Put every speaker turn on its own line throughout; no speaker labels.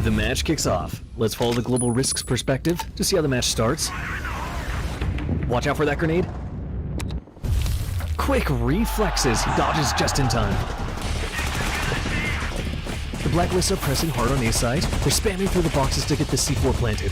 The match kicks off. Let's follow the global risks perspective to see how the match starts. Watch out for that grenade. Quick reflexes, he dodges just in time. The Blacklists are pressing hard on A side. They're spamming through the boxes to get the C4 planted.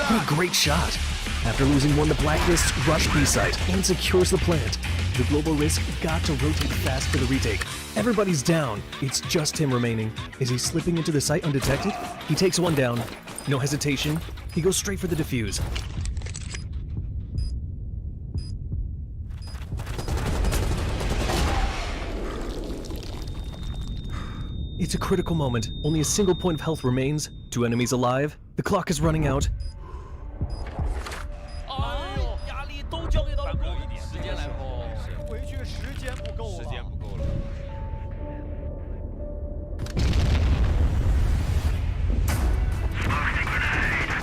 What a great shot! After losing one, the Blacklists rush B side and secures the plant. The global risk got to rotate fast for the retake. Everybody's down. It's just him remaining. Is he slipping into the site undetected? He takes one down. No hesitation. He goes straight for the defuse. It's a critical moment. Only a single point of health remains. 2 enemies alive. The clock is running out.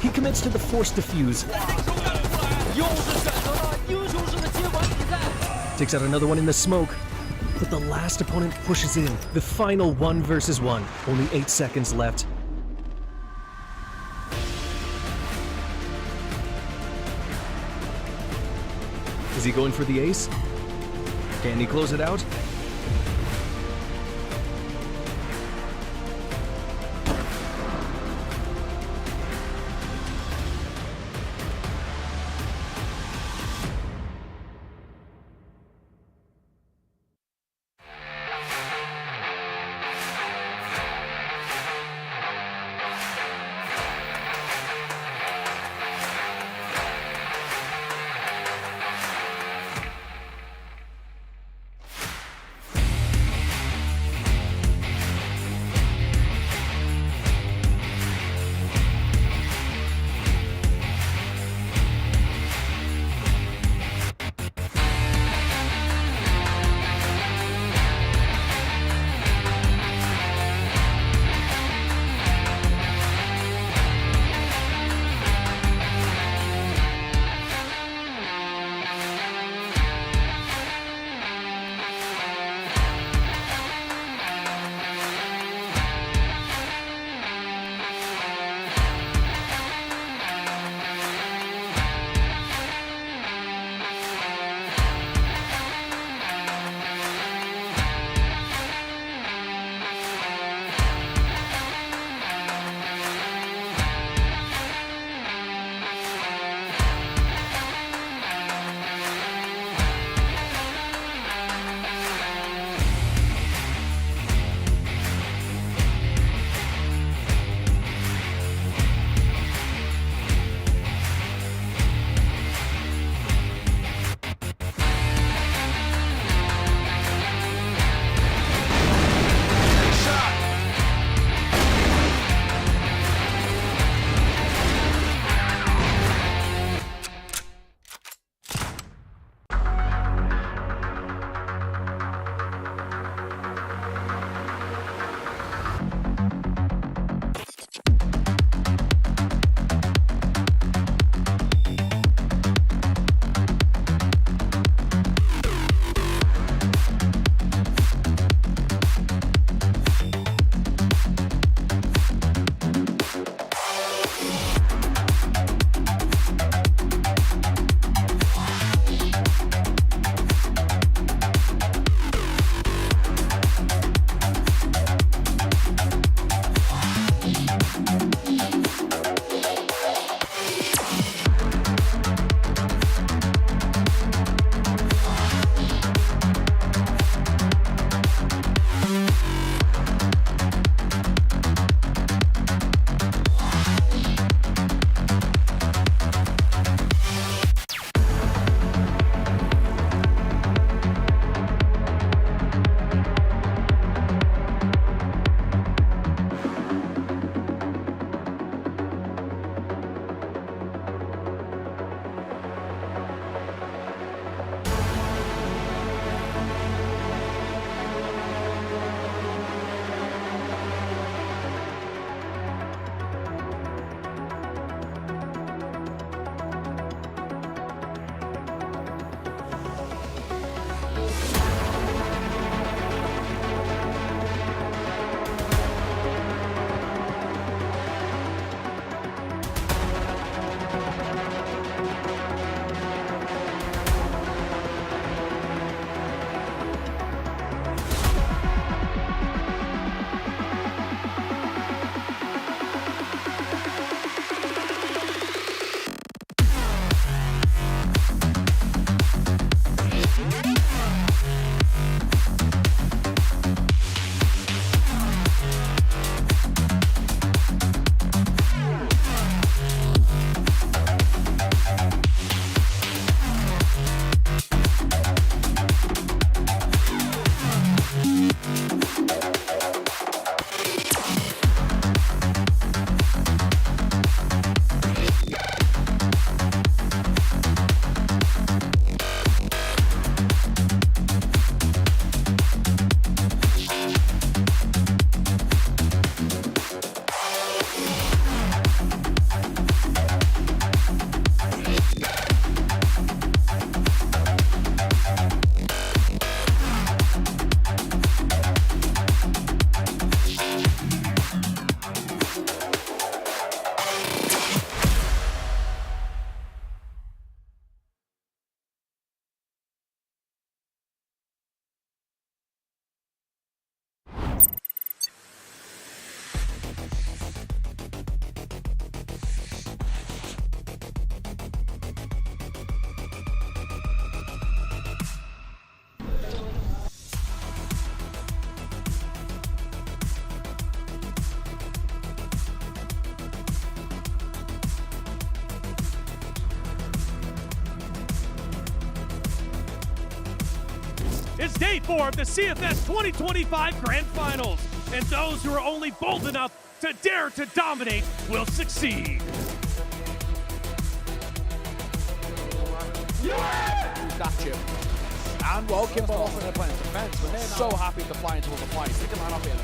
He commits to the forced defuse. Takes out another one in the smoke. But the last opponent pushes in. The final 1 versus 1. Only 8 seconds left. Is he going for the ace? Can he close it out?
is day 4 of the CFS 2025 Grand Finals, and those who are only bold enough to dare to dominate will succeed.
Statue. And well, Kimbo off in their opponent's defense, but they're so happy to fly into all the flies. Stick a man up here.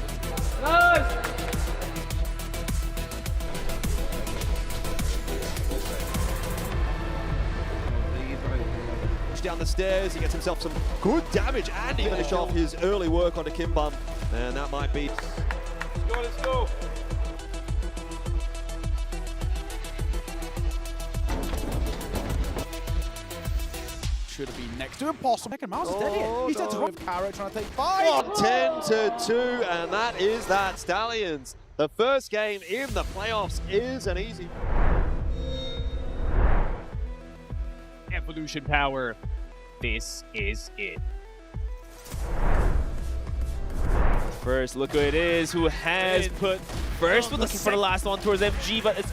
Down the stairs, he gets himself some good damage and he finished off his early work onto Kimbum, and that might be.
Let's go.
Should have been next to impossible. Second mouse is dead here. He's dead to with Caro trying to take 5.
On 10-2, and that is that. Stallions, the first game in the playoffs is an easy.
Evolution power. This is it. First, look who it is, who has put first. We're looking for the last one towards MG, but it's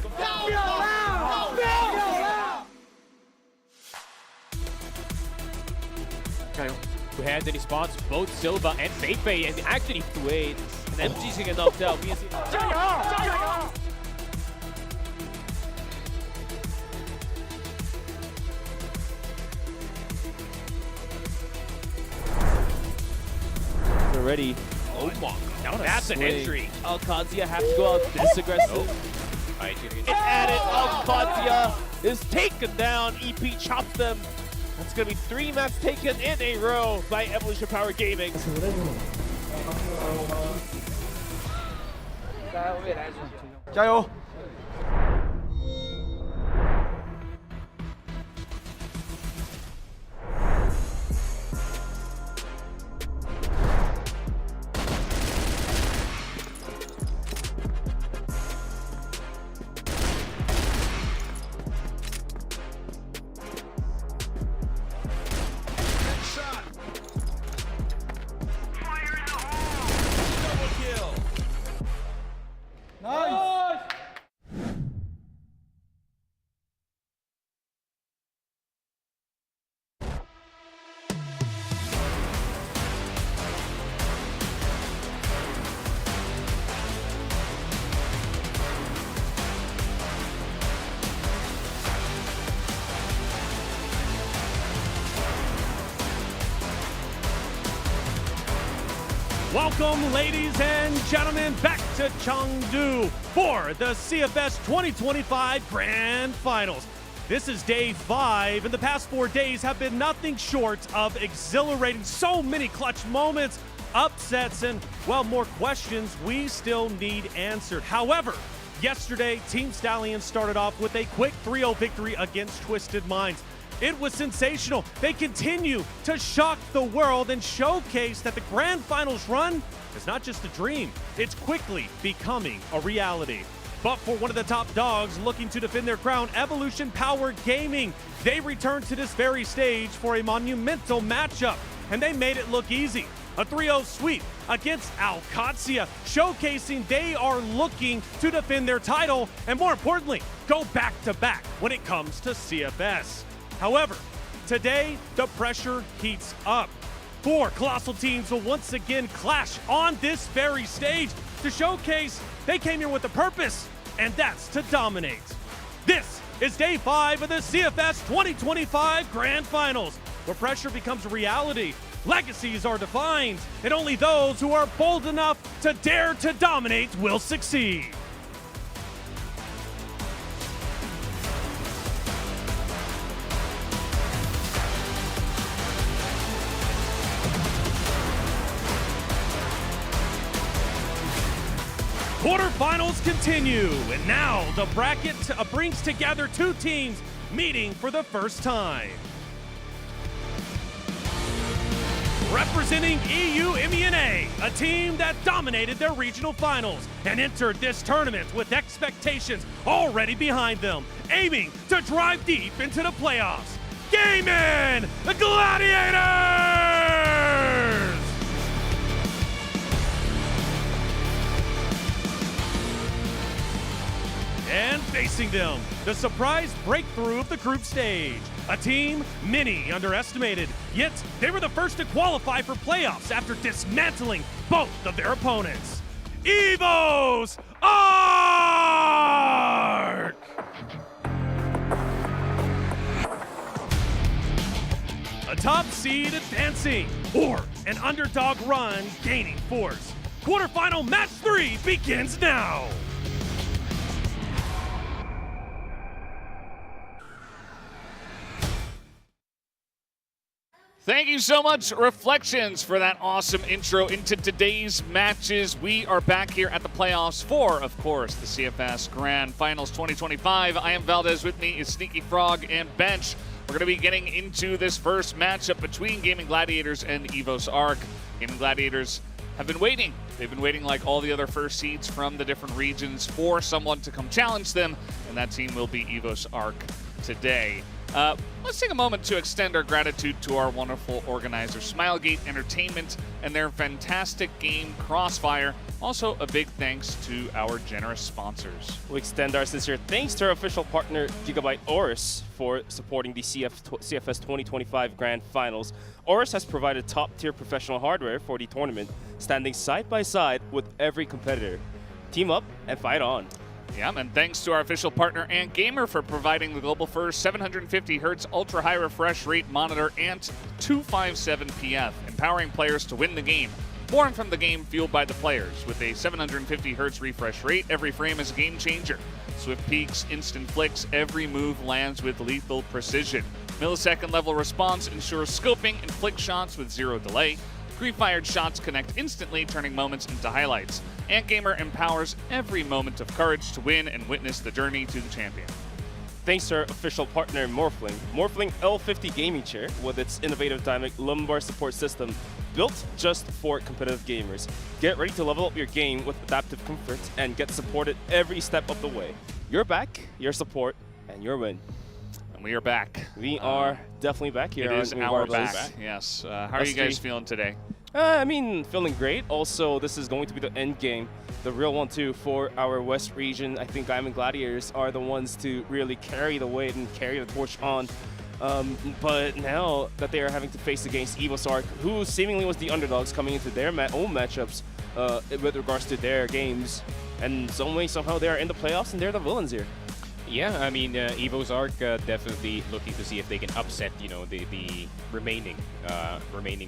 who has any spots? Both Silva and Feifei, and actually to wait. And MG's gonna get knocked out. Already. Oh my god, that's an entry. Alcazia have to go out this aggressive. Alright, it's added. Alcazia is taken down. EP chops them. That's gonna be 3 maps taken in a row by Evolution Power Gaming.
Welcome, ladies and gentlemen, back to Chengdu for the CFS 2025 Grand Finals. This is day 5, and the past 4 days have been nothing short of exhilarating. So many clutch moments, upsets, and, well, more questions we still need answered. However, yesterday, Team Stallions started off with a quick 3-0 victory against Twisted Minds. It was sensational. They continue to shock the world and showcase that the Grand Finals run is not just a dream, it's quickly becoming a reality. But for one of the top dogs looking to defend their crown, Evolution Power Gaming, they returned to this very stage for a monumental matchup, and they made it look easy. A 3-0 sweep against Alcazia, showcasing they are looking to defend their title and, more importantly, go back-to-back when it comes to CFS. However, today, the pressure heats up. 4 colossal teams will once again clash on this very stage to showcase they came here with a purpose, and that's to dominate. This is day 5 of the CFS 2025 Grand Finals, where pressure becomes a reality, legacies are defined, and only those who are bold enough to dare to dominate will succeed. Quarterfinals continue, and now the bracket brings together 2 teams meeting for the first time. Representing EU MENA, a team that dominated their regional finals and entered this tournament with expectations already behind them, aiming to drive deep into the playoffs. Gaimin, the Gladiators! And facing them, the surprise breakthrough of the group stage, a team many underestimated, yet they were the first to qualify for playoffs after dismantling both of their opponents. EVOS ARC! A top seed advancing, or an underdog run gaining force. Quarterfinal match 3 begins now!
Thank you so much, Reflections, for that awesome intro into today's matches. We are back here at the playoffs for, of course, the CFS Grand Finals 2025. I am Valdez. With me is Sneaky Frog and Bench. We're going to be getting into this first matchup between Gaimin Gladiators and EVOS ARC. Gaimin Gladiators have been waiting. They've been waiting like all the other first seeds from the different regions for someone to come challenge them, and that team will be EVOS ARC today. Let's take a moment to extend our gratitude to our wonderful organizers, Smilegate Entertainment, and their fantastic game, CROSSFIRE. Also, a big thanks to our generous sponsors.
We extend our sincere thanks to our official partner, Gigabyte Oris, for supporting the CFS 2025 Grand Finals. Oris has provided top-tier professional hardware for the tournament, standing side by side with every competitor. Team up and fight on.
Yeah, and thanks to our official partner and Gamer for providing the global first 750Hz ultra high refresh rate monitor and 257 PF, empowering players to win the game. Born from the game fueled by the players. With a 750Hz refresh rate, every frame is a game changer. Swift peaks, instant flicks, every move lands with lethal precision. Millisecond level response ensures scoping and flick shots with zero delay. Pre-fired shots connect instantly, turning moments into highlights. And Gamer empowers every moment of courage to win and witness the journey to the champion.
Thanks to our official partner, Morphling. Morphling L50 gaming chair with its innovative dynamic lumbar support system, built just for competitive gamers. Get ready to level up your game with adaptive comfort and get supported every step of the way. Your back, your support, and your win.
And we are back.
We are definitely back here.
It is our back. Yes. How are you guys feeling today?
I mean, feeling great. Also, this is going to be the end game, the real one too, for our West region. I think Gaimin Gladiators are the ones to really carry the weight and carry the torch on. But now that they are having to face against EVOS ARC, who seemingly was the underdogs coming into their own matchups with regards to their games, and some way, somehow they are in the playoffs and they're the villains here.
Yeah, I mean, EVOS ARC definitely looking to see if they can upset, you know, the remaining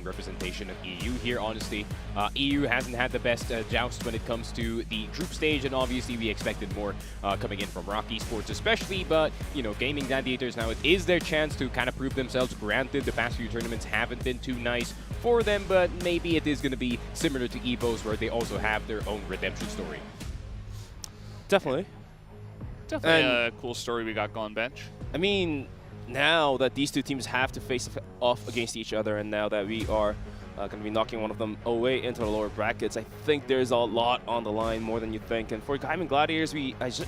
representation of EU here. Honestly, EU hasn't had the best joust when it comes to the group stage, and obviously we expected more coming in from ROCK esports especially. But you know, Gaimin Gladiators now, it is their chance to kind of prove themselves. Granted, the past few tournaments haven't been too nice for them, but maybe it is going to be similar to EVOS, where they also have their own redemption story.
Definitely.
Definitely a cool story we got going, Bench.
I mean, now that these two teams have to face off against each other, and now that we are going to be knocking one of them away into the lower brackets, I think there's a lot on the line, more than you think. And for Gaimin Gladiators,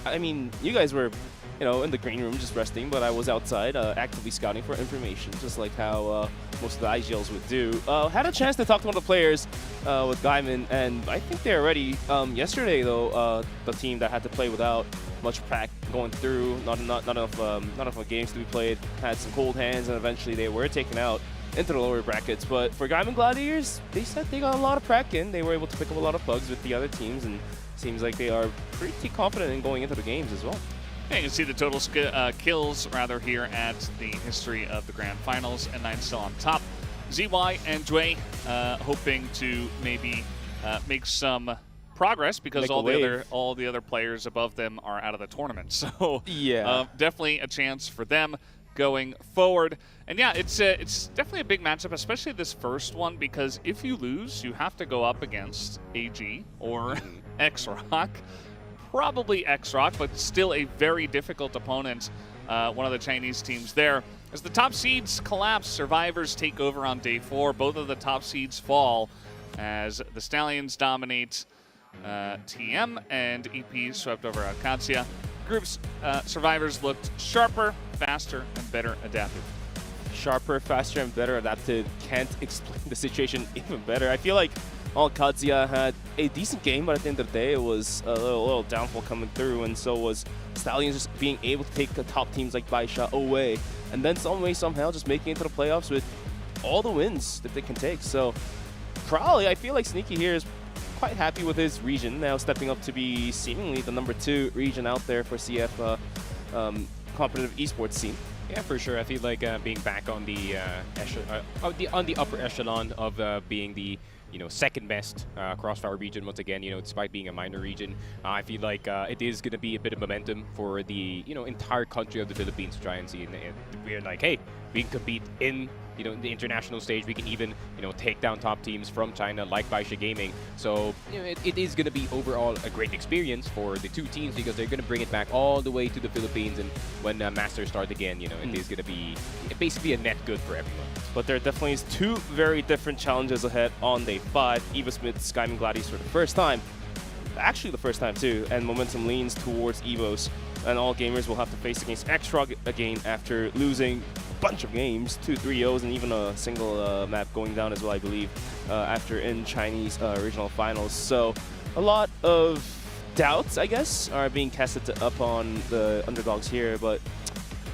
I mean, you guys were, you know, in the green room just resting, but I was outside actively scouting for information, just like how most of the IGLs would do. Had a chance to talk to one of the players with Gaimin, and I think they're ready. Yesterday, though, the team that had to play without much prac going through, not enough games to be played, had some cold hands, and eventually they were taken out into the lower brackets. But for Gaimin Gladiators, they said they got a lot of prac in. They were able to pick up a lot of bugs with the other teams, and seems like they are pretty confident in going into the games as well.
Yeah, you can see the total kills rather here at the history of the Grand Finals, and N9 still on top. ZY and Dway hoping to maybe make some progress, because all the other players above them are out of the tournament. So
yeah,
definitely a chance for them going forward. And yeah, it's definitely a big matchup, especially this first one, because if you lose, you have to go up against AG or XROCK. Probably XROCK, but still a very difficult opponent, one of the Chinese teams there. As the top seeds collapse, survivors take over on day 4. Both of the top seeds fall as the Stallions dominate TM, and EP swept over Akacia. Group's survivors looked sharper, faster, and better adapted.
Sharper, faster, and better adapted. Can't explain the situation even better. I feel like Akacia had a decent game, but at the end of the day, it was a little downfall coming through, and so was Stallions just being able to take the top teams like Baisha away and then some way, somehow, just making it to the playoffs with all the wins that they can take. So probably, I feel like Sneaky here is quite happy with his region, now stepping up to be seemingly the #2 region out there for CF competitive esports scene.
Yeah, for sure. I feel like being back on the upper echelon of being the second best CROSSFIRE region once again. Despite being a minor region, I feel like it is going to be a bit of momentum for the entire country of the Philippines to try and see. And we're like, hey, we can compete in the international stage. We can even take down top teams from China like Baisha Gaming. So it is going to be overall a great experience for the two teams because they're going to bring it back all the way to the Philippines. And when Masters start again, it is going to be basically a net good for everyone.
But there definitely is two very different challenges ahead on day 5. EVOS meets Gaimin Gladiators for the first time. Actually the first time too, and momentum leans towards EVOS. And all gamers will have to face against XROCK again after losing a bunch of games, 2 3-0s, and even a single map going down as well, I believe, after in Chinese regional finals. So a lot of doubts, I guess, are being casted up on the underdogs here, but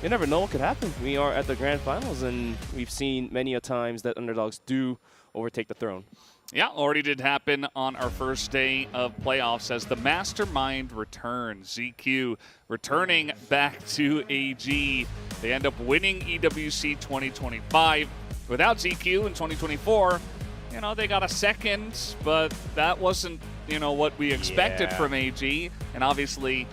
you never know what could happen. We are at the grand finals, and we've seen many a times that underdogs do overtake the throne.
Yeah, already did happen on our first day of playoffs as the mastermind returns. ZQ returning back to AG. They end up winning EWC 2025. Without ZQ in 2024, they got a second, but that wasn't, what we expected from AG. And obviously,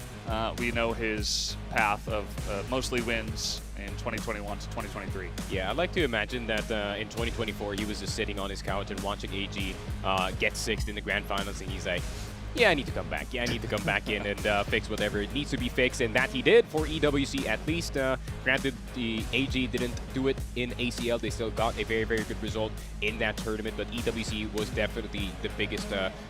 we know his path of mostly wins in 2021 to 2023.
Yeah, I'd like to imagine that in 2024 he was just sitting on his couch and watching AG get 6th in the grand finals, and he's like, yeah, I need to come back. Yeah, I need to come back in and fix whatever it needs to be fixed, and that he did for EWC at least. Granted, the AG didn't do it in ACL. They still got a very, very good result in that tournament, but EWC was definitely the biggest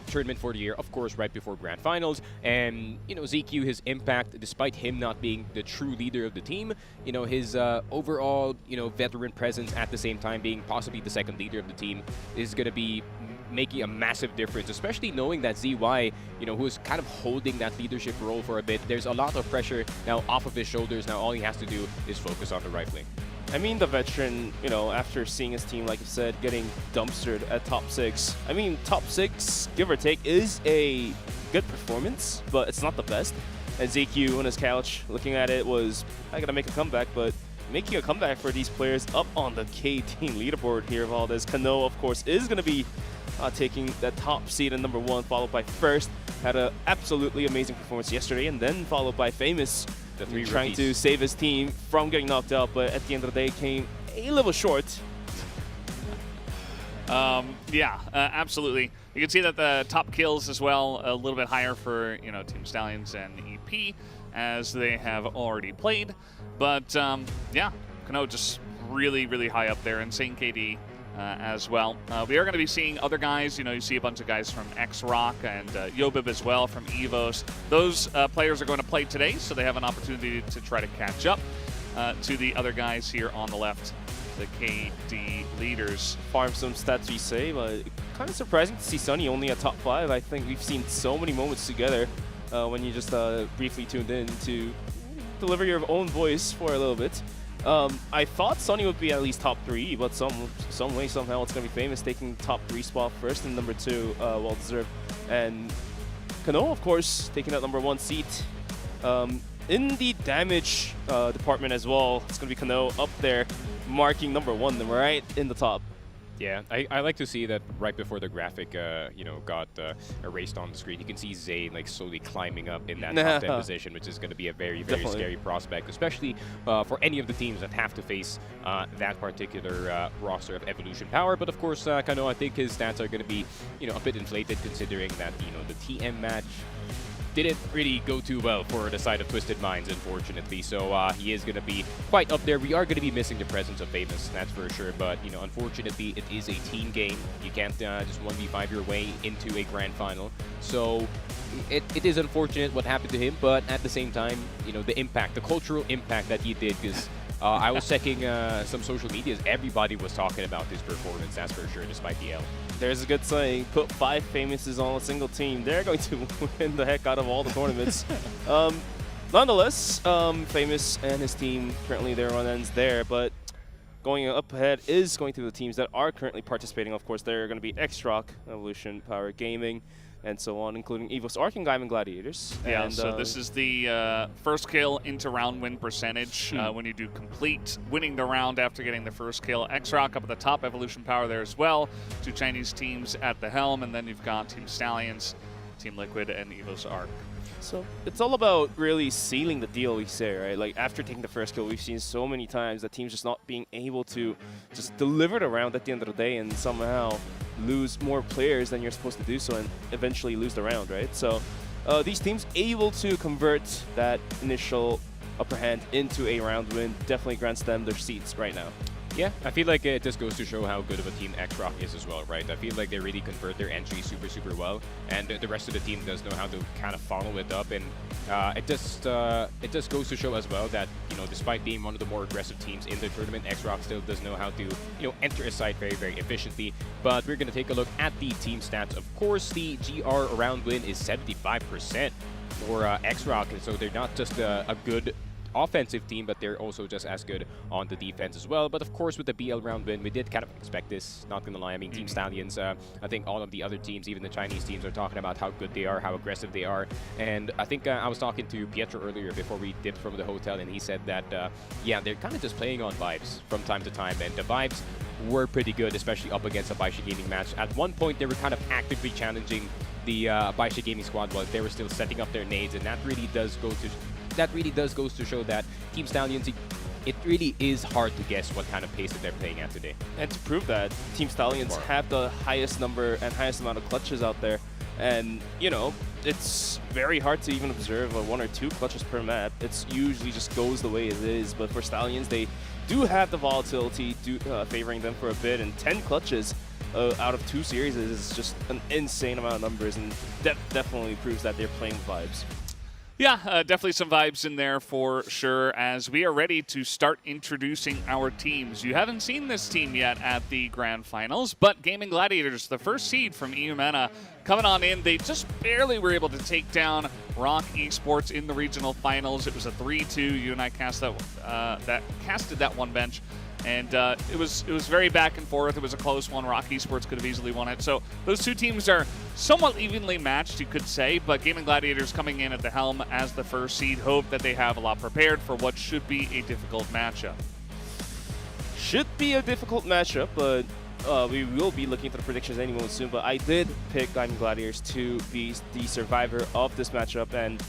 tournament for the year, of course, right before grand finals. And, ZQ, his impact, despite him not being the true leader of the team, his overall, veteran presence at the same time being possibly the second leader of the team is going to be making a massive difference, especially knowing that ZY, who's kind of holding that leadership role for a bit, there's a lot of pressure now off of his shoulders. Now all he has to do is focus on the rifling.
I mean, the veteran, after seeing his team, like you said, getting dumpstered at top 6. I mean, top 6, give or take, is a good performance, but it's not the best. And ZQ on his couch, looking at it, was, I gotta make a comeback, but making a comeback for these players up on the K-Team leaderboard here, Valdez. Kano, of course, is gonna be taking that top seed at #1, followed by First. Had an absolutely amazing performance yesterday, and then followed by Famous, trying to save his team from getting knocked out, but at the end of the day came a little short.
Yeah, absolutely. You can see that the top kills as well, a little bit higher for Team Stallions and EP, as they have already played. But yeah, Kano just really, really high up there, insane KD. As well. We are going to be seeing other guys. You see a bunch of guys from XROCK and Yobib as well from EVOS. Those players are going to play today, so they have an opportunity to try to catch up to the other guys here on the left, the KD leaders.
Farm some stats, we say, but kind of surprising to see Sunny only at top 5. I think we've seen so many moments together when you just briefly tuned in to deliver your own voice for a little bit. I thought Sunny would be at least top 3, but some way, somehow, it's going to be Famous taking top 3 spot first, and #2, well-deserved. And Kano, of course, taking that #1 seat. In the damage department as well, it's going to be Kano up there, marking #1 right in the top.
Yeah, I like to see that right before the graphic, got erased on the screen. You can see Zay slowly climbing up in that top 10 position, which is going to be a very, very scary prospect, especially for any of the teams that have to face that particular roster of Evolution Power. But of course, Kano, I think his stats are going to be, a bit inflated considering that, the TM match didn't really go too well for the side of Twisted Minds, unfortunately. So he is going to be quite up there. We are going to be missing the presence of Famous, that's for sure. But, unfortunately, it is a team game. You can't just 1v5 your way into a grand final. So it is unfortunate what happened to him. But at the same time, the impact, the cultural impact that he did, because I was checking some social medias. Everybody was talking about his performance, that's for sure, despite the L.
There's a good saying, put 5 Famouses on a single team. They're going to win the heck out of all the tournaments. nonetheless, Famous and his team currently their run ends there, but going up ahead is going through the teams that are currently participating. Of course, they're going to be XROCK, Evolution, Power Gaming, and so on, including EVOS, ARC, and Gaimin Gladiators.
Yeah,
and,
so this is the first kill into round win percentage when you do complete winning the round after getting the first kill. XROCK up at the top, Evolution Power there as well. 2 Chinese teams at the helm, and then you've got Team Stallions, Team Liquid, and EVOS ARC.
So it's all about really sealing the deal, we say, right? Like, after taking the first kill, we've seen so many times that teams just not being able to just deliver the round at the end of the day and somehow lose more players than you're supposed to do so and eventually lose the round, right? So these teams able to convert that initial upper hand into a round win definitely grants them their seats right now.
Yeah, I feel like it just goes to show how good of a team XROCK is as well, right? I feel like they really convert their entry super, super well, and the rest of the team does know how to kind of follow it up, and it just goes to show as well that, you know, despite being one of the more aggressive teams in the tournament, XROCK still does know how to, you know, enter a site very, very efficiently. But we're going to take a look at the team stats. Of course, the GR round win is 75% for XROCK, and so they're not just a good offensive team, but they're also just as good on the defense as well. But of course, with the BL round win, we did kind of expect this, not gonna lie. I mean, Team Stallions, I think all of the other teams, even the Chinese teams, are talking about how good they are, how aggressive they are. And I think I was talking to Pietro earlier before we dipped from the hotel, and he said that, yeah, they're kind of just playing on vibes from time to time, and the vibes were pretty good, especially up against a Baisha Gaming match. At one point, they were kind of actively challenging the Baisha Gaming squad while they were still setting up their nades, and that really does go to show that Team Stallions, it really is hard to guess what kind of pace that they're playing at today.
And to prove that, Team Stallions have the highest number and highest amount of clutches out there. And, you know, it's very hard to even observe a 1 or 2 clutches per map. It's usually just goes the way it is. But for Stallions, they do have the volatility favoring them for a bit. And 10 clutches out of 2 series is just an insane amount of numbers. And that definitely proves that they're playing vibes.
Yeah, definitely some vibes in there for sure, as we are ready to start introducing our teams. You haven't seen this team yet at the Grand Finals, but Gaimin Gladiators, the first seed from EU MENA, coming on in. They just barely were able to take down ROCK Esports in the regional finals. It was a 3-2. You and I casted that one bench. And it was very back and forth. It was a close one. ROCK Esports could have easily won it. So those 2 teams are somewhat evenly matched, you could say. But Gaimin Gladiators coming in at the helm as the first seed, hope that they have a lot prepared for what should be a difficult matchup.
Should be a difficult matchup, but we will be looking at the predictions any moment soon. But I did pick Gaimin Gladiators to be the survivor of this matchup, and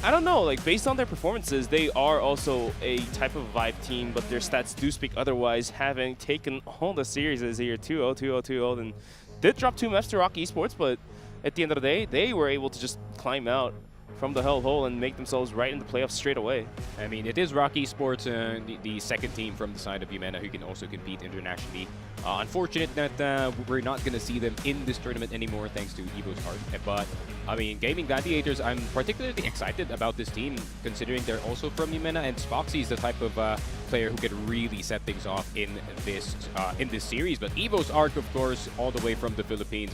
I don't know, like, based on their performances, they are also a type of vibe team, but their stats do speak otherwise, having taken all the series here, 2-0, 2-0, 2-0, and did drop 2 maps to ROCK Esports, but at the end of the day, they were able to just climb out from the hellhole and make themselves right in the playoffs straight away.
I mean, it is ROCK Esports, the second team from the side of UMENA who can also compete internationally. Unfortunate that we're not going to see them in this tournament anymore thanks to EVOS ARC. But, I mean, Gaimin Gladiators, I'm particularly excited about this team considering they're also from UMENA, and Spoxy is the type of player who can really set things off in this series. But EVOS ARC, of course, all the way from the Philippines,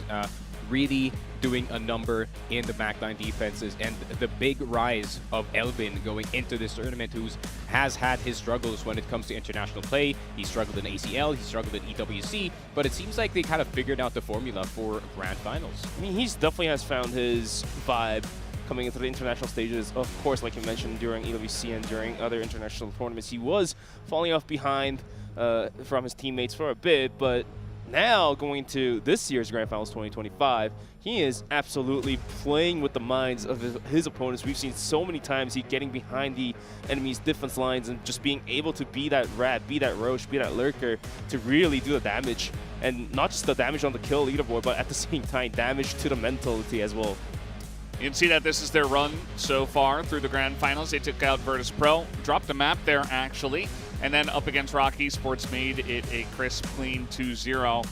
really doing a number in the backline defenses, and the big rise of Elvin going into this tournament, who has had his struggles when it comes to international play. He struggled in ACL, he struggled in EWC, but it seems like they kind of figured out the formula for Grand Finals.
I mean, he's definitely has found his vibe coming into the international stages. Of course, like you mentioned, during EWC and during other international tournaments, he was falling off behind from his teammates for a bit, but now, going to this year's Grand Finals 2025, he is absolutely playing with the minds of his opponents. We've seen so many times he getting behind the enemy's defense lines and just being able to be that rat, be that roach, be that lurker to really do the damage. And not just the damage on the kill leaderboard, but at the same time, damage to the mentality as well.
You can see that this is their run so far through the Grand Finals. They took out Virtus Pro, dropped a map there actually, and then up against ROCK Esports made it a crisp, clean 2-0.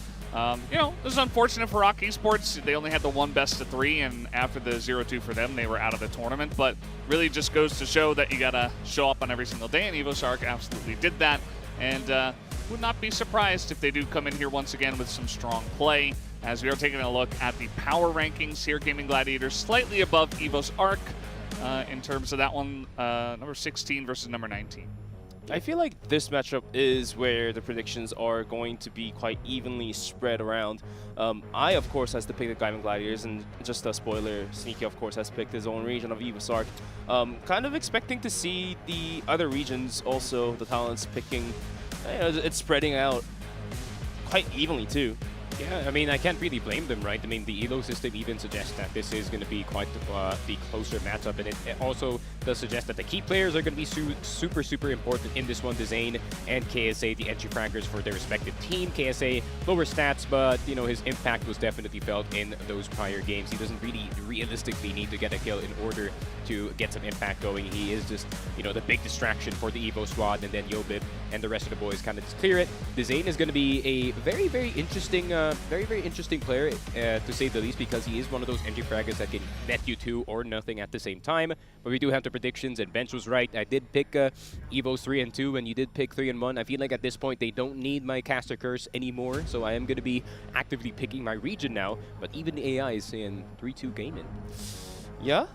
You know, this is unfortunate for ROCK Esports. They only had the 1 best-of-3, and after the 0-2 for them, they were out of the tournament. But really just goes to show that you got to show up on every single day, and EVOS ARC absolutely did that. And would not be surprised if they do come in here once again with some strong play, as we are taking a look at the power rankings here. Gaimin Gladiators slightly above EVOS ARC. in terms of that one, number 16 versus number 19.
I feel like this matchup is where the predictions are going to be quite evenly spread around. I, of course, has to pick the Gaimin Gladiators, and just a spoiler, Sneaky, of course, has picked his own region of EVOS ARC. Kind of expecting to see the other regions also, the talents picking, it's spreading out quite evenly too.
Yeah, I mean, I can't really blame them, right? I mean, the ELO system even suggests that this is going to be quite the closer matchup, and it also does suggest that the key players are going to be super important in this one. Zane and KSA, the entry fraggers for their respective team. KSA, lower stats, but, you know, his impact was definitely felt in those prior games. He doesn't really realistically need to get a kill in order to get some impact going. He is just, you know, the big distraction for the EVO squad, and then Yobib and the rest of the boys kind of just clear it. Zane is going to be a very interesting player, to say the least, because he is one of those entry fraggers that can net you 2 or nothing at the same time. But we do have the predictions, and Bench was right. I did pick EVOS 3 and 2, and you did pick 3 and 1. I feel like at this point they don't need my caster curse anymore, so I am going to be actively picking my region now. But even the AI is saying 3-2 Gaimin.
Yeah?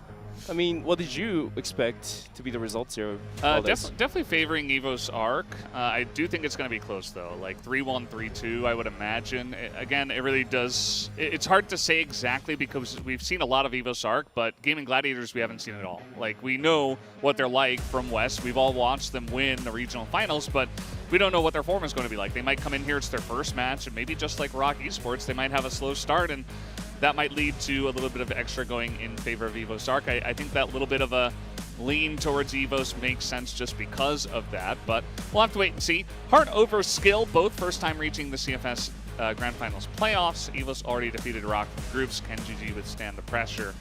I mean, what did you expect to be the results here?
Definitely favoring EVOS ARC. I do think it's going to be close, though. Like 3-1, 3-2, I would imagine. Again, it really does... It's hard to say exactly because we've seen a lot of EVOS ARC, but Gaimin Gladiators we haven't seen at all. Like, we know what they're like from West. We've all watched them win the regional finals, but we don't know what their form is going to be like. They might come in here, it's their first match, and maybe just like XROCK Esports, they might have a slow start, and that might lead to a little bit of extra going in favor of EVOS ARC. I think that little bit of a lean towards EVOS makes sense just because of that, but we'll have to wait and see. Heart over skill, both first time reaching the CFS Grand Finals playoffs. EVOS already defeated ROCK from groups. Can GG withstand the pressure?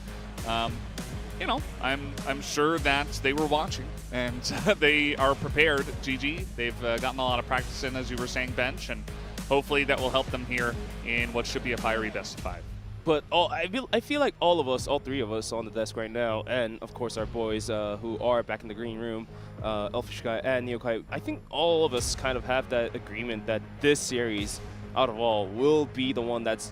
You know, I'm sure that they were watching and they are prepared. GG, they've gotten a lot of practice in, as you were saying, Bench, and hopefully that will help them here in what should be a fiery best of 5.
But I feel like all of us, all 3 of us on the desk right now, and of course our boys who are back in the green room, Elfish Guy and Neokai, I think all of us kind of have that agreement that this series, out of all, will be the one that's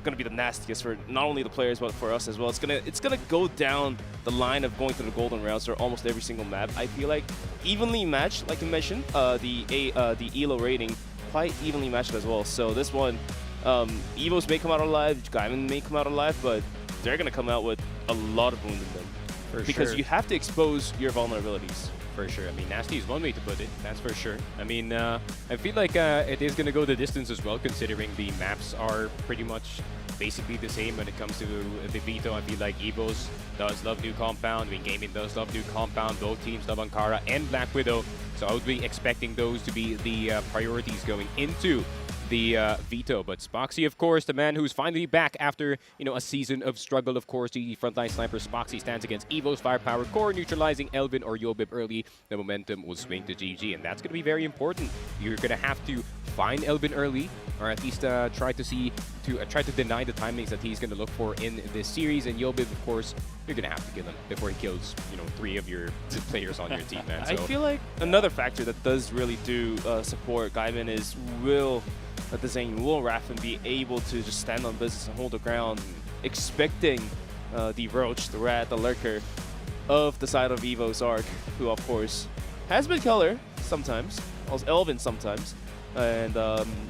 going to be the nastiest for not only the players but for us as well. It's gonna go down the line of going to the golden rounds for almost every single map. I feel like evenly matched, like you mentioned, the ELO rating quite evenly matched as well. So this one, EVOS may come out alive, Gaimin may come out alive, but they're going to come out with a lot of wound in them. Because you have to expose your vulnerabilities.
For sure. I mean, nasty is one way to put it, that's for sure. I mean, I feel like it is going to go the distance as well, considering the maps are pretty much basically the same when it comes to the veto. I feel like EVOS does love new compound. I mean, Gaimin does love new compound. Both teams love Ankara and Black Widow. So I would be expecting those to be the priorities going into the veto. But Spoxy, of course, the man who's finally back after, you know, a season of struggle. Of course, the frontline sniper Spoxy stands against EVO's firepower core, neutralizing Elvin or Yobib early. The momentum will swing to GG, and that's going to be very important. You're going to have to find Elvin early, or at least try to deny the timings that he's going to look for in this series. And Yobib, of course, you're going to have to kill him before he kills, you know, 3 of your players on your team, man. So.
I feel like another factor that does really do support Gaimin is that the Zane will Raffen be able to just stand on business and hold the ground, expecting the Roach, the Rat, the Lurker of the side of EVOS ARC, who of course has been killer sometimes, also Elvin sometimes, and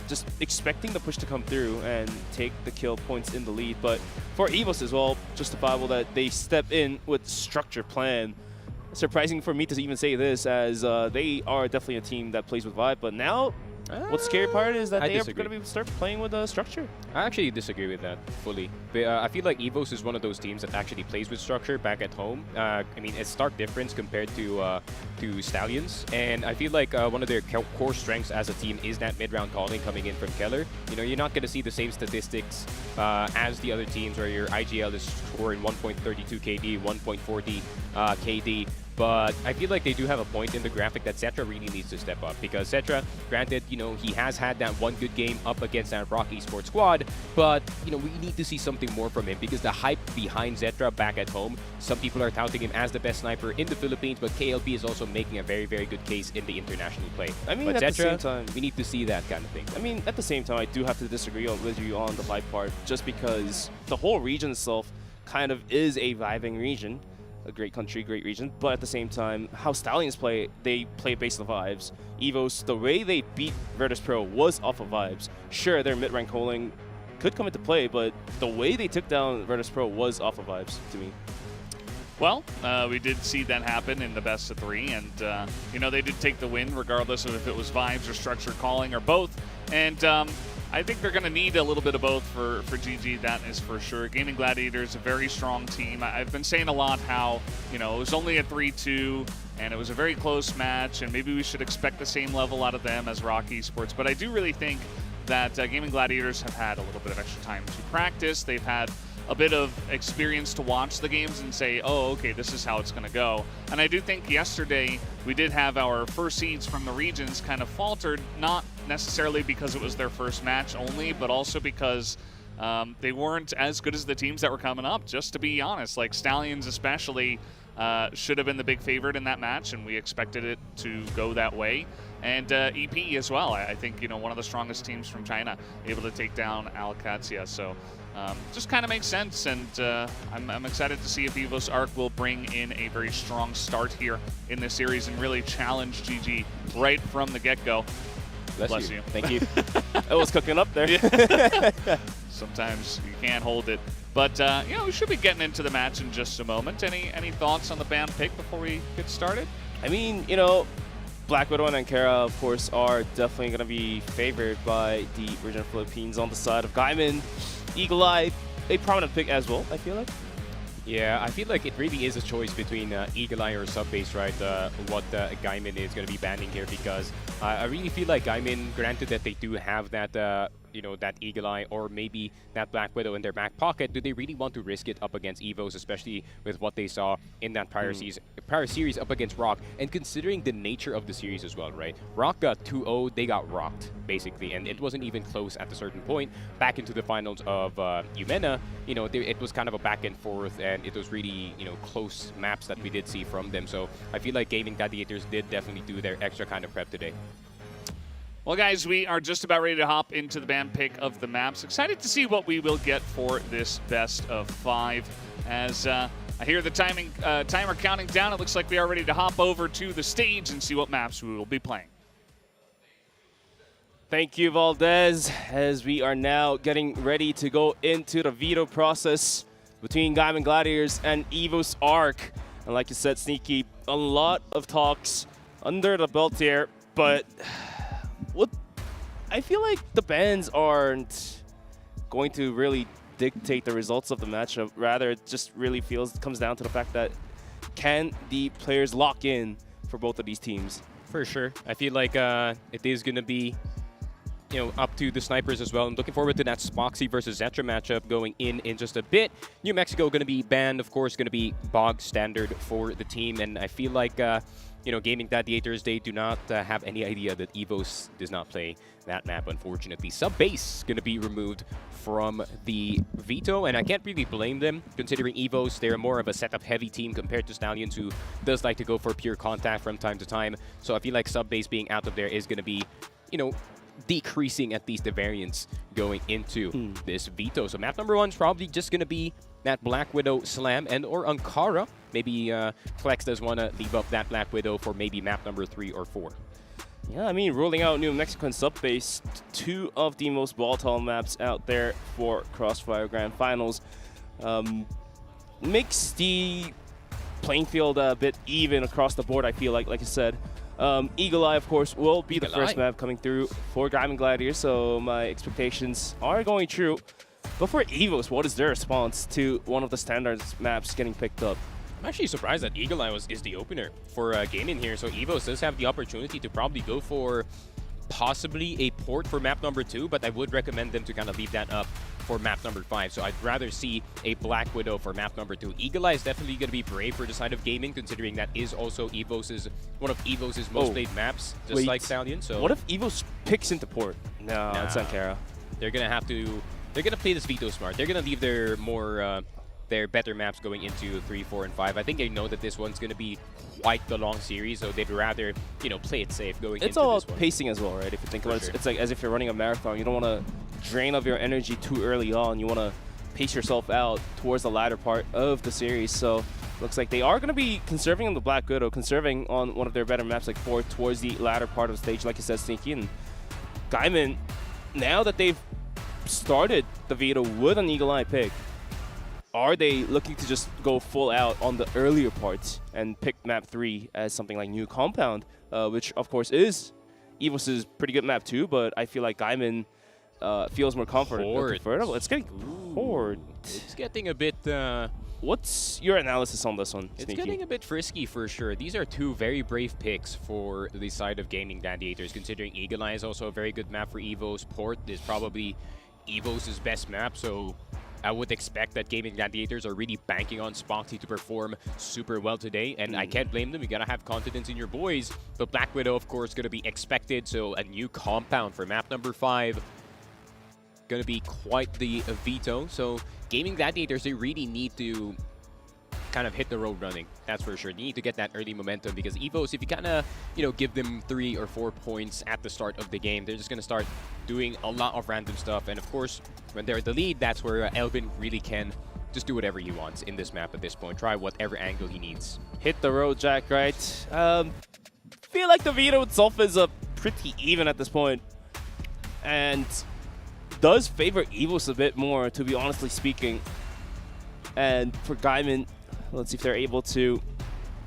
just expecting the push to come through and take the kill points in the lead. But for EVOS as well, justifiable that they step in with structured plan. Surprising for me to even say this, as they are definitely a team that plays with vibe, but now what's scary part is that they are going to start playing with structure.
I actually disagree with that fully. But, I feel like EVOS is one of those teams that actually plays with structure back at home. I mean, it's stark difference compared to Stallions. And I feel like one of their core strengths as a team is that mid-round calling coming in from Keller. You know, you're not going to see the same statistics as the other teams where your IGL is scoring 1.32 KD, 1.40 KD. But I feel like they do have a point in the graphic that Cetra really needs to step up, because Cetra, granted, you know, he has had that one good game up against that ROCK Esports squad, but, you know, we need to see something more from him, because the hype behind Cetra back at home, some people are touting him as the best sniper in the Philippines, but KLP is also making a very, very good case in the international play.
I mean,
but
at
Cetra,
the same time,
we need to see that kind of thing.
I mean, at the same time, I do have to disagree with you on the hype part, just because the whole region itself kind of is a vibing region. a great country, great region, but at the same time, how Stallions play, they play based on vibes. EVOS, the way they beat Virtus.pro was off of vibes. Sure, their mid-rank holding could come into play, but the way they took down Virtus.pro was off of vibes to me.
Well, we did see that happen in the best of 3, and you know, they did take the win regardless of if it was vibes or structured calling or both. And I think they're going to need a little bit of both for GG, that is for sure. Gaimin Gladiators, a very strong team. I've been saying a lot how, you know, it was only a 3-2, and it was a very close match, and maybe we should expect the same level out of them as ROCK Esports. But I do really think that Gaimin Gladiators have had a little bit of extra time to practice. They've had a bit of experience to watch the games and say, oh, okay, this is how it's going to go. And I do think yesterday we did have our first seeds from the regions kind of faltered, not necessarily because it was their first match only, but also because they weren't as good as the teams that were coming up, just to be honest. Like Stallions especially should have been the big favorite in that match, and we expected it to go that way. And EP as well. I think, you know, one of the strongest teams from China, able to take down Alcatia. So just kind of makes sense, and I'm excited to see if EVOS ARC will bring in a very strong start here in this series and really challenge GG right from the get-go. Bless you.
Thank you. It was cooking up there.
Sometimes you can't hold it. But, you know, we should be getting into the match in just a moment. Any thoughts on the ban pick before we get started?
I mean, you know, Black Widow and Ankara, of course, are definitely going to be favored by the region of Philippines. On the side of Gaimin, Eagle Eye, a prominent pick as well, I feel like.
Yeah, I feel like it really is a choice between Eagle Eye or Subbase, right? What Gaimin is going to be banning here, because I really feel like Gaimin, granted that they do have that, you know, that Eagle Eye or maybe that Black Widow in their back pocket, do they really want to risk it up against EVOS, especially with what they saw in that prior series up against ROCK, and considering the nature of the series as well, right? ROCK got 2-0, they got rocked, basically, and it wasn't even close at a certain point. Back into the finals of Umena, you know, it was kind of a back and forth, and it was really, you know, close maps that we did see from them. So I feel like Gaimin Gladiators did definitely do their extra kind of prep today.
Well, guys, we are just about ready to hop into the ban pick of the maps. Excited to see what we will get for this best of 5. As I hear the timer counting down, it looks like we are ready to hop over to the stage and see what maps we will be playing.
Thank you, Valdez, as we are now getting ready to go into the veto process between Gaimin Gladiators and EVOS ARC. And like you said, Sneaky, a lot of talks under the belt here, but I feel like the bans aren't going to really dictate the results of the matchup. Rather, it just really comes down to the fact that can the players lock in for both of these teams?
For sure. I feel like it is going to be, you know, up to the snipers as well. I'm looking forward to that Spoxy versus Zetra matchup going in just a bit. New Mexico going to be banned, of course, going to be bog standard for the team. And I feel like, you know, Gaimin Gladiators, they do not have any idea that EVOS does not play that map, unfortunately. Subbase going to be removed from the veto, and I can't really blame them, considering EVOS, they're more of a setup-heavy team compared to Stallions, who does like to go for pure contact from time to time. So I feel like Subbase being out of there is going to be, you know, decreasing at least the variance going into this veto. So map number 1 is probably just going to be that Black Widow Slam and or Ankara. Maybe Flex does want to leave up that Black Widow for maybe map number 3 or 4.
Yeah, I mean, ruling out New Mexico and Subbase, 2 of the most volatile maps out there for CROSSFIRE Grand Finals. Makes the playing field a bit even across the board, I feel like I said. Eagle Eye, of course, will be the first map coming through for Gaimin Gladiators, so my expectations are going true. But for EVOS, what is their response to one of the standards maps getting picked up?
I'm actually surprised that Eagle Eye is the opener for Gaimin here, so EVOS does have the opportunity to probably go for possibly a port for map number 2, but I would recommend them to kind of leave that up for map number 5. So I'd rather see a Black Widow for map number 2. Eagle Eye is definitely going to be brave for the side of Gaimin, considering that is also one of EVOS's most played maps, just like Stallion. So
what if EVOS picks into port? No, it's Ankara.
They're going to have to. They're going to play this veto smart. They're going to leave their their better maps going into 3, 4, and 5. I think they know that this one's going to be quite the long series, so they'd rather, you know, play it safe going into this one.
It's all pacing as well, right? If you think about it, it's like as if you're running a marathon. You don't want to drain of your energy too early on. You want to pace yourself out towards the latter part of the series. So looks like they are going to be conserving on the Black Widow, conserving on one of their better maps like 4 towards the latter part of the stage, like you said, Sneaky. And Gaimin, now that they've started the veto with an Eagle Eye pick, are they looking to just go full out on the earlier parts and pick map 3 as something like New Compound, which of course is EVOS' pretty good map too, but I feel like Gaimin feels more comfortable. It's getting hard.
It's getting a bit...
What's your analysis on this one,
It's
Sneaky?
getting a bit frisky for sure. These are two very brave picks for the side of Gaming Gladiators, considering Eagle Eye is also a very good map for EVOS. Port is probably EVOS' best map, so I would expect that Gaming Gladiators are really banking on Spoxy to perform super well today, and I can't blame them. You gotta have confidence in your boys. But Black Widow, of course, gonna be expected, so a new compound for map number 5. Gonna be quite the veto. So Gaming Gladiators, they really need to kind of hit the road running. That's for sure. You need to get that early momentum, because EVOS, if you kind of, give them 3 or 4 points at the start of the game, they're just gonna start doing a lot of random stuff. And of course, when they're the lead, that's where Elvin really can just do whatever he wants in this map at this point. Try whatever angle he needs.
Hit the road, Jack, right? Feel like the veto itself is pretty even at this point, and does favor EVOS a bit more, to be honestly speaking. And for Gaimin, let's see if they're able to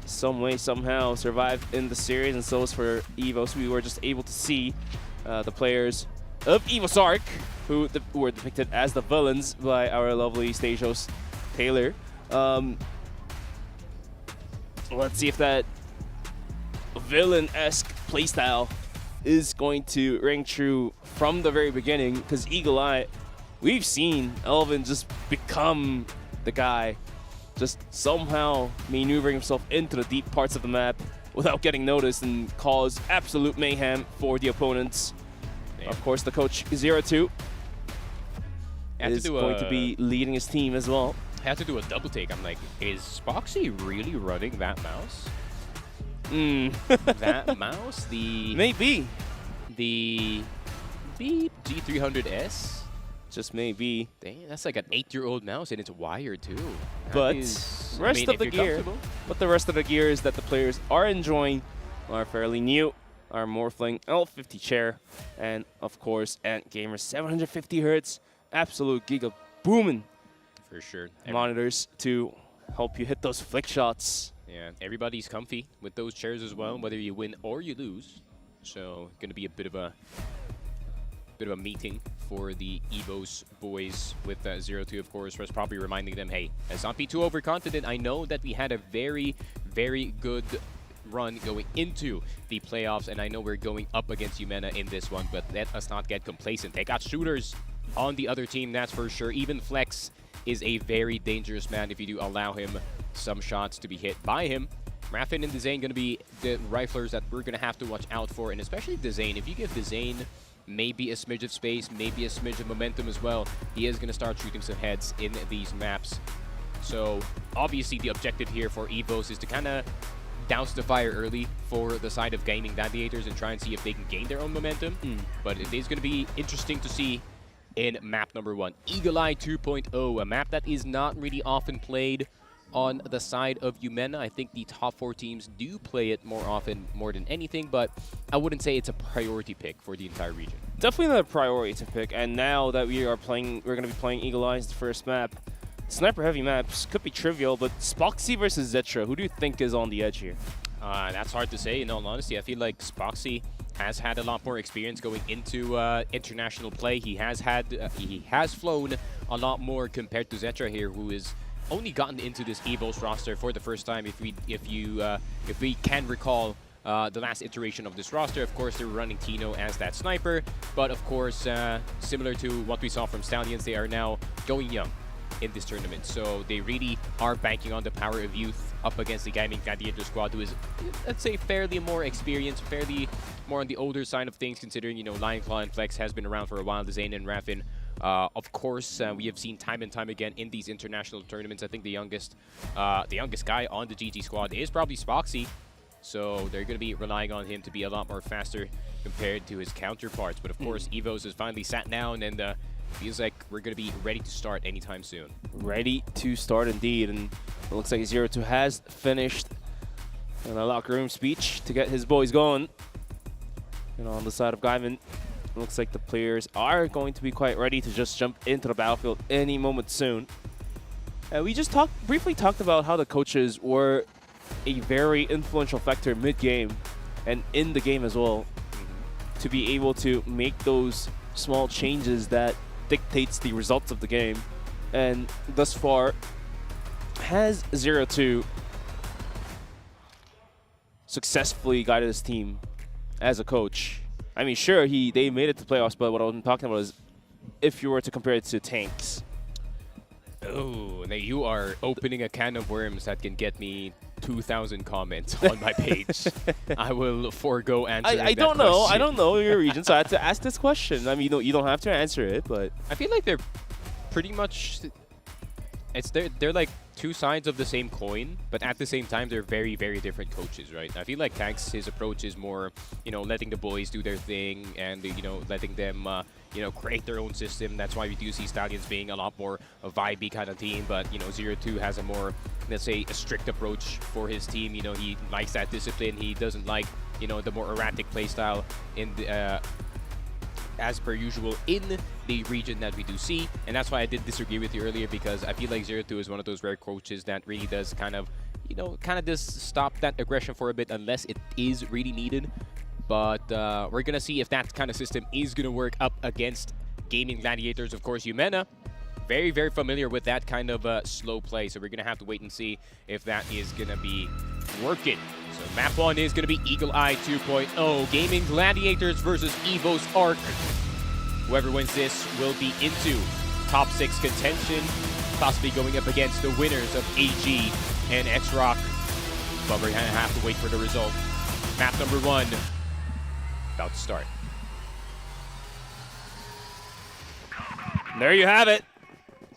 some way, somehow survive in the series. And so is for EVOS. We were just able to see the players of EVOS ARC, who were depicted as the villains by our lovely stage host, Taylor. Let's see if that villain-esque playstyle is going to ring true from the very beginning, because Eagle Eye, we've seen Elvin just become the guy, just somehow maneuvering himself into the deep parts of the map without getting noticed and cause absolute mayhem for the opponents. Damn. Of course, the coach 0-2 is going to be leading his team as well.
I had to do a double take. I'm like, is Spoxy really running that mouse? That mouse?
Maybe.
The G300S?
Just maybe.
Dang, that's like an 8-year-old mouse, and it's wired too.
But the rest of the gears that the players are enjoying are fairly new. Our Morphling L50 chair, and of course Ant Gamer 750 Hz, absolute giga booming
for sure.
Monitors to help you hit those flick shots.
Yeah, everybody's comfy with those chairs as well, whether you win or you lose. So gonna be a bit of a meeting for the EVOS boys with 0-2, of course, was probably reminding them, hey, let's not be too overconfident. I know that we had a very, very good run going into the playoffs, and I know we're going up against Yumena in this one, but let us not get complacent. They got shooters on the other team, that's for sure. Even Flex is a very dangerous man if you do allow him some shots to be hit by him. Raffin and Dezane going to be the riflers that we're going to have to watch out for, and especially Dezane. If you give Dezane maybe a smidge of space, maybe a smidge of momentum as well, he is going to start shooting some heads in these maps. So obviously the objective here for EVOS is to kind of douse the fire early for the side of Gaming Gladiators and try and see if they can gain their own momentum. But it is going to be interesting to see in map number 1. Eagle Eye 2.0, a map that is not really often played on the side of Yumena. I think the top 4 teams do play it more often, more than anything, but I wouldn't say it's a priority pick for the entire region.
Definitely not a priority to pick, and now that we're going to be playing Eagle Eye's first map, sniper-heavy maps could be trivial, but Spoxy versus Zetra, who do you think is on the edge here?
That's hard to say, in all honesty. I feel like Spoxy has had a lot more experience going into international play. He has flown a lot more compared to Zetra here, who is only gotten into this EVOS roster for the first time. If we can recall the last iteration of this roster, of course they were running Tino as that sniper, but of course similar to what we saw from Stallions, they are now going young in this tournament, so they really are banking on the power of youth up against the Gaming Gladiator squad, who is, let's say, fairly more experienced, fairly more on the older side of things, considering, Lion Claw and Flex has been around for a while. Dezane and Raffin, of course, we have seen time and time again in these international tournaments. I think the youngest guy on the GG squad is probably Spoxy, so they're going to be relying on him to be a lot more faster compared to his counterparts. But of course, EVOS has finally sat down and Feels like we're going to be ready to start anytime soon.
Ready to start indeed, and it looks like Zero2 has finished in a locker room speech to get his boys going. And on the side of Gaimin, it looks like the players are going to be quite ready to just jump into the battlefield any moment soon. We just briefly talked about how the coaches were a very influential factor mid-game and in the game as well, to be able to make those small changes that dictates the results of the game. And thus far, has Zero2 successfully guided his team as a coach? I mean, sure, they made it to playoffs, but what I'm talking about is if you were to compare it to Tanks.
Oh, now you are opening a can of worms that can get me 2,000 comments on my page. I will forego answering
I don't know.
question.
I don't know your region, so I had to ask this question. I mean, you don't have to answer it, but
I feel like they're pretty much... They're like two sides of the same coin, but at the same time, they're very, very different coaches, right? I feel like Tanks, his approach is more, letting the boys do their thing and, letting them, create their own system. That's why we do see Stallions being a lot more a vibey kind of team, but, Zero2 has a more, let's say, a strict approach for his team. He likes that discipline. He doesn't like, the more erratic playstyle in the, as per usual in the region that we do see. And that's why I did disagree with you earlier, because I feel like Zero2 is one of those rare coaches that really does kind of just stop that aggression for a bit unless it is really needed. But we're going to see if that kind of system is going to work up against Gaimin Gladiators. Of course, Yumena, very, very familiar with that kind of slow play. So we're going to have to wait and see if that is going to be working. So map 1 is going to be Eagle Eye 2.0. Gaimin Gladiators versus EVOS ARC. Whoever wins this will be into top 6 contention, possibly going up against the winners of AG and XROCK. But we're going to have to wait for the result. Map number 1, about to start.
there you have it.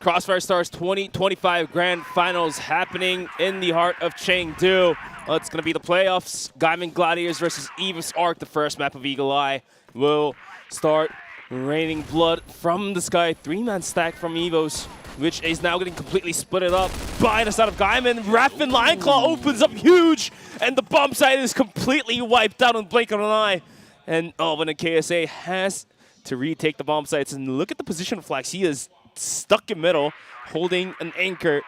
CROSSFIRE Stars 2025 Grand Finals happening in the heart of Chengdu. Well, it's going to be the playoffs. Gaimin Gladiators versus EVOS ARC. The first map of Eagle Eye will start raining blood from the sky. 3-man stack from EVOS, which is now getting completely split up by the side of Gaimin. Raffin Lion Claw opens up huge, and the bomb site is completely wiped out on blink of an eye. And when the KSA has to retake the bomb sites, and look at the position flags. He is stuck in middle, holding an anchor.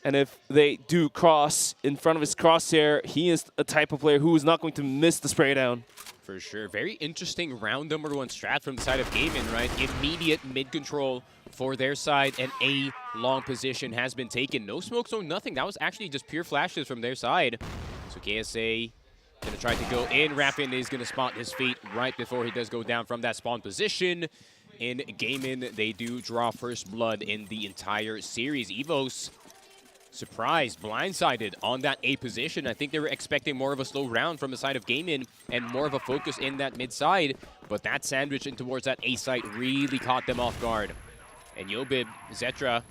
And if they do cross in front of his crosshair, he is a type of player who is not going to miss the spray down.
For sure. Very interesting round number 1 strat from the side of Gaimin, right? Immediate mid-control for their side, and a long position has been taken. No smoke zone, nothing. That was actually just pure flashes from their side. So KSA going to try to go in. Raffin is going to spot his feet right before he does go down from that spawn position. In Gaimin, they do draw first blood in the entire series. EVOS surprised, blindsided on that A position. I think they were expecting more of a slow round from the side of Gaimin and more of a focus in that mid side, but that sandwich in towards that A site really caught them off guard. And Yobib, Zetra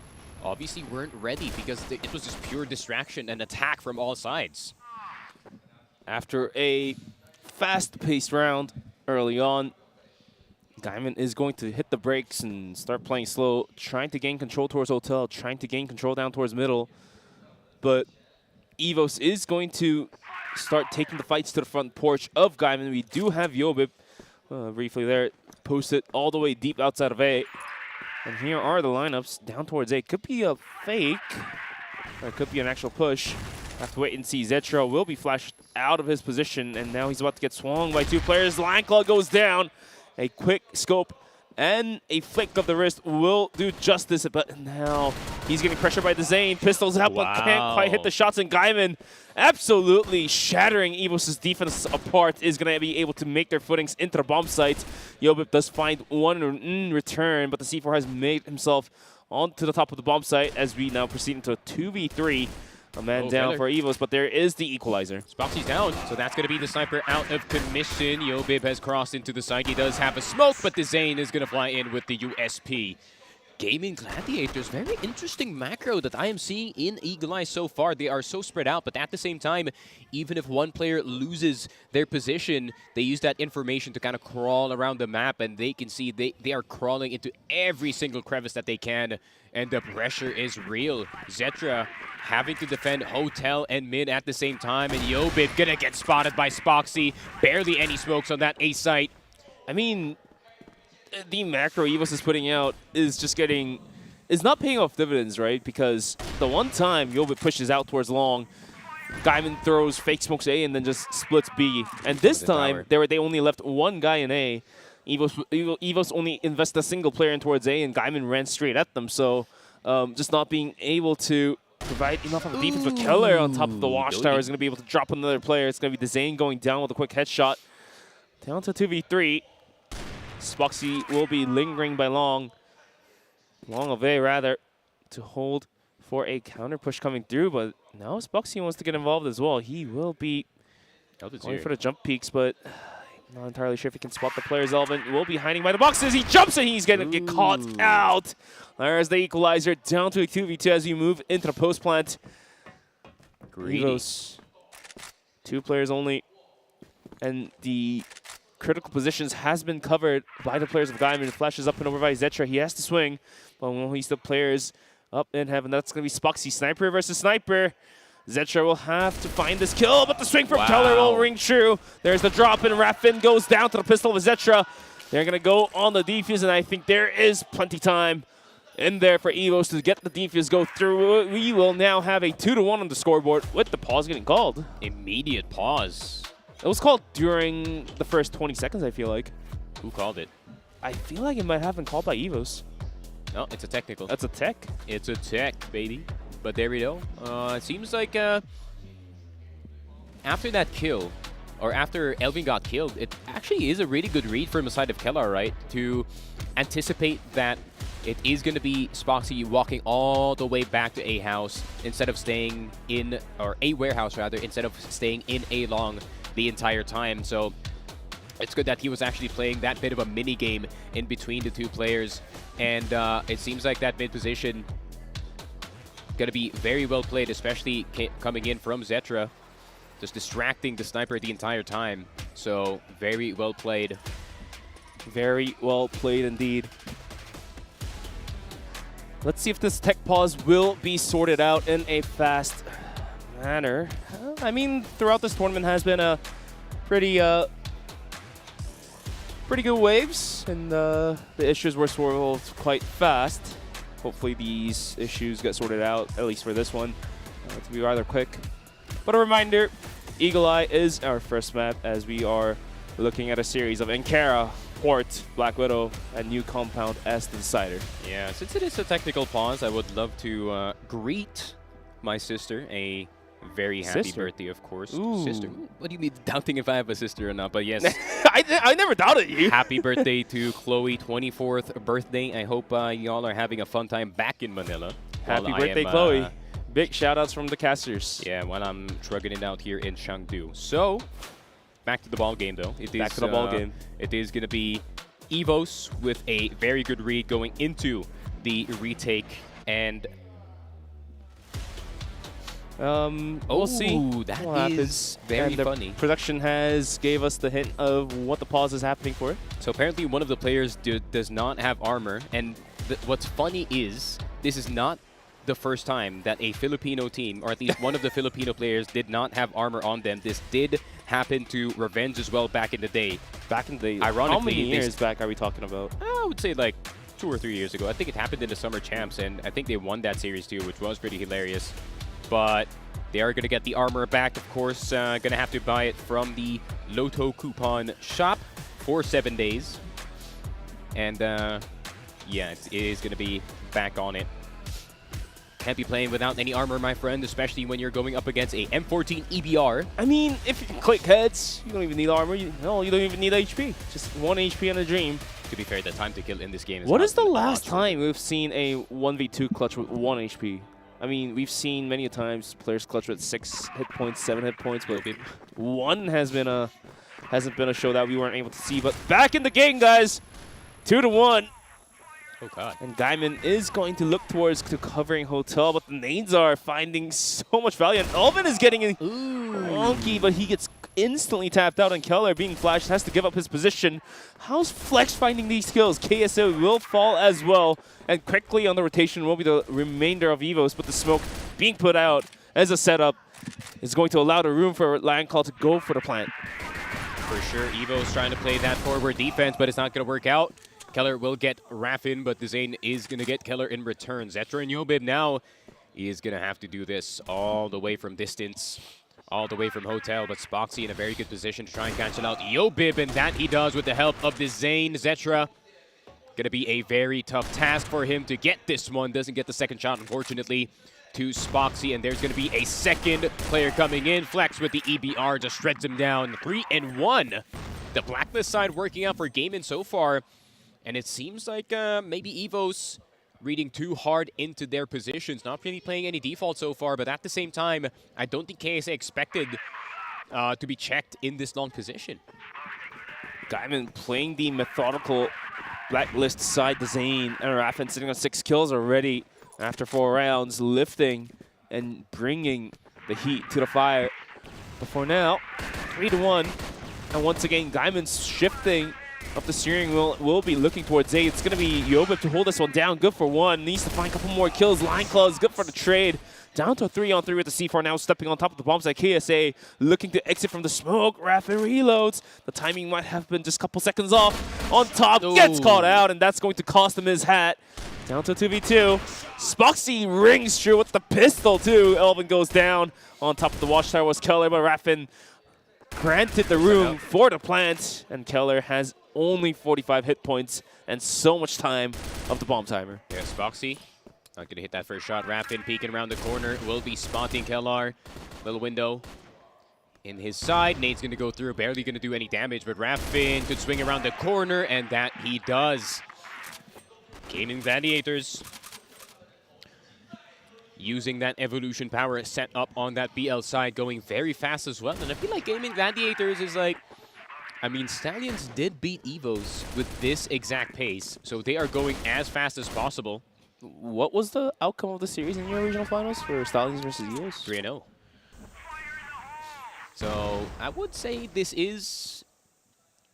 obviously weren't ready because it was just pure distraction and attack from all sides.
After a fast-paced round early on, Gaimin is going to hit the brakes and start playing slow, trying to gain control towards Hotel, trying to gain control down towards middle. But EVOS is going to start taking the fights to the front porch of Gaimin. We do have Yobib briefly there, posted all the way deep outside of A. And here are the lineups down towards A. Could be a fake, or it could be an actual push. Have to wait and see. Zetra will be flashed out of his position, and now he's about to get swung by 2 players. Lion Claw goes down. A quick scope and a flick of the wrist will do justice, but now he's getting pressured by the Zane. Pistols out, but can't quite hit the shots, and Gaimin absolutely shattering EVOS' defense apart is going to be able to make their footings into the bomb sites. Yobib does find one in return, but the C4 has made himself onto the top of the bomb site as we now proceed into a 2v3. A man down for EVOS, but there is the equalizer.
Spoxy's down, so that's going to be the sniper out of commission. Yobib has crossed into the site. He does have a smoke, but the Zane is going to fly in with the USP. Gaimin Gladiators, very interesting macro that I am seeing in Eagle Eye so far. They are so spread out, but at the same time, even if one player loses their position, they use that information to kind of crawl around the map, and they can see they are crawling into every single crevice that they can, and the pressure is real. Zetra having to defend Hotel and Mid at the same time, and Yobit gonna get spotted by Spoxy. Barely any smokes on that A site.
I mean, the macro EVOS is putting out is just getting, is not paying off dividends, right? Because the one time Yobit pushes out towards long, Gaimin throws fake smokes A and then just splits B. And this time, they only left one guy in A. EVOS only invested a single player in towards A, and Gaimin ran straight at them. So just not being able to provide enough of a defense. But Keller on top of the watchtower is going to be able to drop another player. It's going to be the Zane going down with a quick headshot. Down to 2v3. Spoxy will be lingering by long of A rather, to hold for a counter push coming through, but now Spoxy wants to get involved as well. He will be going for the jump peaks, but not entirely sure if he can spot the players. Elvin will be hiding by the boxes. He jumps and he's going to get caught out. There's the equalizer, down to a 2v2 as we move into the post plant. EVOS, 2 players only, and the critical positions has been covered by the players of Gaimin. Flashes up and over by Zetra. He has to swing, but when he's the players up in heaven, that's going to be Spoxy. Sniper versus Sniper. Zetra will have to find this kill, but the swing from Keller will ring true. There's the drop, and Raffin goes down to the pistol of Zetra. They're going to go on the defuse, and I think there is plenty time in there for EVOS to get the defuse go through. We will now have a 2-1 on the scoreboard with the pause getting called.
Immediate pause.
It was called during the first 20 seconds, I feel like.
Who called it?
I feel like it might have been called by EVOS.
No, it's a technical.
That's a tech?
It's a tech, baby. But there we go. It seems like after that kill, or after Elvin got killed, it actually is a really good read from the side of Keller, right? To anticipate that it is going to be Spoxy walking all the way back to A house instead of staying in, or A warehouse rather, instead of staying in A long the entire time. So it's good that he was actually playing that bit of a mini game in between the two players, and it seems like that mid position going to be very well played, especially coming in from Zetra, just distracting the sniper the entire time. So very well played.
Very well played indeed. Let's see if this tech pause will be sorted out in a fast manner. I mean, throughout this tournament has been a pretty good waves, and the issues were solved quite fast. Hopefully these issues get sorted out, at least for this one, to be rather quick. But a reminder, Eagle Eye is our first map, as we are looking at a series of Ankara, Port, Black Widow, and New Compound as the decider.
Yeah, since it is a technical pause, I would love to greet my sister a very happy birthday, of course.
Ooh.
Sister. What do you mean doubting if I have a sister or not? But yes.
I never doubted you.
Happy birthday to Chloe, 24th birthday. I hope y'all are having a fun time back in Manila.
Happy birthday, Chloe. Big shout-outs from the casters.
Yeah, while I'm trugging it out here in Chengdu. So, back to the ball game, though.
Back to the ball game.
It is going to be EVOS with a very good read going into the retake, and
we'll see.
That is very funny.
Production has gave us the hint of what the pause is happening for.
So apparently one of the players does not have armor, and what's funny is this is not the first time that a Filipino team, or at least one of the Filipino players, did not have armor on them. This did happen to Revenge as well back in the day.
Back in the day?
Ironically,
how many years back are we talking about?
I would say like 2 or 3 years ago. I think it happened in the Summer Champs, and I think they won that series too, which was pretty hilarious. But they are going to get the armor back, of course. Going to have to buy it from the Lotto coupon shop for 7 days. And yeah, it is going to be back on it. Can't be playing without any armor, my friend, especially when you're going up against a M14 EBR.
I mean, if you can click heads, you don't even need armor. You don't even need HP. Just 1 HP on a dream.
To be fair, the time to kill in this game is
What is the last time we've seen a 1v2 clutch with 1 HP? I mean, we've seen many times players clutch with 6 hit points, 7 hit points, but 1 hasn't been a show that we weren't able to see. But back in the game, guys. 2-1.
Oh, God.
And Gaimin is going to look towards to covering Hotel, but the nades are finding so much value. And Elvin is getting wonky, but he gets instantly tapped out, and Keller, being flashed, has to give up his position. How's Flex finding these kills? KSO will fall as well, and quickly on the rotation will be the remainder of EVOS, but the smoke being put out as a setup is going to allow the room for Lion Call to go for the plant.
For sure, Evo's trying to play that forward defense, but it's not going to work out. Keller will get Raffin, but Zane is going to get Keller in return. Zetra and Yobib now is going to have to do this all the way from distance, all the way from Hotel, but Spoxy in a very good position to try and cancel out Yobib, and that he does with the help of the Zane. Zetra going to be a very tough task for him to get this one. Doesn't get the second shot, unfortunately, to Spoxy, and there's going to be a second player coming in. Flex with the EBR just shreds him down. 3-1. The Blacklist side working out for Gaimin so far. And it seems like maybe EVOS reading too hard into their positions. Not really playing any default so far, but at the same time, I don't think KSA expected to be checked in this long position.
Gaimin playing the methodical Blacklist side. The Zane and Raffin sitting on 6 kills already after 4 rounds, lifting and bringing the heat to the fire. But for now, 3-1. And once again, Gaimin's shifting of the steering wheel will be looking towards A. It's going to be Yobib to hold this one down. Good for 1. Needs to find a couple more kills. Line Claws, good for the trade. Down to a 3-on-3 with the C4 now stepping on top of the bomb site. KSA looking to exit from the smoke. Raffin reloads. The timing might have been just a couple seconds off. On top, gets caught out, and that's going to cost him his hat. Down to 2v2. Spoxy rings through with the pistol too. Elvin goes down. On top of the watchtower was Keller, but Raffin granted the room for the plant, and Keller has only 45 hit points and so much time of the bomb timer.
Yeah, Spoxy not going to hit that first shot. Raffin peeking around the corner. Will be spotting Keller. Little window in his side. Nade's going to go through. Barely going to do any damage, but Raffin could swing around the corner, and that he does. Gaimin Gladiators using that evolution power set up on that BL side, going very fast as well. And I feel like Gaimin Gladiators is like, I mean, Stallions did beat EVOS with this exact pace, so they are going as fast as possible.
What was the outcome of the series in your regional finals for Stallions versus EVOS?
3-0. So I would say this is,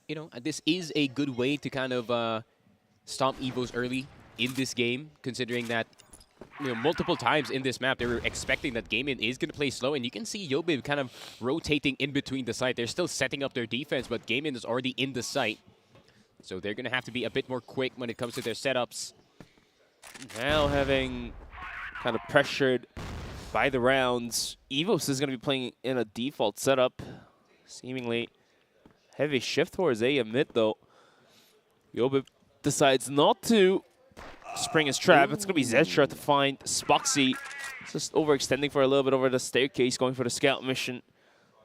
you know, this is a good way to kind of stomp EVOS early in this game, considering that, you know, multiple times in this map they were expecting that Gaimin is going to play slow, and you can see Yobib kind of rotating in between the site. They're still setting up their defense, but Gaimin is already in the site. So they're going to have to be a bit more quick when it comes to their setups.
Now having kind of pressured by the rounds, EVOS is going to be playing in a default setup. Seemingly heavy shift towards A mid though. Yobib decides not to spring his trap. It's going to be Zetra to find Spoxy. Just overextending for a little bit over the staircase, going for the scout mission.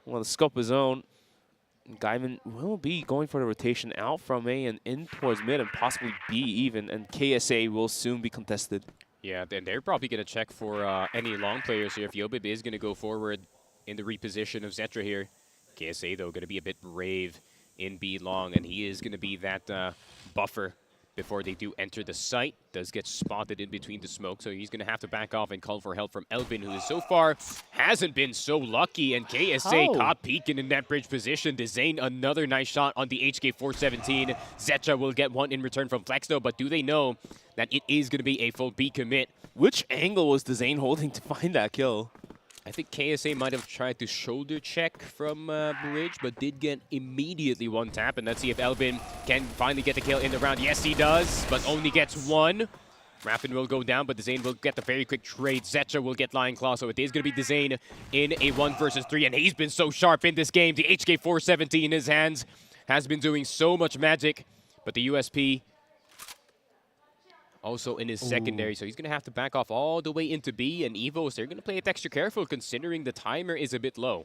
Well, the scope is own. Gaimin will be going for the rotation out from A and in towards mid and possibly B even, and KSA will soon be contested.
Yeah, then they're probably going to check for any long players here if Yobib is going to go forward in the reposition of Zetra here. KSA, though, going to be a bit brave in B long, and he is going to be that buffer before they do enter the site. Does get spotted in between the smoke, so he's going to have to back off and call for help from Elvin, who so far hasn't been so lucky. And KSA caught peeking in that bridge position. Zane, another nice shot on the HK417. Zetra will get one in return from Flex, though, but do they know that it is going to be a full B commit?
Which angle was Zane holding to find that kill?
I think KSA might have tried to shoulder check from bridge, but did get immediately one tap. And let's see if Elvin can finally get the kill in the round. Yes, he does, but only gets one. Raffin will go down, but Zane will get the very quick trade. Zetra will get Lion Claw, so it is going to be Zane in a 1 versus 3. And he's been so sharp in this game. The HK417 in his hands has been doing so much magic. But the USP also in his secondary, so he's going to have to back off all the way into B, and EVOS, they're going to play it extra careful considering the timer is a bit low.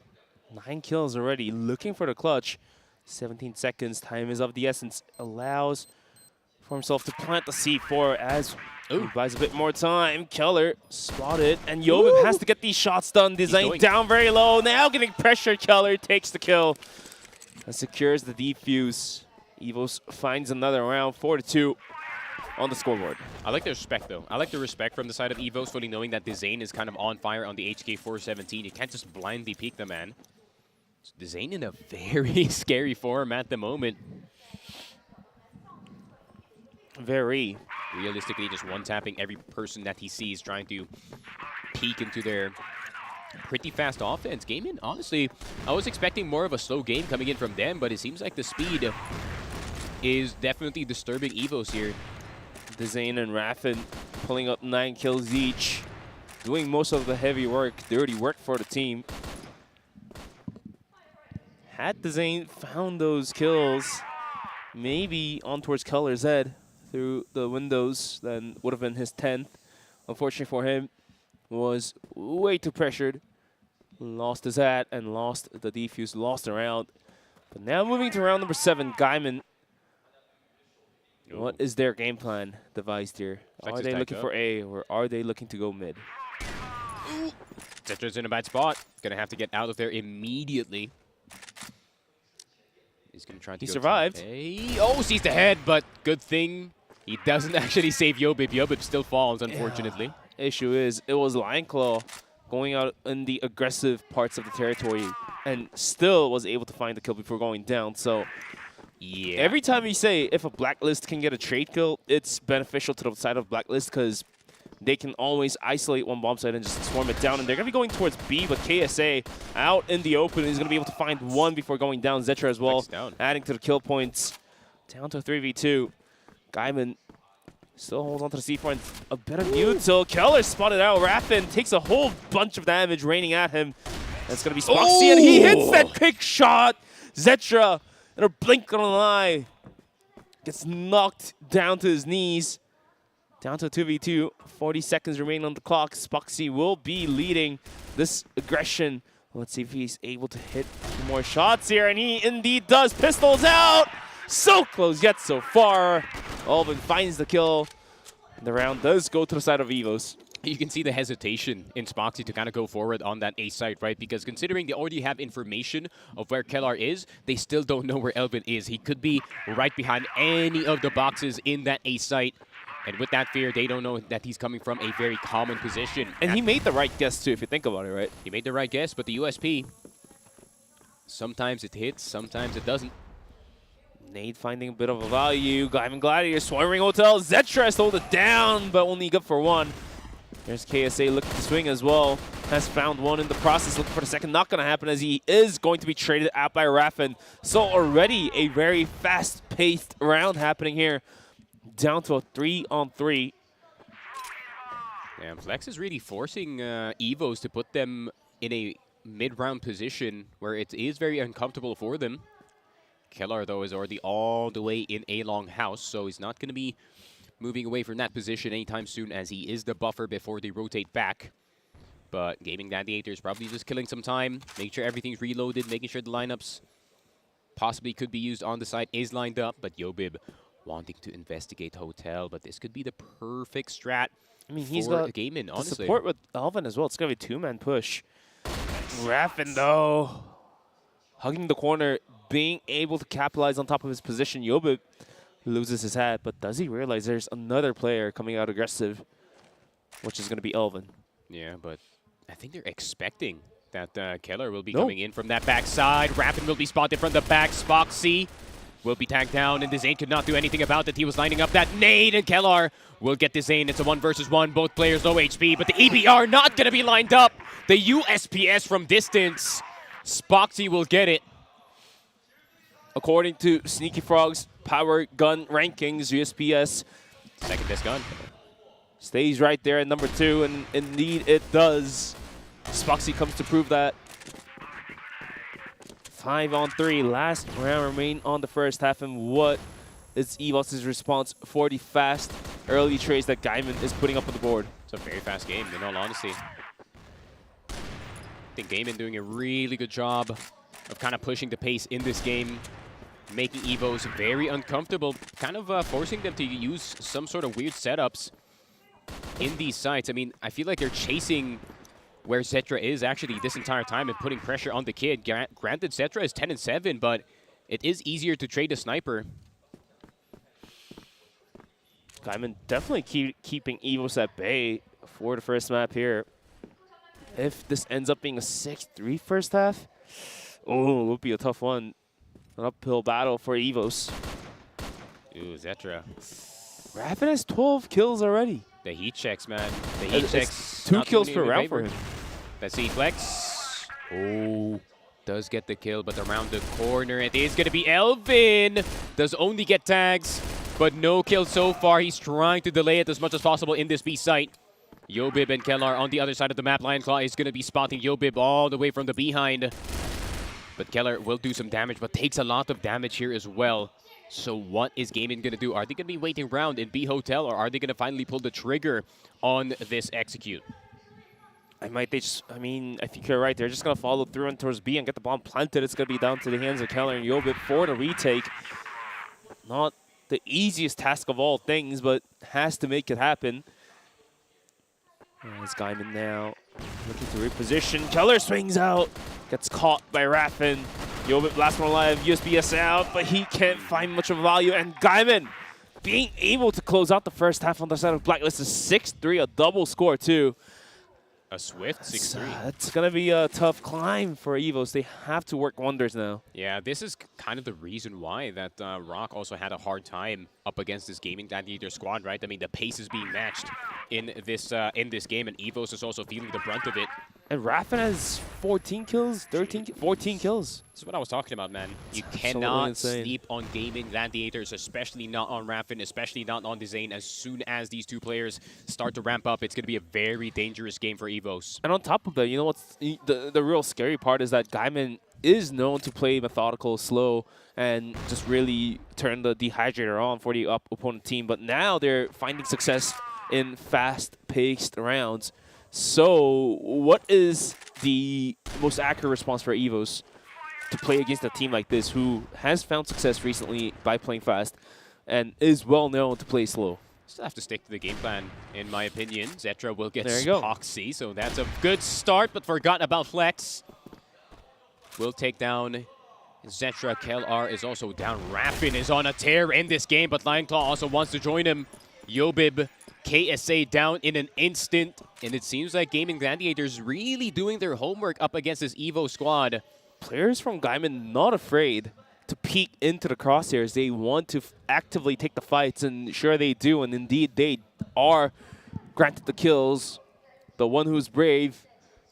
9 kills already, looking for the clutch. 17 seconds, time is of the essence. Allows for himself to plant the C4 as he buys a bit more time. Keller spotted, and Yobib has to get these shots done. Design down very low, now getting pressure. Keller takes the kill and secures the defuse. EVOS finds another round, 4-2. on the scoreboard.
I like the respect, though. I like the respect from the side of EVOS, fully knowing that Zane is kind of on fire on the HK417. You can't just blindly peek the man. So Zane in a very scary form at the moment.
Very.
Realistically, just one-tapping every person that he sees, trying to peek into their pretty fast offense. Gaimin, honestly, I was expecting more of a slow game coming in from them, but it seems like the speed is definitely disturbing EVOS here.
Zane and Raffin pulling up 9 kills each, doing most of the heavy work, dirty work for the team. Had Zane found those kills, maybe on towards Color's head through the windows, then would have been his 10th. Unfortunately for him, was way too pressured. Lost his hat and lost the defuse, lost the round. But now moving to round number 7, Gaimin. What is their game plan devised here? Are they looking for A, or are they looking to go mid?
Zetra's in a bad spot. Gonna have to get out of there immediately. He's gonna try to
He survived.
A. Oh, sees the head, but good thing he doesn't actually save Yobib. Yobib still falls, unfortunately.
Yeah. Issue is, it was Lion Claw going out in the aggressive parts of the territory and still was able to find the kill before going down. So
yeah,
every time we say if a Blacklist can get a trade kill, it's beneficial to the side of Blacklist because they can always isolate one bomb site and just swarm it down. And they're going to be going towards B, but KSA out in the open is going to be able to find one before going down. Zetra as well, adding to the kill points. Down to a 3v2. Gaimin still holds on to the C4 and a bit of mute. So Keller spotted out. Raffin takes a whole bunch of damage raining at him. That's going to be Spoxy, and he hits that pick shot. Zetra, in a blink of an eye, gets knocked down to his knees. Down to a 2v2, 40 seconds remaining on the clock. Spoxy will be leading this aggression. Let's see if he's able to hit more shots here, and he indeed does. Pistols out! So close, yet so far. Alvin finds the kill. The round does go to the side of EVOS.
You can see the hesitation in Spoxy to kind of go forward on that A site, right? Because considering they already have information of where Kellar is, they still don't know where Elvin is. He could be right behind any of the boxes in that A site. And with that fear, they don't know that he's coming from a very common position.
And he made the right guess, too, if you think about it, right?
He made the right guess, but the USP, sometimes it hits, sometimes it doesn't.
Nade finding a bit of a value. Gaimin Gladiators, swarming Hotel. Zetra has to hold it down, but only good for one. There's KSA looking to swing as well. Has found one in the process, looking for the second. Not going to happen as he is going to be traded out by Raffin. So already a very fast-paced round happening here. Down to a 3-on-3.
Yeah, Flex is really forcing EVOS to put them in a mid-round position where it is very uncomfortable for them. Kellar, though, is already all the way in a long house, so he's not going to be moving away from that position anytime soon, as he is the buffer before they rotate back. But Gaming Gladiators probably just killing some time, making sure everything's reloaded, making sure the lineups possibly could be used on the side is lined up, but Yobib wanting to investigate Hotel, but this could be the perfect strat.
I mean, he's got
Gaimin, honestly.
Support with Alvin as well. It's going to be a two-man push. Raffin, though, hugging the corner, being able to capitalize on top of his position. Yobib loses his hat, but does he realize there's another player coming out aggressive, which is going to be Elvin?
Yeah, but I think they're expecting that Keller will be coming in from that backside. Raffin will be spotted from the back. Spoxy will be tagged down, and Zane could not do anything about it. He was lining up that nade, and Kellar will get Zane. It's a 1 versus 1. Both players low HP, but the EBR not going to be lined up. The USPS from distance. Spoxy will get it.
According to Sneaky Frog's power gun rankings, USPS
second best gun
stays right there at number 2, and indeed it does. Spoxy comes to prove that. 5-on-3, last round remain on the first half, and what is EVOS' response for the fast early trades that Gaimin is putting up on the board?
It's a very fast game, in all honesty. I think Gaimin doing a really good job of kind of pushing the pace in this game, making EVOS very uncomfortable, kind of forcing them to use some sort of weird setups in these sites. I mean, I feel like they're chasing where Zetra is actually this entire time and putting pressure on the kid. Granted, Zetra is 10-7, but it is easier to trade a sniper.
Gaimin definitely keeping EVOS at bay for the first map here. If this ends up being a 6-3 first half, oh, it would be a tough one. An uphill battle for EVOS.
Ooh, Zetra.
Rapid has 12 kills already.
The heat checks, man. The heat checks.
2 kills per round for him.
Let's see, Flex. Oh, does get the kill, but around the corner, it is going to be Elvin. Does only get tags, but no kills so far. He's trying to delay it as much as possible in this B site. Yobib and Kellar on the other side of the map. Lionclaw is going to be spotting Yobib all the way from the behind. But Kellar will do some damage, but takes a lot of damage here as well. So what is Gaimin going to do? Are they going to be waiting around in B Hotel, or are they going to finally pull the trigger on this execute?
I mean, I think you're right. They're just going to follow through and towards B and get the bomb planted. It's going to be down to the hands of Kellar and Yobib for the retake. Not the easiest task of all things, but has to make it happen. There's Gaimin now looking to reposition. Kellar swings out, gets caught by Raffin. Yobib last one alive, USBS out, but he can't find much of value. And Gaimin being able to close out the first half on the side of Blacklist is 6-3, a double score too.
A swift 6-3.
It's going to be a tough climb for EVOS. They have to work wonders now.
Yeah, this is kind of the reason why that Rock also had a hard time up against this Gaming Gladiator squad, right? I mean, the pace is being matched in this game, and EVOS is also feeling the brunt of it.
And Raffin has 14 kills, 14 kills.
This is what I was talking about, man. You cannot sleep on Gaming Gladiators, especially not on Raffin, especially not on Zane. As soon as these two players start to ramp up, it's going to be a very dangerous game for EVOS.
And on top of that, you know what's the real scary part is that Gaimin is known to play methodical, slow, and just really turn the dehydrator on for the opponent team. But now they're finding success in fast-paced rounds. So what is the most accurate response for EVOS to play against a team like this who has found success recently by playing fast and is well known to play slow?
Still have to stick to the game plan, in my opinion. Zetra will get
there you go.
Spoxy, so that's a good start, but forgot about Flex. Will take down Zetra. Kellar is also down. Raffin is on a tear in this game, but Lionclaw also wants to join him. Yobib, KSA down in an instant, and it seems like Gaming Gladiators really doing their homework up against this EVO squad.
Players from Gaimin not afraid to peek into the crosshairs. They want to actively take the fights, and sure they do, and indeed they are granted the kills. The one who's brave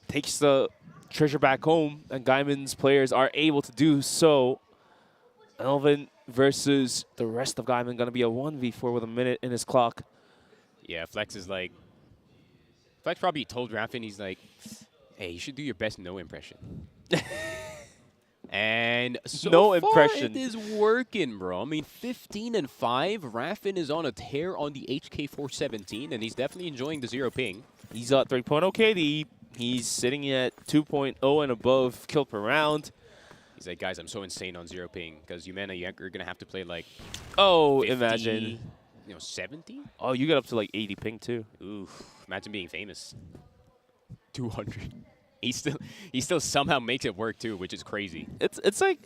takes the treasure back home, and Gaimin's players are able to do so. Elvin versus the rest of Gaimin, going to be a 1v4 with a minute in his clock.
Yeah, Flex is like... Flex probably told Raffin, he's like, hey, you should do your best no impression. And so
no
far
impression.
It is working, bro. I mean, 15-5. Raffin is on a tear on the HK417, and he's definitely enjoying the 0 ping.
He's at 3.0 KD. He's sitting at 2.0 and above kill per round.
He's like, guys, I'm so insane on 0 ping, because Humana, you're going to have to play like...
Oh,
50,
imagine.
70?
Oh, you get up to like 80 ping too.
Oof, imagine being famous. 200. He still somehow makes it work too, which is crazy.
It's like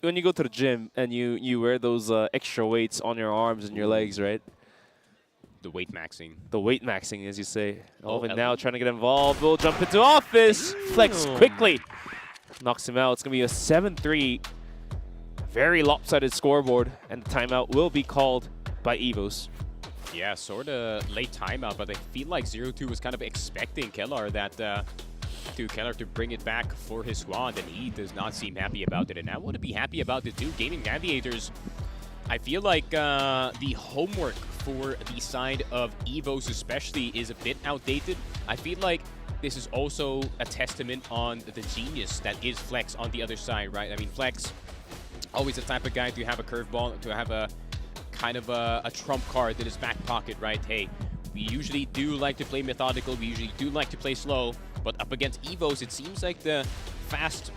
when you go to the gym and you wear those extra weights on your arms and your legs, right?
The weight maxing.
The weight maxing, as you say. Elvin now trying to get involved. Will jump into office. Flex quickly knocks him out. It's gonna be a 7-3. Very lopsided scoreboard, and the timeout will be called by EVOS.
Yeah, sort of late timeout, but I feel like 0-2 was kind of expecting Kellar to bring it back for his squad, and he does not seem happy about it. And I want to be happy about it too. Gaming Gladiators, I feel like the homework for the side of EVOS especially is a bit outdated. I feel like this is also a testament on the genius that is Flex on the other side, right? I mean, Flex, always the type of guy to have a curveball, to have a kind of a trump card in his back pocket, right? Hey, we usually do like to play methodical, we usually do like to play slow, but up against EVOS, it seems like the fast,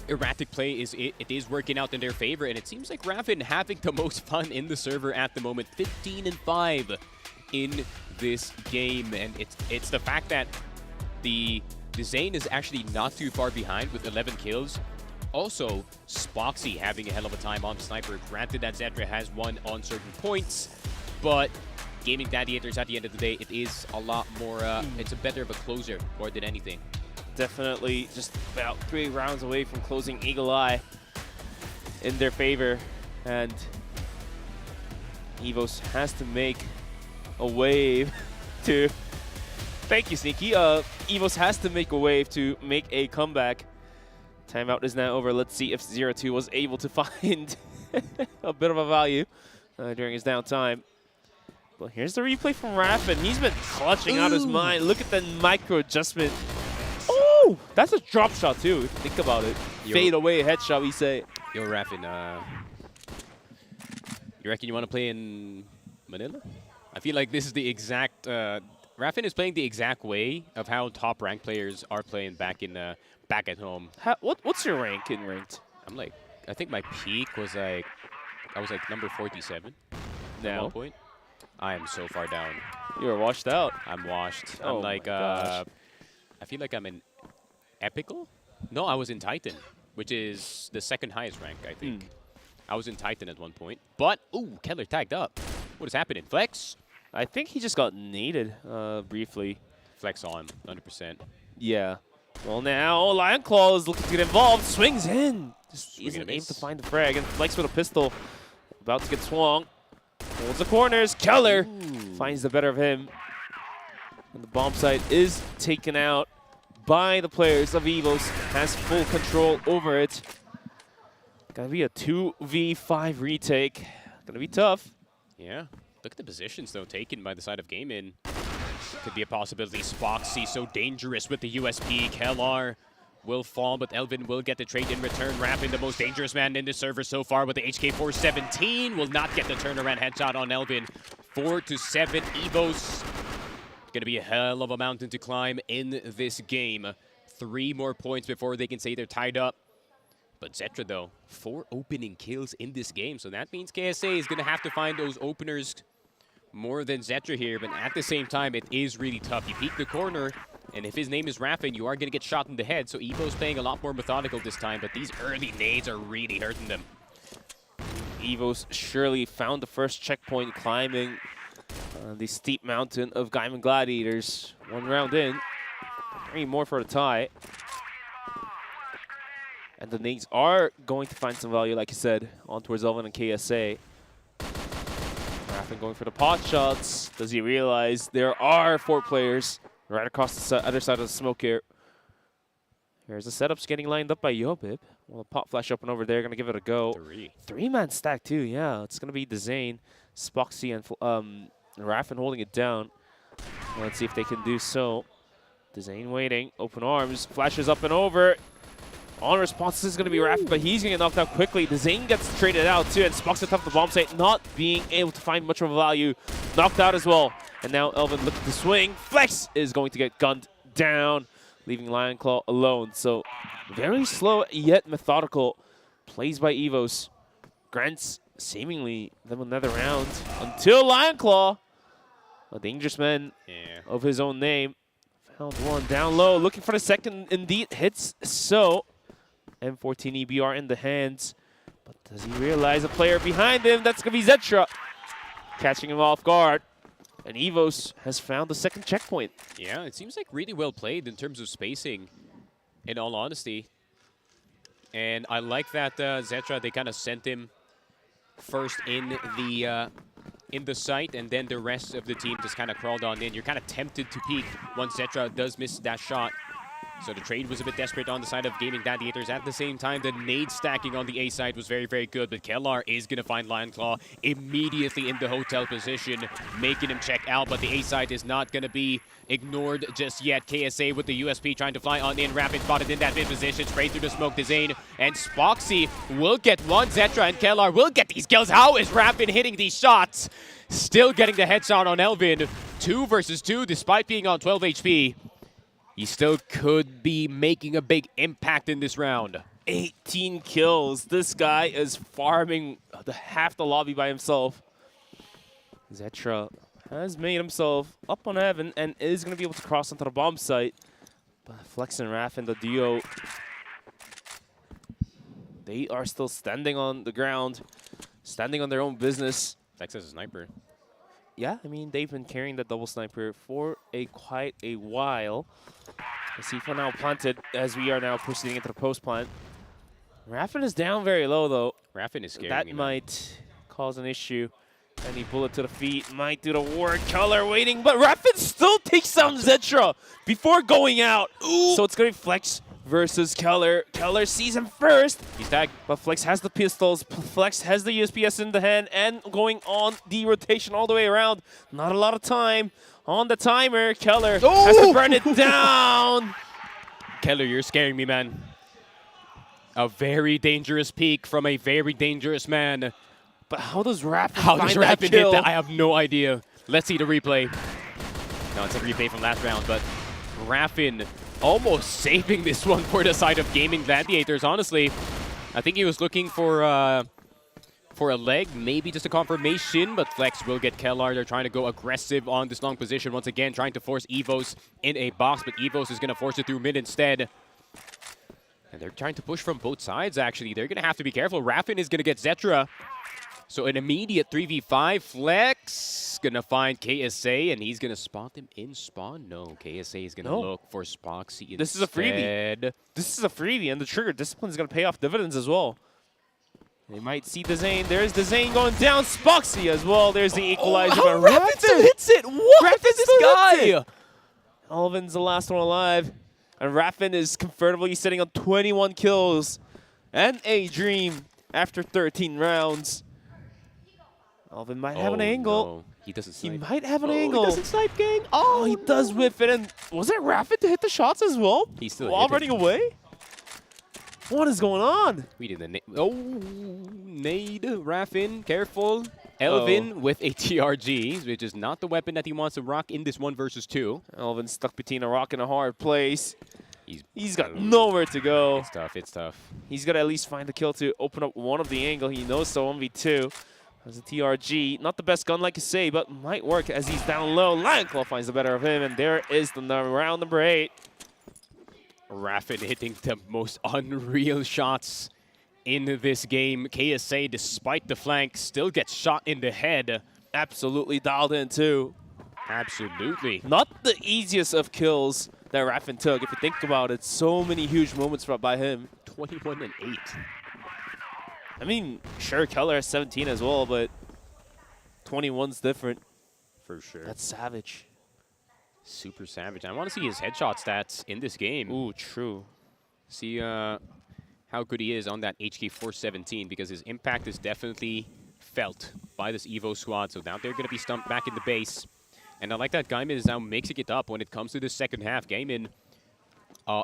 erratic play it is working out in their favor, and it seems like Raffin having the most fun in the server at the moment. 15-5 in this game, and it's the fact that the Zane is actually not too far behind with 11 kills. Also, Spoxy having a hell of a time on Sniper. Granted that Zetra has won on certain points, but Gaming Gladiators, at the end of the day, it is a lot more, it's a better of a closer more than anything.
Definitely just about 3 rounds away from closing Eagle Eye in their favor. And EVOS has to make a wave to... Thank you, Sneaky. EVOS has to make a wave to make a comeback. Timeout is now over. Let's see if 0-2 was able to find a bit of a value during his downtime. Well, here's the replay from Raffin. He's been clutching out his mind. Look at the micro adjustment. Oh, that's a drop shot too. If you think about it. Fade away headshot, we say.
Yo, Raffin, you reckon you want to play in Manila? I feel like this is the exact... Raffin is playing the exact way of how top-ranked players are playing back at home.
What's your rank in ranked?
I'm like, I think my peak was like, I was like number 47 at one point. I am so far down.
You were washed out.
I'm washed.
Oh
I'm like,
my gosh.
I feel like I'm in Epical? No, I was in Titan, which is the second highest rank, I think. I was in Titan at one point. But, ooh, Keller tagged up. What is happening? Flex?
I think he just got naded briefly.
Flex on, 100%.
Yeah. Well, now Lion Claw is looking to get involved. Swings in. Just isn't able to find the frag. And Flex with a pistol. About to get swung. Holds the corners. Keller finds the better of him. And the bomb site is taken out by the players of EVOS. Has full control over it. Gonna be a 2v5 retake. Gonna be tough.
Yeah. Look at the positions, though, taken by the side of Gaimin. Could be a possibility. Spoxy so dangerous with the USP. Kellar will fall, but Elvin will get the trade in return. Rapping the most dangerous man in the server so far with the HK417. Will not get the turnaround headshot on Elvin. 4-7 EVOS. Gonna be a hell of a mountain to climb in this game. 3 more points before they can say they're tied up. But Zetra, though, 4 opening kills in this game. So that means KSA is gonna have to find those openers more than Zetra here, but at the same time, it is really tough. You peek the corner, and if his name is Raffin, you are going to get shot in the head, so Evo's playing a lot more methodical this time, but these early nades are really hurting them.
EVOS surely found the first checkpoint climbing the steep mountain of Gaimin Gladiators. 1 round in. 3 more for the tie. And the nades are going to find some value, like you said, on towards Elvin and KSA. Raffin going for the pot shots. Does he realize there are 4 players right across the other side of the smoke here? Here's the setups getting lined up by Yobib. Well, a pot flash up and over there, gonna give it a go. 3-man stack too, yeah. It's gonna be Dezane, Spoxy, and Raffin holding it down. Let's see if they can do so. Dezane waiting, open arms, flashes up and over. On response, this is going to be Raffin, but he's going to get knocked out quickly. Dezane gets traded out too, and Spox atop the bomb site, not being able to find much of a value. Knocked out as well. And now Elvin looking to swing. Flex is going to get gunned down, leaving Lion Claw alone. So very slow yet methodical plays by EVOS. Grants seemingly them another round until Lion Claw, a dangerous man of his own name, found one down low, looking for the second. Indeed hits so. M14 EBR in the hands, but does he realize a player behind him? That's going to be Zetra, catching him off guard. And EVOS has found the second checkpoint.
Yeah, it seems like really well played in terms of spacing, in all honesty. And I like that Zetra, they kind of sent him first in the site, and then the rest of the team just kind of crawled on in. You're kind of tempted to peek once Zetra does miss that shot. So the trade was a bit desperate on the side of Gaming Gladiators. At the same time, the nade stacking on the A side was very, very good. But Kellar is going to find Lion Claw immediately in the hotel position, making him check out. But the A side is not going to be ignored just yet. KSA with the USP trying to fly on in. Rapid spotted in that mid position. Straight through the smoke to Zane. And Spoxy will get one. Zetra and Kellar will get these kills. How is Rapid hitting these shots? Still getting the headshot on Elvin. 2 versus 2 despite being on 12 HP. He still could be making a big impact in this round.
18 kills. This guy is farming half the lobby by himself. Zetra has made himself up on heaven and is going to be able to cross onto the bomb site. But Flex and Raffin, the duo, they are still standing on the ground, standing on their own business.
Flex is a sniper.
yeah, I mean, they've been carrying the double sniper for quite a while. C4 now planted as we are now proceeding into the post plant. Raffin is down very low, though.
Raffin is scary.
That might cause an issue. Any bullet to the feet might do the work. Color waiting, but Raffin still takes down Zetra before going out. Ooh. So it's going to be Flex versus Keller. Keller sees him first.
He's tagged.
But Flex has the pistols. Flex has the USPS in the hand and going on the rotation all the way around. Not a lot of time on the timer. Keller has to burn it down.
Keller, you're scaring me, man. A very dangerous peek from a very dangerous man.
But how does Raffin
hit that? I have no idea. Let's see the replay. No, it's a replay from last round, but Raffin almost saving this one for the side of Gaimin Gladiators, honestly. I think he was looking for a leg, maybe just a confirmation, but Flex will get Kellar. They're trying to go aggressive on this long position. Once again, trying to force EVOS in a box, but EVOS is going to force it through mid instead. And they're trying to push from both sides, actually. They're going to have to be careful. Raffin is going to get Zetra. So an immediate 3v5. Flex going to find KSA, and he's going to spot him in spawn. No, KSA is going to look for Spoxy instead.
This is a freebie. This is a freebie, and the trigger discipline is going to pay off dividends as well. They might see the Zane. There's the Zane going down. Spoxy as well. There's the equalizer.
Oh, Raffin still hits it. What?
Raffin
This guy.
Alvin's the last one alive. And Raffin is comfortably sitting on 21 kills and a dream after 13 rounds. Alvin might have an angle.
No. He doesn't snipe.
He might have an angle.
He doesn't snipe, gang.
Oh, he does whiff it. And was it Raffin to hit the shots as well?
He's still
while running away? What is going on?
We did the nade. Raffin, careful. Elvin with a TRG, which is not the weapon that he wants to rock in this 1 versus 2.
Elvin stuck between a rock and a hard place. He's got nowhere to go.
It's tough, it's tough.
He's got to at least find the kill to open up one of the angle. He knows so 1v2. Has a TRG. Not the best gun, like you say, but might work as he's down low. Lionclaw finds the better of him, and there is the round number 8.
Raffin hitting the most unreal shots in this game. KSA, despite the flank, still gets shot in the head.
Absolutely dialed in, too.
Absolutely.
Not the easiest of kills that Raffin took. If you think about it, so many huge moments by him.
21 and 8.
I mean, sure, Keller has 17 as well, but 21's different.
For sure.
That's savage.
Super savage. I want to see his headshot stats in this game.
Ooh, true.
See how good he is on that HK 417, because his impact is definitely felt by this EVO squad. So now they're going to be stumped back in the base. And I like that Gaimin is now mixing it up when it comes to the second half. Gaimin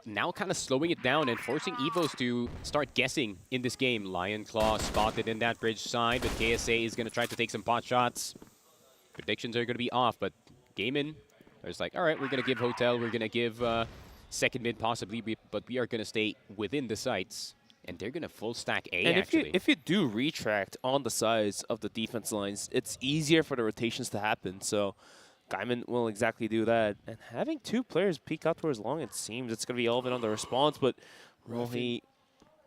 now kind of slowing it down and forcing EVOS to start guessing in this game. Lionclaw spotted in that bridge side, but KSA is going to try to take some pot shots. Predictions are going to be off, but Gaimin is like, all right, we're going to give Hotel, we're going to give second mid possibly, but we are going to stay within the sites. And they're going to full stack A,
and
actually.
if you do retract on the sides of the defense lines, it's easier for the rotations to happen. So Gaimin will exactly do that. And having 2 players peek out towards long, it seems it's going to be Elvin on the response, but will he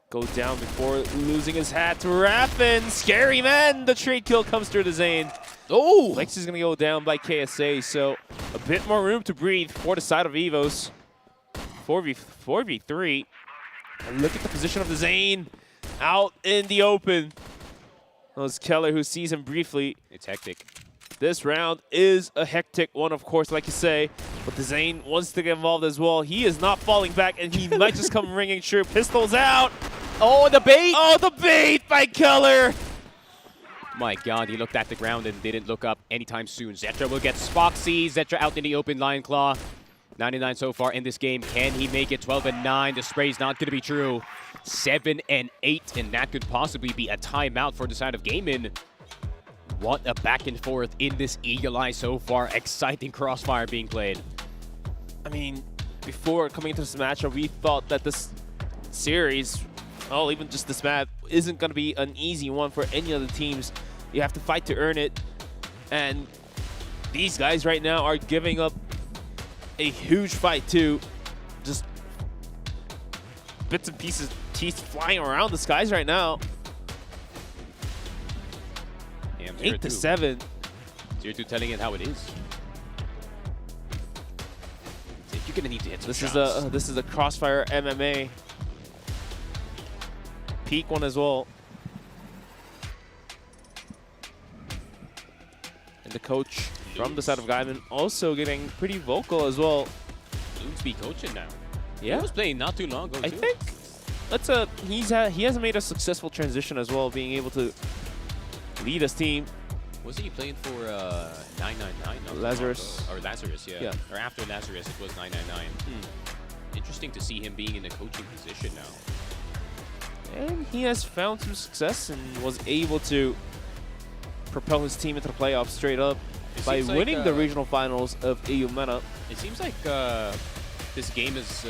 go down before losing his hat to Raffin? Scary man! The trade kill comes through the Zane. Oh! Lex is going to go down by KSA, so a bit more room to breathe for the side of EVOS. 4v3. And look at the position of the Zane out in the open. That was Keller who sees him briefly.
It's hectic.
This round is a hectic one, of course, like you say. But the Zane wants to get involved as well. He is not falling back, and he might just come ringing true. Pistols out.
Oh, the bait!
Oh, the bait by Keller.
My God, he looked at the ground and didn't look up anytime soon. Zetra will get Spoxy. Zetra out in the open, Lionclaw. 99 so far in this game. Can he make it 12 and 9? The spray's not going to be true. 7 and 8, and that could possibly be a timeout for the side of Gaimin. What a back and forth in this Eagle Eye so far. Exciting crossfire being played.
I mean, before coming into this matchup, we thought that this series, well, even just this map, isn't going to be an easy one for any of the teams. You have to fight to earn it. And these guys right now are giving up a huge fight too. Just bits and pieces, teeth flying around the skies right now. 8 to 7.
0-2 telling it how it is. You're gonna need to hit some
This is a CROSSFIRE MMA. Peak one as well. And the coach from the side of Gaimin also getting pretty vocal as well.
Loons be coaching now.
Yeah.
He was playing not too long ago.
I think that's he has made a successful transition as well, being able to lead his team.
Was he playing for 999?
Lazarus.
Or Lazarus, yeah. Or after Lazarus, it was 999. Interesting to see him being in a coaching position now.
And he has found some success and was able to propel his team into the playoffs straight up by winning the regional finals of EU Meta.
It seems like this game has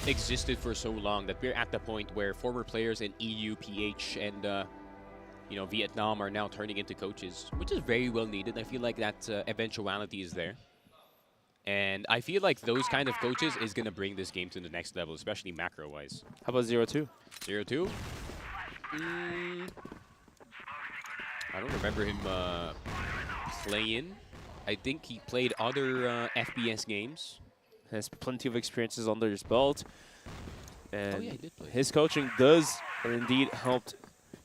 existed for so long that we're at the point where former players in EU, PH, and you know, Vietnam are now turning into coaches, which is very well needed. I feel like that eventuality is there. And I feel like those kind of coaches is going to bring this game to the next level, especially macro-wise.
How about 0-2?
0-2? I don't remember him playing. I think he played other FPS games.
Has plenty of experiences under his belt. And
yeah, he did play.
His coaching does indeed helped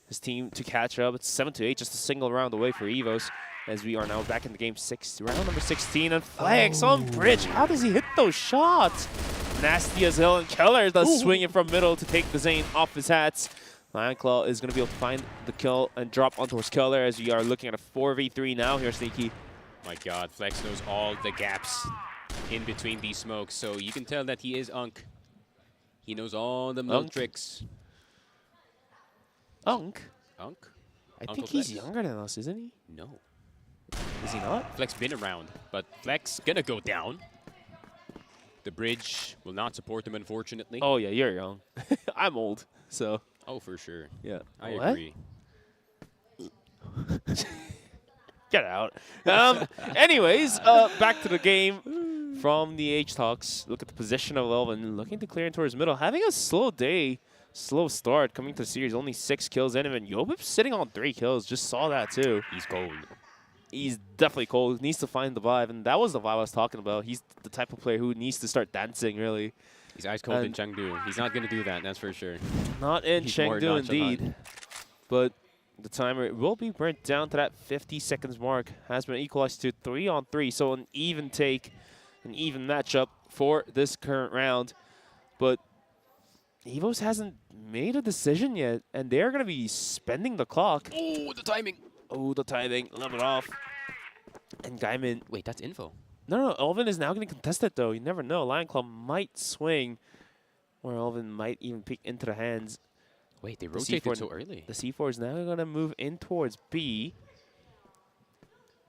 his team to catch up. It's 7-8, just a single round away for EVOS, as we are now back in the game round number 16. And Flex on bridge. How does he hit those shots? Nasty as hell, and Keller does swing it from middle to take the Zane off his hats. Lionclaw is going to be able to find the kill and drop onto his Keller, as we are looking at a 4v3 now here, Sneaky.
My God, Flex knows all the gaps in between these smokes, so you can tell that he is Unk. He knows all the milk tricks.
Unk?
Unk?
I think he's younger than us, isn't he?
No.
Is he not?
Flex been around, but Flex gonna go down. The bridge will not support him, unfortunately.
Oh yeah, you're young. I'm old, so.
Oh, for sure.
Yeah.
I agree.
Get out. Anyways, back to the game from the H-Talks. Look at the position of Elvin, looking to clear in towards middle. Having a slow day, slow start coming to the series. Only 6 kills in him, and Yobip's sitting on 3 kills. Just saw that too.
He's cold.
He's definitely cold. Needs to find the vibe, and that was the vibe I was talking about. He's the type of player who needs to start dancing, really.
He's ice cold in Chengdu. He's not going to do that, that's for sure.
Not in Chengdu, indeed. But the timer will be burnt down to that 50 seconds mark. Has been equalized to 3-on-3, so an even take, an even matchup for this current round. But EVOS hasn't made a decision yet, and they're going to be spending the clock.
Oh, the timing.
Oh, the timing. A little bit off. And Gaimin.
Wait, that's info.
No, Elvin is now going to contest it, though. You never know. Lionclaw might swing, or Elvin might even peek into the hands.
Wait, they rotated so early.
The C4 is now going to move in towards B.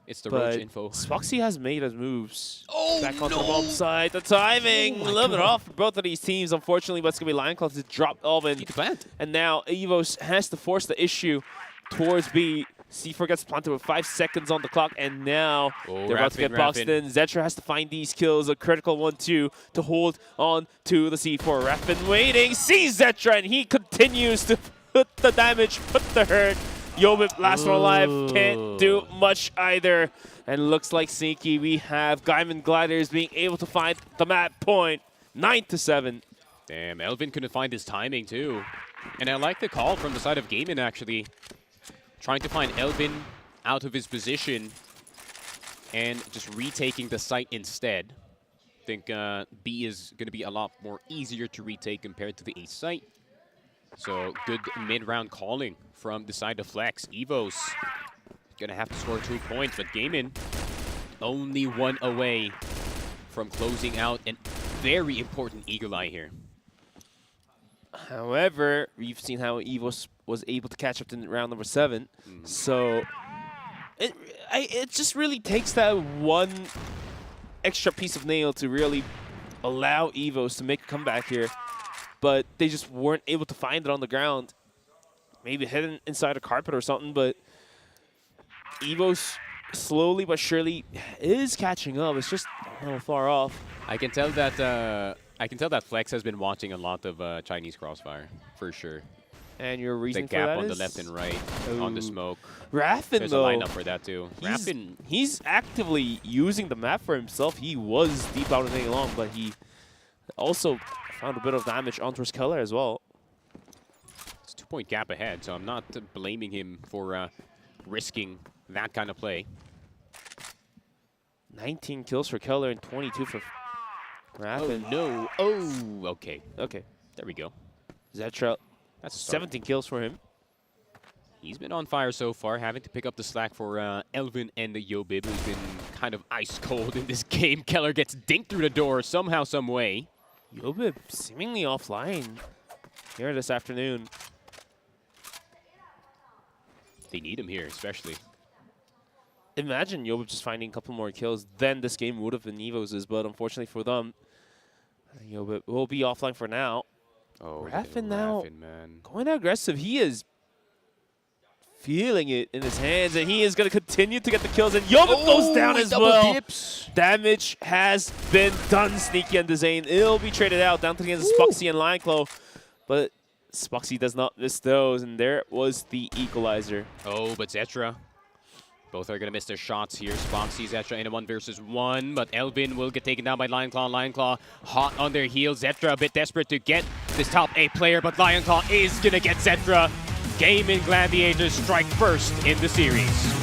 It's the Roach info.
Spoxy has made his moves.
Oh,
back onto the bomb side. The timing, a little bit off for both of these teams, unfortunately, but it's going to be Lionclaw to drop Elvin. And now EVOS has to force the issue towards B. C4 gets planted with 5 seconds on the clock, and now they're about to get boxed in. Zetra has to find these kills, a critical 1-2 to hold on to the C4. Raffin waiting, sees Zetra, and he continues to put the damage, put the hurt. Yobip, last one alive, can't do much either. And looks like Sneaky, we have Gaimin Gladiators being able to find the map point, 9-7.
Damn, Elvin couldn't find his timing too. And I like the call from the side of Gaimin, actually. Trying to find Elvin out of his position and just retaking the site instead. I think B is going to be a lot more easier to retake compared to the A site. So good mid-round calling from the side of Flex. EVOS going to have to score 2 points, but Gaimin only 1 away from closing out a very important Eagle Eye here.
However, we've seen how EVOS was able to catch up in round number 7. So it just really takes that one extra piece of nail to really allow EVOS to make a comeback here. But they just weren't able to find it on the ground. Maybe hidden inside a carpet or something, but EVOS slowly but surely is catching up. It's just a little far off.
I can tell that Flex has been watching a lot of Chinese CROSSFIRE, for sure.
And your reason
The
for
gap
that
on
is?
the left and right on the smoke.
Raffin,
There's
though,
a lineup for that too. Raffin,
he's actively using the map for himself. He was deep out and long, but he also found a bit of damage onto his color as well.
it's a 2-point gap ahead, so I'm not blaming him for risking that kind of play.
19 kills for Keller and 22 for Raffin.
No. Oh, okay.
Okay.
There we go.
Zetra,
That's a start.
17 kills for him.
He's been on fire so far, having to pick up the slack for Elvin and the Yobib, who's been kind of ice cold in this game. Keller gets dinked through the door somehow, some way.
Yobib seemingly offline here this afternoon.
They need him here, especially.
Imagine Yobib just finding a couple more kills, then this game would have been EVOS's, but unfortunately for them, Yobib will be offline for now.
Oh,
Raffin now
man.
going aggressive. He is feeling it in his hands, and he is going to continue to get the kills, and Yobib goes down as well.
Dips.
Damage has been done, Sneaky and Dezane. It'll be traded out down to the Spoxy and Lionclaw, but Spoxy does not miss those, and there was the equalizer.
Oh, but Zetra. Both are going to miss their shots here. Spoxy, Zetra in a 1 versus 1, but Elvin will get taken down by Lionclaw. Lionclaw hot on their heels. Zetra a bit desperate to get this top 8 player, but Lionclaw is going to get Zetra. Gaimin Gladiators strike first in the series.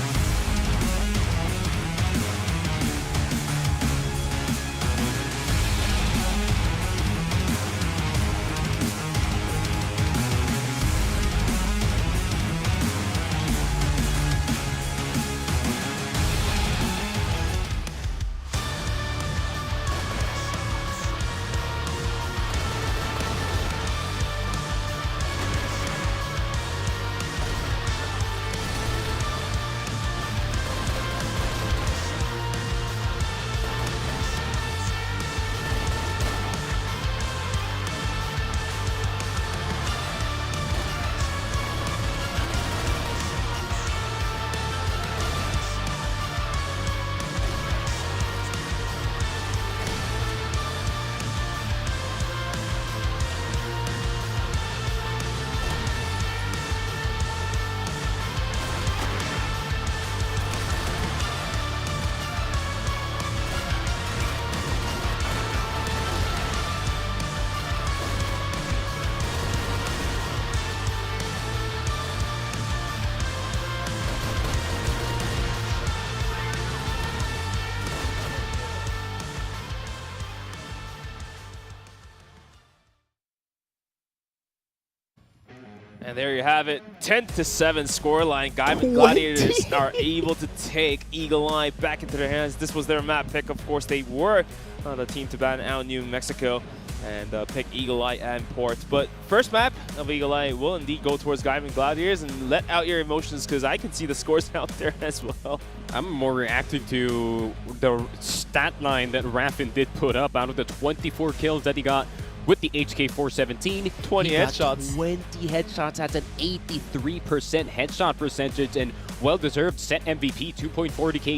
And there you have it, 10-7 scoreline. Gaimin Gladiators are able to take Eagle Eye back into their hands. This was their map pick. Of course, they were the team to ban out New Mexico and pick Eagle Eye and Port. But first map of Eagle Eye will indeed go towards Gaimin Gladiators, and let out your emotions because I can see the scores out there as well.
I'm more reacting to the stat line that Raffin did put up. Out of the 24 kills that he got with the HK417,
20
he got
headshots.
20 headshots. That's an 83% headshot percentage, and well-deserved set MVP, 2.40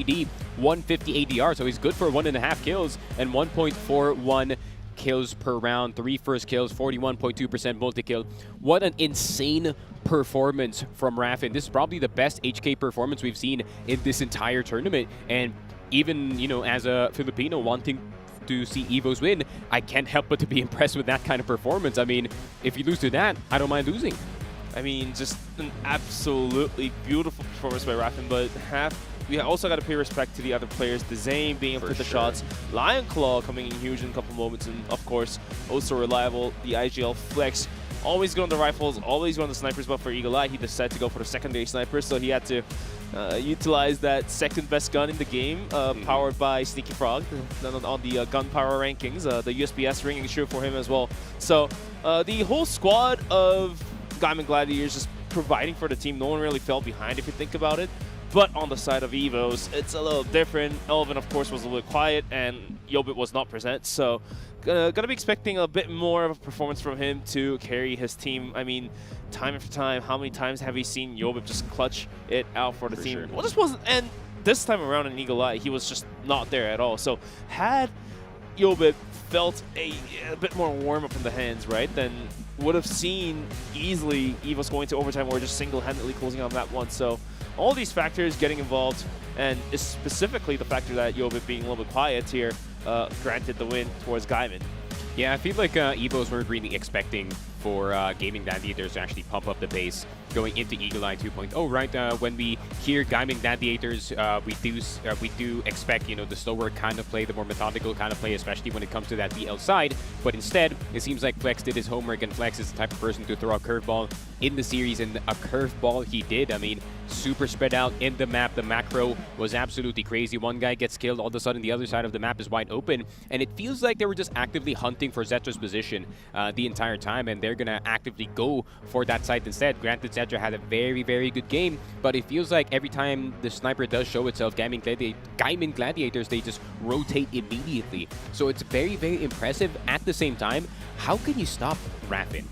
KD, 150 ADR. So he's good for 1.5 kills and 1.41 kills per round. 3 first kills, 41.2% multi-kill. What an insane performance from Raffin. This is probably the best HK performance we've seen in this entire tournament. And even, you know, as a Filipino wanting to see EVOS win, I can't help but to be impressed with that kind of performance. I mean, if you lose to that, I don't mind losing.
I mean, just an absolutely beautiful performance by Raffin, but we also got to pay respect to the other players. Dezane being able to hit the shots, Lionclaw coming in huge in a couple moments, and of course, also reliable, the IGL Flex. Always go on the rifles, always go on the snipers, but for Eagle Eye, he decided to go for the secondary sniper, so he had to utilize that second best gun in the game, powered by Sneaky Frog on the gun power rankings. The USPS ringing true for him as well. So the whole squad of Gaimin Gladiators just providing for the team. No one really fell behind if you think about it. But on the side of EVOS, it's a little different. Elvin, of course, was a little quiet, and Yobit was not present. So gonna be expecting a bit more of a performance from him to carry his team. I mean, time after time, how many times have we seen Yobit just clutch it out for the team?
Sure.
Well, this wasn't, and this time around in Eagle Eye, he was just not there at all. So had Yobit felt a bit more warm-up in the hands, right, then would have seen easily EVOS going to overtime or just single-handedly closing on that one. So all these factors getting involved, and specifically the factor that Yobit being a little bit quiet here, granted the win towards Gaimin.
Yeah, I feel like EVOS weren't really expecting for Gaming Gladiators to actually pump up the pace going into Eagle Eye 2.0, right? When we hear Gaming Gladiators, we do expect, you know, the slower kind of play, the more methodical kind of play, especially when it comes to that BL side. But instead, it seems like Flex did his homework, and Flex is the type of person to throw a curveball in the series, and a curveball he did. I mean, super spread out in the map. The macro was absolutely crazy. One guy gets killed, all of a sudden the other side of the map is wide open, and it feels like they were just actively hunting for Zetra's position the entire time, and they're gonna actively go for that side instead. Granted, Zetra had a very, very good game, but it feels like every time the sniper does show itself, Gaimin Gladiators, they just rotate immediately. So it's very, very impressive. At the same time, how can you stop Raffin?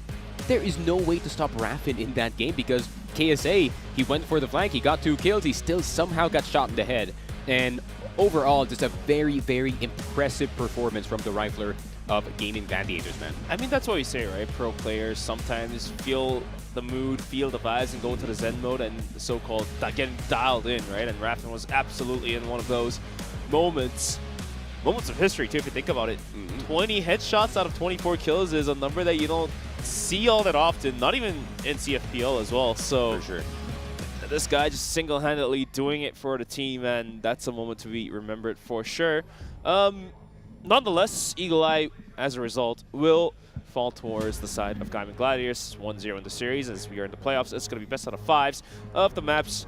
There is no way to stop Raffin in that game, because KSA, he went for the flank, he got 2 kills, he still somehow got shot in the head. And overall, just a very, very impressive performance from the rifler of Gaming Gladiators, man.
I mean, that's what we say, right? Pro players sometimes feel the mood, feel the vibes, and go into the Zen mode and the so-called getting dialed in, right? And Raffin was absolutely in one of those moments of history, too, if you think about it. 20 headshots out of 24 kills is a number that you don't see all that often, not even in CFPL as well. So
for sure,
this guy just single-handedly doing it for the team, and that's a moment to be remembered for sure. Nonetheless, Eagle Eye, as a result, will fall towards the side of Gaimin Gladiators. 1-0 in the series. As we are in the playoffs, it's going to be best out of 5s of the maps.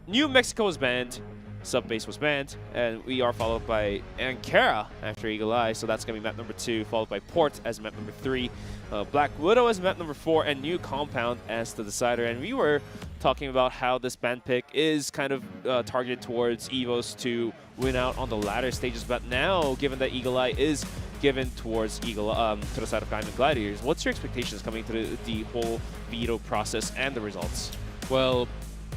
New Mexico was banned. Subbase was banned. And we are followed by Ankara after Eagle Eye. So that's going to be map number 2, followed by Port as map number 3. Black Widow as map number 4, and New Compound as the decider. And we were talking about how this ban pick is kind of targeted towards EVOS to win out on the latter stages. But now, given that Eagle Eye is given towards to the side of Gaimin Gladiators, what's your expectations coming to the whole veto process and the results?
Well,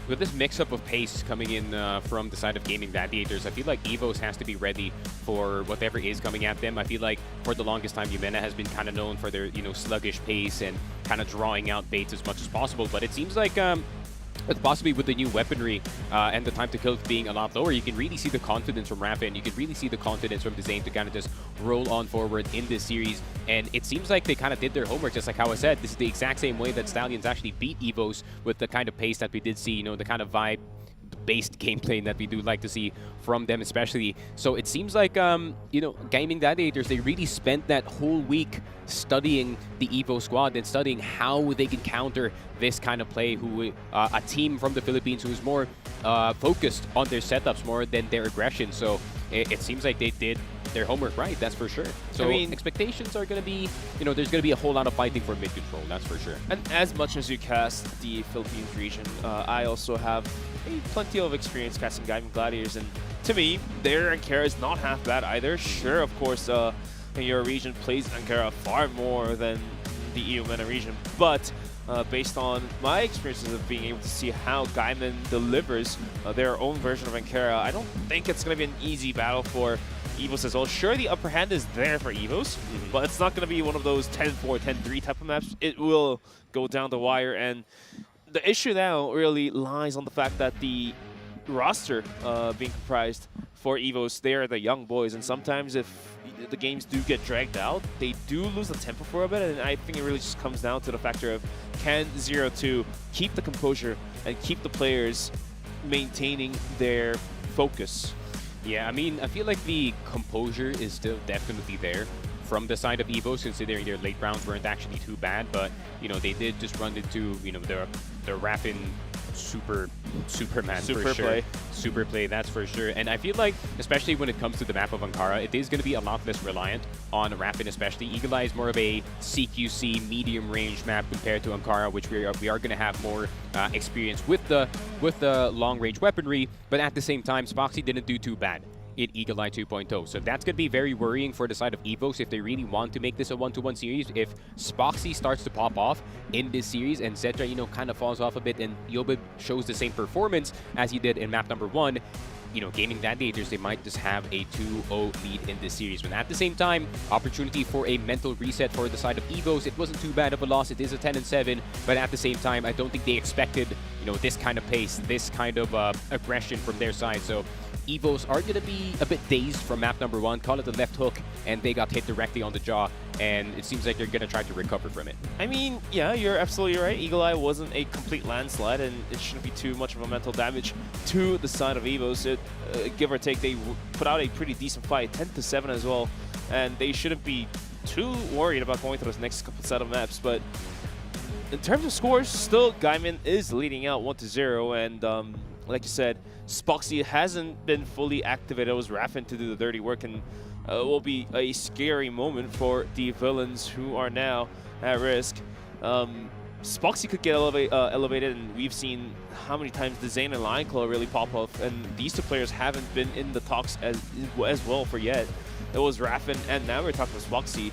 with this mix-up of pace coming in from the side of Gaming Gladiators, I feel like EVOS has to be ready for whatever is coming at them. I feel like for the longest time, Yumena has been kind of known for their, you know, sluggish pace and kind of drawing out baits as much as possible. But it seems like possibly with the new weaponry and the time to kill being a lot lower, you can really see the confidence from Raffin. You can really see the confidence from Zane to kind of just roll on forward in this series. And it seems like they kind of did their homework, just like how I said. This is the exact same way that Stallions actually beat EVOS, with the kind of pace that we did see, you know, the kind of vibe-based gameplay that we do like to see from them especially. So it seems like, you know, Gaming Gladiators, they really spent that whole week studying the EVO squad and studying how they can counter this kind of play, a team from the Philippines who's more focused on their setups more than their aggression. So it seems like they did their homework right, that's for sure. So I mean, expectations are going to be, you know, there's going to be a whole lot of fighting for mid control, that's for sure.
And as much as you cast the Philippines region, I also have plenty of experience casting Gaimin Gladiators, and to me, their Ankara is not half bad either. Sure, of course, your region plays Ankara far more than the EU MENA region, but based on my experiences of being able to see how Gaimin delivers their own version of Ankara, I don't think it's going to be an easy battle for EVOS as well. Sure, the upper hand is there for EVOS, but it's not going to be one of those 10-4, 10-3 type of maps. It will go down the wire, and the issue now really lies on the fact that the roster being comprised for EVOS, they are the young boys, and sometimes if the games do get dragged out, they do lose the tempo for a bit, and I think it really just comes down to the factor of, can 0-2 keep the composure and keep the players maintaining their focus?
Yeah, I mean, I feel like the composure is still definitely there from the side of EVOS, considering their late rounds weren't actually too bad, but, you know, they did just run into, you know, the Raffin Superman for sure. Super play, that's for sure. And I feel like, especially when it comes to the map of Ankara, it is going to be a lot less reliant on Raffin, especially. Eagle Eye is more of a CQC medium range map compared to Ankara, which we are going to have more experience with the long range weaponry. But at the same time, Spoxy didn't do too bad in Eagle Eye 2.0. So that's going to be very worrying for the side of EVOS if they really want to make this a 1-to-1 series. If Spoxy starts to pop off in this series and Zetra, you know, kind of falls off a bit, and Yobib shows the same performance as he did in map number 1, you know, Gaimin Gladiators, they might just have a 2-0 lead in this series. But at the same time, opportunity for a mental reset for the side of EVOS. It wasn't too bad of a loss. It is a 10-7, but at the same time, I don't think they expected, you know, this kind of pace, this kind of aggression from their side. So EVOS are going to be a bit dazed from map number 1, call it the left hook, and they got hit directly on the jaw, and it seems like they're going to try to recover from it.
I mean, yeah, you're absolutely right. Eagle Eye wasn't a complete landslide, and it shouldn't be too much of a mental damage to the side of EVOS. Give or take, they put out a pretty decent fight, 10-7 as well, and they shouldn't be too worried about going through those next couple set of maps. But in terms of scores, still Gaimin is leading out 1-0, and like you said, Spoxy hasn't been fully activated. It was Raffin to do the dirty work, and it will be a scary moment for the villains who are now at risk. Spoxy could get elevated, and we've seen how many times the Zane and Lion Claw really pop off, and these two players haven't been in the talks as well for yet. It was Raffin, and now we're talking about Spoxy.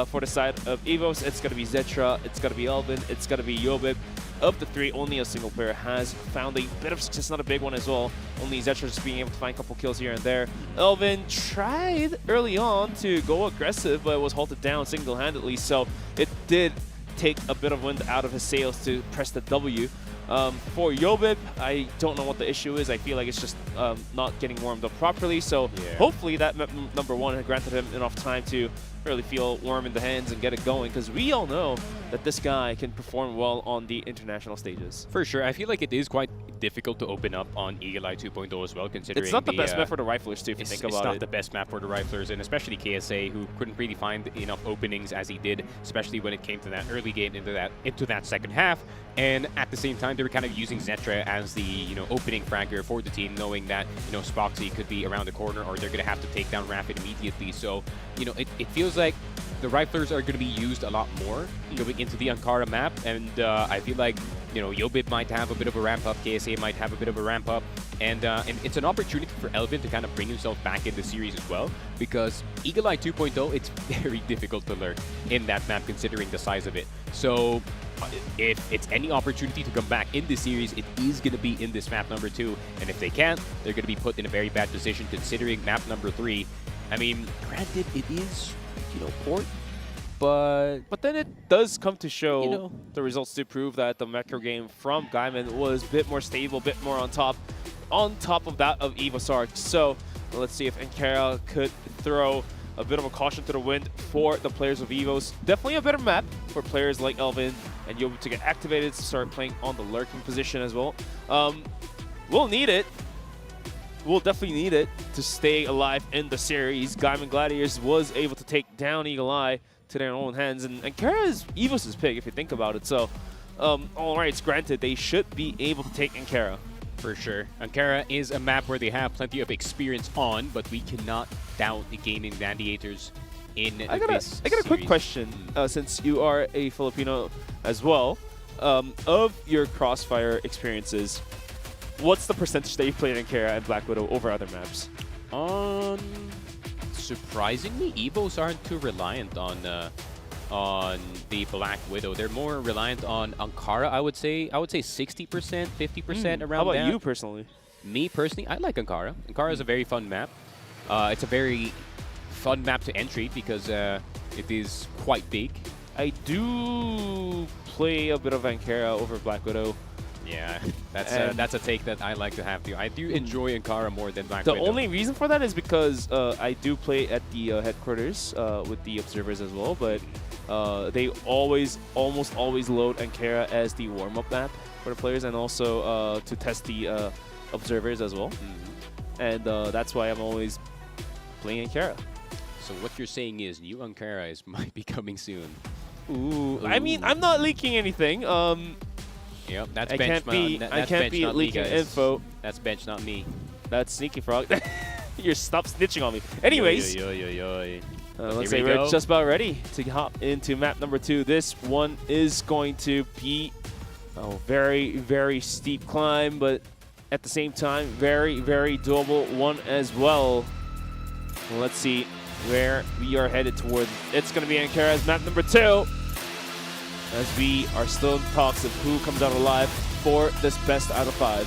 For the side of EVOS, it's going to be Zetra, it's going to be Elvin, it's going to be Yobib. Of the three, only a single player has found a bit of success, not a big one as well. Only Zetra just being able to find a couple kills here and there. Elvin tried early on to go aggressive, but was halted down single-handedly, so it did take a bit of wind out of his sails to press the W. For Yobib, I don't know what the issue is. I feel like it's just not getting warmed up properly, so hopefully that number 1 had granted him enough time to really feel warm in the hands and get it going, because we all know that this guy can perform well on the international stages.
For sure. I feel like it is quite difficult to open up on Eagle Eye 2.0 as well, considering
it's not the best map for the Riflers too, if you think about it.
It's not the best map for the Riflers, and especially KSA, who couldn't really find enough openings as he did, especially when it came to that early game into that second half. And at the same time, they were kind of using Zetra as the opening fragger for the team, knowing that Spoxy could be around the corner, or they're going to have to take down Raffin immediately. So it feels like the Riflers are going to be used a lot more going into the Ankara map, and I feel like Yobib might have a bit of a ramp up, KSA might have a bit of a ramp up, and it's an opportunity for Elvin to kind of bring himself back in the series as well, because Eagle Eye 2.0, it's very difficult to learn in that map considering the size of it. So if it's any opportunity to come back in this series, it is going to be in this map number 2, and if they can't, they're going to be put in a very bad position considering map number 3. I mean, granted, it is port, but
then it does come to show the results to prove that the macro game from Gaimin was a bit more stable, a bit more on top of that of EVOS ARC. So let's see if Ankara could throw a bit of a caution to the wind for the players of EVOS. Definitely a better map for players like Elvin and Yobib to get activated, to start playing on the lurking position as well. We'll need it. We'll definitely need it to stay alive in the series. Gaimin Gladiators was able to take down Eagle Eye to their own hands, and Ankara is EVOS' pick if you think about it. So, all rights granted, they should be able to take Ankara.
For sure. Ankara is a map where they have plenty of experience on, but we cannot doubt the Gaimin Gladiators in this series.
I got a quick question, since you are a Filipino as well. Of your CROSSFIRE experiences, what's the percentage that you played in Ankara and Black Widow over other maps?
Surprisingly, EVOS aren't too reliant on the Black Widow. They're more reliant on Ankara, I would say 60%, 50% around that.
How about you personally?
Me personally, I like Ankara. Ankara is a very fun map. It's a very fun map to entry because it is quite big.
I do play a bit of Ankara over Black Widow.
Yeah, that's a take that I like to have too. I do enjoy Ankara more than Black Widow.
The only reason for that is because I do play at the headquarters with the observers as well, but they almost always load Ankara as the warm-up map for the players, and also to test the observers as well. And that's why I'm always playing Ankara.
So what you're saying is new Ankara might be coming soon.
Ooh. I mean, I'm not leaking anything.
Yep, that's
I can't be leaking info.
That's bench, not me.
That's Sneaky Frog. You're stop snitching on me. Anyways, let's say we're just about ready to hop into map number 2. This one is going to be a very, very steep climb, but at the same time, very, very doable one as well. Let's see where we are headed towards. It's going to be Ankara's map number 2. As we are still in talks of who comes out alive for this best out of 5.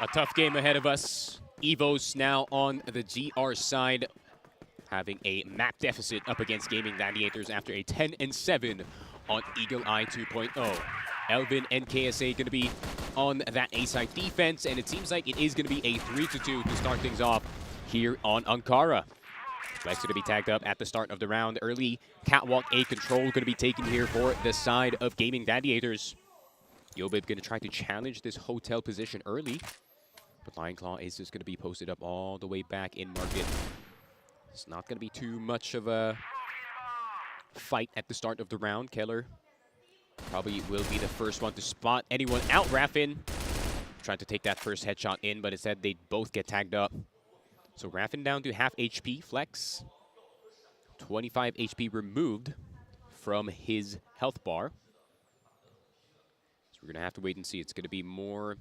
A tough game ahead of us. EVOS now on the GR side, having a map deficit up against Gaming Gladiators after a 10-7 on Eagle Eye 2.0. Elvin and KSA going to be on that A-side defense, and it seems like it is going to be a 3-2 to start things off here on Ankara. Flex going to be tagged up at the start of the round. Early catwalk A control going to be taken here for the side of Gaming Gladiators. Yobib going to try to challenge this hotel position early, but Lion Claw is just going to be posted up all the way back in market. It's not going to be too much of a fight at the start of the round. Keller probably will be the first one to spot anyone out. Raffin trying to take that first headshot in, but instead they both get tagged up. So Raffin down to half HP. Flex, 25 HP removed from his health bar. So we're going to have to wait and see. It's going to be more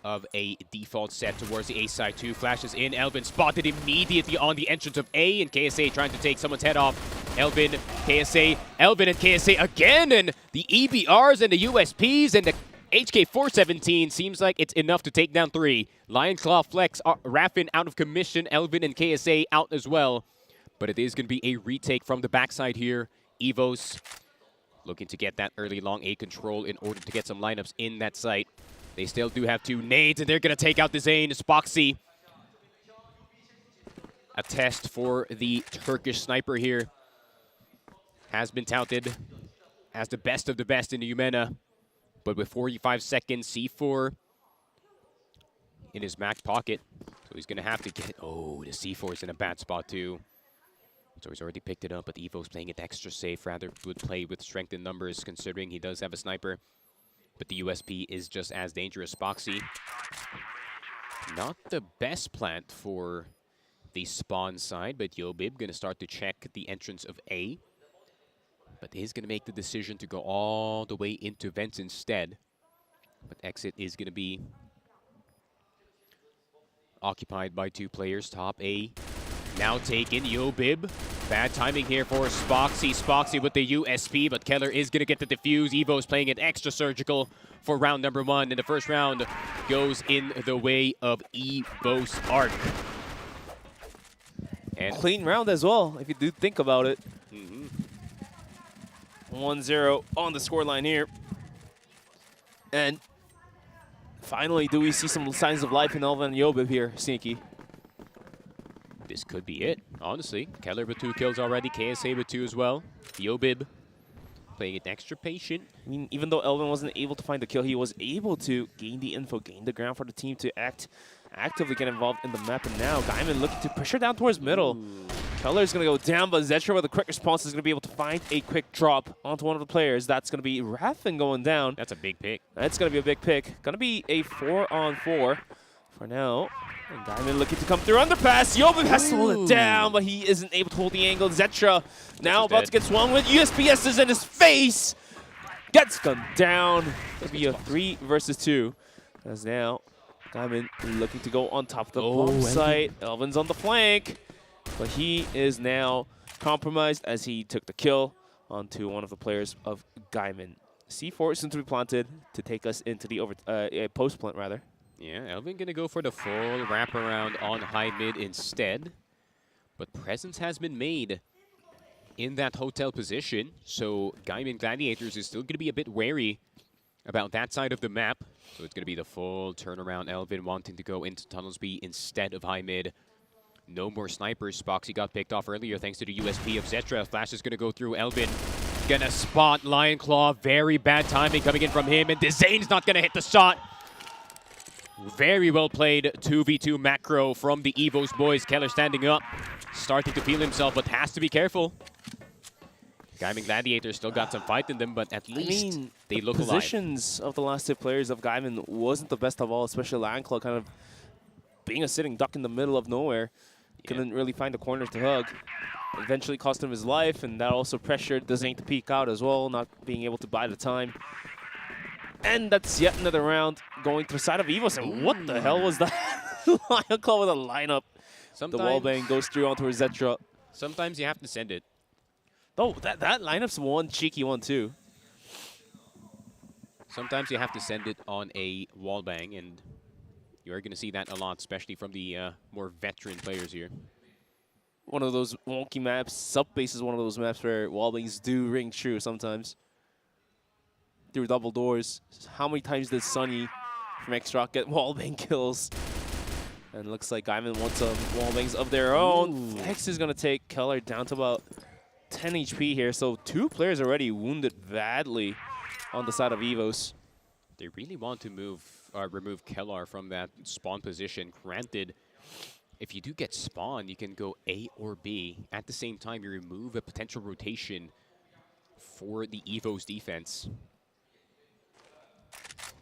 of a default set towards the A side. Two flashes in. Elvin spotted immediately on the entrance of A, and KSA trying to take someone's head off. Elvin, KSA, Elvin and KSA again, and the EBRs and the USPs and the HK417 seems like it's enough to take down 3. Lion Claw, Flex, Raffin out of commission, Elvin and KSA out as well. But it is going to be a retake from the backside here. EVOS looking to get that early long A control in order to get some lineups in that site. They still do have 2 nades, and they're going to take out the Zane. Spoxy, a test for the Turkish sniper here, has been touted as the best of the best in the Umena. But with 45 seconds, C4 in his back pocket. So he's going to have to get... Oh, the C4 is in a bad spot too. So he's already picked it up, but Evo's playing it extra safe. Rather would play with strength in numbers, considering he does have a sniper. But the USP is just as dangerous. Spoxy, not the best plant for the spawn side, but Yobib going to start to check the entrance of A. But he's going to make the decision to go all the way into vents instead. But exit is going to be occupied by 2 players. Top A now taken. Yobib. Bad timing here for Spoxy. Spoxy with the USP, but Keller is going to get the defuse. Evo's playing it extra surgical for round number 1. And the first round goes in the way of EVOS ARC. And
Clean round as well, if you do think about it. 1-0 on the scoreline here. And finally, do we see some signs of life in Elvin and Yobib here, Sneaky?
this could be it, honestly. Keller with 2 kills already, KSA with 2 as well. Yobib playing it extra patient.
I mean, even though Elvin wasn't able to find the kill, he was able to gain the info, gain the ground for the team to actively get involved in the map. And now Gaimin looking to pressure down towards middle. Keller's going to go down, but Zetra with a quick response is going to be able to find a quick drop onto one of the players. That's going to be Raffin going down.
That's a big pick.
That's going to be a big pick. Going to be a 4-on-4 for now. And Gaimin looking to come through underpass. Yobib has to hold it down, but he isn't able to hold the angle. Zetra now about to get swung with USPSs in his face. Gets gunned down. It'll be a 3 versus 2. As now Gaimin looking to go on top of the bomb site. Elvin's on the flank, but he is now compromised as he took the kill onto one of the players of Gaimin. C4 is soon to be planted to take us into the post plant rather.
Yeah, Elvin gonna go for the full wraparound on high mid instead. But presence has been made in that hotel position, so Gaimin Gladiators is still gonna be a bit wary about that side of the map. So it's gonna be the full turnaround. Elvin wanting to go into Tunnels B instead of high mid. No more snipers. Spoxy got picked off earlier thanks to the USP of Zetra. Flash is gonna go through Elvin. Gonna spot Lion Claw. Very bad timing coming in from him, and Dezane's not gonna hit the shot. Very well played 2v2 macro from the EVOS boys. Keller standing up, starting to feel himself, but has to be careful. Gaimin Gladiators still got some fight in them, but at least they look alive.
The positions of the last 2 players of Gaimin wasn't the best of all, especially Lion Claw kind of being a sitting duck in the middle of nowhere. Couldn't really find the corners to hug. Eventually cost him his life, and that also pressured Dezane to peek out as well, not being able to buy the time. And that's yet another round going to the side of EVOS. And what the hell was that? Lion Claw with a lineup. The wallbang goes through onto her Zetra.
Sometimes you have to send it.
Oh, that lineup's one cheeky one too.
Sometimes you have to send it on a wall bang, and you're going to see that a lot, especially from the more veteran players here.
One of those wonky maps. Subbase is one of those maps where wall bangs do ring true sometimes. Through double doors. How many times did Sunny from XROCK get wall bang kills? And looks like Gaimin wants some wall bangs of their own. Flex is going to take Keller down to about 10 HP here. So 2 players already wounded badly on the side of EVOS.
They really want to remove Keller from that spawn position. Granted, if you do get spawn, you can go A or B. At the same time, you remove a potential rotation for the EVOS defense.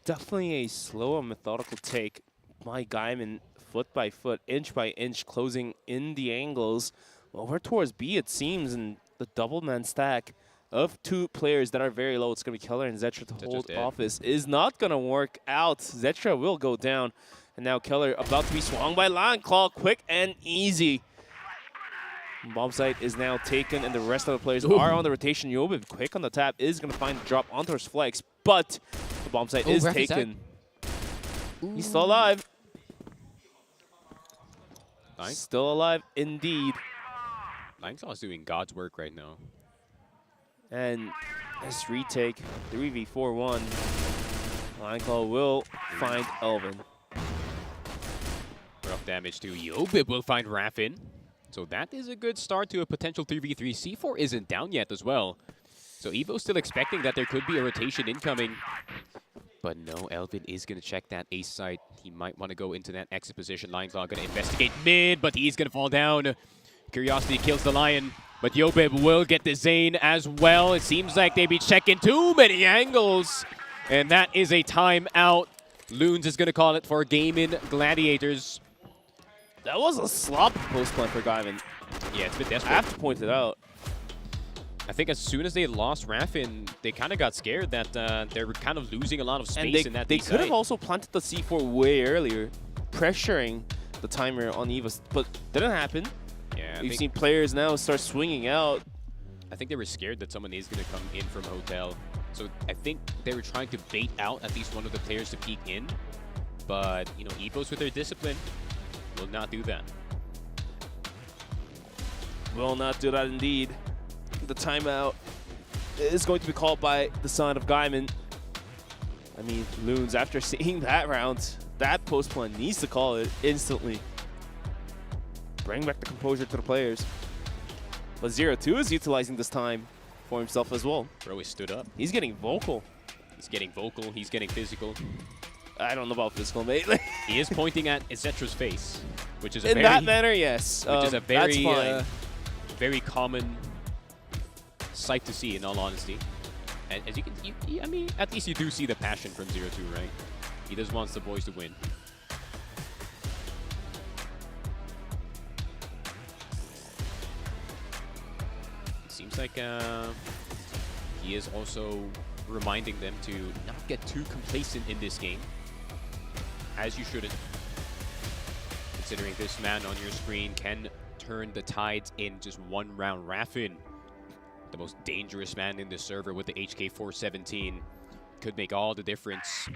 Definitely a slow and methodical take by Gaimin, foot by foot, inch by inch, closing in the angles. Over towards B, it seems, and the double man stack of 2 players that are very low. It's going to be Keller and Zetra to hold office. Is not going to work out. Zetra will go down. And now Keller about to be swung by Lion Claw. Quick and easy. Bomb site is now taken, and the rest of the players are on the rotation. Yobib, quick on the tap, is going to find the drop onto his Flex, but the bomb site is taken. He's still alive.
Nice.
Still alive indeed.
Lion Claw is doing God's work right now.
And this retake, 3v4-1. Lion Claw will find Elvin.
Rough damage to Yobib will find Raffin. So that is a good start to a potential 3v3. C4 isn't down yet as well. So Evo's still expecting that there could be a rotation incoming. But no, Elvin is going to check that ace site. He might want to go into that exit position. Lion Claw going to investigate mid, but he's going to fall down. Curiosity kills the Lion, but Yobib will get the Zane as well. It seems like they be checking too many angles. And that is a timeout. Loons is going to call it for Gaimin Gladiators.
That was a sloppy post plan for Gaimin.
Yeah, it's a bit desperate.
I have to point it out.
I think as soon as they lost Raffin, they kind of got scared that they were kind of losing a lot of space in that
They
B
could have
site.
also planted the C4 way earlier, pressuring the timer on EVOS, but didn't happen.
Yeah,
We've seen players now start swinging out.
I think they were scared that someone is going to come in from Hotel. So I think they were trying to bait out at least one of the players to peek in. But, you know, EVOS with their discipline will not do that.
Will not do that indeed. The timeout is going to be called by the side of Gaimin. I mean, Loons, after seeing that round, that post plan needs to call it instantly. Bring back the composure to the players. But 0-2 is utilizing this time for himself as well.
Bro, he stood up.
He's getting vocal.
He's getting vocal. He's getting physical.
I don't know about physical, mate.
He is pointing at Zetra's face, which is a
In
very,
that manner, yes.
which is a very,
that's fine.
very common sight to see, in all honesty. And as you can, I mean, at least you do see the passion from 0-2, right? He just wants the boys to win. Seems like he is also reminding them to not get too complacent in this game, as you shouldn't, considering this man on your screen can turn the tides in just one round. Raffin, the most dangerous man in the server with the HK417, could make all the difference.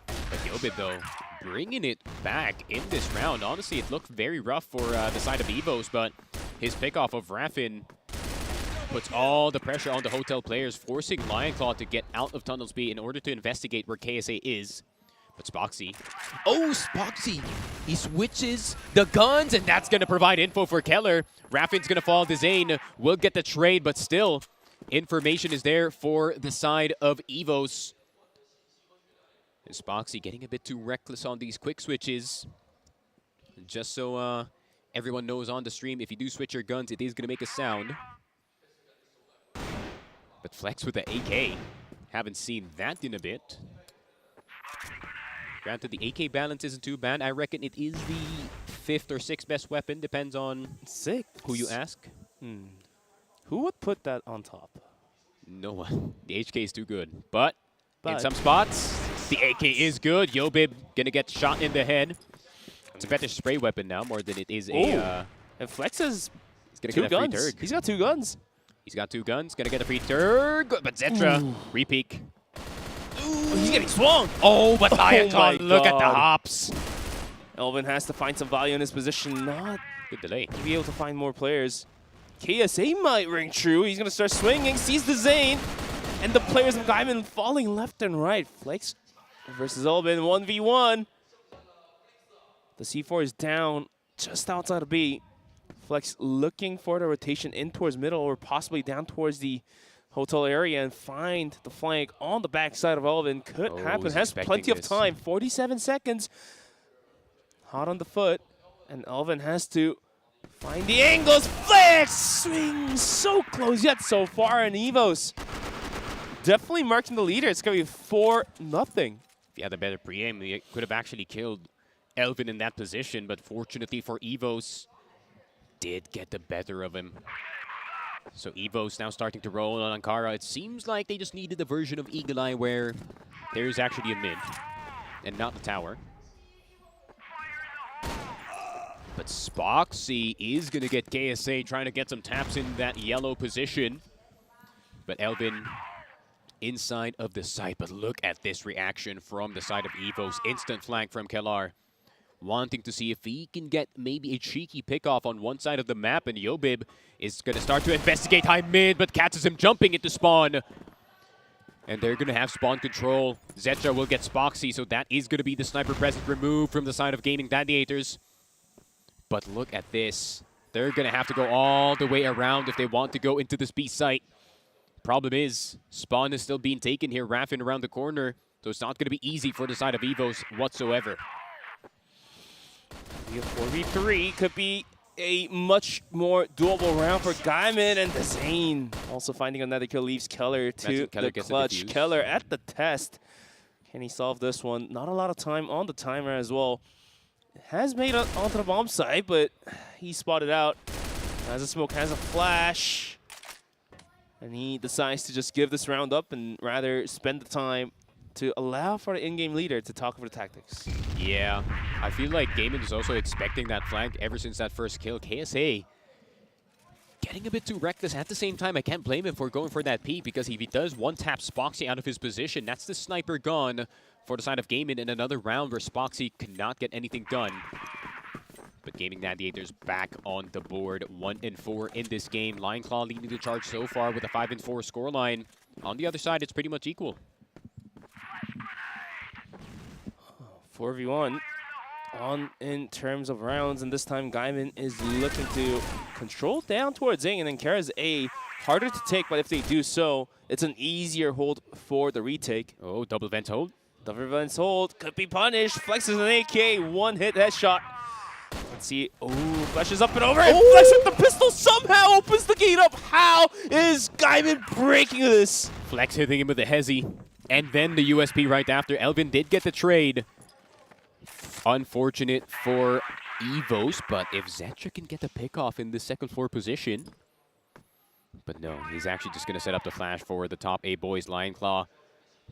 But Yobib, though, bringing it back in this round. Honestly, it looked very rough for the side of EVOS, but his pickoff of Raffin puts all the pressure on the Hotel players, forcing Lion Claw to get out of Tunnel Speed in order to investigate where KSA is. But Spoxy, Spoxy, he switches the guns, and that's going to provide info for Keller. Raffin's going to fall to Zane, will get the trade, but still, information is there for the side of EVOS. And Spoxy getting a bit too reckless on these quick switches. Just so everyone knows on the stream, if you do switch your guns, it is going to make a sound. But Flex with the AK. Haven't seen that in a bit. Granted, the AK balance isn't too bad. I reckon it is the 5th or 6th best weapon. Depends on who you ask.
Who would put that on top?
No one. The HK is too good. But in some spots, the AK is good. Yobib gonna get shot in the head. It's a better spray weapon now more than it is a...
and Flex has
gonna
two
get a free
guns.
turg.
He's got 2 guns.
He's got 2 guns. Gonna get a free turg. But Zetra, repeak.
Ooh, he's getting swung.
Oh, but Lion
my
look at the
God.
hops.
Elvin has to find some value in his position, not
Good delay.
to be able to find more players. KSA might ring true. He's going to start swinging, sees the Zane, and the players of Gaimin falling left and right. Flex versus Elvin, 1v1. The C4 is down just outside of B. Flex looking for the rotation in towards middle or possibly down towards the hotel area and find the flank on the backside of Elvin. Could happen.
he's
Has
expecting
plenty of
this.
time. 47 seconds. Hot on the foot. And Elvin has to find the angles. Flex swings so close yet so far. And EVOS definitely marking the leader. It's going to be 4-0.
If he had a better pre-aim, he could have actually killed Elvin in that position, but fortunately for EVOS, did get the better of him. So EVOS now starting to roll on Ankara. It seems like they just needed a version of Eagle Eye where there's actually a mid and not the tower. But Spoxy is going to get KSA trying to get some taps in that yellow position. But Elvin inside of the site. But look at this reaction from the side of EVOS. Instant flank from Kellar. Wanting to see if he can get maybe a cheeky pickoff on one side of the map. And Yobib is going to start to investigate high mid, but catches him jumping into spawn. And they're going to have spawn control. Zetra will get Spoxy, so that is going to be the sniper presence removed from the side of Gaming Gladiators. But look at this. They're going to have to go all the way around if they want to go into this B site. Problem is, spawn is still being taken here, Raffin around the corner. So it's not going to be easy for the side of EVOS whatsoever.
4v3 could be a much more doable round for Gaimin, and the Zane also finding another kill leaves Keller to the clutch. Keller at the test. Can he solve this one? Not a lot of time on the timer as well. Has made it onto the bomb site, but he spotted out. Has a smoke, has a flash. And he decides to just give this round up and rather spend the time to allow for the in-game leader to talk over the tactics.
Yeah, I feel like Gaimin is also expecting that flank ever since that first kill. KSA getting a bit too reckless. At the same time, I can't blame him for going for that peek, because if he does one-tap Spoxy out of his position, that's the sniper gone for the side of Gaimin in another round where Spoxy could not get anything done. But Gaming Gladiators back on the board, 1-4 in this game. Lion Claw leading the charge so far with a 5-4 scoreline. On the other side, it's pretty much equal.
4v1 on in terms of rounds, and this time Gaimin is looking to control down towards Zing, and then Kara's A harder to take, but if they do so, it's an easier hold for the retake.
Oh, double vent hold.
Double vent hold could be punished. Flexes an AK, one-hit headshot. Let's see. Oh, flashes up and over, and Flex with the pistol somehow opens the gate up. How is Gaimin breaking this?
Flex hitting him with a hezi, and then the USP right after. Elvin did get the trade. Unfortunate for EVOS, but if Zetra can get the pickoff in the second floor position. But no, he's actually just going to set up the flash for the top A boys. Lion Claw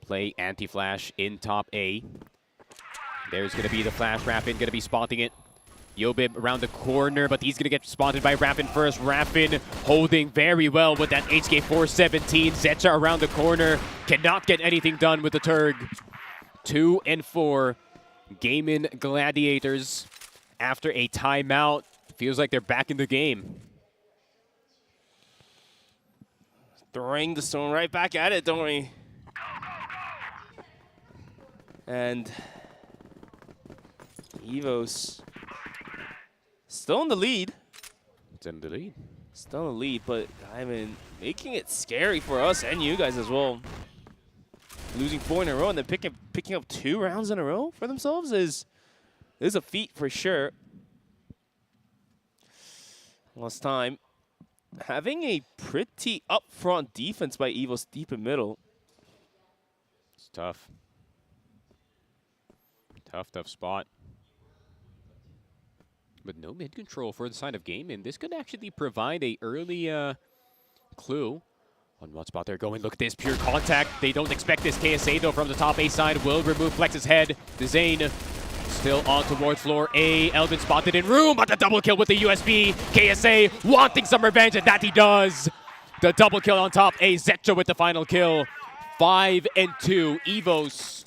play anti-flash in top A. There's going to be the flash. Raffin going to be spotting it. Yobib around the corner, but he's going to get spotted by Raffin first. Raffin holding very well with that HK 417. Zetra around the corner. Cannot get anything done with the Turg. 2-4. Gaimin Gladiators after a timeout. Feels like they're back in the game.
Throwing the stone right back at it, don't we? And EVOS still in the lead.
It's in the lead.
Still in the lead, but Gaimin making it scary for us and you guys as well. Losing 4 in a row and then picking up 2 rounds in a row for themselves is a feat for sure. Last time, having a pretty upfront defense by EVOS deep in middle.
It's tough. Tough spot. But no mid control for the side of Gaimin. This could actually provide a early clue on what spot they're going. Look at this, pure contact. They don't expect this. KSA, though, from the top A side will remove Flex's head. The Zane still on towards floor A. Elvin spotted in room, but the double kill with the USB. KSA wanting some revenge, and that he does. The double kill on top A. Zetra with the final kill. 5-2. EVOS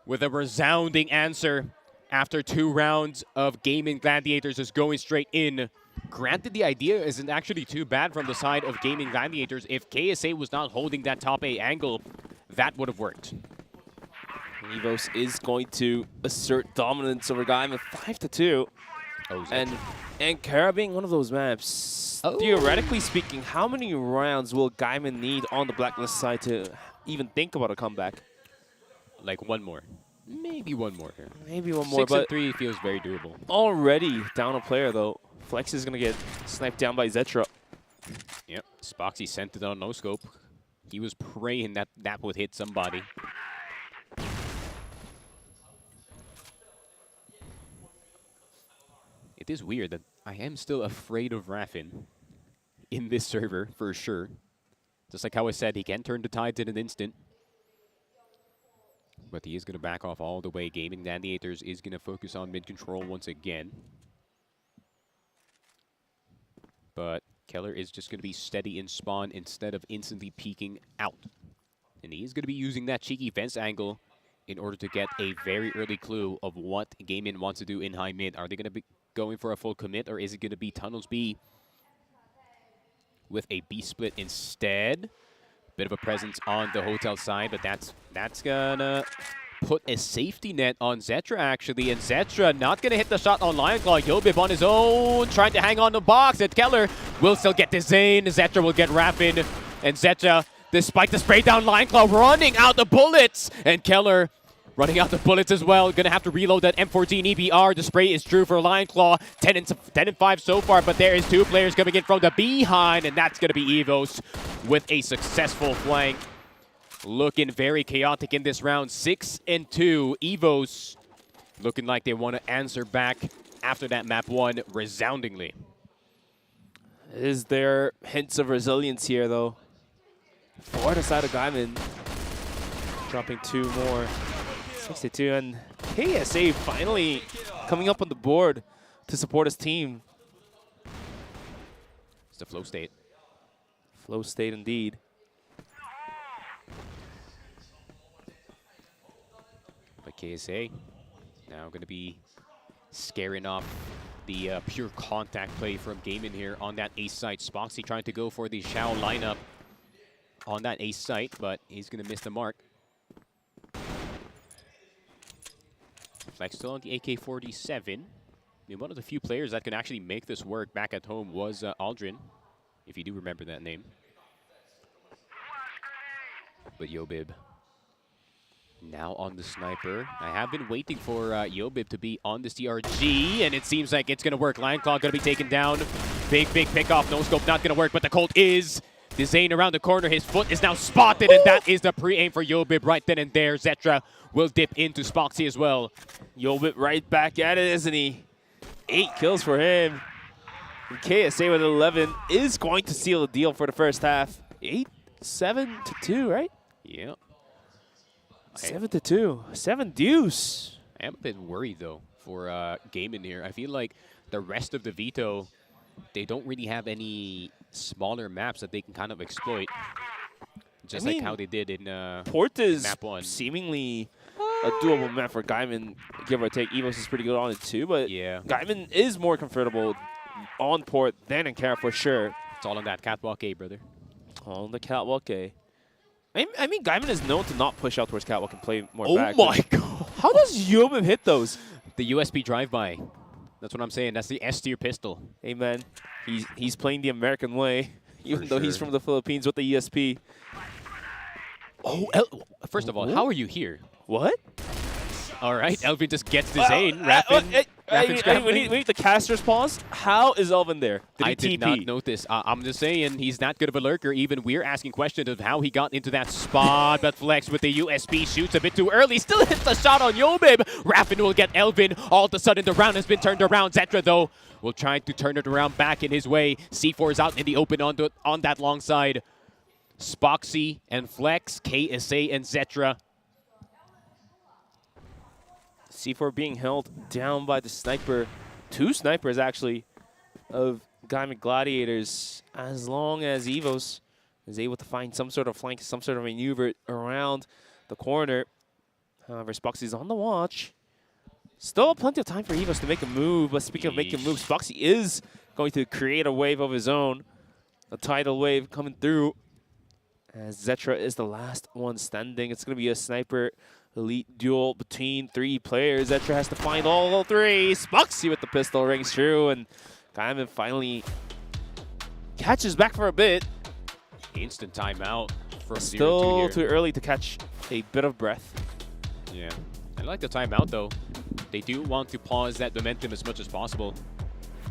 with a resounding answer after 2 rounds of Gaimin Gladiators is going straight in. Granted, the idea isn't actually too bad from the side of Gaimin Gladiators. If KSA was not holding that top A angle, that would have worked.
EVOS is going to assert dominance over Gaimin 5-2.
Oh,
and Kara being one of those maps, theoretically speaking, how many rounds will Gaimin need on the Blacklist side to even think about a comeback?
Like 1 more. Maybe 1 more here.
Maybe 1 more,
6-3 feels very doable.
Already down a player, though. Flex is going to get sniped down by Zetra.
Yep, Spoxy sent it on no scope. He was praying that that would hit somebody. It is weird that I am still afraid of Raffin in this server, for sure. Just like how I said, he can turn the tides in an instant. But he is going to back off all the way. Gaimin Gladiators is going to focus on mid-control once again. But Keller is just going to be steady in spawn instead of instantly peeking out. And he is going to be using that cheeky fence angle in order to get a very early clue of what Gaimin wants to do in high mid. Are they going to be going for a full commit, or is it going to be Tunnels B with a B split instead? Bit of a presence on the hotel side, but that's gonna put a safety net on Zetra, actually. And Zetra not gonna hit the shot on Lionclaw. Yobib on his own, trying to hang on the box. And Keller will still get the Zane. Zetra will get Raffin. And Zetra, despite the spray down, Lionclaw running out the bullets. And Keller running out the bullets as well. Gonna have to reload that M14 EBR. The spray is true for Lionclaw. 10 and 5 so far, but there is 2 players coming in from the behind, and that's gonna be EVOS with a successful flank. Looking very chaotic in this round. 6-2. EVOS looking like they want to answer back after that map 1 resoundingly.
Is there hints of resilience here, though? For the side of Gaimin. Dropping 2 more. 62, and KSA finally coming up on the board to support his team.
It's the flow state.
Flow state indeed.
But KSA now going to be scaring off the pure contact play from Gaimin here on that ace site. Spoxy trying to go for the Shao lineup on that ace site, but he's going to miss the mark. Flex still on the AK-47. I mean, one of the few players that can actually make this work back at home was Aldrin, if you do remember that name. But Yobib now on the sniper. I have been waiting for Yobib to be on the CRG, and it seems like it's going to work. Lionclaw going to be taken down. Big pickoff. No scope not going to work, but the Colt is. The Zane around the corner. His foot is now spotted, and that is the pre-aim for Yobib right then and there. Zetra will dip into Spoxy as well.
Yobib right back at it, isn't he? 8 kills for him. And KSA with 11 is going to seal the deal for the first half. 7-2, right?
Yeah.
7-2. 7 deuce.
I am a bit worried, though, for Gaimin here. I feel like the rest of the veto, they don't really have any smaller maps that they can kind of exploit. Just like how they did in
Port is
map 1.
Seemingly a doable map for Gaimin, give or take. EVOS is pretty good on it too, but
yeah,
Gaimin is more comfortable on Port than in Kara for sure.
It's all on that catwalk A, brother.
All on the catwalk A. I mean, Gaimin is known to not push out towards catwalk and play more back.
Oh my god.
How does Yobib hit those?
The USB drive-by. That's what I'm saying. That's the S-tier pistol.
Hey, man. He's playing the American way, even though he's from the Philippines with the ESP.
Oh, first of all, how are you here?
What?
All right, Elvin just gets the Zane. We
need the caster's pause. How is Elvin there?
I did not notice. I'm just saying, he's not good of a lurker. Even we're asking questions of how he got into that spot. But Flex with the USB shoots a bit too early. Still hits the shot on Yobib. Raffin will get Elvin. All of a sudden, the round has been turned around. Zetra, though, will try to turn it around back in his way. C4 is out in the open on that long side. Spoxy and Flex, KSA and Zetra.
C4 being held down by the sniper. 2 snipers, actually, of Gaimin Gladiators. As long as EVOS is able to find some sort of flank, some sort of maneuver around the corner. However, Spoxy's on the watch. Still plenty of time for EVOS to make a move, but speaking of making moves, Spoxy is going to create a wave of his own. A tidal wave coming through. As Zetra is the last one standing. It's going to be a sniper elite duel between 3 players. Zetra has to find all 3. Spoxy with the pistol rings true, and Gaimin finally catches back for a bit.
Instant timeout from
Still
0-2
too early to catch a bit of breath.
Yeah, I like the timeout though. They do want to pause that momentum as much as possible.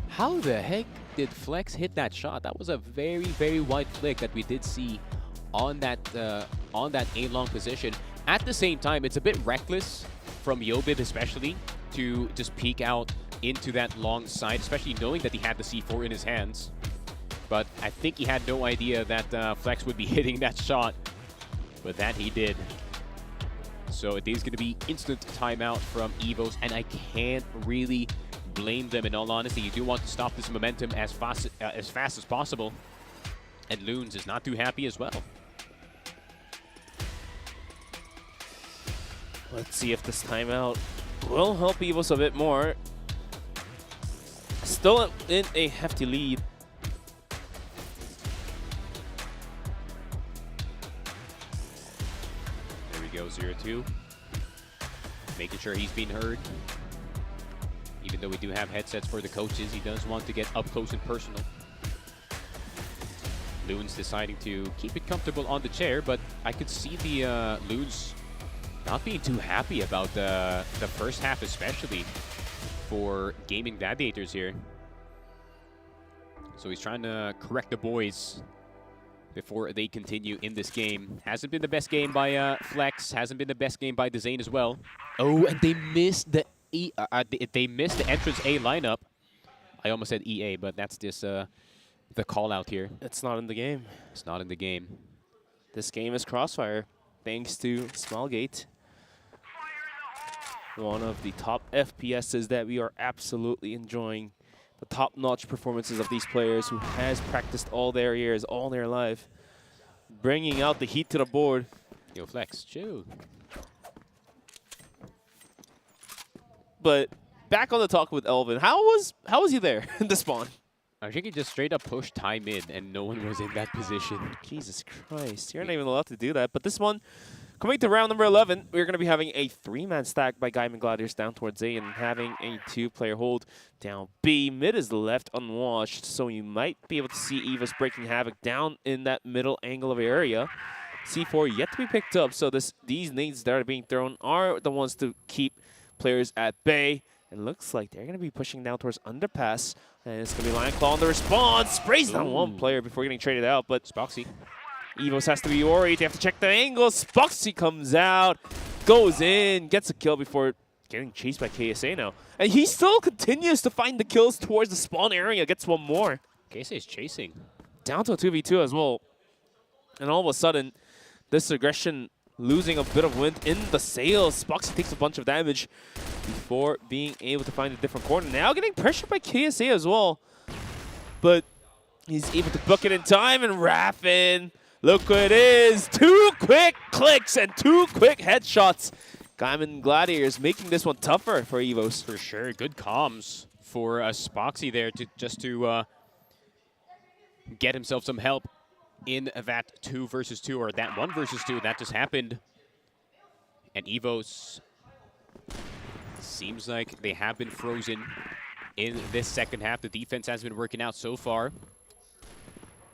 How the heck did Flex hit that shot? That was a very, very wide flick that we did see on that A-long position. At the same time, it's a bit reckless from Yobib especially to just peek out into that long side, especially knowing that he had the C4 in his hands. But I think he had no idea that Flex would be hitting that shot, but that he did. So it is going to be instant timeout from EVOS, and I can't really blame them in all honesty. You do want to stop this momentum as fast as possible, and Loons is not too happy as well.
Let's see if this timeout will help EVOS a bit more. Still in a hefty lead.
There we go, 0-2. Making sure he's being heard. Even though we do have headsets for the coaches, he does want to get up close and personal. Loons deciding to keep it comfortable on the chair, but I could see the Loons not being too happy about the first half, especially for Gaimin Gladiators here. So he's trying to correct the boys before they continue in this game. Hasn't been the best game by Flex, hasn't been the best game by Dezane as well. Oh, and they missed the they missed the entrance A lineup. I almost said EA, but that's just the call out here.
It's not in the game.
It's not in the game.
This game is CROSSFIRE, thanks to Smallgate. One of the top FPSs that we are absolutely enjoying. The top-notch performances of these players who has practiced all their years, all their life. Bringing out the heat to the board.
Yo, Flex, chill.
But back on the talk with Elvin, how was he there in the spawn?
I think he just straight up pushed time in and no one was in that position.
Jesus Christ, you're not even allowed to do that. But this one, coming to round number 11, we're going to be having a 3-man stack by Gaimin Gladiators down towards A and having a 2-player hold down B. Mid is left unwatched, so you might be able to see EVOS breaking havoc down in that middle angle of area. C4 yet to be picked up, so these nades that are being thrown are the ones to keep players at bay. It looks like they're going to be pushing down towards underpass, and it's going to be Lion Claw on the response. Sprays down one player before getting traded out, but
Spoxy.
EVOS has to be worried. They have to check the angle. Spoxy comes out, goes in, gets a kill before getting chased by KSA now. And he still continues to find the kills towards the spawn area, gets one more.
KSA is chasing.
Down to a 2v2 as well. And all of a sudden, this aggression losing a bit of wind in the sails. Spoxy takes a bunch of damage before being able to find a different corner. Now getting pressured by KSA as well. But he's able to book it in time, and Raffin, look what it is. 2 quick clicks and 2 quick headshots. Gaimin Gladiators making this one tougher for EVOS.
For sure, good comms for Spoxy there to get himself some help in that 2 versus 2, or that 1 versus 2 that just happened. And EVOS seems like they have been frozen in this second half. The defense has been working out so far.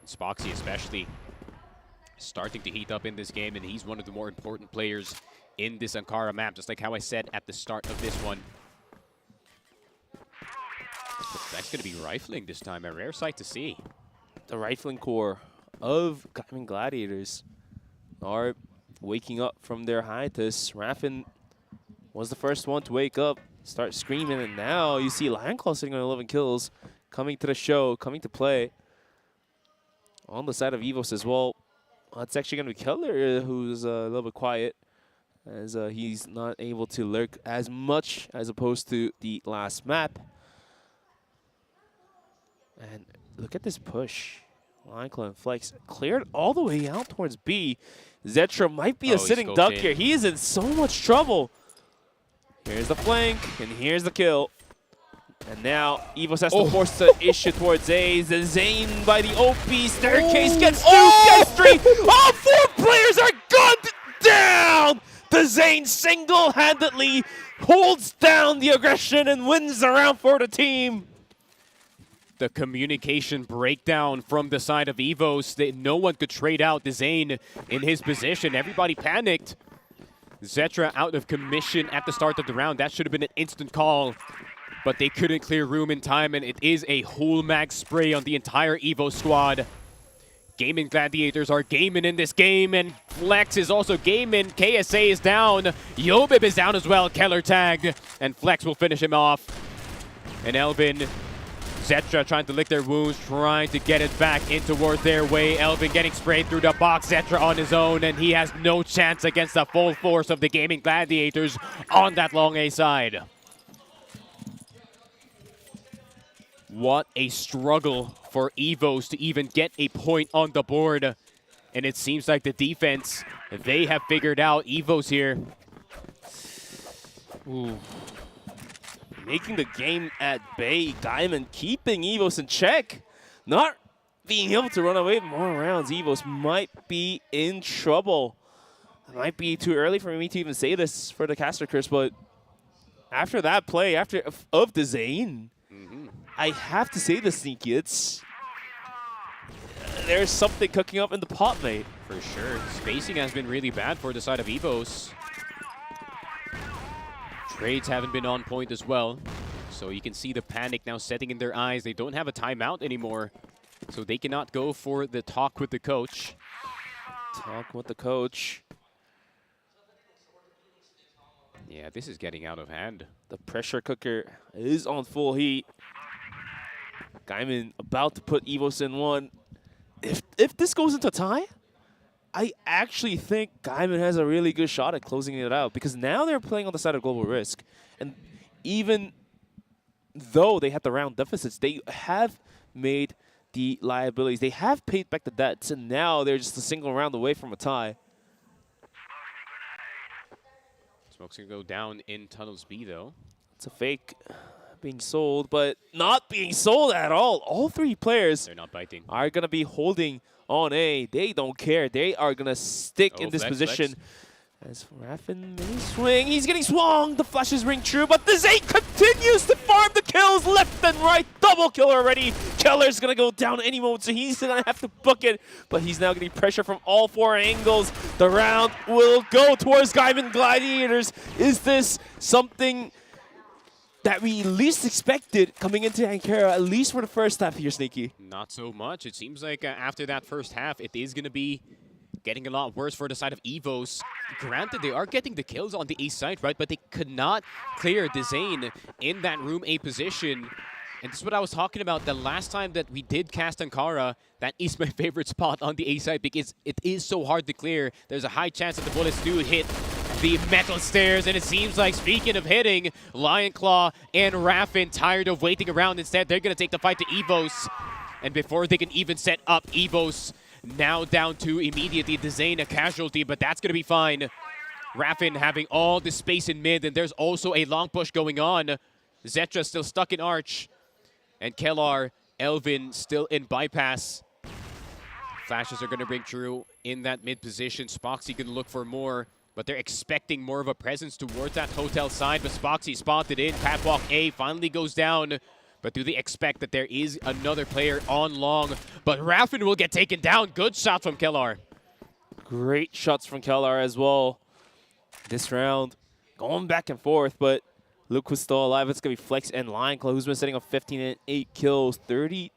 Spoxy especially starting to heat up in this game, and he's one of the more important players in this Ankara map, just like how I said at the start of this one. That's going to be rifling this time, a rare sight to see.
The rifling core of Gaimin Gladiators are waking up from their hiatus. Raffin was the first one to wake up, start screaming, and now you see Lion Claw sitting on 11 kills, coming to the show, coming to play. On the side of EVOS as well, it's actually going to be Keller, who's a little bit quiet, as he's not able to lurk as much as opposed to the last map. And look at this push. Lion and Flex cleared all the way out towards B. Zetra might be a sitting duck here. He is in so much trouble. Here's the flank, and here's the kill. And now EVOS has to force the issue towards Zaze. And Zane by the OP staircase gets 2, gets 3. All 4 players are gunned down! The Zane single-handedly holds down the aggression and wins the round for the team.
The communication breakdown from the side of EVOS. No one could trade out the Zane in his position. Everybody panicked. Zetra out of commission at the start of the round. That should have been an instant call, but they couldn't clear room in time, and it is a whole mag spray on the entire EVOS squad. Gaimin Gladiators are Gaimin in this game, and Flex is also Gaimin. KSA is down. Yobib is down as well. Keller tagged, and Flex will finish him off. And Elvin, Zetra trying to lick their wounds, trying to get it back in towards their way. Elvin getting sprayed through the box. Zetra on his own, and he has no chance against the full force of the Gaimin Gladiators on that long A side. What a struggle for EVOS to even get a point on the board. And it seems like the defense, they have figured out EVOS here.
Ooh. Making the game at bay. Gaimin keeping EVOS in check. Not being able to run away more rounds. EVOS might be in trouble. It might be too early for me to even say this for the caster curse, but after that play, of the Zane, I have to say this, Sneaky. There's something cooking up in the pot, mate.
For sure. Spacing has been really bad for the side of EVOS. Trades haven't been on point as well. So you can see the panic now setting in their eyes. They don't have a timeout anymore. So they cannot go for the talk with the coach.
Talk with the coach.
Yeah, this is getting out of hand.
The pressure cooker is on full heat. Gaimin about to put EVOS in one. If this goes into tie, I actually think Gaimin has a really good shot at closing it out, because now they're playing on the side of global risk. And even though they had the round deficits, they have made the liabilities. They have paid back the debts, and now they're just a single round away from a tie.
Smoke's going to go down in Tunnels B, though.
It's a fake being sold, but not being sold at all. All 3 players
They're not biting.
Are going to be holding on A. They don't care. They are going to stick in this position. As Raffin may swing, he's getting swung. The flashes ring true, but the Zane continues to farm the kills left and right. Double kill already. Keller's going to go down any moment, so he's going to have to book it. But he's now getting pressure from all 4 angles. The round will go towards Gaimin Gladiators. Is this something that we least expected coming into Ankara, at least for the first half here, Sneaky?
Not so much. It seems like after that first half, it is going to be getting a lot worse for the side of EVOS. Granted, they are getting the kills on the A side, right? But they could not clear the Zane in that room A position. And this is what I was talking about the last time that we did cast Ankara. That is my favorite spot on the A side because it is so hard to clear. There's a high chance that the bullets do hit the metal stairs, and it seems like, speaking of hitting, Lion Claw and Raffin, tired of waiting around, instead they're going to take the fight to EVOS. And before they can even set up, EVOS now down to immediately the Zane, a casualty, but that's going to be fine. Raffin having all the space in mid, and there's also a long push going on. Zetra still stuck in Arch, and Kellar, Elvin still in bypass. Flashes are going to bring true in that mid position. Spoxy going to look for more, but they're expecting more of a presence towards that hotel side. But Spoxy spotted in. Catwalk A finally goes down. But do they expect that there is another player on long? But Raffin will get taken down. Good shot from Kellar.
Great shots from Kellar as well. This round going back and forth, but Luke was still alive. It's going to be Flex and Lion Claw, who's been setting up 15 and 8 kills. 23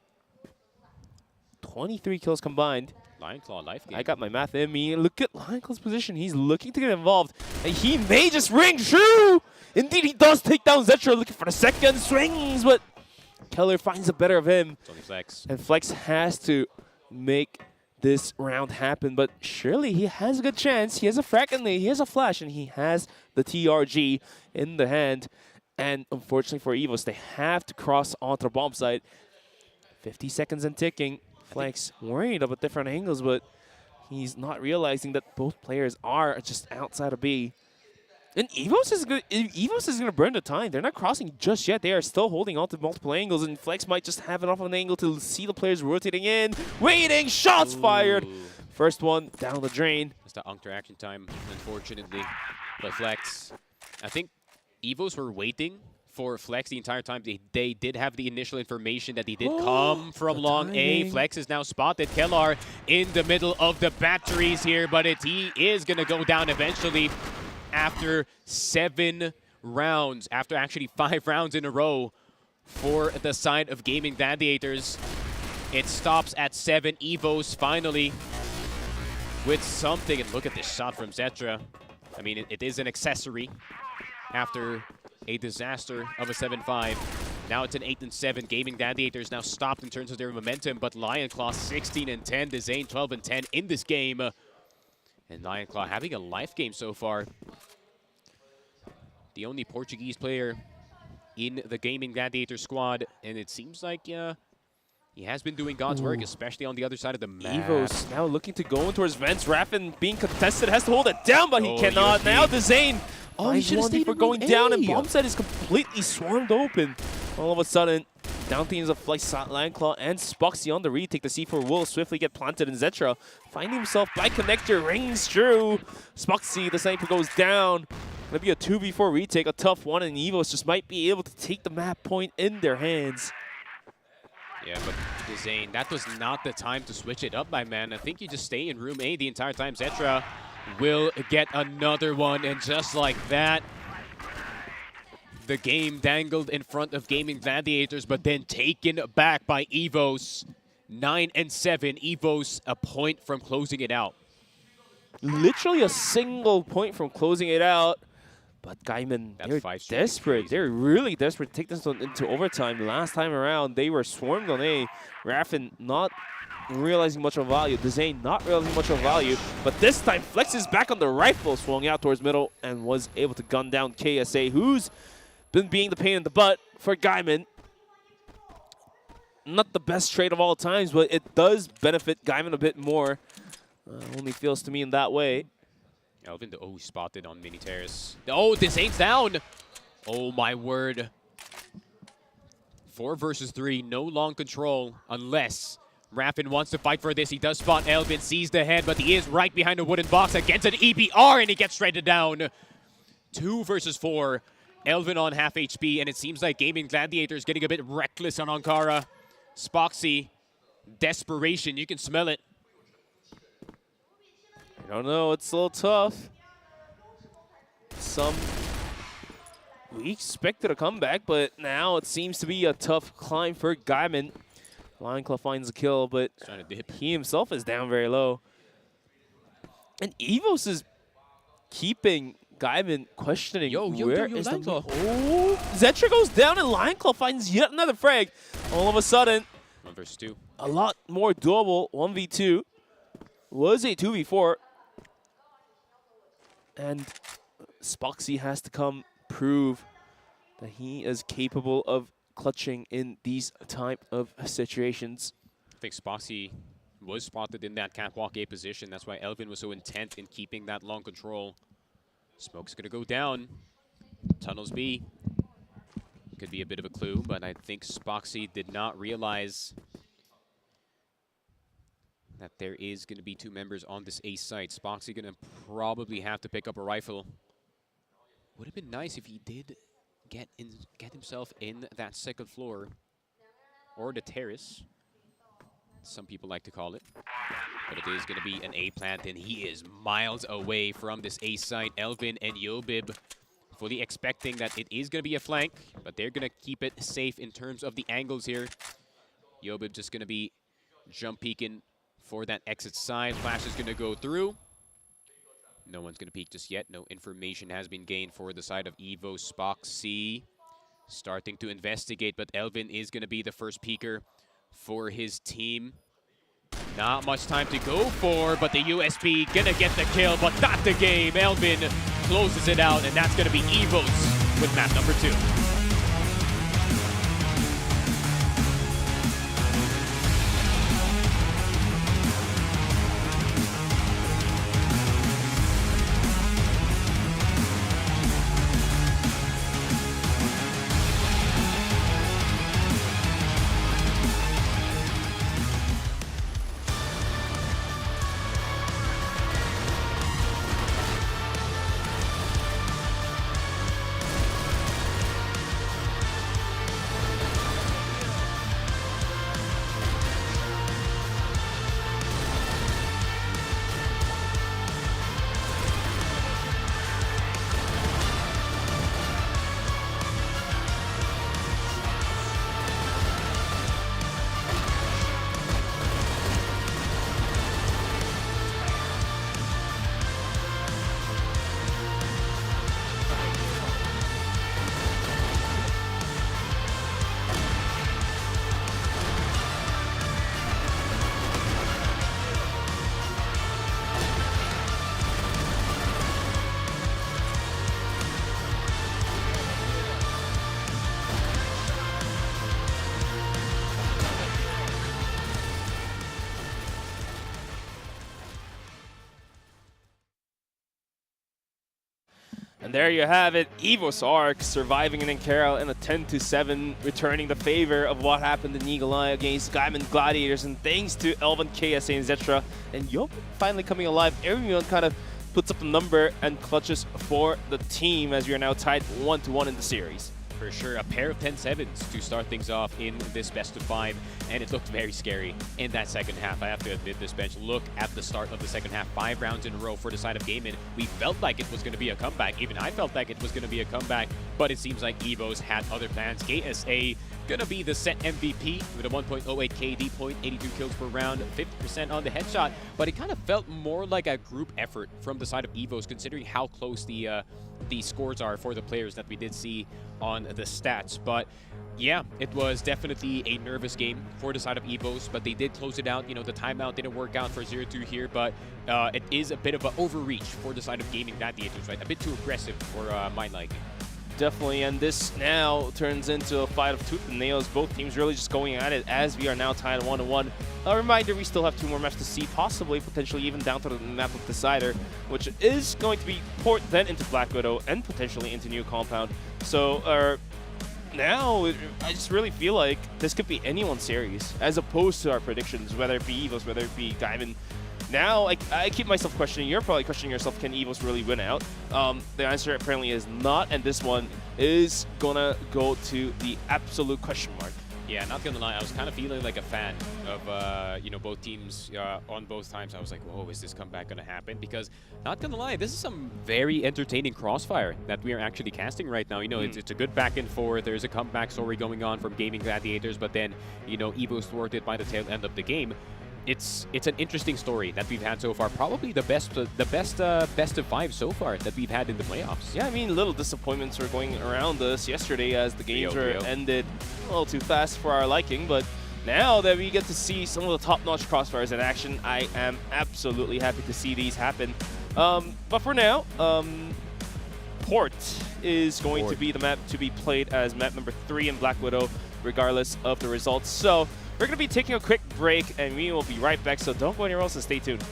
kills combined.
Lion Claw life game.
I got my math in me. Look at Lion Claw's position. He's looking to get involved. And he may just ring true. Indeed, he does take down Zetra, looking for the second swings, but Keller finds the better of him.
It's only Flex.
And Flex has to make this round happen, but surely he has a good chance. He has a frag in there, he has a flash, and he has the TRG in the hand. And unfortunately for EVOS, they have to cross onto the bomb site. 50 seconds and ticking. Flex worried about different angles, but he's not realizing that both players are just outside of B. And EVOS is gonna burn the time. They're not crossing just yet. They are still holding on to multiple angles, and Flex might just have enough of an angle to see the players rotating in. Waiting, shots fired. First one down the drain.
It's the interaction time, unfortunately. But Flex, I think EVOS were waiting for Flex the entire time. They did have the initial information that he did come from long A. Flex is now spotted. Kellar in the middle of the batteries here, but he is going to go down eventually after 7 rounds, after actually 5 rounds in a row for the side of Gaming Gladiators. It stops at 7. EVOS finally with something. And look at this shot from Zetra. I mean, it is an accessory after a disaster of a 7-5. Now it's an 8-7. Gaming Gladiators now stopped in terms of their momentum, but Lionclaw 16-10, Dezane 12-10 in this game. And Lionclaw having a life game so far. The only Portuguese player in the Gaming Gladiator squad, and it seems like he has been doing God's work, especially on the other side of the map.
EVOS now looking to go in towards Vents. Raffin being contested, has to hold it down, but he cannot.
USB.
Now Dezane.
He should have stayed
for
in
going
room
down,
A.
and Bombset is completely swarmed open. All of a sudden, down teams of Flex, Lionclaw, and Spoxy on the retake. The C4 will swiftly get planted, and Zetra finding himself by connector, rings through. Spoxy, the sniper, goes down. Gonna be a 2v4 retake, a tough one, and EVOS just might be able to take the map point in their hands.
Yeah, but Dezane, that was not the time to switch it up, my man. I think you just stay in room A the entire time. Zetra will get another one, and just like that, the game dangled in front of Gaming Gladiators, but then taken back by EVOS. 9-7, EVOS a point from closing it out.
Literally a single point from closing it out. But Gaimin, they're desperate. They're really desperate to take this one into overtime. Last time around, they were swarmed on A. Raffin not realizing much of value. Dezane not realizing much of value. But this time, Flex is back on the rifle, swung out towards middle, and was able to gun down KSA, who's been being the pain in the butt for Gaimin. Not the best trade of all times, but it does benefit Gaimin a bit more. Only feels to me in that way.
Elvin, spotted on mini terrace. Oh, Dezane's down. Oh my word. 4 versus 3, no long control unless Raffin wants to fight for this. He does spot Elvin, sees the head, but he is right behind a wooden box against an EBR, and he gets shredded down. 2 versus 4. Elvin on half HP, and it seems like Gaming Gladiators getting a bit reckless on Ankara. Spoxy, desperation, you can smell it.
I don't know, it's a little tough. We expected a comeback, but now it seems to be a tough climb for Gaimin. Lionclaw finds a kill, but he himself is down very low. And EVOS is keeping Gaimin questioning where is the... Oh, Zetra goes down and Lionclaw finds yet another frag. All of a sudden,
1 versus 2.
A lot more doable. 1v2 was a 2v4. And Spoxy has to come prove that he is capable of clutching in these type of situations.
I think Spoxy was spotted in that catwalk A position. That's why Elvin was so intent in keeping that long control. Smoke's going to go down. Tunnels B. Could be a bit of a clue, but I think Spoxy did not realize that there is going to be 2 members on this A site. Spoxy going to probably have to pick up a rifle. Would have been nice if he did get himself in that 2nd floor, or the terrace, some people like to call it. But it is going to be an A plant, and he is miles away from this A site. Elvin and Yobib fully expecting that it is going to be a flank, but they're going to keep it safe in terms of the angles here. Yobib just going to be jump peeking for that exit side. Flash is going to go through. No one's going to peek just yet. No information has been gained for the side of EVOS. Spoxy starting to investigate, but Elvin is going to be the first peeker for his team. Not much time to go for, but the USB going to get the kill, but not the game. Elvin closes it out, and that's going to be EVOS with map number 2.
And there you have it, EVOS ARC surviving in Carol in a 10-7, returning the favor of what happened in Eagle Eye against Gaimin Gladiators, and thanks to Elvin, KSA, and Zetra, and Yop finally coming alive. Everyone kind of puts up the number and clutches for the team as we are now tied 1-1 in the series.
For sure, a pair of 10-7s to start things off in this best of 5, and it looked very scary in that second half. I have to admit, this bench, look at the start of the second half, 5 rounds in a row for the side of Gaimin. We felt like it was going to be a comeback. Even I felt like it was going to be a comeback, but it seems like EVOS had other plans. KSA gonna be the set MVP with a 1.08 KD point, 82 kills per round, 50% on the headshot, but it kind of felt more like a group effort from the side of EVOS, considering how close the scores are for the players that we did see on the stats. But yeah, it was definitely a nervous game for the side of EVOS, but they did close it out. You know, the timeout didn't work out for 0-2 here, but it is a bit of an overreach for the side of Gaming Gladiators, right? A bit too aggressive for my liking.
Definitely, and this now turns into a fight of tooth and nails. Both teams really just going at it as we are now tied 1-1. A reminder, we still have 2 more maps to see, possibly, potentially even down to the map of Decider, which is going to be port then into Black Widow and potentially into New Compound. So now I just really feel like this could be anyone's series, as opposed to our predictions, whether it be EVOS, whether it be Gaimin. Now, I keep myself questioning, you're probably questioning yourself, can EVOS really win out? The answer apparently is not, and this one is gonna go to the absolute question mark.
Yeah, not gonna lie, I was kind of feeling like a fan of, you know, both teams on both times. I was like, whoa, is this comeback gonna happen? Because, not gonna lie, this is some very entertaining crossfire that we are actually casting right now. You know, it's a good back and forth. There's a comeback story going on from Gaming Gladiators, but then, you know, EVOS thwarted by the tail end of the game. It's an interesting story that we've had so far. Probably the best of 5 so far that we've had in the playoffs.
Yeah, I mean, little disappointments were going around us yesterday as the games were ended a little too fast for our liking, but now that we get to see some of the top-notch crossfires in action, I am absolutely happy to see these happen. But for now, Port is going to be the map to be played as map number 3 in Black Widow, regardless of the results. So we're going to be taking a quick break, and we will be right back, so don't go anywhere else and stay tuned.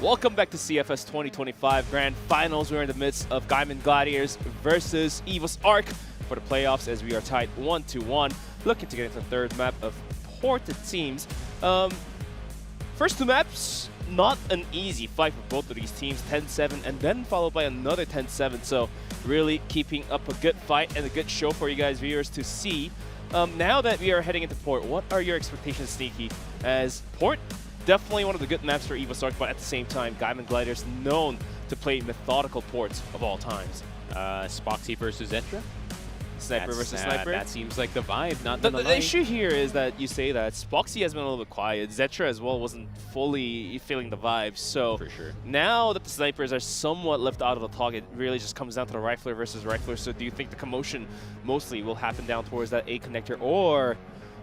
Welcome back to CFS 2025 Grand Finals. We're in the midst of Gaimin Gladiators versus EVOS ARC for the playoffs as we are tied 1-1. Looking to get into the third map of ported teams. First two maps, not an easy fight for both of these teams. 10-7 and then followed by another 10-7. So really keeping up a good fight and a good show for you guys viewers to see. Now that we are heading into port, what are your expectations, Sneaky? As port, definitely one of the good maps for EVOS ARC, but at the same time, Gaimin Gladiators known to play methodical ports of all times.
Spoxy versus Zetra?
Sniper versus Sniper?
That seems like the vibe, not
the issue here is that you say that Spoxy has been a little bit quiet. Zetra as well wasn't fully feeling the vibes. So
for sure.
Now that the snipers are somewhat left out of the talk, it really just comes down to the rifler versus rifler. So do you think the commotion mostly will happen down towards that A connector, or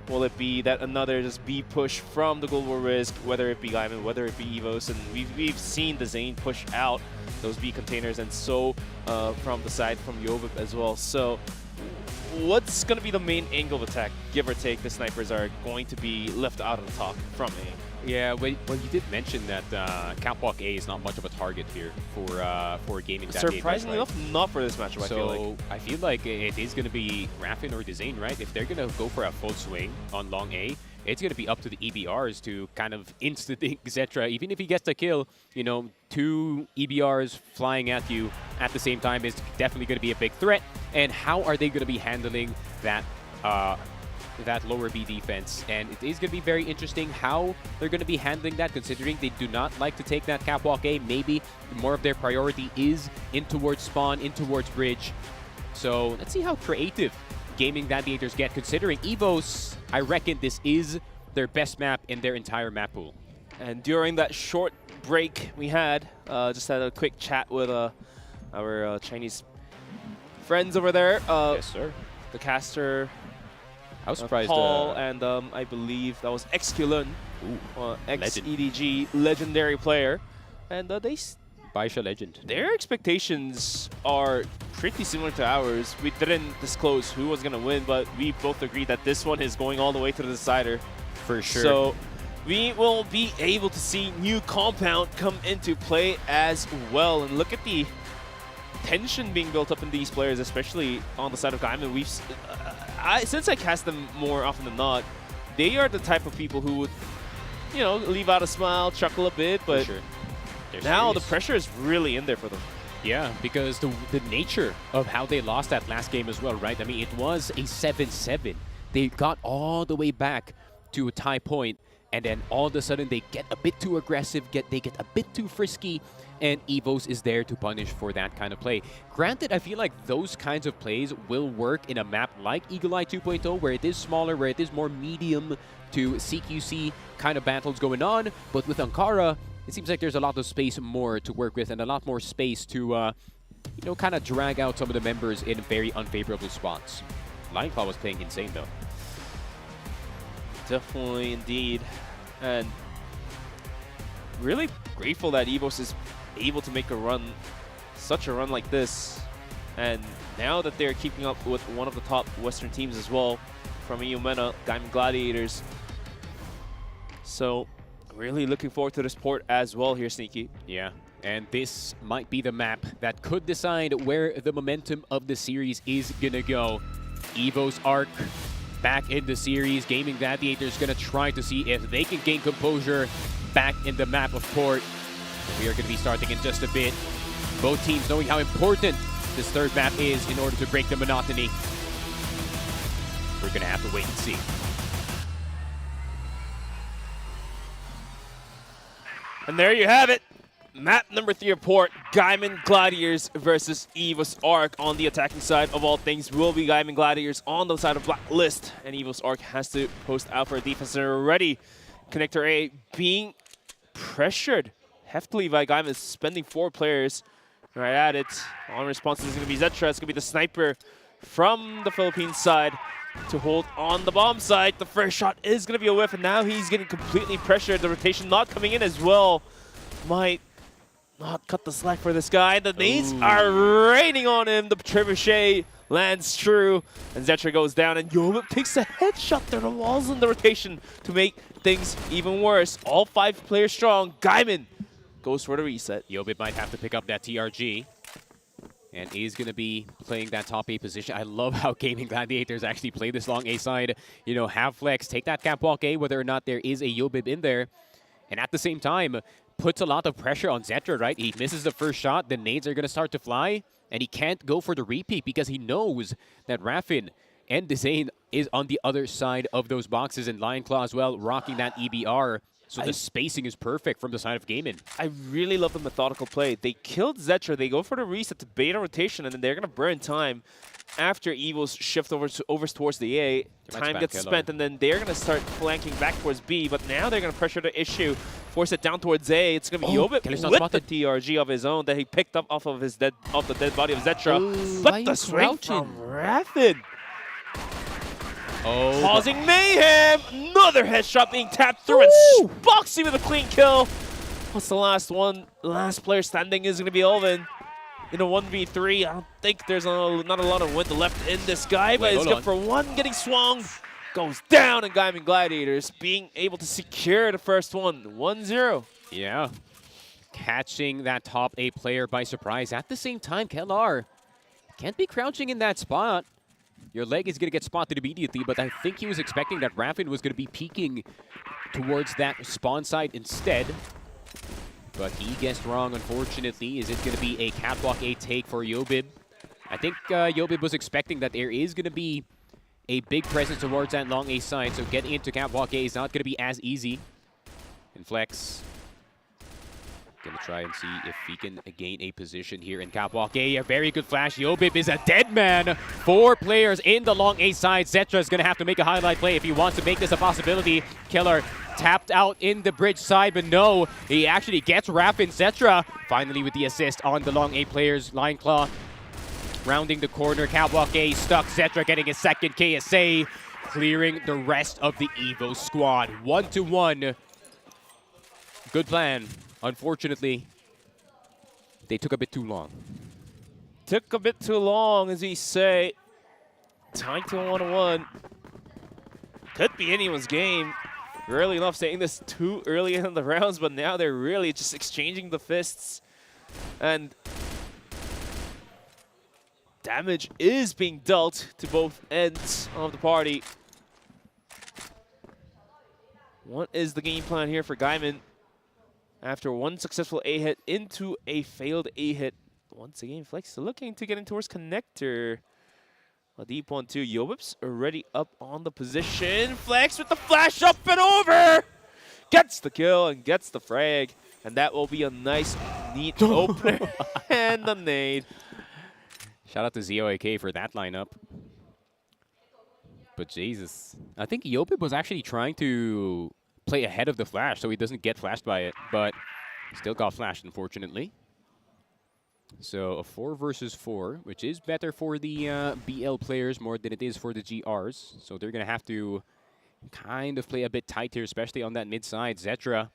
will it be that another just B push from the Global Risk, whether it be Gaimin, whether it be EVOS, and we've seen the Zane push out those B containers, and so from the side from Yovip as well. So what's going to be the main angle of attack? Give or take, the snipers are going to be left out of the talk from A.
Yeah, well, you did mention that Catwalk A is not much of a target here for gaming.
Surprisingly enough, not for this matchup,
so I feel like it is going to be Raffin or Dezane, right? If they're going to go for a full swing on long A, it's going to be up to the EBRs to kind of instant-think Zetra. Even if he gets the kill, you know, 2 EBRs flying at you at the same time is definitely going to be a big threat. And how are they going to be handling that that lower B defense? And it is going to be very interesting how they're going to be handling that, considering they do not like to take that catwalk A. Maybe more of their priority is in towards spawn, in towards bridge. So let's see how creative Gaming Gladiators get, considering EVOS, I reckon this is their best map in their entire map pool.
And during that short break we had, just had a quick chat with our Chinese friends over there.
Yes, sir.
The caster,
I was surprised.
Paul, and I believe that was XQLun, ex-EDG legendary player. And
Baisha legend.
Their expectations are pretty similar to ours. We didn't disclose who was going to win, but we both agreed that this one is going all the way to the decider.
For sure.
So we will be able to see new compound come into play as well. And look at the tension being built up in these players, especially on the side of Gaimin. We've, since I cast them more often than not, they are the type of people who would, you know, leave out a smile, chuckle a bit, but
for sure.
Now the pressure is really in there for them.
Yeah, because the nature of how they lost that last game as well, right? I mean, it was a 7-7. They got all the way back to a tie point, and then all of a sudden they get a bit too aggressive, they get a bit too frisky, and EVOS is there to punish for that kind of play. Granted, I feel like those kinds of plays will work in a map like Eagle Eye 2.0, where it is smaller, where it is more medium to CQC kind of battles going on, but with Ankara, it seems like there's a lot of space more to work with and a lot more space to, you know, kind of drag out some of the members in very unfavorable spots. Lineclaw was playing insane, though.
Definitely, indeed. And really grateful that EVOS is able to make a run, such a run like this. And now that they're keeping up with one of the top Western teams as well, from EUMENA, Gaimin Gladiators. So really looking forward to this port as well here, Sneaky.
Yeah, and this might be the map that could decide where the momentum of the series is gonna go. EVOS ARC back in the series. Gaming Gladiators gonna try to see if they can gain composure back in the map of port. We are gonna be starting in just a bit. Both teams knowing how important this third map is in order to break the monotony. We're gonna have to wait and see.
And there you have it. Map number 3 of port, Gaimin Gladiators versus EVOS ARC. On the attacking side of all things will be Gaimin Gladiators. On the side of Blacklist, and EVOS ARC has to post out for a defense. They're already Connector A being pressured heftily by Gaimin, spending 4 players right at it. On response is going to be Zetra. It's going to be the sniper from the Philippines side to hold on the bomb side. The first shot is going to be a whiff, and now he's getting completely pressured. The rotation not coming in as well. Might not cut the slack for this guy. The nades are raining on him. The trebuchet lands true, and Zetra goes down, and Yovip takes a headshot through the walls in the rotation to make things even worse. All 5 players strong. Gaimin goes for the reset.
Yobib might have to pick up that TRG. And is going to be playing that top A position. I love how Gaimin Gladiators actually play this long A side. You know, have flex, take that catwalk A, whether or not there is a Yobib in there. And at the same time, puts a lot of pressure on Zetra, right? He misses the first shot, the nades are going to start to fly, and he can't go for the repeat because he knows that Raffin and Desane is on the other side of those boxes, and Lion Claw as well, rocking that EBR. So the spacing is perfect from the side of Gaimin.
I really love the methodical play. They killed Zetra, they go for the reset to beta rotation, and then they're going to burn time after EVOS shift over towards the A. Time gets spent, and then they're going to start flanking back towards B, but now they're going to pressure the issue, force it down towards A. It's going to be Yobib with the TRG of his own that he picked up off of the dead body of Zetra. But the swing from Raffin. Causing mayhem! Another headshot being tapped through, and Spoxy with a clean kill. What's the last one? Last player standing is going to be Elvin. In a 1v3, I don't think there's not a lot of wind left in this guy, but he's good for one, getting swung. Goes down, and Gaimin Gladiators being able to secure the first one, 1-0.
Yeah, catching that top A player by surprise. At the same time, Kellar can't be crouching in that spot. Your leg is going to get spotted immediately, but I think he was expecting that Raffin was going to be peeking towards that spawn side instead. But he guessed wrong, unfortunately. Is it going to be a catwalk A take for Yobib? I think Yobib was expecting that there is going to be a big presence towards that long A side, so getting into catwalk A is not going to be as easy. And Flex gonna try and see if he can gain a position here in catwalk A. A very good flash. Yobib is a dead man. 4 players in the long A side. Zetra is gonna have to make a highlight play if he wants to make this a possibility. Killer tapped out in the bridge side, but no, he actually gets Raffin. Zetra finally with the assist on the long A players. Lion Claw rounding the corner. Catwalk A stuck. Zetra getting his second KSA, clearing the rest of the EVOS squad. 1-1. Good plan. Unfortunately, they took a bit too long.
Took a bit too long, as we say. Time to 1-1. Could be anyone's game. Really love saying this too early in the rounds, but now they're really just exchanging the fists. And damage is being dealt to both ends of the party. What is the game plan here for Gaimin? After one successful A hit into a failed A hit. Once again, Flex looking to get in towards connector. A deep one too. Yobib's already up on the position. Flex with the flash up and over. Gets the kill and gets the frag. And that will be a nice, neat opener. And the nade.
Shout out to ZOAK for that lineup. But Jesus, I think Yobib was actually trying to play ahead of the flash so he doesn't get flashed by it, but still got flashed, unfortunately. So a 4 versus 4, which is better for the BL players more than it is for the GRs. So they're going to have to kind of play a bit tight here, especially on that mid side. Zetra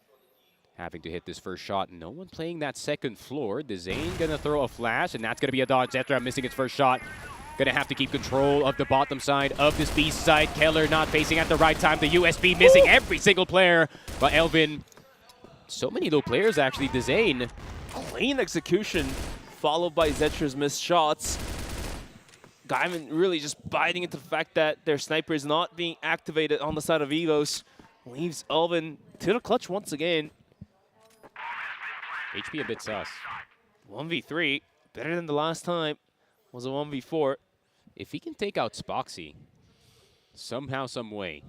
having to hit this first shot. No one playing that second floor. Desane going to throw a flash, and that's going to be a dodge. Zetra missing its first shot. Going to have to keep control of the bottom side of this B side. Keller not facing at the right time. The USB missing every single player. But Elvin, so many low players actually. Desane.
Clean execution followed by Zetra's missed shots. Gaimin really just biting into the fact that their sniper is not being activated on the side of EVOS. Leaves Elvin to the clutch once again.
HP a bit sus.
1v3. Better than the last time. Was a 1v4.
If he can take out Spoxy somehow, some way,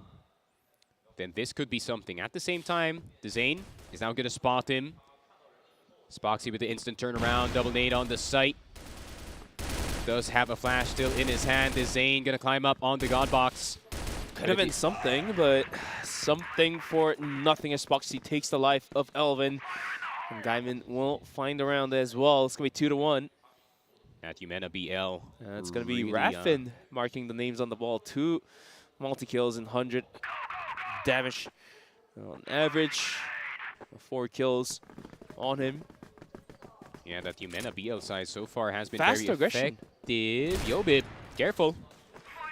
then this could be something. At the same time, Desane is now going to spot him. Spoxy with the instant turnaround, double nade on the site. Does have a flash still in his hand. Desane going to climb up on the God box.
Could have been something, but something for nothing as Spoxy takes the life of Elvin. And Gaimin will find a round as well. It's going to be 2-1.
At Humana BL.
It's going to be Raffin marking the names on the ball. 2 multi-kills and 100 damage on average. 4 kills on him.
Yeah, that Humana BL side so far has been
Fast
very
aggression.
effective. Yobib, careful.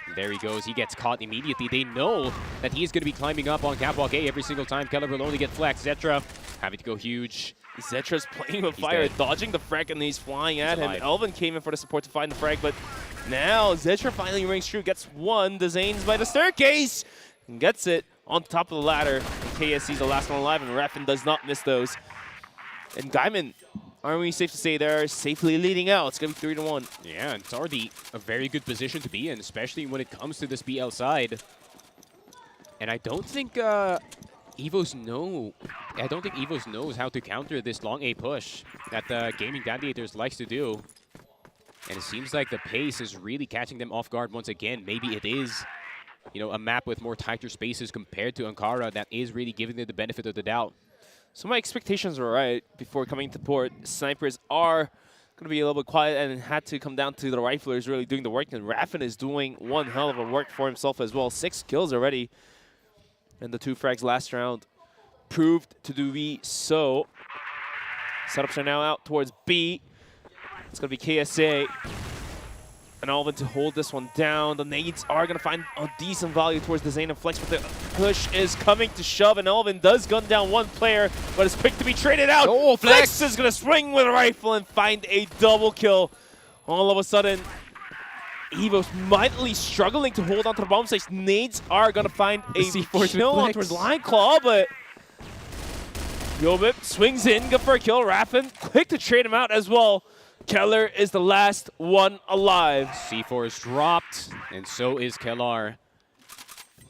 And there he goes. He gets caught immediately. They know that he's going to be climbing up on catwalk A every single time. Keller will only get flex. Zetra having to go huge.
Zetra's playing with fire, dodging the frag, and he's flying at him. Elvin came in for the support to find the frag, but now Zetra finally rings true, gets one. The Zane's by the staircase, and gets it on top of the ladder. And KSC's the last one alive, and Raffin does not miss those. And Gaimin, aren't we safe to say they're safely leading out? It's going to be 3-1.
Yeah, it's already a very good position to be in, especially when it comes to this BL side. And I don't think EVOS knows how to counter this long A push that the Gaming Gladiators likes to do. And it seems like the pace is really catching them off guard once again. Maybe it is, you know, a map with more tighter spaces compared to Ankara that is really giving them the benefit of the doubt.
So my expectations were right before coming to port. Snipers are going to be a little bit quiet and had to come down to the riflers really doing the work. And Raffin is doing one hell of a work for himself as well. 6 kills already. And the 2 frags last round proved to be so. Setups are now out towards B. It's going to be KSA. And Alvin to hold this one down. The nades are going to find a decent value towards the Zane and Flex, but the push is coming to shove, and Alvin does gun down one player, but it's quick to be traded out.
Oh,
Flex is going to swing with a rifle and find a double kill. All of a sudden, EVOS mightily struggling to hold on to the bomb sites. Nades are going to find a kill onto his line claw, but Yobip swings in, good for a kill. Raffin quick to trade him out as well. Keller is the last one alive.
C4 is dropped, and so is Kellar.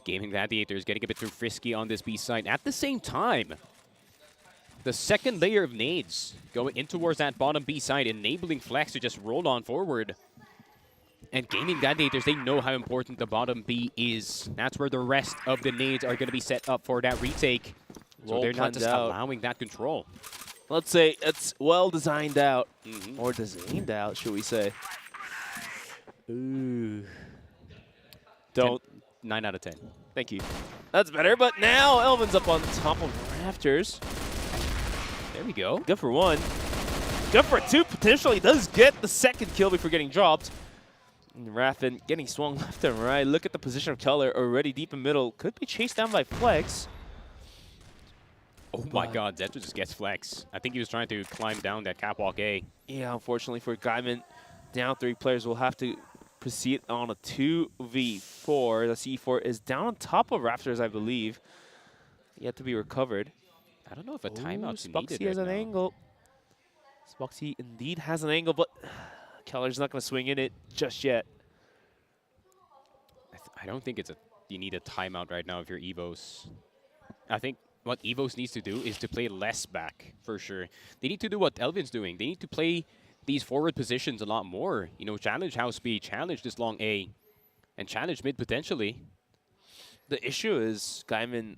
Gaming Gladiators getting a bit too frisky on this B side. At the same time, the second layer of nades going in towards that bottom B side, enabling Flex to just roll on forward. And Gaming Gladiators, they know how important the bottom B is. That's where the rest of the nades are going to be set up for that retake. So they're not just allowing that control.
Let's say it's well designed out, or designed out, should we say. Ooh. Don't.
9 out of 10.
Thank you. That's better, but now Elvin's up on top of rafters.
There we go.
Good for 1. Good for 2, potentially does get the second kill before getting dropped. And Raffin getting swung left and right. Look at the position of Keller, already deep in middle. Could be chased down by Flex.
Oh my god, Zetra just gets Flex. I think he was trying to climb down that catwalk A.
Yeah, unfortunately for Gaimin, down 3 players will have to proceed on a 2v4. The C4 is down on top of rafters, I believe. Yet to be recovered.
I don't know if a timeout's needed
Spoxy has an angle. Spoxy indeed has an angle, but Keller's not going to swing in it just yet.
I don't think you need a timeout right now if you're EVOS. I think what EVOS needs to do is to play less back, for sure. They need to do what Elvin's doing. They need to play these forward positions a lot more. You know, challenge house B, challenge this long A, and challenge mid potentially.
The issue is Gaimin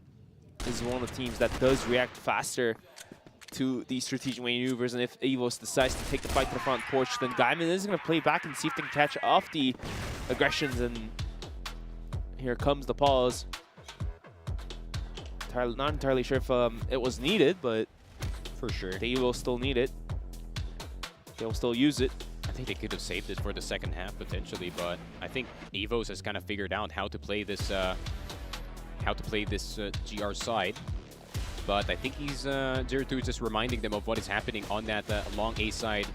is one of the teams that does react faster to these strategic maneuvers, and if EVOS decides to take the fight to the front porch, then Gaimin is going to play back and see if they can catch off the aggressions, and here comes the pause. Not entirely sure if it was needed, but
for sure
they will still need it. They'll still use it.
I think they could have saved it for the second half potentially, but I think EVOS has kind of figured out how to play this GR side. But I think he's 0-2 just reminding them of what is happening on that long A side,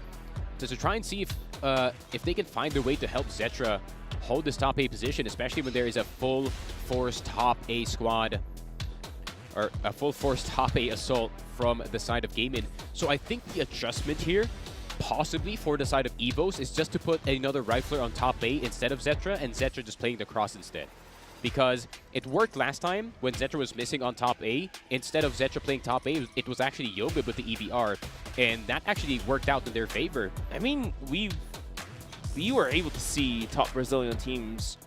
just to try and see if they can find a way to help Zetra hold this top A position, especially when there is a full force top A squad, or a full force top A assault from the side of Gaimin. So I think the adjustment here, possibly for the side of EVOS, is just to put another rifler on top A instead of Zetra, and Zetra just playing the cross instead. Because it worked last time when Zetra was missing on top A. Instead of Zetra playing top A, it was actually Yoga with the EVR, and that actually worked out in their favor.
I mean, we were able to see top Brazilian teams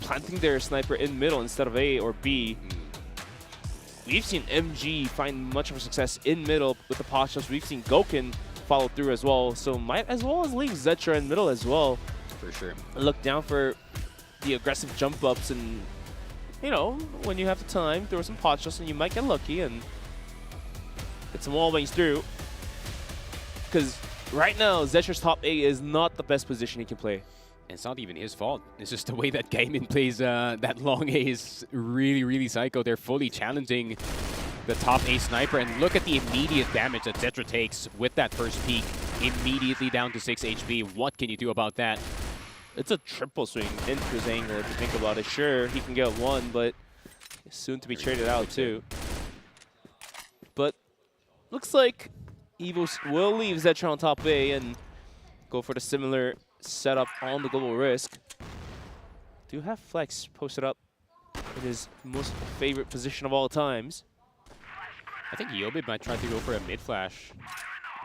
planting their sniper in middle instead of A or B. We've seen MG find much of a success in middle with the postures. We've seen Goken follow through as well, so might as well as leave Zetra in middle as well.
For sure.
Look down for the aggressive jump ups, and you know, when you have the time, throw some pot shots and you might get lucky and get some wall bangs through. Because right now, Zetra's top A is not the best position he can play.
It's not even his fault. It's just the way that Gaimin plays that long A is really, really psycho. They're fully challenging the top A sniper, and look at the immediate damage that Zetra takes with that first peek. Immediately down to 6 HP. What can you do about that?
It's a triple swing into his angle if you think about it. Sure, he can get one, but soon to be traded out too. But looks like EVOS will leave Zetra on top A and go for the similar setup on the global risk. Do have Flex posted up in his most favorite position of all times.
I think Yobib might try to go for a mid flash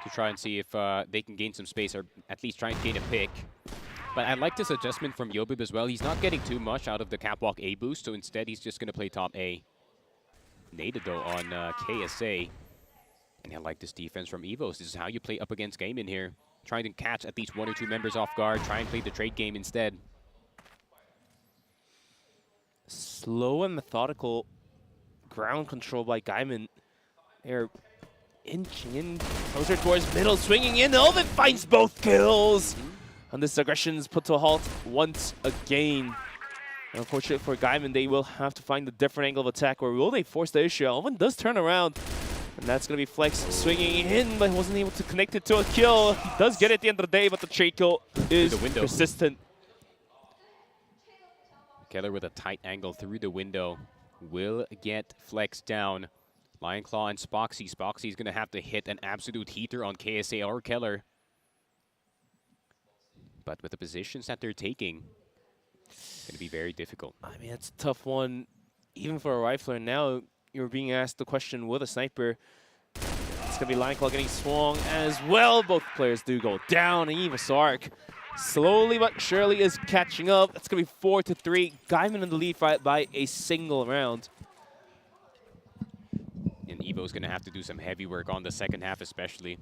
to try and see if they can gain some space, or at least try and gain a pick. But I like this adjustment from Yobib as well. He's not getting too much out of the catwalk A boost, so instead he's just going to play top A. Naded though on KSA. And I like this defense from EVOS. This is how you play up against Gaimin here. Trying to catch at least 1 or 2 members off guard. Try and play the trade game instead.
Slow and methodical ground control by Gaimin. They're inching in closer towards middle, swinging in. Elvin finds both kills. And this aggression is put to a halt once again. Unfortunately for Gaimin, they will have to find a different angle of attack, or will they force the issue? Elvin does turn around. And that's going to be Flex swinging in, but wasn't able to connect it to a kill. He does get it at the end of the day, but the trade kill is persistent.
Keller with a tight angle through the window will get Flex down. Lion Claw and Spoxy. Spoxy's going to have to hit an absolute heater on KSA or Keller. But with the positions that they're taking, it's going to be very difficult.
I mean, it's a tough one, even for a rifler. Now you're being asked the question with a sniper. It's going to be Lion Claw getting swung as well. Both players do go down, and EVOS ARC slowly but surely is catching up. It's going to be 4-3. Gaimin in the lead by a single round.
And EVO's going to have to do some heavy work on the second half especially.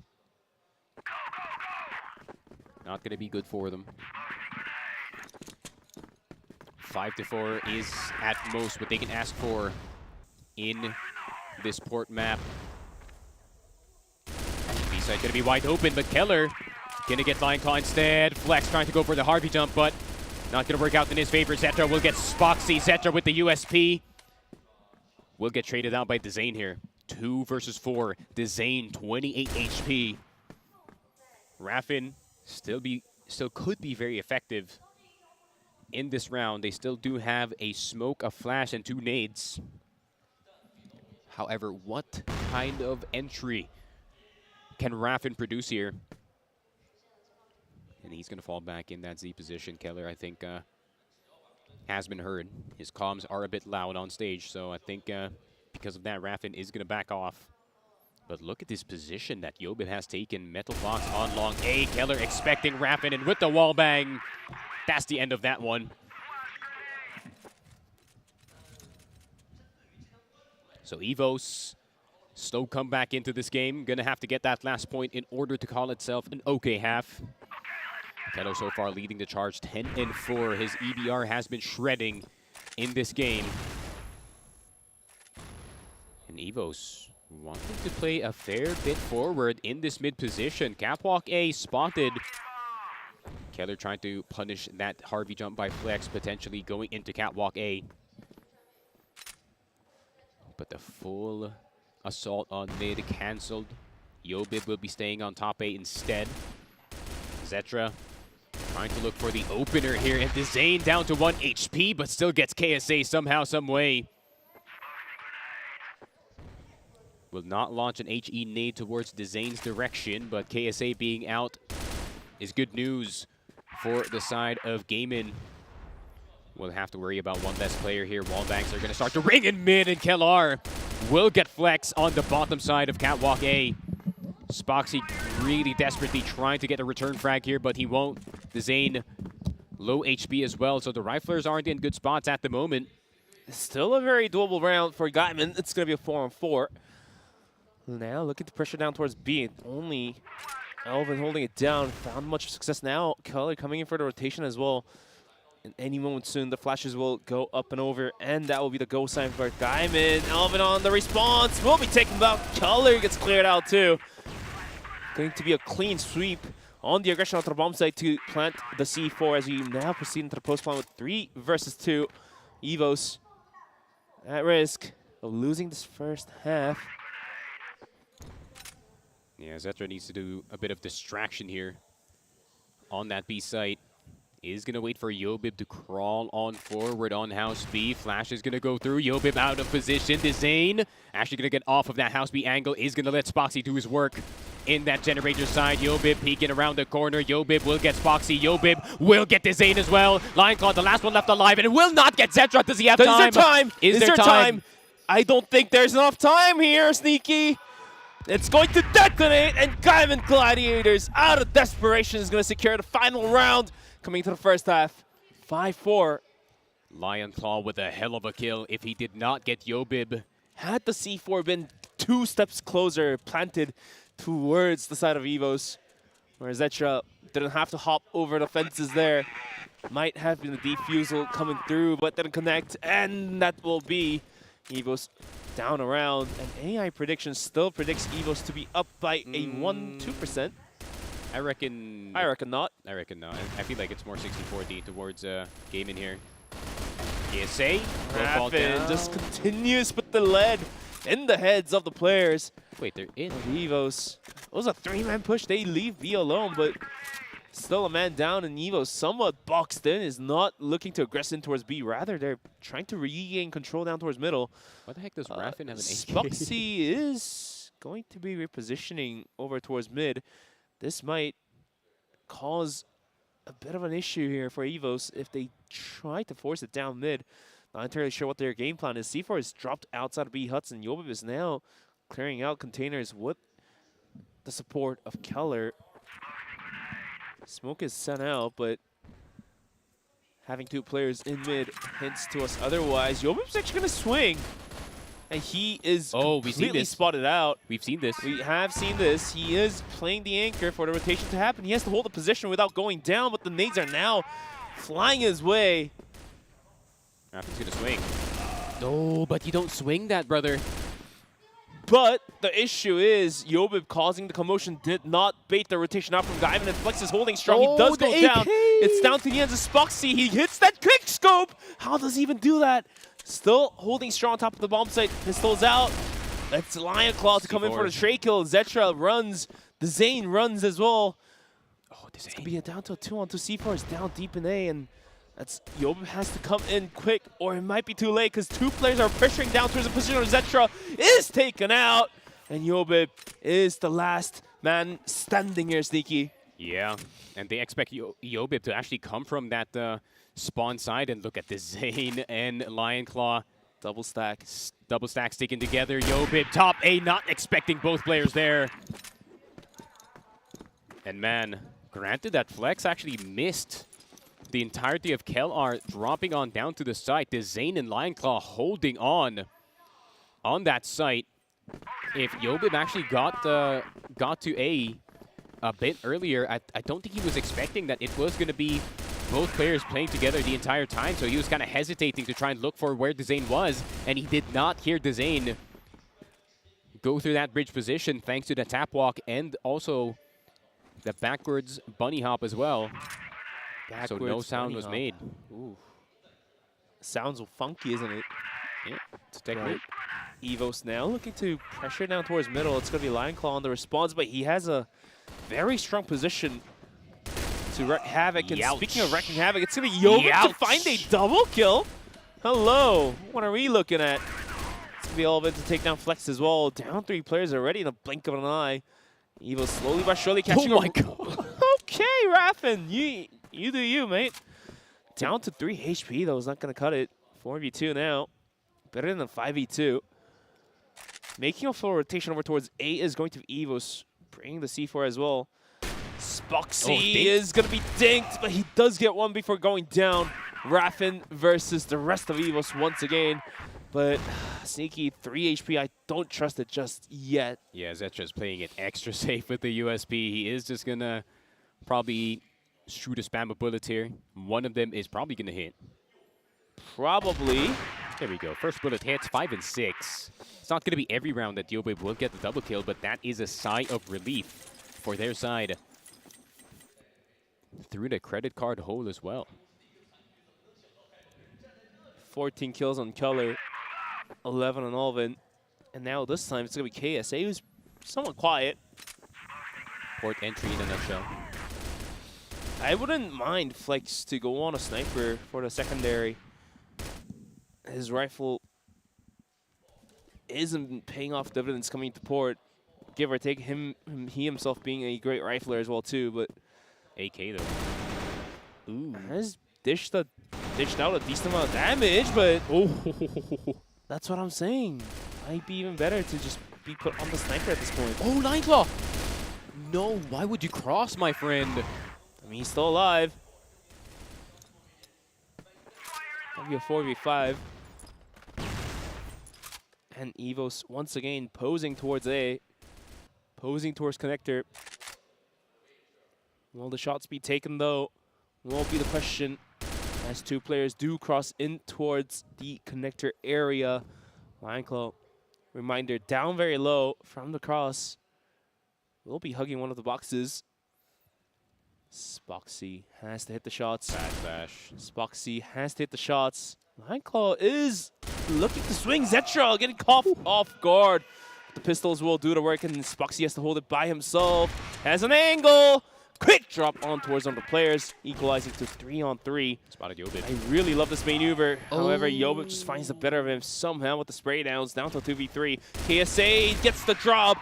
Not going to be good for them. 5-4 is at most what they can ask for in this port map. B-side going to be wide open, but Keller going to get Lion Claw instead. Flex trying to go for the Harvey jump, but not going to work out in his favor. Zetra will get Spoxy. Zetra with the USP. Will get traded out by Dezane here. 2 versus 4. Dezane, 28 HP. Raffin still could be very effective in this round. They still do have a smoke, a flash, and 2 nades. However, what kind of entry can Raffin produce here? And he's going to fall back in that Z position. Keller, I think, has been heard. His comms are a bit loud on stage, so I think because of that, Raffin is going to back off. But look at this position that Yobib has taken. Metal box on long A. Keller expecting Raffin, and with the wall bang, that's the end of that one. So EVOS, slow comeback into this game. Gonna have to get that last point in order to call itself an okay half. Keller so far leading the charge 10-4. His EBR has been shredding in this game. And EVOS wanting to play a fair bit forward in this mid position. Catwalk A spotted. Keller trying to punish that Harvey jump by Flex, potentially going into Catwalk A. But the full assault on mid cancelled. Yobib will be staying on top A instead. Zetra trying to look for the opener here, and Dezane down to 1 HP, but still gets KSA somehow, some way. Will not launch an HE nade towards Dezane's direction, but KSA being out is good news for the side of Gaimin. We'll have to worry about one less player here. Wallbangs are going to start to ring in mid, and Kellar will get Flex on the bottom side of Catwalk A. Spoxy really desperately trying to get a return frag here, but he won't. Dezane low HP as well, so the Riflers aren't in good spots at the moment.
Still a very doable round for Gaimin. It's going to be a 4-on-4. Now look at the pressure down towards B. Only Elvin holding it down. Found much success now. Keller coming in for the rotation as well. In any moment soon, the flashes will go up and over, and that will be the go sign for Gaimin. Elvin on the response will be taken back. Keller gets cleared out too. Going to be a clean sweep on the aggression onto the bomb site to plant the C4 as we now proceed into the post plan with 3 versus 2. EVOS at risk of losing this first half.
Yeah, Zetra needs to do a bit of distraction here on that B site. Is going to wait for Yobib to crawl on forward on House B. Flash is going to go through. Yobib out of position. Dezane actually going to get off of that House B angle. Is going to let Spoxy do his work in that generator side. Yobib peeking around the corner. Yobib will get Spoxy. Yobib will get Dezane as well. Lionclaw, the last one left alive, and it will not get Zetra. Does he have time?
Is there time?
Is there time?
I don't think there's enough time here, Sneaky. It's going to detonate, and Gaimin Gladiators, out of desperation, is going to secure the final round. Coming to the first half, 5-4.
Lionclaw with a hell of a kill if he did not get Yobib.
Had the C4 been 2 steps closer, planted towards the side of EVOS, where Zetra didn't have to hop over the fences there. Might have been a defusal coming through, but didn't connect, and that will be EVOS down around. And AI prediction still predicts EVOS to be up by a 1-2%.
I reckon
I reckon not.
I reckon not. I feel like it's more 60-40 towards Gaimin here. PSA.
Raffin just continues with the lead in the heads of the players.
Wait, they're in.
EVOS. It was a 3-man push. They leave B alone, but still a man down, and EVOS somewhat boxed in, is not looking to aggress in towards B. Rather, they're trying to regain control down towards middle.
What the heck does Raffin have an AK?
Spoxy is going to be repositioning over towards mid. This might cause a bit of an issue here for EVOS if they try to force it down mid. Not entirely sure what their game plan is. C4 is dropped outside of B huts, and Yobib is now clearing out containers with the support of Keller. Smoke is sent out, but having 2 players in mid hints to us otherwise. Yobib's actually going to swing. And he is completely spotted out.
We've seen this.
We have seen this. He is playing the anchor for the rotation to happen. He has to hold the position without going down, but the nades are now flying his way.
Raffin's going to swing. No, but you don't swing that, brother.
But the issue is Yobib causing the commotion did not bait the rotation out from Gaimin, and Flex is holding strong. He does go down. It's down to the ends of Spoxy. He hits that quick scope. How does he even do that? Still holding strong on top of the bomb site. Pistols out. That's Lionclaw to come in for the tray kill. Zetra runs. Dezane runs as well. Oh, this is going to be a down to a 2-on-2. C4 is down deep in A, and that's Yobib has to come in quick, or it might be too late because 2 players are pressuring down towards the position where Zetra is taken out, and Yobib is the last man standing here, Sneaky.
Yeah, and they expect Yobib to actually come from that spawn side, and look at the Zane and Lionclaw.
Double stack
sticking together. Yobib top A, not expecting both players there. And man, granted that Flex actually missed the entirety of KelR dropping on down to the site. The Zane and Lionclaw holding on that site. If Yobib actually got to A bit earlier, I don't think he was expecting that it was going to be both players playing together the entire time, so he was kind of hesitating to try and look for where Dezane was, and he did not hear Dezane go through that bridge position thanks to the tap walk and also the backwards bunny hop as well. So no sound was made.
Ooh. Sounds funky, isn't it?
Yeah, it's technique.
EVOS now looking to pressure down towards middle. It's going to be Lionclaw on the response, but he has a very strong position to wreak havoc. And speaking of wrecking havoc, it's going to be Yobib to find a double kill. Hello. What are we looking at? It's going to be all of it to take down Flex as well. Down 3 players already in a blink of an eye. EVOS slowly but surely catching up.
Oh my god.
Okay, Raffin. You do you, mate. Down to 3 HP, though. Is not going to cut it. 4v2 now. Better than 5v2. Making a full rotation over towards A is going to be EVOS. Bringing the C4 as well. Spoxy is going to be dinked, but he does get one before going down. Raffin versus the rest of EVOS once again. But Sneaky, 3 HP, I don't trust it just yet.
Yeah, Zetra's playing it extra safe with the USP. He is just going to probably shoot a spam of bullets here. One of them is probably going to hit.
Probably.
There we go. First bullet hits, 5 and 6. It's not going to be every round that Yobib will get the double kill, but that is a sigh of relief for their side. Through the credit card hole as well.
14 kills on Keller. 11 on Alvin. And now this time it's going to be KSA, who's somewhat quiet.
Port entry in a nutshell.
I wouldn't mind Flex to go on a sniper for the secondary. His rifle isn't paying off dividends coming to port. Give or take he himself being a great rifler as well too, but
AK though.
ooh, has dished out a decent amount of damage, but that's what I'm saying. Might be even better to just be put on the sniper at this point.
Oh, Nineclaw! No, why would you cross, my friend?
I mean, he's still alive. Maybe a 4v5. And EVOS once again posing towards A. Posing towards connector. Will the shots be taken though? Won't be the question. As two players do cross in towards the connector area. Nineclaw, reminder, down very low from the cross. Will be hugging one of the boxes. Spoxy has to hit the shots.
Bad bash.
Spoxy has to hit the shots. Nineclaw is looking to swing. Zetra getting caught off guard. The pistols will do the work, and Spoxy has to hold it by himself. Has an angle. Quick drop on towards one of the players, equalizing to 3-on-3.
Spotted Yobit.
I really love this maneuver. However, Yobit just finds the better of him somehow with the spray downs, down to 2v3. KSA gets the drop,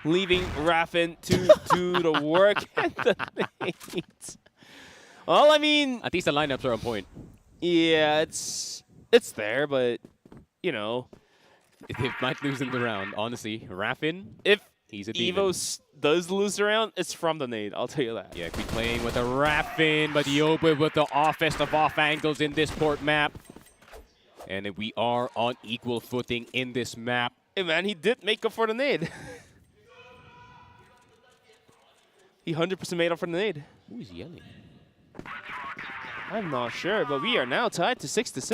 leaving Raffin to do the work at the nades. Well, I mean,
At least the lineups are on point.
yeah, it's there, but you know,
They might lose in the round, honestly. Raffin,
if
he's a demon.
EVOS does lose the round, it's from the nade, I'll tell you that.
Yeah, keep playing with a Raffin, but Yobit with the offest of off angles in this port map. And we are on equal footing in this map.
Hey man, he did make up for the nade. He 100% made up for the nade.
Who is yelling?
I'm not sure, but we are now tied to 6-6.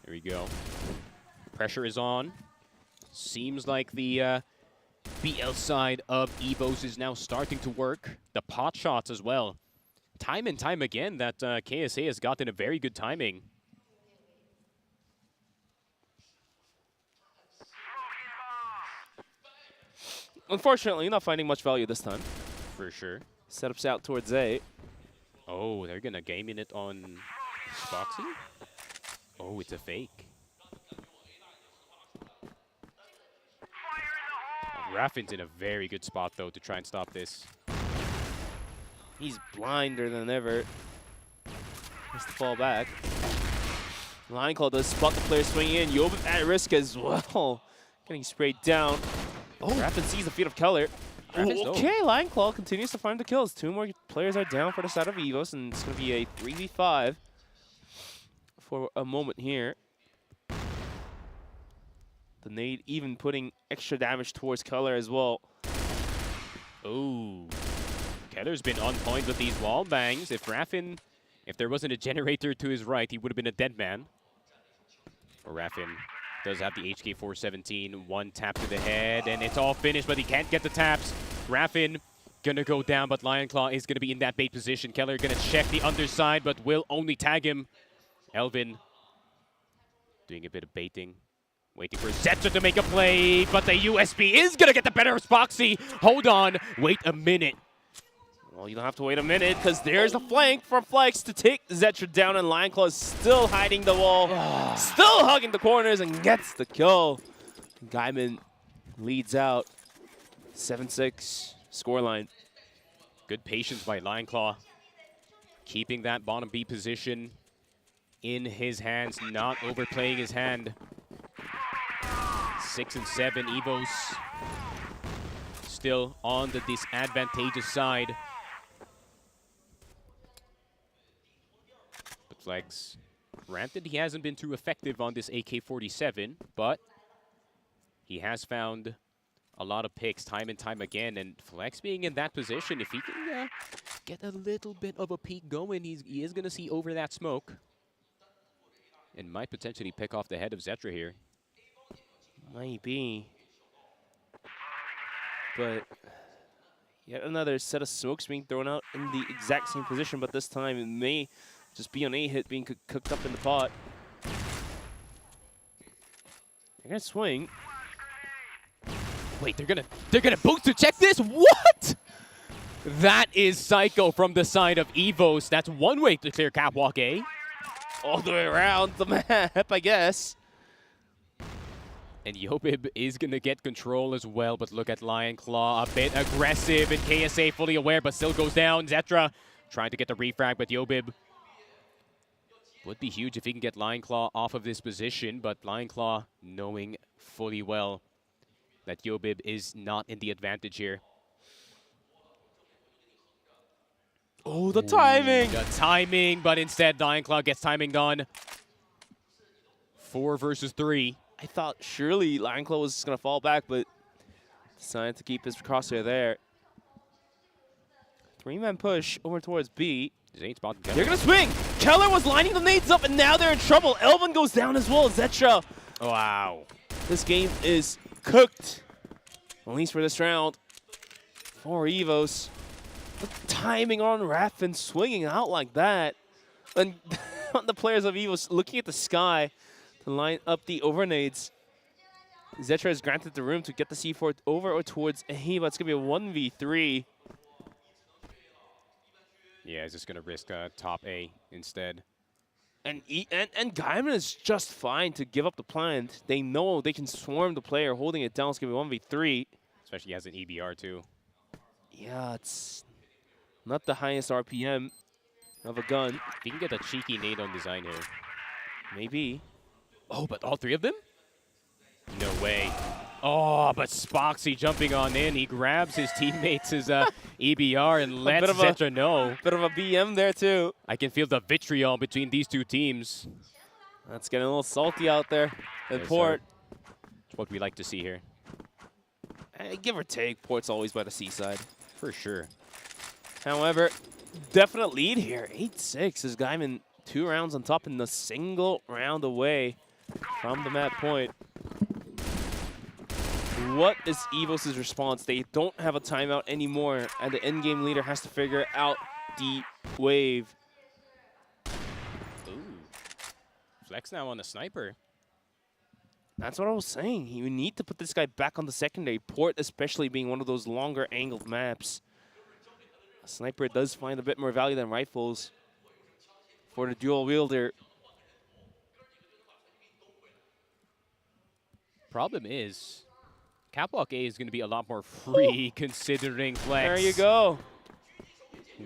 Here we go. Pressure is on. Seems like the BL side of EVOS is now starting to work. The pot shots as well. Time and time again that KSA has gotten a very good timing.
Unfortunately, not finding much value this time.
For sure.
Setups out towards A.
Oh, they're gonna Gaimin it on Spoxy? Oh, it's a fake. Raffin's in a very good spot, though, to try and stop this.
He's blinder than ever. Has to fall back. Nineclaw does spot the player swinging in. Yobit at risk as well. Getting sprayed down. Oh, Raffin sees the feet of Keller. Okay, Nineclaw continues to find the kills. Two more players are down for the side of EVOS, and it's going to be a 3v5 for a moment here. The nade even putting extra damage towards Keller as well.
Oh, Keller's been on point with these wall bangs. If Raffin, if there wasn't a generator to his right, he would have been a dead man. Or Raffin does have the HK417, one tap to the head, and it's all finished, but he can't get the taps. Raffin gonna go down, but Lionclaw is gonna be in that bait position. Keller gonna check the underside, but will only tag him. Elvin doing a bit of baiting. Waiting for Zetzer to make a play, but the USB is gonna get the better of Spoxy. Hold on, wait a minute.
Well, you don't have to wait a minute, because there's the flank from Flex to take Zetra down, and Lionclaw is still hiding the wall, still hugging the corners, and gets the kill. Gaimin leads out. 7-6 scoreline.
Good patience by Lionclaw. Keeping that bottom B position in his hands, not overplaying his hand. 6 and 7, EVOS still on the disadvantageous side. But Flex, granted he hasn't been too effective on this AK-47, but he has found a lot of picks time and time again, and Flex being in that position, if he can get a little bit of a peek going, he is going to see over that smoke and might potentially pick off the head of Zetra here.
Might be. But yet another set of smokes being thrown out in the exact same position, but this time it may just be on a hit being cooked up in the pot. They're gonna swing.
Wait, they're gonna boost to check this? What? That is psycho from the side of EVOS. That's one way to clear Catwalk A.
All the way around the map, I guess.
And Yobib is gonna get control as well, but look at Lion Claw, a bit aggressive, and KSA fully aware, but still goes down. Zetra trying to get the refrag, but Yobib would be huge if he can get Lion Claw off of this position, but Lion Claw knowing fully well that Yobib is not in the advantage here.
Oh, the timing!
The timing, but instead Lion Claw gets timing done. 4 versus 3.
I thought surely Lion Claw was going to fall back, but decided to keep his crosshair there. 3-man push over towards B.
They're
going to swing! Keller was lining the nades up, and now they're in trouble. Elvin goes down as well. Zetra.
Wow.
This game is cooked, at least for this round, for EVOS. The timing on Raffin swinging out like that. And the players of EVOS looking at the sky to line up the overnades. Zetra is granted the room to get the C4 over or towards A, but it's going to be a 1v3.
Yeah, he's just going to risk top A instead.
And Gaimin is just fine to give up the plant. They know they can swarm the player holding it down. It's going to be 1v3.
Especially he has an EBR too.
Yeah, it's not the highest RPM of a gun.
If he can get a cheeky nade on design here.
Maybe.
Oh, but all 3 of them? No way. Oh, but Spoxy jumping on in. He grabs his teammates' EBR and lets Zetra know.
Bit of a BM there, too.
I can feel the vitriol between these 2 teams.
That's getting a little salty out there at Port.
It's what we like to see here.
Give or take, Port's always by the seaside.
For sure.
However, definite lead here. 8-6 is Gaimin 2 rounds on top and a single round away from the map point. What is EVOS' response? They don't have a timeout anymore, and the endgame leader has to figure out the wave.
Ooh. Flex now on the sniper.
That's what I was saying. You need to put this guy back on the secondary. Port especially being one of those longer angled maps. A sniper does find a bit more value than rifles for the dual wielder.
Problem is, Catwalk A is going to be a lot more free considering Flex.
There you go.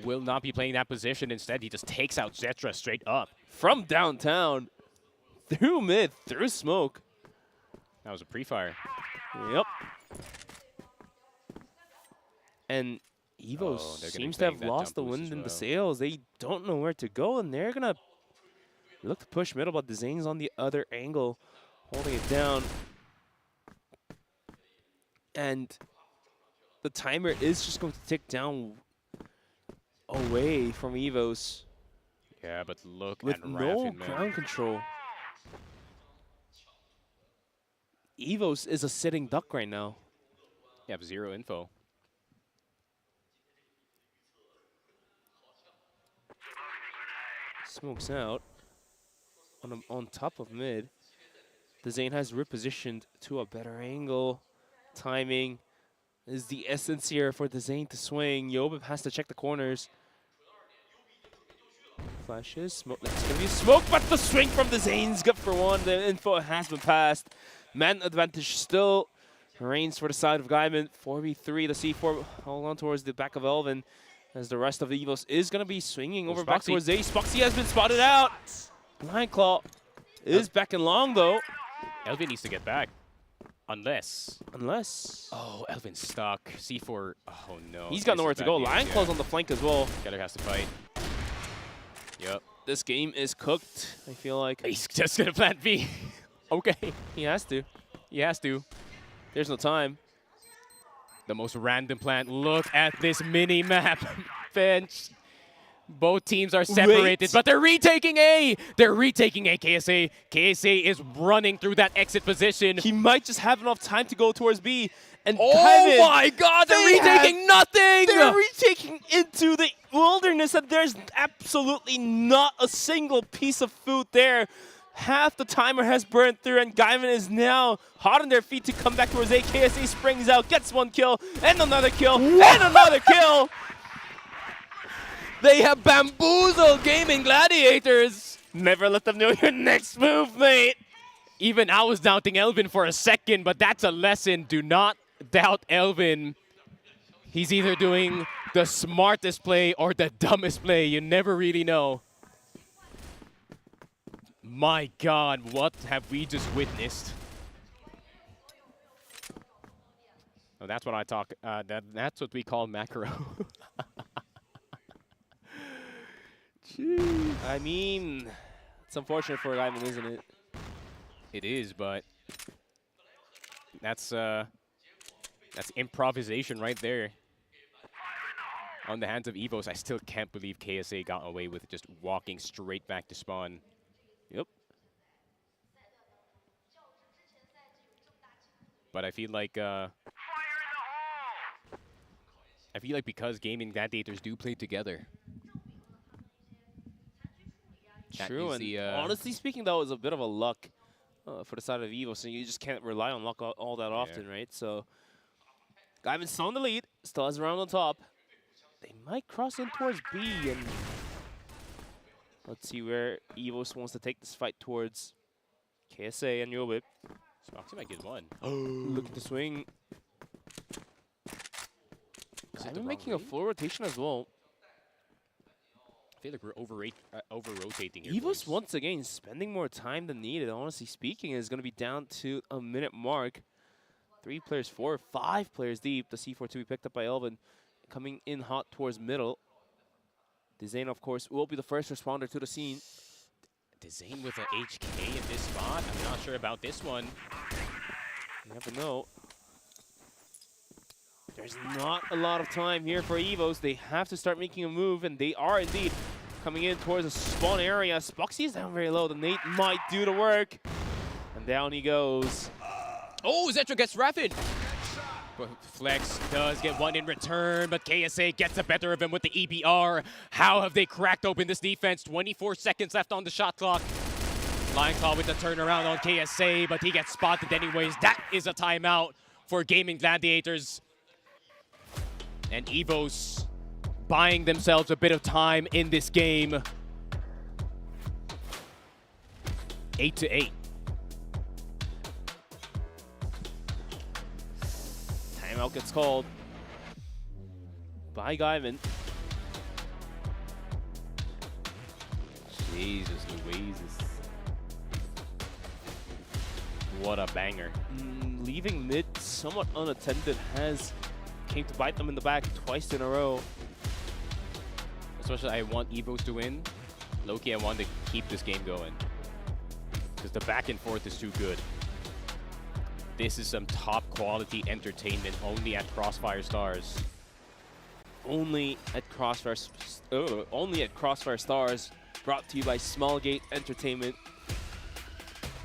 Will not be playing that position. Instead, he just takes out Zetra straight up.
From downtown, through mid, through smoke.
That was a pre-fire.
Yep. And EVOS seems to have lost the wind in the sails. They don't know where to go, and they're going to look to push middle, but Zane's on the other angle, holding it down. And the timer is just going to tick down away from EVOS.
Yeah, but look
with
at
no
Raffin,
ground control. EVOS is a sitting duck right now.
You have 0 info.
Smokes out on top of mid. The Zane has repositioned to a better angle. Timing is the essence here for the Zane to swing. Yobib has to check the corners. Flashes, smoke. That's going to be smoke, but the swing from the Zane's good for 1. The info has been passed. Man advantage still reigns for the side of Gaimin. 4v3, the C4 hold on towards the back of Elvin, as the rest of the EVOS is going to be swinging over back towards Ace. Spoxy has been spotted out. Lion Claw is back in long, though.
Elvin needs to get back. Unless. Oh, Elvin's stuck. C4. Oh, no.
He's got nowhere to go. Lion Claw's on the flank as well.
Getter has to fight. Yep.
This game is cooked, I feel like.
He's just going to plant B. Okay.
He has to.
He has to.
There's no time.
The most random plant. Look at this mini-map. Bench. Both teams are separated, but they're retaking A. They're retaking A. KSA is running through that exit position.
He might just have enough time to go towards B. And
Oh
Gaimin,
my God, they're retaking nothing!
They're retaking into the wilderness, and there's absolutely not a single piece of food there. Half the timer has burned through, and Gaimin is now hot on their feet to come back towards A. KSA springs out, gets one kill, and another kill, and another kill.
They have bamboozled Gaimin Gladiators.
Never let them know your next move, mate.
Even I was doubting Elvin for a second, but that's a lesson. Do not doubt Elvin. He's either doing the smartest play or the dumbest play. You never really know. My God, what have we just witnessed? Oh, that's what I talk. That's what we call macro.
Jeez. I mean, it's unfortunate for Gaimin, isn't it?
It is, but that's improvisation right there. On the hands of EVOS, I still can't believe KSA got away with just walking straight back to spawn.
Yep.
But I feel like because Gaimin Gladiators do play together.
True, and honestly speaking, that was a bit of a luck for the side of EVOS, so you just can't rely on luck all that often, right? So Gaimin's still in the lead, still has a round on top. They might cross in towards B, and let's see where EVOS wants to take this fight towards. KSA and Yobip.
Smoxy might get one.
Look at the swing. Gaimin making a full rotation as well.
I feel like we're over-rotating here.
EVOS once again spending more time than needed, honestly speaking, is going to be down to a minute mark. 3 players, 4, 5 players deep. The C4 to be picked up by Elvin, coming in hot towards middle. Dezane, of course, will be the first responder to the scene.
Dezane with an HK in this spot. I'm not sure about this one.
You never know. There's not a lot of time here for EVOS. They have to start making a move, and they are indeed coming in towards the spawn area. Spoxy is down very low. The nade might do the work. And down he goes.
Oh, Zetro gets rapid. But Flex does get one in return, but KSA gets the better of him with the EBR. How have they cracked open this defense? 24 seconds left on the shot clock. Lion Claw with the turnaround on KSA, but he gets spotted anyways. That is a timeout for Gaimin Gladiators. And EVOS buying themselves a bit of time in this game. 8-8.
Timeout gets called by Gaimin.
Jesus Louise. What a banger.
Leaving mid somewhat unattended has came to bite them in the back twice in a row.
Especially I want EVOS to win. Loki, I want to keep this game going. Because the back and forth is too good. This is some top quality entertainment only at CrossFIRE Stars.
Only at CrossFIRE Stars, brought to you by Smallgate Entertainment.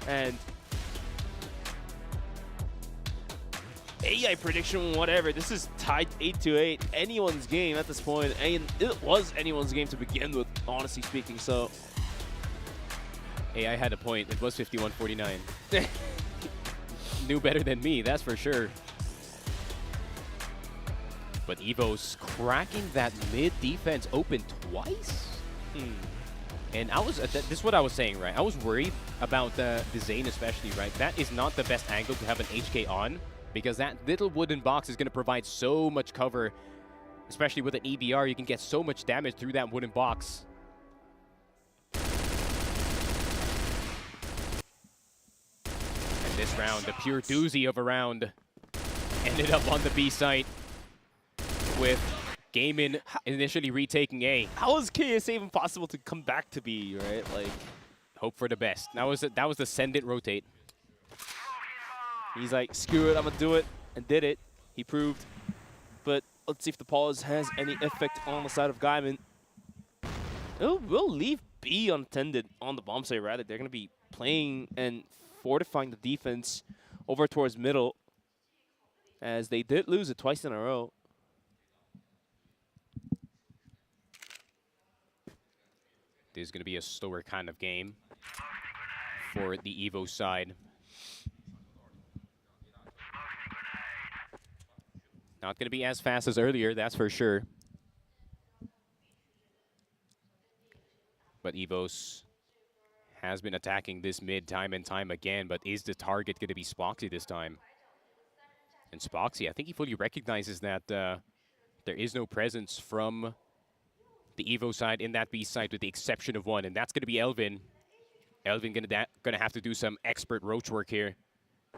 And AI prediction, whatever. This is tied 8-8. Anyone's game at this point, and it was anyone's game to begin with, honestly speaking. So
AI had a point. It was 51-49. Knew better than me, that's for sure. But EVOS cracking that mid defense open twice. And I was this is what I was saying, right? I was worried about the Zane especially, right? That is not the best angle to have an HK on, because that little wooden box is going to provide so much cover, especially with an EBR. You can get so much damage through that wooden box. And this round, the pure doozy of a round, ended up on the B site with Gaimin initially retaking A.
How is KSA even possible to come back to B, right? Like,
hope for the best. That was the send it, rotate.
He's like, screw it, I'm gonna do it, and did it. He proved. But let's see if the pause has any effect on the side of Gaimin. will leave B unattended on the bomb site, rather. They're going to be playing and fortifying the defense over towards middle, as they did lose it twice in a row.
This is going to be a slower kind of game for the EVO side. Not going to be as fast as earlier, that's for sure. But EVOS has been attacking this mid time and time again, but is the target going to be Spoxy this time? And Spoxy, I think he fully recognizes that there is no presence from the EVO side in that B side with the exception of one, and that's going to be Elvin. Elvin gonna have to do some expert roach work here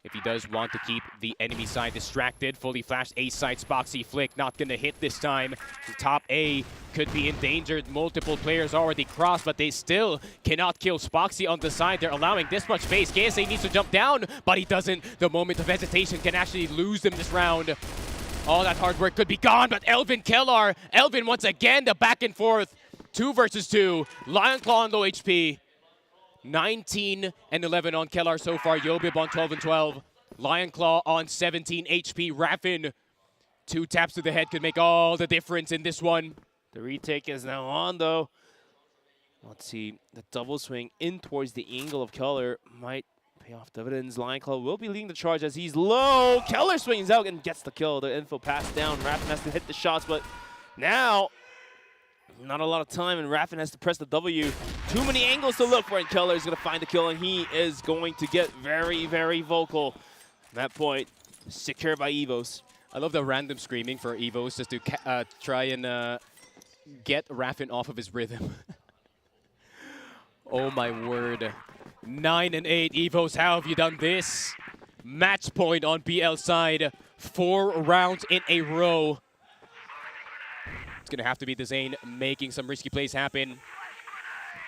if he does want to keep the enemy side distracted. Fully flashed A side, Spoxy flick, not gonna hit this time. The top A could be endangered. Multiple players already crossed, but they still cannot kill Spoxy on the side. They're allowing this much space. KSA needs to jump down, but he doesn't. The moment of hesitation can actually lose them this round. All that hard work could be gone, but Elvin Kellar. Elvin once again, the back and forth. 2 versus 2. Lion Claw on low HP. 19 and 11 on Kellar so far. Yobib on 12 and 12. Lion Claw on 17 HP. Raffin, 2 taps to the head could make all the difference in this one.
The retake is now on, though. Let's see. The double swing in towards the angle of Kellar might pay off dividends. Lion Claw will be leading the charge as he's low. Kellar swings out and gets the kill. The info passed down. Raffin has to hit the shots, but now not a lot of time, and Raffin has to press the W. Too many angles to look for, and Kellar is going to find the kill, and he is going to get very, very vocal. At that point, secured by EVOS.
I love the random screaming for EVOS just to try and get Raffin off of his rhythm. Oh my word. 9 and 8, EVOS, how have you done this? Match point on BL side. 4 rounds in a row. It's gonna have to be the Zane making some risky plays happen.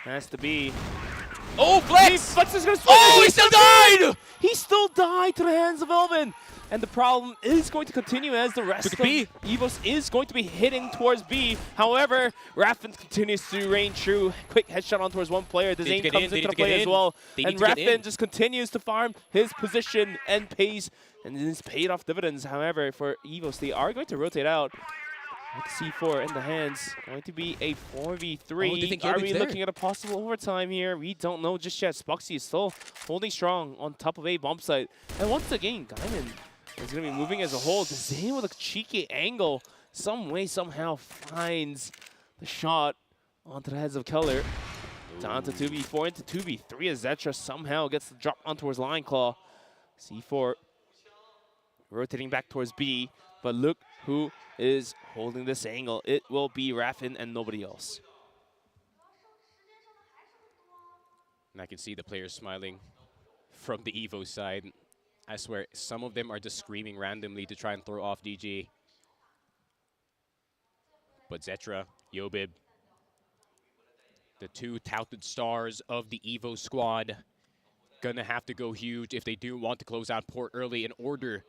Has to be. Oh, Flex! Flex is gonna swing.
Oh, he still died!
He still died to the hands of Elvin. And the problem is going to continue as the rest of EVOS is going to be hitting towards B. However, Raffin continues to reign true. Quick headshot on towards one player. The Zane comes into the play as well. And Raffin just continues to farm his position and pays, and it's paid off dividends. However, for EVOS, they are going to rotate out. With C4 in the hands, going to be a 4v3. Are we looking at a possible overtime here? We don't know just yet. Spoxy is still holding strong on top of A bomb site. And once again, Gaimin is going to be moving as a whole. The Zane with a cheeky angle, some way, somehow finds the shot onto the heads of Kellar. Down to 2v4 into 2v3 as Zetra somehow gets the drop on towards Lion Claw. C4 rotating back towards B, but look who is holding this angle. It will be Raffin and nobody else.
And I can see the players smiling from the EVO side. I swear, some of them are just screaming randomly to try and throw off DG. But Zetra, Yobib, the 2 touted stars of the EVO squad, gonna have to go huge if they do want to close out port early in order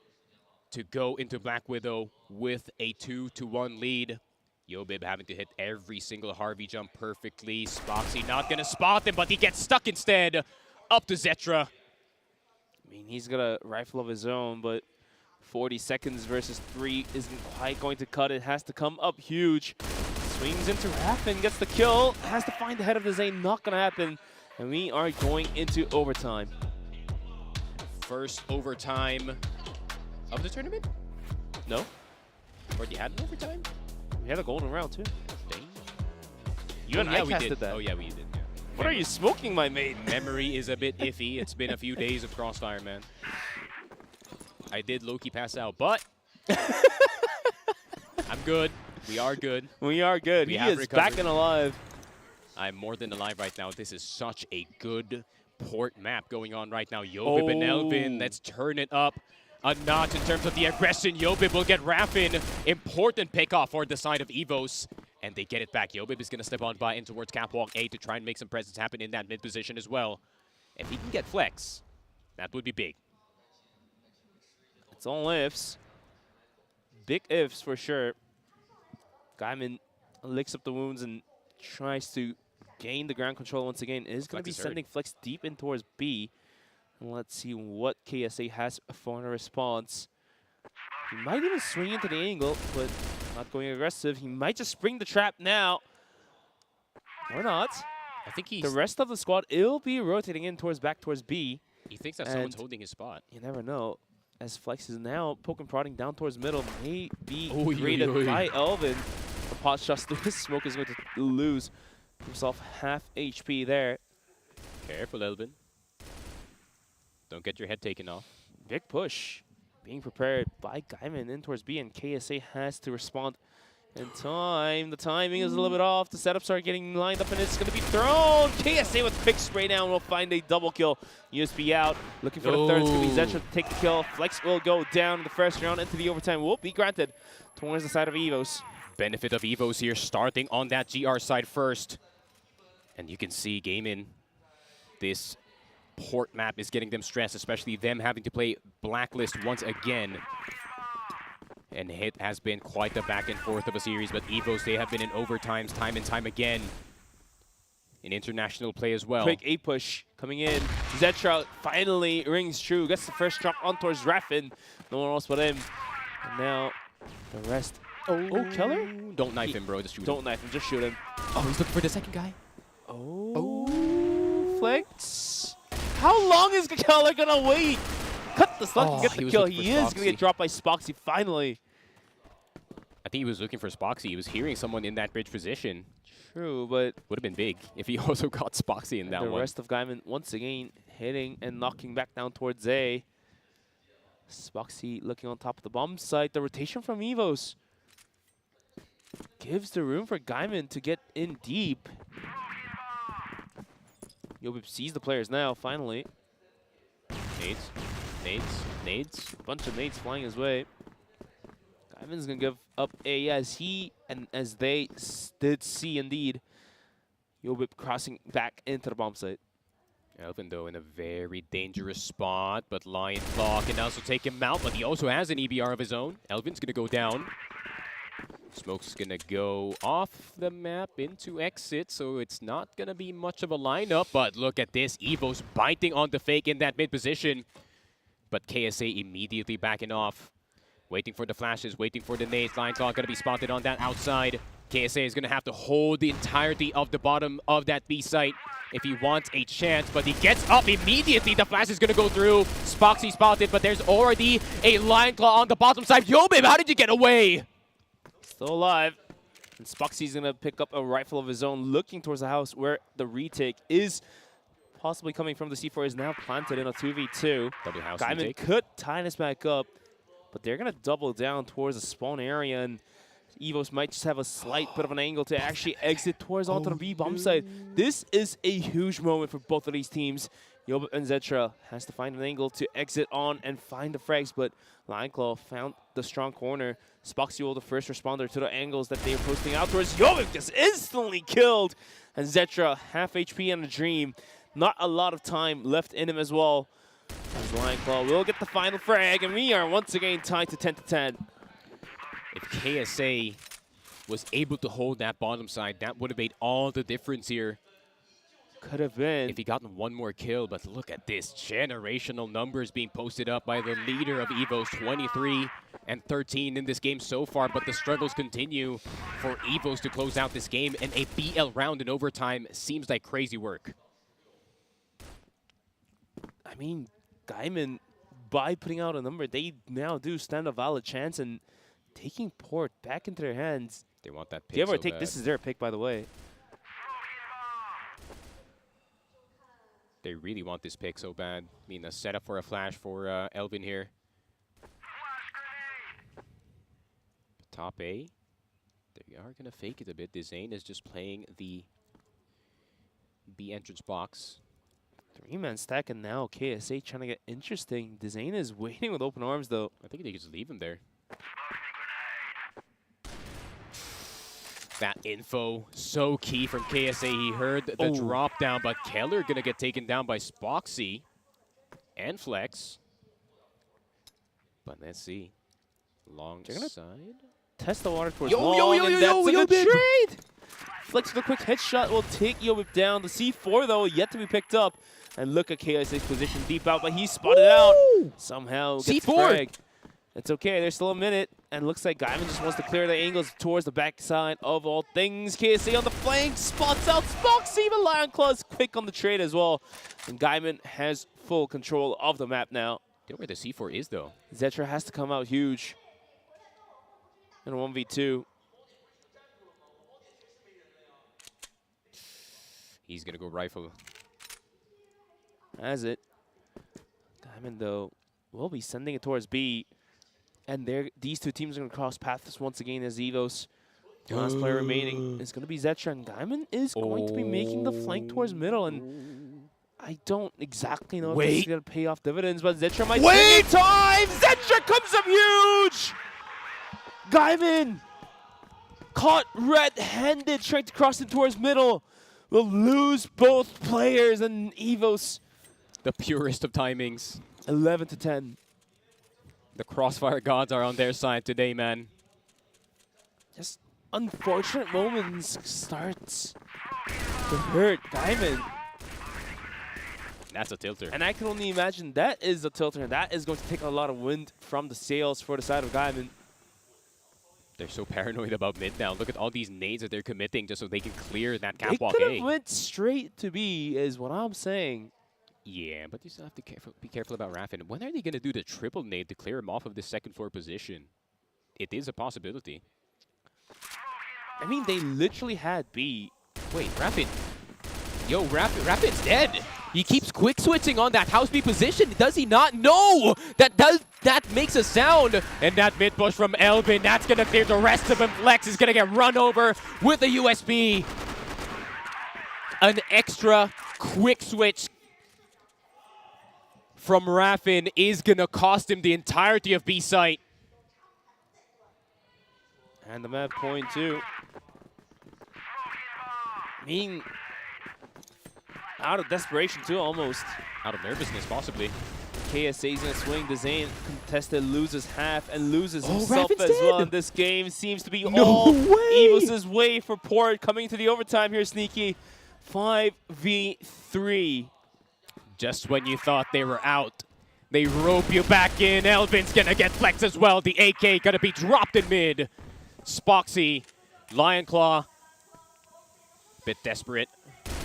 to go into Black Widow with a 2-1 lead. Yobib having to hit every single Harvey jump perfectly. Spoxy not gonna spot him, but he gets stuck instead. Up to Zetra.
I mean, he's got a rifle of his own, but 40 seconds versus 3 isn't quite going to cut it. Has to come up huge. Swings into Raffin, gets the kill. Has to find the head of the Zane, not gonna happen. And we are going into overtime.
First overtime of the tournament?
No.
Already had an overtime?
We had a golden round too.
Dang.
You and I casted that.
Oh yeah, we did. Yeah.
What are you smoking, my mate?
Memory is a bit iffy. It's been a few days of CROSSFIRE, man. I did low-key pass out, but I'm good. We are good.
We are good. He is back and alive.
I'm more than alive right now. This is such a good port map going on right now. Yobib and Elvin, let's turn it up a notch in terms of the aggression. Yobib will get Raffin. Important pickoff for the side of EVOS. And they get it back. Yobib is going to step on by in towards Catwalk A to try and make some presence happen in that mid position as well. If he can get Flex, that would be big.
It's all ifs. Big ifs for sure. Gaimin licks up the wounds and tries to gain the ground control once again. Is going to be sending Flex deep in towards B. And let's see what KSA has for a response. He might even swing into the angle, but not going aggressive. He might just spring the trap now. Or not.
I think he's...
The rest of the squad will be rotating in back towards B.
He thinks that someone's holding his spot.
You never know. As Flex is now poking prodding down towards middle, may be greeted by Elvin. The pot shots through his smoke is going to lose himself half HP there.
Careful, Elvin. Don't get your head taken off.
Big push being prepared by Gaimin in towards B, and KSA has to respond in time. The timing is a little bit off. The setups are getting lined up, and it's going to be thrown. KSA with quick spray down will find a double kill. USB out, looking for the third. It's going to be Zetra to take the kill. Flex will go down in the first round. Into the overtime will be granted towards the side of EVOS.
Benefit of EVOS here, starting on that GR side first. And you can see Gaimin, this port map is getting them stressed, especially them having to play Blacklist once again. And it has been quite the back and forth of a series, but EVOS, they have been in overtimes time and time again. In international play as well.
Quick A push coming in. Zetra finally rings true. Gets the first drop on towards Raffin. No one else but him. And now the rest. Oh, Keller?
Don't knife him, bro. Just shoot him.
Don't knife him. Just shoot him.
Oh, he's looking for the second guy.
Oh. Flex. How long is Keller going to wait? Cut the slot and get the kill. He is going to get dropped by Spoxy finally.
I think he was looking for Spoxy. He was hearing someone in that bridge position.
True, but
would have been big if he also got Spoxy in that one.
The rest of Gaimin once again hitting and knocking back down towards A. Spoxy looking on top of the bomb site. The rotation from EVOS gives the room for Gaimin to get in deep. Yobib sees the players now, finally.
Nades, nades, nades.
Bunch of nades flying his way. Gaimin's going to give up A as he and as they did see indeed. Yobib crossing back into the bomb site.
Elvin, though, in a very dangerous spot, but Lion Claw can also take him out, but he also has an EBR of his own. Elvin's going to go down. Smoke's going to go off the map into exit, so it's not going to be much of a lineup, but look at this. EVOS biting on the fake in that mid position, but KSA immediately backing off. Waiting for the flashes, waiting for the nades. Lion Claw going to be spotted on that outside. KSA is going to have to hold the entirety of the bottom of that B site if he wants a chance, but he gets up immediately. The flash is going to go through. Spoxy spotted, but there's already a Lion Claw on the bottom side. Yobib, how did you get away?
Still alive. And Spoxy's going to pick up a rifle of his own, looking towards the house where the retake is possibly coming from. The C4 is now planted in a 2v2.
Double house
Gaimin
retake.
could tie this back up, but they're going to double down towards the spawn area, and EVOS might just have a slight bit of an angle to actually exit towards onto the B bomb site. This is a huge moment for both of these teams. Yobib and Zetra has to find an angle to exit on and find the frags, but Lion Claw found the strong corner. Spoxy, the first responder to the angles that they are posting out towards. Yobib just instantly killed, and Zetra half HP and a dream. Not a lot of time left in him as well. As Lion Claw will get the final frag, and we are once again tied to 10-10.
If KSA was able to hold that bottom side, that would have made all the difference here.
Could have been.
If he gotten one more kill, but look at this. Generational numbers being posted up by the leader of EVOS, 23 and 13 in this game so far, but the struggles continue for EVOS to close out this game, and a BL round in overtime seems like crazy work.
I mean, Gaimin, by putting out a number, they now do stand a valid chance, and taking port back into their hands.
They want that pick.
Give or
so
take,
bad.
this is their pick, by the way.
They really want this pick so bad. I mean, a setup for a flash for Elvin here. Top A. They are going to fake it a bit. Zane is just playing the B entrance box.
Three-man stack, and now KSA trying to get interesting. Zane is waiting with open arms, though.
I think they could just leave him there. That info, so key from KSA. He heard the drop down, but Keller gonna get taken down by Spoxy and Flex. But let's see. Long side.
Test the water towards
Yo,
long, and that's a good trade. flicks with a quick headshot will take Yobip down. The C4 though yet to be picked up. And look at KSA's position deep out, but he's spotted out. Somehow gets frag. It's okay, there's still a minute. And looks like Gaimin just wants to clear the angles towards the backside of all things. KSA on the flank, spots out Spoxy, but Lion Claw's quick on the trade as well. And Gaimin has full control of the map now.
Don't know where the C4 is though.
Zetra has to come out huge in a 1v2.
He's gonna go rifle.
Has it. Gaimin though will be sending it towards B. And these two teams are going to cross paths once again as EVOS. The last player remaining is going to be Zetra, and Gaimin is going to be making the flank towards middle. And I don't exactly know if this is going to pay off dividends, but Zetra might take time! Zetra comes up huge! Gaimin caught red-handed trying to cross it towards middle. Will lose both players, and EVOS,
The purest of timings.
11-10.
The CROSSFIRE gods are on their side today, man.
Just unfortunate moments starts to hurt Gaimin.
That's a tilter.
And I can only imagine that is a tilter, and that is going to take a lot of wind from the sails for the side of Gaimin.
They're so paranoid about mid now. Look at all these nades that they're committing just so they can clear that
They
catwalk
could
A.
have went straight to B, is what I'm saying.
Yeah, but you still have to be careful about Raffin. When are they going to do the triple nade to clear him off of the second floor position? It is a possibility.
I mean, they literally had B.
Wait, Raffin. Yo, Raffin's dead. He keeps quick switching on that house B position. Does he not? No! That makes a sound. And that mid push from Elvin, that's going to clear the rest of him. Flex is going to get run over with a USB. An extra quick switch from Raffin is going to cost him the entirety of B site.
And the map point too. I mean, out of desperation too, almost.
Out of nervousness, possibly.
KSA's gonna swing the Zane. Contested loses half and loses himself
Raffin's
as well.
dead.
And this game seems to be
No
all
way.
EVOS' way for Port coming to the overtime here, Sneaky. 5v3.
Just when you thought they were out, they rope you back in. Elvin's gonna get flex as well. The AK gonna be dropped in mid. Spoxy, Lion Claw, bit desperate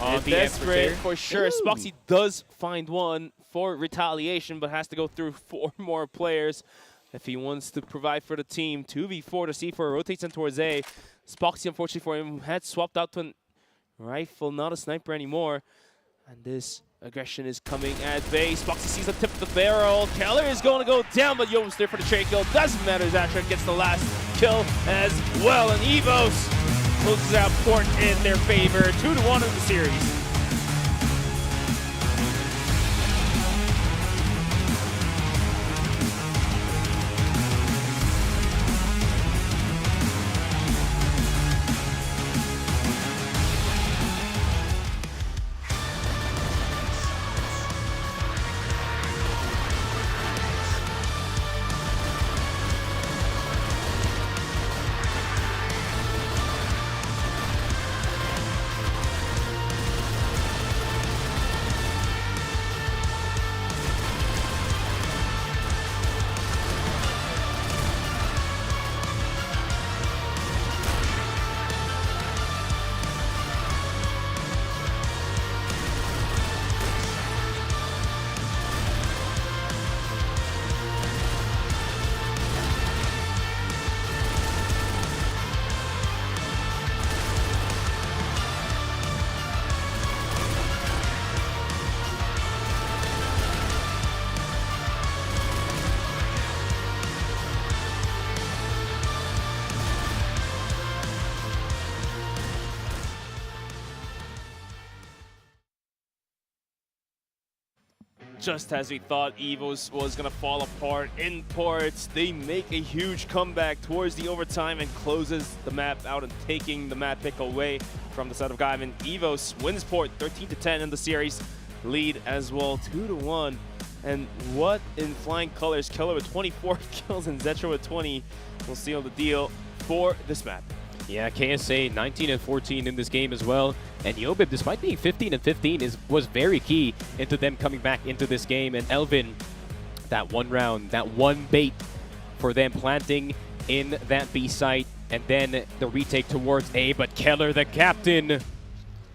on the
Desperate
exit
for sure.
Ooh.
Spoxy does find one for retaliation, but has to go through 4 more players if he wants to provide for the team. 2v4 to C4 rotates in towards A. Spoxy, unfortunately for him, had swapped out to a rifle, not a sniper anymore. And this aggression is coming at bay. Spoxy sees the tip of the barrel. Keller is going to go down, but Yo's there for the trade kill. Doesn't matter. Zatra gets the last kill as well. And EVOS closes out Port in their favor. 2-1 in the series. Just as we thought EVOS was going to fall apart in Ports, they make a huge comeback towards the overtime and closes the map out and taking the map pick away from the side of Gaimin. EVOS wins Port 13-10 in the series, lead as well 2-1. And what in flying colors, Keller with 24 kills and Zetra with 20 will seal the deal for this map.
Yeah, KSA 19-14 in this game as well. And Yobib, despite being 15-15, was very key into them coming back into this game. And Elvin, that one round, that one bait for them planting in that B site. And then the retake towards A, but Keller, the captain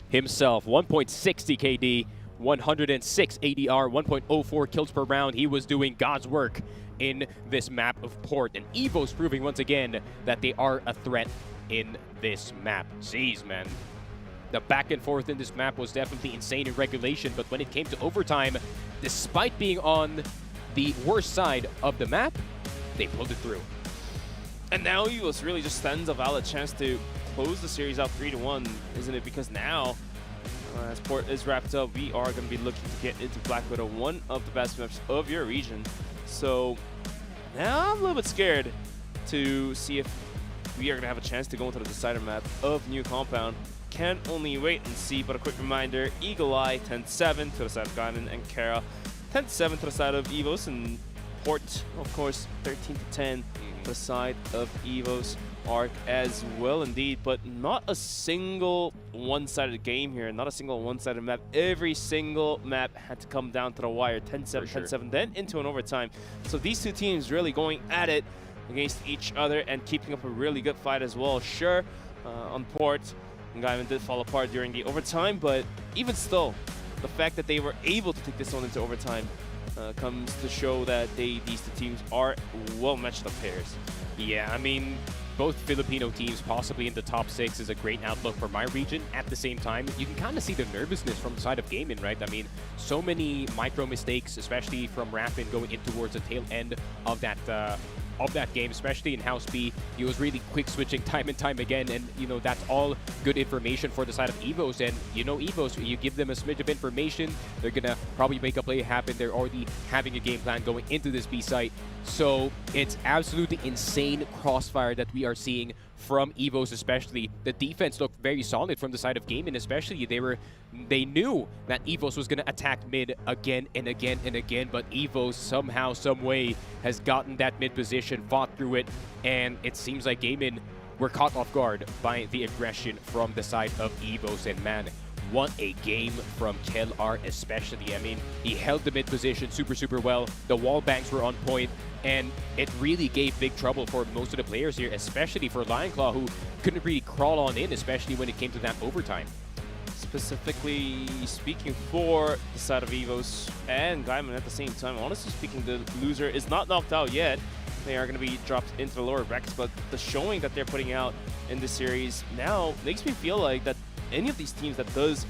himself, 1.60 KD, 106 ADR, 1.04 kills per round. He was doing God's work in this map of Port. And EVOS proving once again that they are a threat in this map. Jeez, man. The back and forth in this map was definitely insane in regulation, but when it came to overtime, despite being on the worst side of the map, they pulled it through.
And now EVOS really just stands a valid chance to close the series out 3-1, isn't it? Because now, as Port is wrapped up, we are going to be looking to get into Black Widow, one of the best maps of your region. So now I'm a little bit scared to see if we are going to have a chance to go into the decider map of New Compound. Can only wait and see, but a quick reminder, Eagle Eye 10-7 to the side of Gaimin and Kara, 10-7 to the side of EVOS, and Port, of course, 13-10 to the side of EVOS ARC as well indeed, but not a single one-sided game here, not a single one-sided map. Every single map had to come down to the wire, 10-7, 10-7, then into an overtime. So these two teams really going at it against each other and keeping up a really good fight as well. Sure, on Port, Gaimin did fall apart during the overtime, but even still, the fact that they were able to take this one into overtime comes to show that these two teams are well-matched up pairs.
Yeah, I mean, both Filipino teams possibly in the top 6 is a great outlook for my region. At the same time, you can kind of see the nervousness from the side of Gaimin, right? I mean, so many micro mistakes, especially from Rapin going in towards the tail end of that game, especially in House B. He was really quick switching time and time again, and you know, that's all good information for the side of EVOS. And you know, EVOS, you give them a smidge of information, they're gonna probably make a play happen. They're already having a game plan going into this B site. So it's absolutely insane crossfire that we are seeing from EVOS, especially. The defense looked very solid from the side of Gaimin, especially. They knew that EVOS was going to attack mid again and again and again, but EVOS somehow, some way has gotten that mid position, fought through it, and it seems like Gaimin were caught off guard by the aggression from the side of EVOS. And man, what a game from KelR especially. I mean, he held the mid position super well. The wall banks were on point, and it really gave big trouble for most of the players here, especially for Lionclaw, who couldn't really crawl on in, especially when it came to that overtime.
Specifically speaking for the side of EVOS and Gaimin at the same time, honestly speaking, the loser is not knocked out yet. They are going to be dropped into the lower brackets, but the showing that they're putting out in this series now makes me feel like that any of these teams that does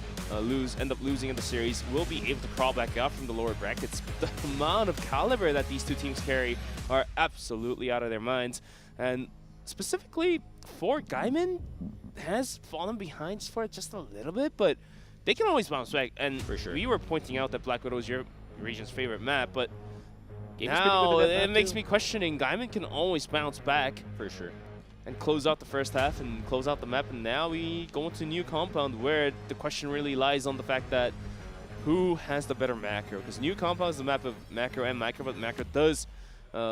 end up losing in the series will be able to crawl back out from the lower brackets. The amount of caliber that these two teams carry are absolutely out of their minds. And specifically for Gaimin, has fallen behind for just a little bit, but they can always bounce back. And for sure, we were pointing out that Black Widow is your region's favorite map, but now it makes me questioning. Gaimin can always bounce back for sure and close out the first half and close out the map. And now we go into New Compound, where the question really lies on the fact that who has the better macro, because New Compound is the map of macro and micro, but macro does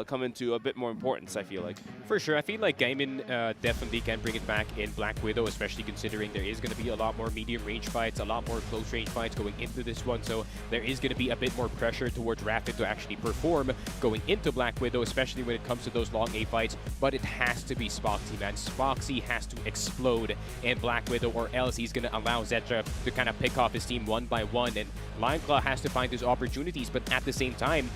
come into a bit more importance, I feel like.
For sure, I feel like Gaimin definitely can bring it back in Black Widow, especially considering there is going to be a lot more medium range fights, a lot more close range fights going into this one, so there is going to be a bit more pressure towards Rapid to actually perform going into Black Widow, especially when it comes to those long A fights. But it has to be Spoxy, man. Spoxy has to explode in Black Widow, or else he's going to allow Zetra to kind of pick off his team one by one, and Lionclaw has to find those opportunities. But at the same time,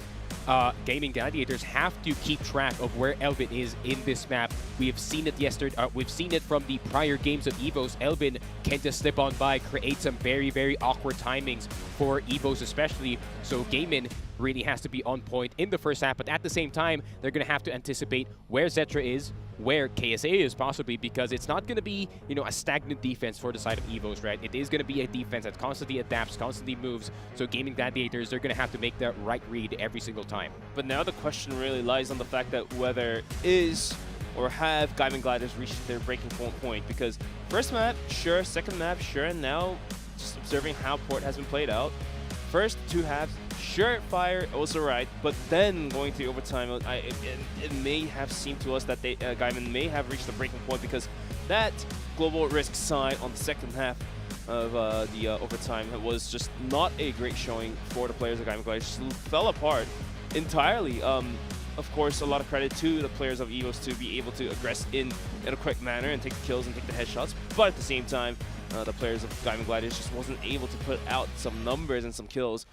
Gaming Gladiators have to keep track of where Elvin is in this map. We have seen it yesterday. We've seen it from the prior games of EVOS. Elvin can just slip on by, create some very awkward timings for EVOS especially. So Gaimin really has to be on point in the first half, but at the same time, they're going to have to anticipate where Zetra is, where KSA is possibly, because it's not going to be, you know, a stagnant defense for the side of EVOS, right? It is going to be a defense that constantly adapts, constantly moves. So Gaming Gladiators, they're going to have to make that right read every single time.
But now the question really lies on the fact that whether is or have Gaimin Gladiators reached their breaking point, because first map, sure, second map, sure, and now just observing how Port has been played out. First two halves Sure, fire was alright, but then going to overtime, it may have seemed to us that Gaimin may have reached the breaking point, because that global risk side on the second half of the overtime was just not a great showing for the players of Gaimin Gladiators. Fell apart entirely. Of course, a lot of credit to the players of EVOS to be able to aggress in a quick manner and take the kills and take the headshots, but at the same time, the players of Gaimin Gladiators just wasn't able to put out some numbers and some kills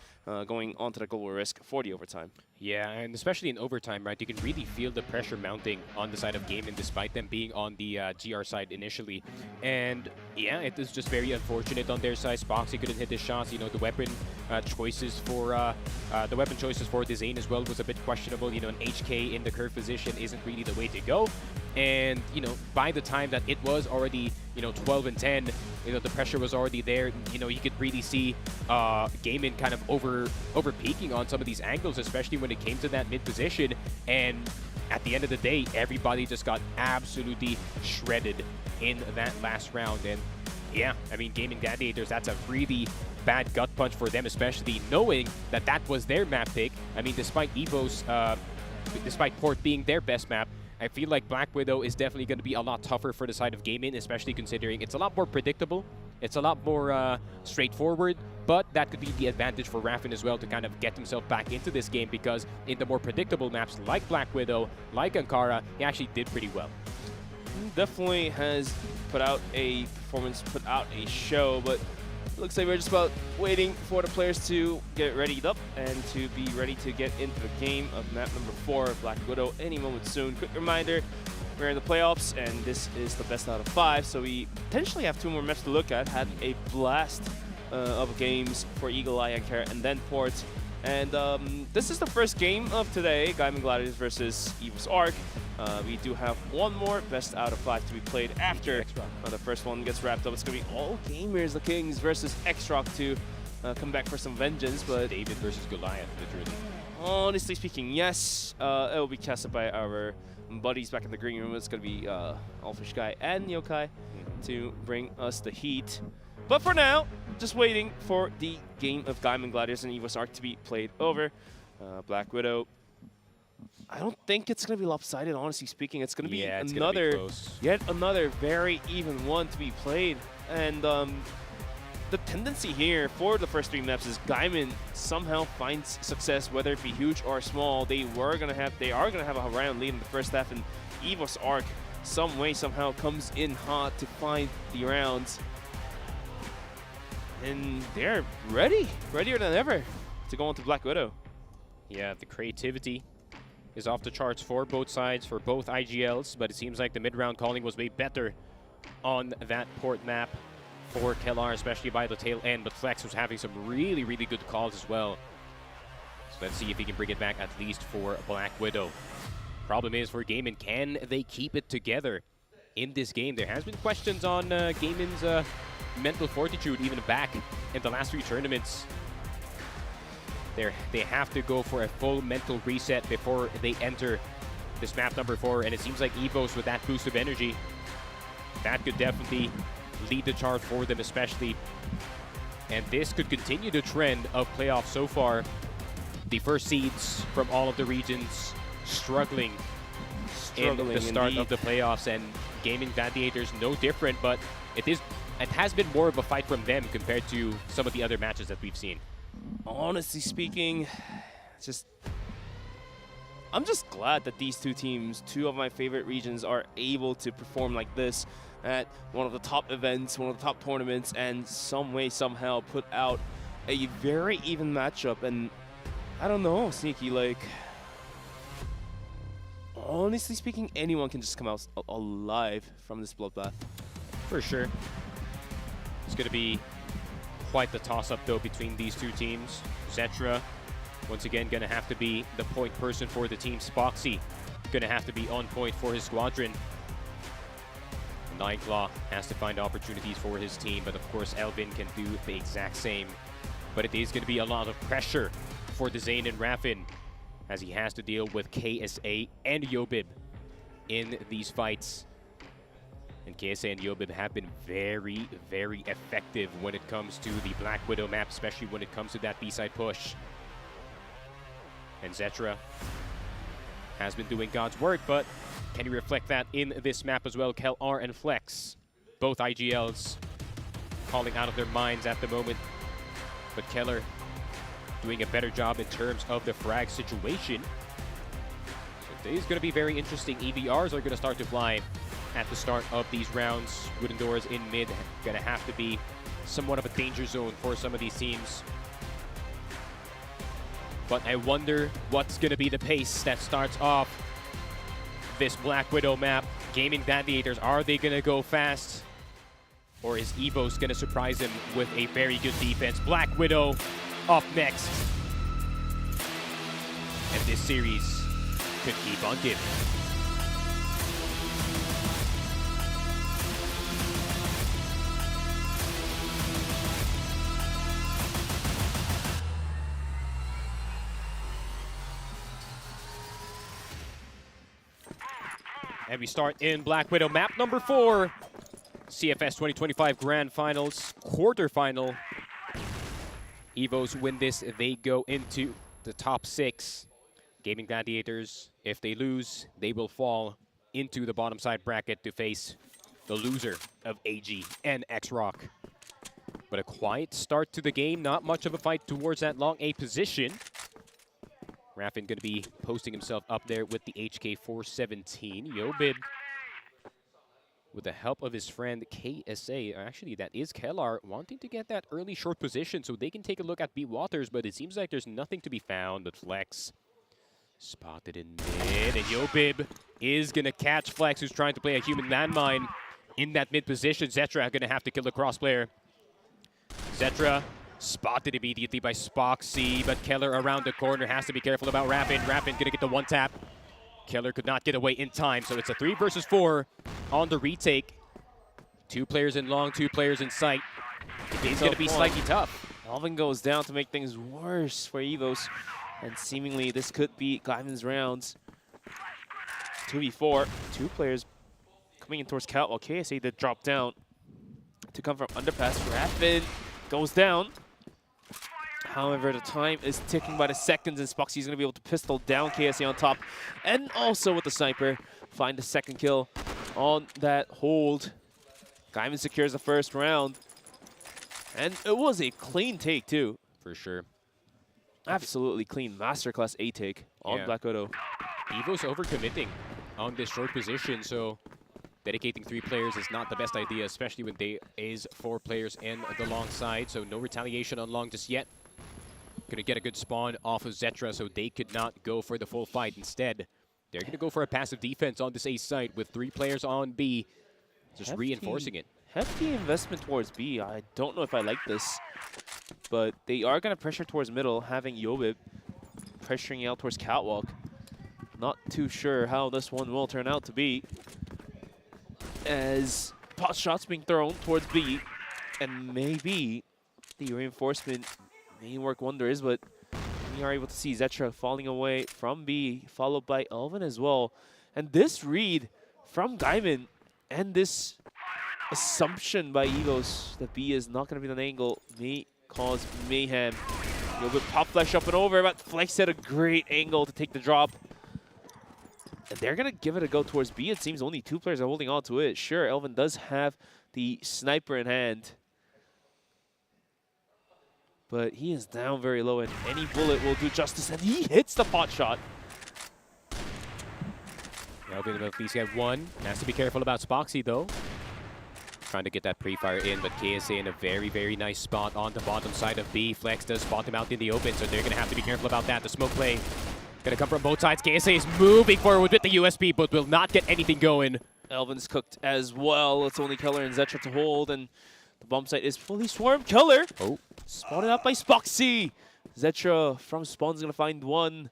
going onto the global risk for the overtime.
Yeah, and especially in overtime, right, you can really feel the pressure mounting on the side of Gaimin despite them being on the GR side initially. And yeah, it is just very unfortunate on their side. Spoxy couldn't hit his shots. You know, the weapon choices for the Zane as well was a bit questionable. You know, an HK in the curve position isn't really the way to go. And, you know, by the time that it was already, you know, 12 and 10, you know, the pressure was already there. You know, you could really see Gaimin kind of over peaking on some of these angles, especially when it came to that mid position. And at the end of the day, everybody just got absolutely shredded in that last round. And yeah, I mean, Gaimin Gladiators, that's a really bad gut punch for them, especially knowing that that was their map pick. I mean, despite EVOS, despite Port being their best map, I feel like Black Widow is definitely going to be a lot tougher for the side of Gaimin, especially considering it's a lot more predictable. It's a lot more straightforward, but that could be the advantage for Raffin as well to kind of get himself back into this game, because in the more predictable maps like Black Widow, like Ankara, he actually did pretty well.
Definitely has put out a performance, put out a show, but it looks like we're just about waiting for the players to get readied up and to be ready to get into the game of map number 4, Black Widow, any moment soon. Quick reminder, we're in the playoffs, and this is the best out of 5, so we potentially have 2 more maps to look at. Had a blast of games for Eagle Eye, Ankara, and then Port. And this is the first game of today, Gaimin Gladiators versus EVOS ARC. We do have 1 more best out of 5 to be played after the first one gets wrapped up. It's going to be all gamers, the Kings versus XROCK to come back for some vengeance. But
David versus Goliath, literally.
Honestly speaking, yes, it will be casted by our buddies back in the green room. It's going to be Allfish Guy and Yokai to bring us the heat. But for now, just waiting for the game of Gaimin Gladiators and EVOS ARC to be played over. Black Widow, I don't think it's going to be lopsided, honestly speaking. It's going to be yet another very even one to be played. And the tendency here for the first 3 maps is Gaimin somehow finds success, whether it be huge or small. They are going to have a round lead in the first half, and EVOS ARC some way, somehow comes in hot to find the rounds. And they're readier than ever to go on to Black Widow.
Yeah, the creativity is off the charts for both sides, for both IGLs, but it seems like the mid-round calling was way better on that Port map for Kellar, especially by the tail end, but Flex was having some really, really good calls as well. So let's see if he can bring it back at least for Black Widow. Problem is for Gaimin, can they keep it together in this game? There has been questions on Gaimin's mental fortitude even back in the last 3 tournaments. They have to go for a full mental reset before they enter this map number 4, and it seems like EVOS with that boost of energy, that could definitely lead the charge for them especially. And this could continue the trend of playoffs so far. The first seeds from all of the regions struggling in the start of the playoffs, and Gaimin Gladiators no different, but it has been more of a fight from them compared to some of the other matches that we've seen.
Honestly speaking, I'm just glad that these 2 teams, 2 of my favorite regions, are able to perform like this at one of the top events, one of the top tournaments, and some way, somehow put out a very even matchup. And I don't know, Sneaky, like, honestly speaking, anyone can just come out alive from this bloodbath.
For sure. It's going to be quite the toss-up, though, between these 2 teams. Zetra, once again, going to have to be the point person for the team. Spoxy, going to have to be on point for his squadron. Nightclaw has to find opportunities for his team, but of course, Elvin can do the exact same. But it is going to be a lot of pressure for the Zane and Raffin, as he has to deal with KSA and Yobib in these fights. And KSA and Yobib have been very, very effective when it comes to the Black Widow map, especially when it comes to that B-side push. And Zetra has been doing God's work, but can you reflect that in this map as well? KelR and Flex, both IGLs calling out of their minds at the moment. But Keller doing a better job in terms of the frag situation. So today's going to be very interesting. EVRs are going to start to fly at the start of these rounds. Wooden doors in mid going to have to be somewhat of a danger zone for some of these teams. But I wonder what's going to be the pace that starts off this Black Widow map. Gaimin Gladiators, are they going to go fast? Or is EVOS going to surprise them with a very good defense? Black Widow up next. And this series could keep on giving. And we start in Black Widow map number 4. CFS 2025 Grand Finals, quarterfinal. EVOS win this, they go into the top 6. Gaimin Gladiators, if they lose, they will fall into the bottom side bracket to face the loser of AG and XROCK. But a quiet start to the game, not much of a fight towards that long A position. Raffin going to be posting himself up there with the HK417. Yobib, with the help of his friend KSA, actually that is KelR, wanting to get that early short position so they can take a look at B Waters, but it seems like there's nothing to be found. But Flex spotted in mid, and Yobib is going to catch Flex, who's trying to play a human landmine in that mid position. Zetra going to have to kill the cross player. Zetra spotted immediately by Spoxy, but Keller around the corner has to be careful about Raffin. Raffin going to get the one tap. Keller could not get away in time, so it's a 3 versus 4 on the retake. 2 players in long, 2 players in sight. The game's going to be slightly tough.
Elvin goes down to make things worse for EVOS, and seemingly this could be Gaimin's rounds. 2v4, 2 players coming in towards Cal, while KSA did drop down to come from underpass. Raffin goes down. However, the time is ticking by the seconds, and Spoxy's going to be able to pistol down KSA on top. And also with the sniper, find the second kill on that hold. Gaimin secures the first round. And it was a clean take, too.
For sure.
Absolutely clean. Masterclass A take on Black Widow.
EVOS overcommitting on this short position, so dedicating 3 players is not the best idea, especially when there is 4 players in the long side. So no retaliation on long just yet. Going to get a good spawn off of Zetra, so they could not go for the full fight. Instead, they're going to go for a passive defense on this A site with 3 players on B, just reinforcing it.
Hefty investment towards B. I don't know if I like this, but they are going to pressure towards middle, having Yobib pressuring out towards Catwalk. Not too sure how this one will turn out to be, as pot shots being thrown towards B, and maybe the reinforcement may work wonders, but we are able to see Zetra falling away from B, followed by Elvin as well. And this read from Gaimin and this assumption by EVOS that B is not going to be an angle may cause mayhem. A little bit pop flash up and over, but Flex had a great angle to take the drop. And they're going to give it a go towards B. It seems only 2 players are holding on to it. Sure, Elvin does have the sniper in hand, but he is down very low, and any bullet will do justice, and he hits the pot shot.
Elvin will at least get 1. Has to be careful about Spoxy, though. Trying to get that pre-fire in, but KSA in a very, very nice spot on the bottom side of B. Flex does spot him out in the open, so they're going to have to be careful about that. The smoke play going to come from both sides. KSA is moving forward with the USP, but will not get anything going.
Elvin's cooked as well. It's only Keller and Zetra to hold, and the bomb site is fully swarmed. Keller spotted out by Spoxy. Zetra from spawn is going to find 1.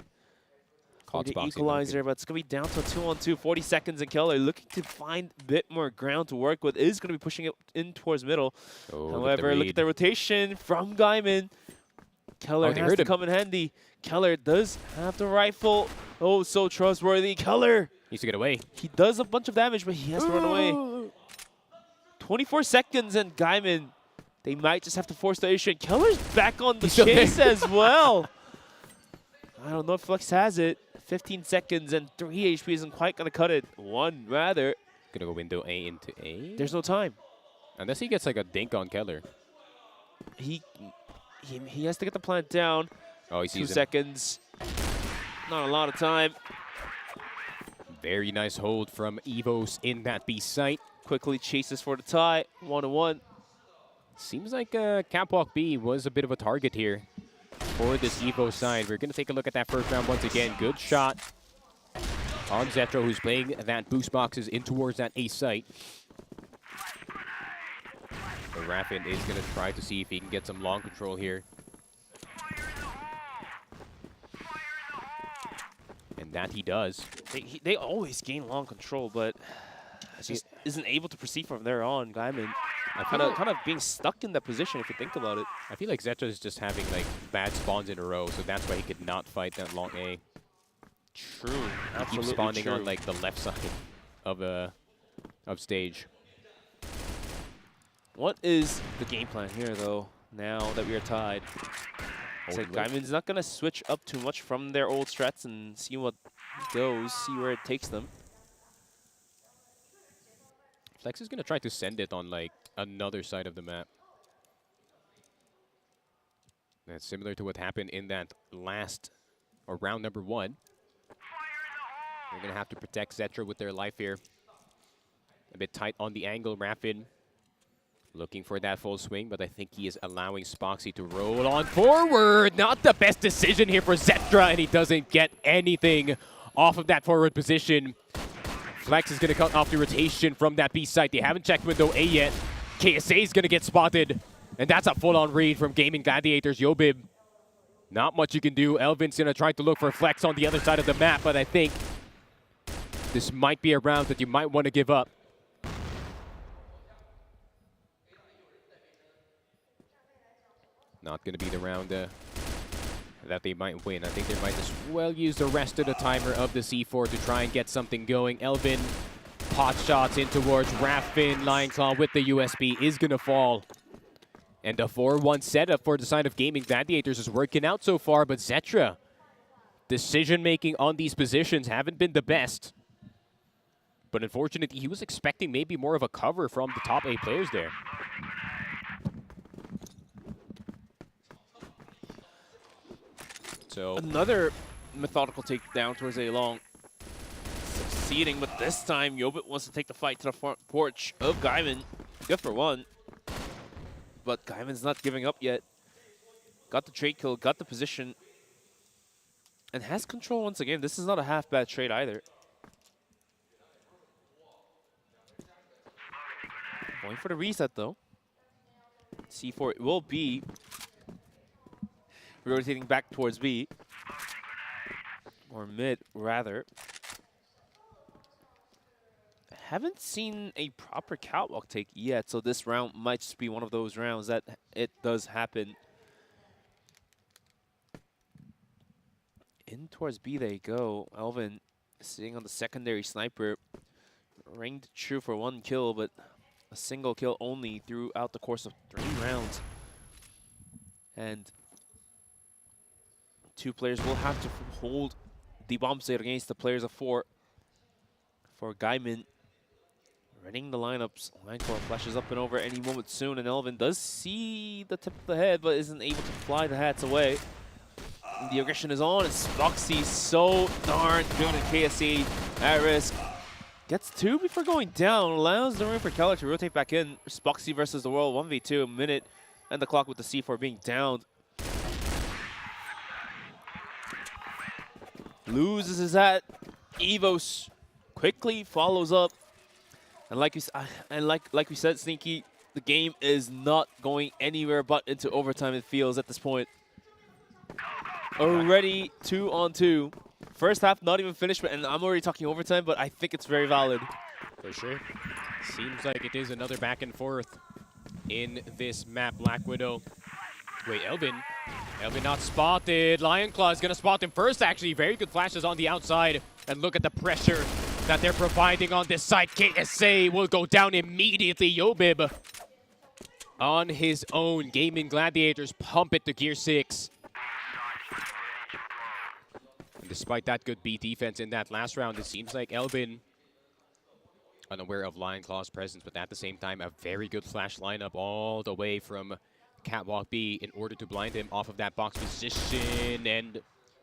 Caught the equalizer, but it's going to be down to a 2-on-2. 40 seconds, and Keller looking to find a bit more ground to work with. Is going to be pushing it in towards middle. However, look at the rotation from Gaimin. Keller has to come in handy. Keller does have the rifle. Oh, so trustworthy. Keller
needs to get away.
He does a bunch of damage, but he has to run away. 24 seconds, and Gaimin, they might just have to force the issue. Keller's back on the chase as well. I don't know if Flex has it. 15 seconds and 3 HP isn't quite going to cut it. One, rather.
Gonna go window A into A.
There's no time.
Unless he gets like a dink on Keller.
He has to get the plant down.
Oh, he
2
sees him.
seconds. Not a lot of time.
Very nice hold from EVOS in that B site.
Quickly chases for the tie. 1-1.
Seems like Catwalk B was a bit of a target here for this EVOS side. We're going to take a look at that first round once again. Good shot on Zetro, who's playing that boost boxes in towards that A site. But Rapid is going to try to see if he can get some long control here. And that he does.
They always gain long control, but just isn't able to proceed from there on. Gaimin kind of being stuck in that position if you think about it.
I feel like Zetro is just having like bad spawns in a row, so that's why he could not fight that long A.
True.
He
Absolutely
keeps spawning
true.
on like the left side of stage.
What is the game plan here, though, now that we are tied? So Gaimin's not going to switch up too much from their old strats and see what goes, see where it takes them.
Flex is going to try to send it on like another side of the map. That's similar to what happened in that last, or round number 1. They're going to have to protect Zetro with their life here. A bit tight on the angle, Rapid. Looking for that full swing, but I think he is allowing Spoxy to roll on forward. Not the best decision here for Zetra, and he doesn't get anything off of that forward position. Flex is going to cut off the rotation from that B site. They haven't checked window A yet. KSA is going to get spotted, and that's a full-on read from Gaimin Gladiators. Yobib, not much you can do. Elvin's going to try to look for Flex on the other side of the map, but I think this might be a round that you might want to give up. Not going to be the round that they might win. I think they might as well use the rest of the timer of the C4 to try and get something going. Elvin, pot shots in towards Raffin. Lion Claw with the USB is going to fall. And a 4-1 setup for the side of Gaimin Gladiators is working out so far, but Zetra, decision-making on these positions haven't been the best. But unfortunately, he was expecting maybe more of a cover from the top 8 players there. So
another methodical takedown towards a long, succeeding, but this time Yobit wants to take the fight to the front porch of Gaimin. Good for one, but Gaimin's not giving up yet. Got the trade kill, got the position, and has control once again. This is not a half bad trade either. Going for the reset though. C4 will be rotating back towards B. Or mid, rather. Haven't seen a proper catwalk take yet, so this round might just be one of those rounds that it does happen. In towards B they go. Elvin sitting on the secondary sniper. Ringed true for 1 kill, but a single kill only throughout the course of 3 rounds. And 2 players will have to hold the bomb site against the players of 4. For Gaimin, running the lineups. Line core flashes up and over any moment soon, and Elvin does see the tip of the head, but isn't able to fly the hats away. And the aggression is on, and Spoxy so darn good at KSC at risk. Gets 2 before going down, allows the room for Keller to rotate back in. Spoxy versus the world, 1v2, a minute, and the clock with the C4 being downed. Loses his hat. EVOS quickly follows up. And like we said, Sneaky, the game is not going anywhere but into overtime, it feels at this point. Already 2-on-2. First half not even finished, and I'm already talking overtime, but I think it's very valid.
for sure. Seems like it is another back and forth in this map. Black Widow. Wait, Elvin. Elvin not spotted. Lion Claw is going to spot him first, actually. Very good flashes on the outside. And look at the pressure that they're providing on this side. KSA will go down immediately. Yobib on his own. Gaimin Gladiators pump it to Gear 6. despite that good beat defense in that last round, it seems like Elvin, unaware of Lion Claw's presence, but at the same time, a very good flash lineup all the way from Catwalk B in order to blind him off of that box position. And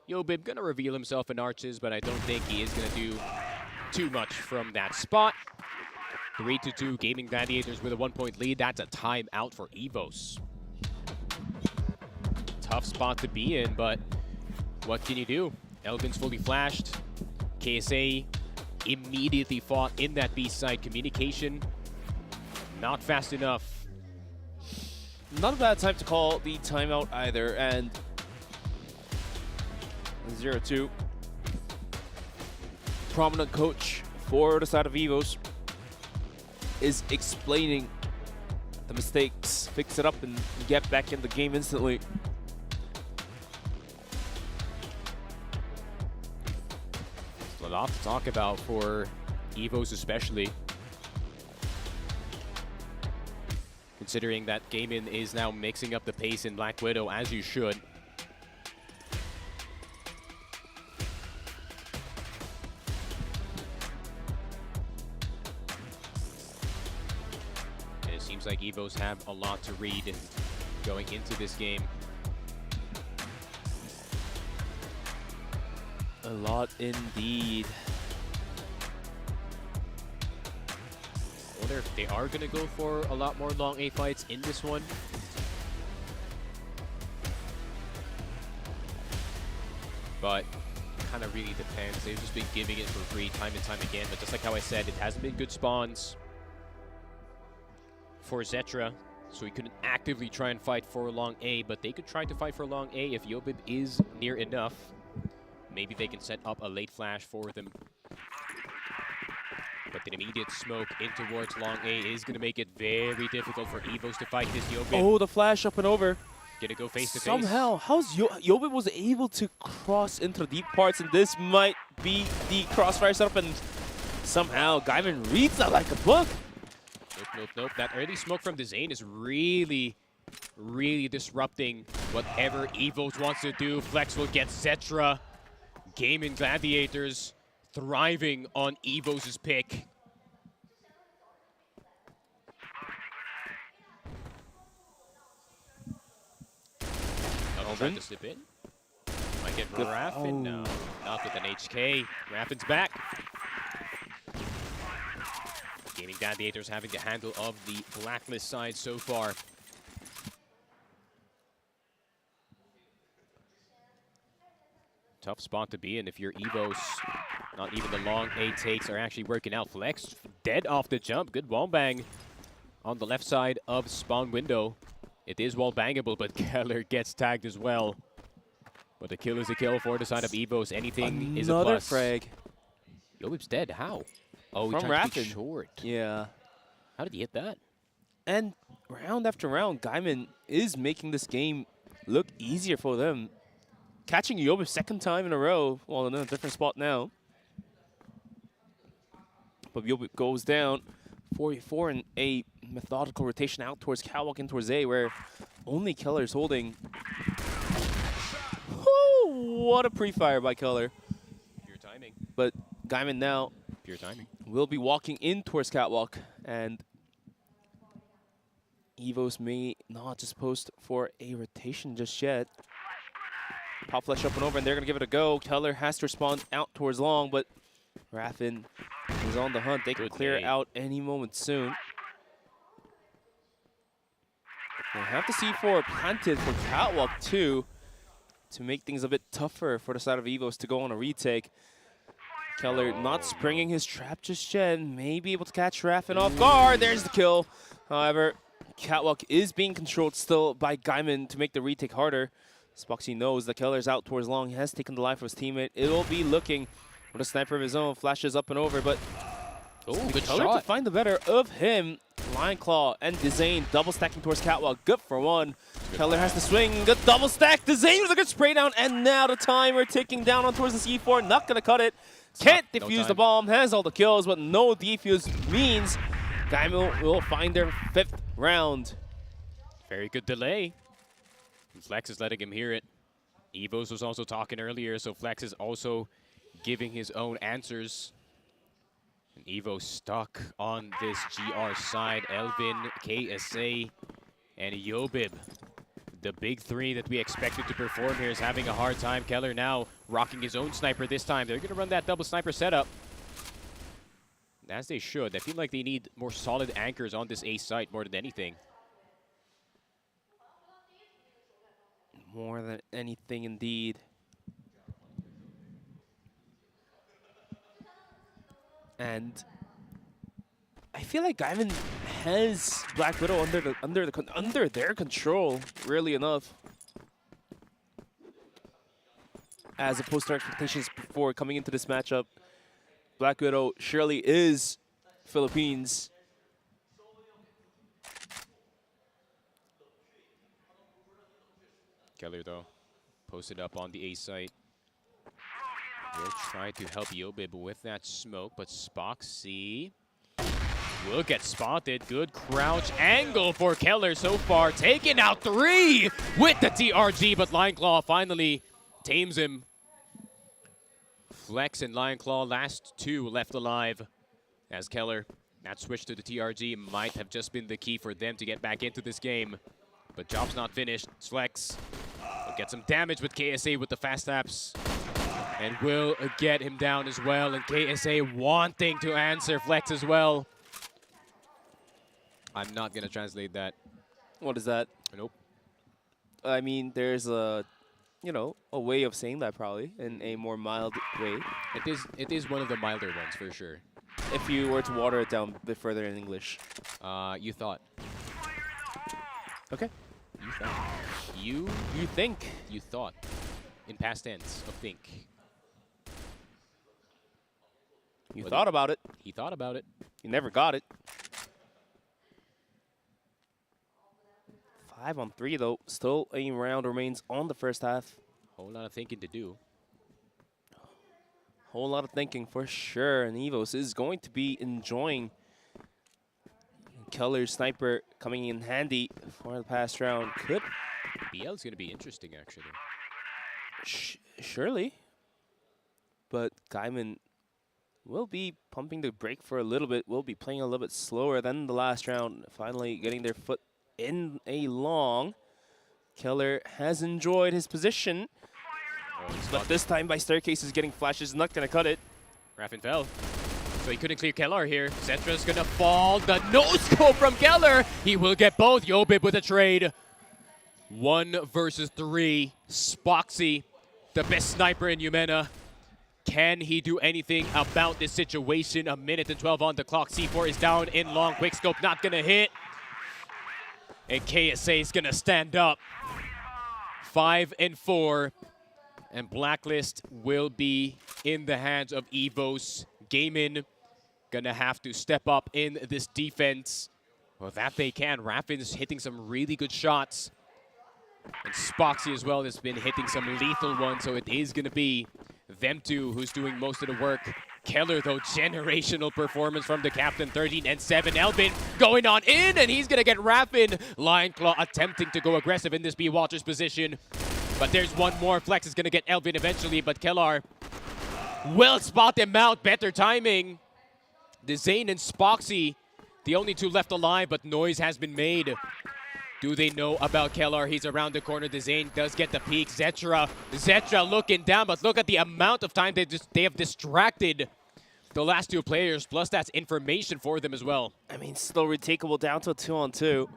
Yobib gonna reveal himself in arches, but I don't think he is gonna do too much from that spot. 3-2 Gaming Gladiators with a 1-point lead. That's a timeout for EVOS. Tough spot to be in, but what can you do? Elvin's fully flashed. KSA immediately fought in that B side. Communication not fast enough.
Not a bad time to call the timeout either, and 0-2. Prominent coach for the side of EVOS is explaining the mistakes, fix it up, and get back in the game instantly.
A lot to talk about for EVOS especially. Considering that Gaimin is now mixing up the pace in Black Widow, as you should. And it seems like EVOS have a lot to read going into this game.
A lot indeed.
I wonder if they are going to go for a lot more long A fights in this one. But kind of really depends. They've just been giving it for free time and time again. But just like how I said, it hasn't been good spawns for Zetra. So he couldn't actively try and fight for long A. But they could try to fight for long A if Yobib is near enough. Maybe they can set up a late flash for them. But the immediate smoke in towards long A is going to make it very difficult for EVOS to fight this Yobib.
Oh, the flash up and over.
Gonna go face to face.
Somehow, how's Yobib was able to cross into the deep parts, and this might be the crossfire setup, and somehow Gaimin reads that like a book.
Nope. That early smoke from the Zane is really disrupting whatever EVOS wants to do. Flex will get Zetra. Gaming Gladiators thriving on EVOS' pick. Trying to slip in. Might get Raffin. No, not with an HK. Raffin's back. Gaming Gladiators having the handle of the Blacklist side so far. Tough spot to be in if you're EVOS. Not even the long A takes are actually working out. Flex dead off the jump. Good wall bang on the left side of spawn window. It is wall bangable, but Keller gets tagged as well. But the kill is a kill for the side of EVOS. Anything is a plus.
Another frag.
Yobib's dead. How? Oh, he
From
tried to be
Raffin.
short.
Yeah.
How did he hit that?
And round after round, Gaimin is making this game look easier for them. Catching Yobib second time in a row. Well, in a different spot now. But Yobib goes down. 44 and a methodical rotation out towards Catwalk and towards A, where only Keller is holding. Woo, what a pre-fire by Keller.
Pure timing.
But Gaimin now
Pure timing.
will be walking in towards Catwalk, and EVOS may not just post for a rotation just yet. Pop flash up and over, and they're going to give it a go. Keller has to respond out towards long, but Raffin is on the hunt. They can clear out any moment soon. They have the C4 planted for Catwalk too, to make things a bit tougher for the side of EVOS to go on a retake. Keller not springing his trap just yet. May be able to catch Raffin off guard. There's the kill. However, Catwalk is being controlled still by Gaimin to make the retake harder. Spoxy knows that Keller's out towards long. He has taken the life of his teammate. It will be looking with a sniper of his own. Flashes up and over, but
good
Keller
shot.
to find the better of him. Lion Claw and Dezane double stacking towards Catwalk. Good for one. Keller has to swing. Good double stack. Dezane with a good spray down. And now the timer ticking down on towards the C4. Not going to cut it. Can't defuse the bomb. Has all the kills, but no defuse means Gaimin will find their 5th round.
Very good delay. Flex is letting him hear it. EVOS was also talking earlier, so Flex is also giving his own answers. And EVO stuck on this GR side. Elvin, KSA, and Yobib. The big three that we expected to perform here is having a hard time. Keller now rocking his own sniper this time. They're going to run that double sniper setup. As they should. I feel like they need more solid anchors on this A site more than anything.
More than anything, indeed. And I feel like Gaimin has Black Widow under their control, really enough, as opposed to our expectations before coming into this matchup. Black Widow surely is Philippines.
Keller, though, posted up on the A site. Will try to help Yobib with that smoke, but Spoxy will get spotted. Good crouch angle for Keller so far. Taking out 3 with the TRG, but Lion Claw finally tames him. Flex and Lion Claw, last 2 left alive. As Keller, that switch to the TRG might have just been the key for them to get back into this game. But job's not finished. Flex will get some damage with KSA with the fast taps. And will get him down as well. And KSA wanting to answer Flex as well. I'm not going to translate that.
What is that?
Nope.
I mean, there's a, you know, a way of saying that probably in a more mild way.
It is one of the milder ones for sure.
If you were to water it down a bit further in English.
You thought.
Okay.
You thought. You think. You thought. In past tense of think.
You thought about it.
He thought about it.
You never got it. 5 on 3 though. Still a round remains on the first half.
Whole lot of thinking to do.
Whole lot of thinking for sure. And EVOS is going to be enjoying Keller's sniper coming in handy for the past round. Could
BL is going to be interesting actually.
Surely. But Gaimin will be pumping the brake for a little bit. Will be playing a little bit slower than the last round. Finally getting their foot in a long. Keller has enjoyed his position. But this time by staircases getting flashes, not going to cut it.
Raffin fell. So he couldn't clear Keller here. Zetra's going to fall. The no-scope from Keller. He will get both. Yobib with a trade. 1 versus 3. Spoxy, the best sniper in Yumena. Can he do anything about this situation? 1 minute and 12 on the clock. C4 is down in long. Quickscope not going to hit. And KSA is going to stand up. 5 and 4. And Blacklist will be in the hands of EVOS. Gaimin gonna have to step up in this defense. Well, that they can. Raffin's hitting some really good shots. And Spoxy as well has been hitting some lethal ones, so it is gonna be them two who's doing most of the work. Keller, though, generational performance from the captain. 13 and 7. Elvin going on in, and he's gonna get Raffin. Lion Claw attempting to go aggressive in this B Watcher's position. But there's one more. Flex is going to get Elvin eventually, but Kellar will spot him out. Better timing. Zane and Spoxy, the only 2 left alive, but noise has been made. Do they know about Kellar? He's around the corner. Zane does get the peek. Zetra looking down, but look at the amount of time they have distracted the last 2 players, plus that's information for them as well.
I mean, still retakeable down to a 2-on-2.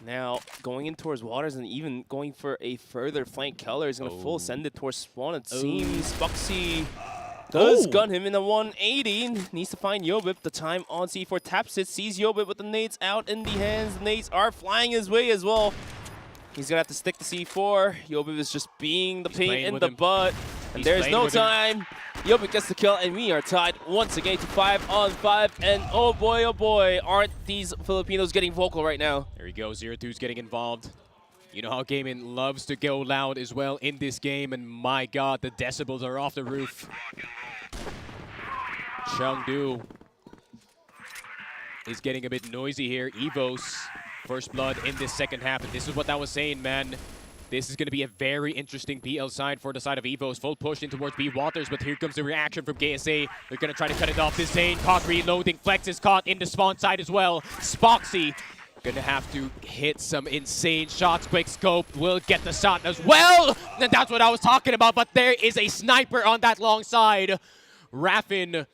Now, going in towards Waters and even going for a further flank. Keller is going to full send it towards Spawn, it seems. Spoxy does gun him in a 180. Needs to find Yobib. The time on C4 taps it, sees Yobib with the nades out in the hands. The nades are flying his way as well. He's going to have to stick to C4. Yobib is just being the pain in the butt. And there's no time. Yobib gets the kill, and we are tied once again to 5 on 5. And oh boy, aren't these Filipinos getting vocal right now?
There we go, 0-2's getting involved. You know how Gaimin loves to go loud as well in this game, and my god, the decibels are off the roof. Chengdu is getting a bit noisy here. EVOS, first blood in this second half, and this is what I was saying, man. This is going to be a very interesting BL side for the side of EVOS. Full push in towards B Waters, but here comes the reaction from KSA. They're going to try to cut it off. This Zane caught reloading. Flex is caught in the spawn side as well. Spoxy gonna have to hit some insane shots. Quick scope will get the shot as well. And that's what I was talking about, but there is a sniper on that long side. Raffin,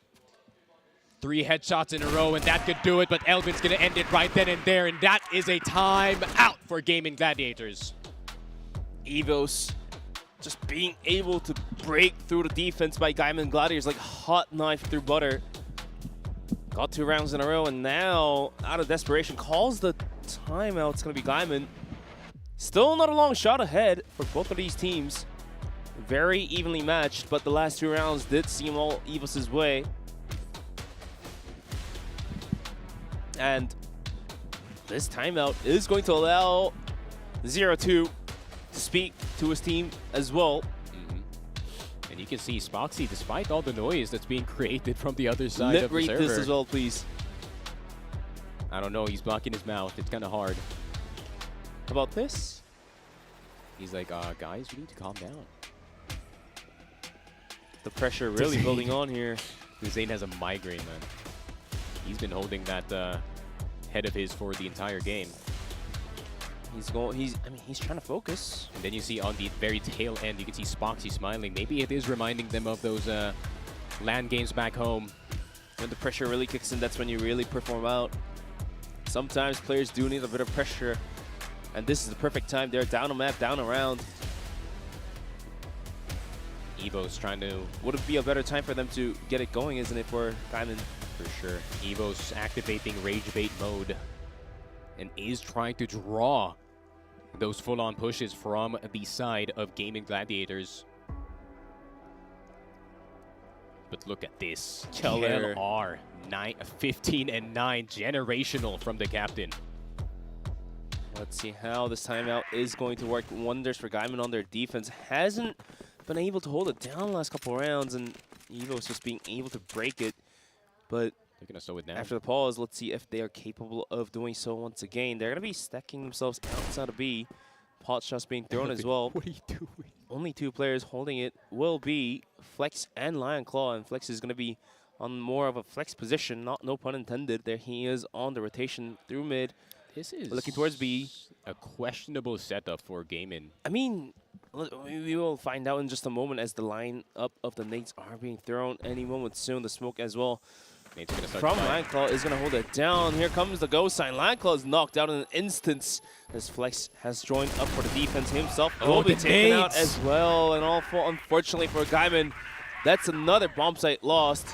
3 headshots in a row, and that could do it, but Elvin's gonna end it right then and there, and that is a time out for Gaimin Gladiators.
EVOS just being able to break through the defense by Gaimin Gladiators like hot knife through butter. Got 2 rounds in a row, and now, out of desperation, calls the timeout. It's going to be Gaimin. Still not a long shot ahead for both of these teams. Very evenly matched, but the last 2 rounds did seem all EVOS' way. And this timeout is going to allow 0-2 to speak to his team as well.
And you can see Spoxy, despite all the noise that's being created from the other side of the
Rate
server.
this as well, please.
I don't know, he's blocking his mouth. It's kind of hard.
How about this?
He's like, guys, you need to calm down.
The pressure really building on here.
Zane has a migraine, man. He's been holding that head of his for the entire game.
He's trying to focus.
And then you see on the very tail end, you can see Spoxy smiling. Maybe it is reminding them of those LAN games back home.
When the pressure really kicks in, that's when you really perform out. Sometimes players do need a bit of pressure, and this is the perfect time. They're down a map, down around.
EVOS trying to...
Would it be a better time for them to get it going, isn't it, for Gaimin?
For sure. EVOS activating Rage Bait mode and is trying to draw those full-on pushes from the side of Gaimin Gladiators. But look at this.
Keller.
KLR, 15 and 9, generational from the captain.
Let's see how this timeout is going to work wonders for Gaimin on their defense. Hasn't been able to hold it down the last couple rounds, and EVOS just being able to break it. But
they're going to slow it down.
After the pause, let's see if they are capable of doing so once again. They're going to be stacking themselves outside of B. Pot shots being thrown as well.
What are you doing?
Only 2 players holding it will be Flex and Lion Claw, and Flex is going to be on more of a flex position, no pun intended. There he is on the rotation through mid.
This is
looking towards B.
A questionable setup for Gaimin.
I mean, we will find out in just a moment as the line up of the nades are being thrown any moment soon. The smoke as well from Lion Claw is going to hold it down. Here comes the go sign. Lion Claw is knocked out in an instant as Flex has joined up for the defense himself. Will be taken out as well, and all for, unfortunately for Gaimin, that's another bomb site lost.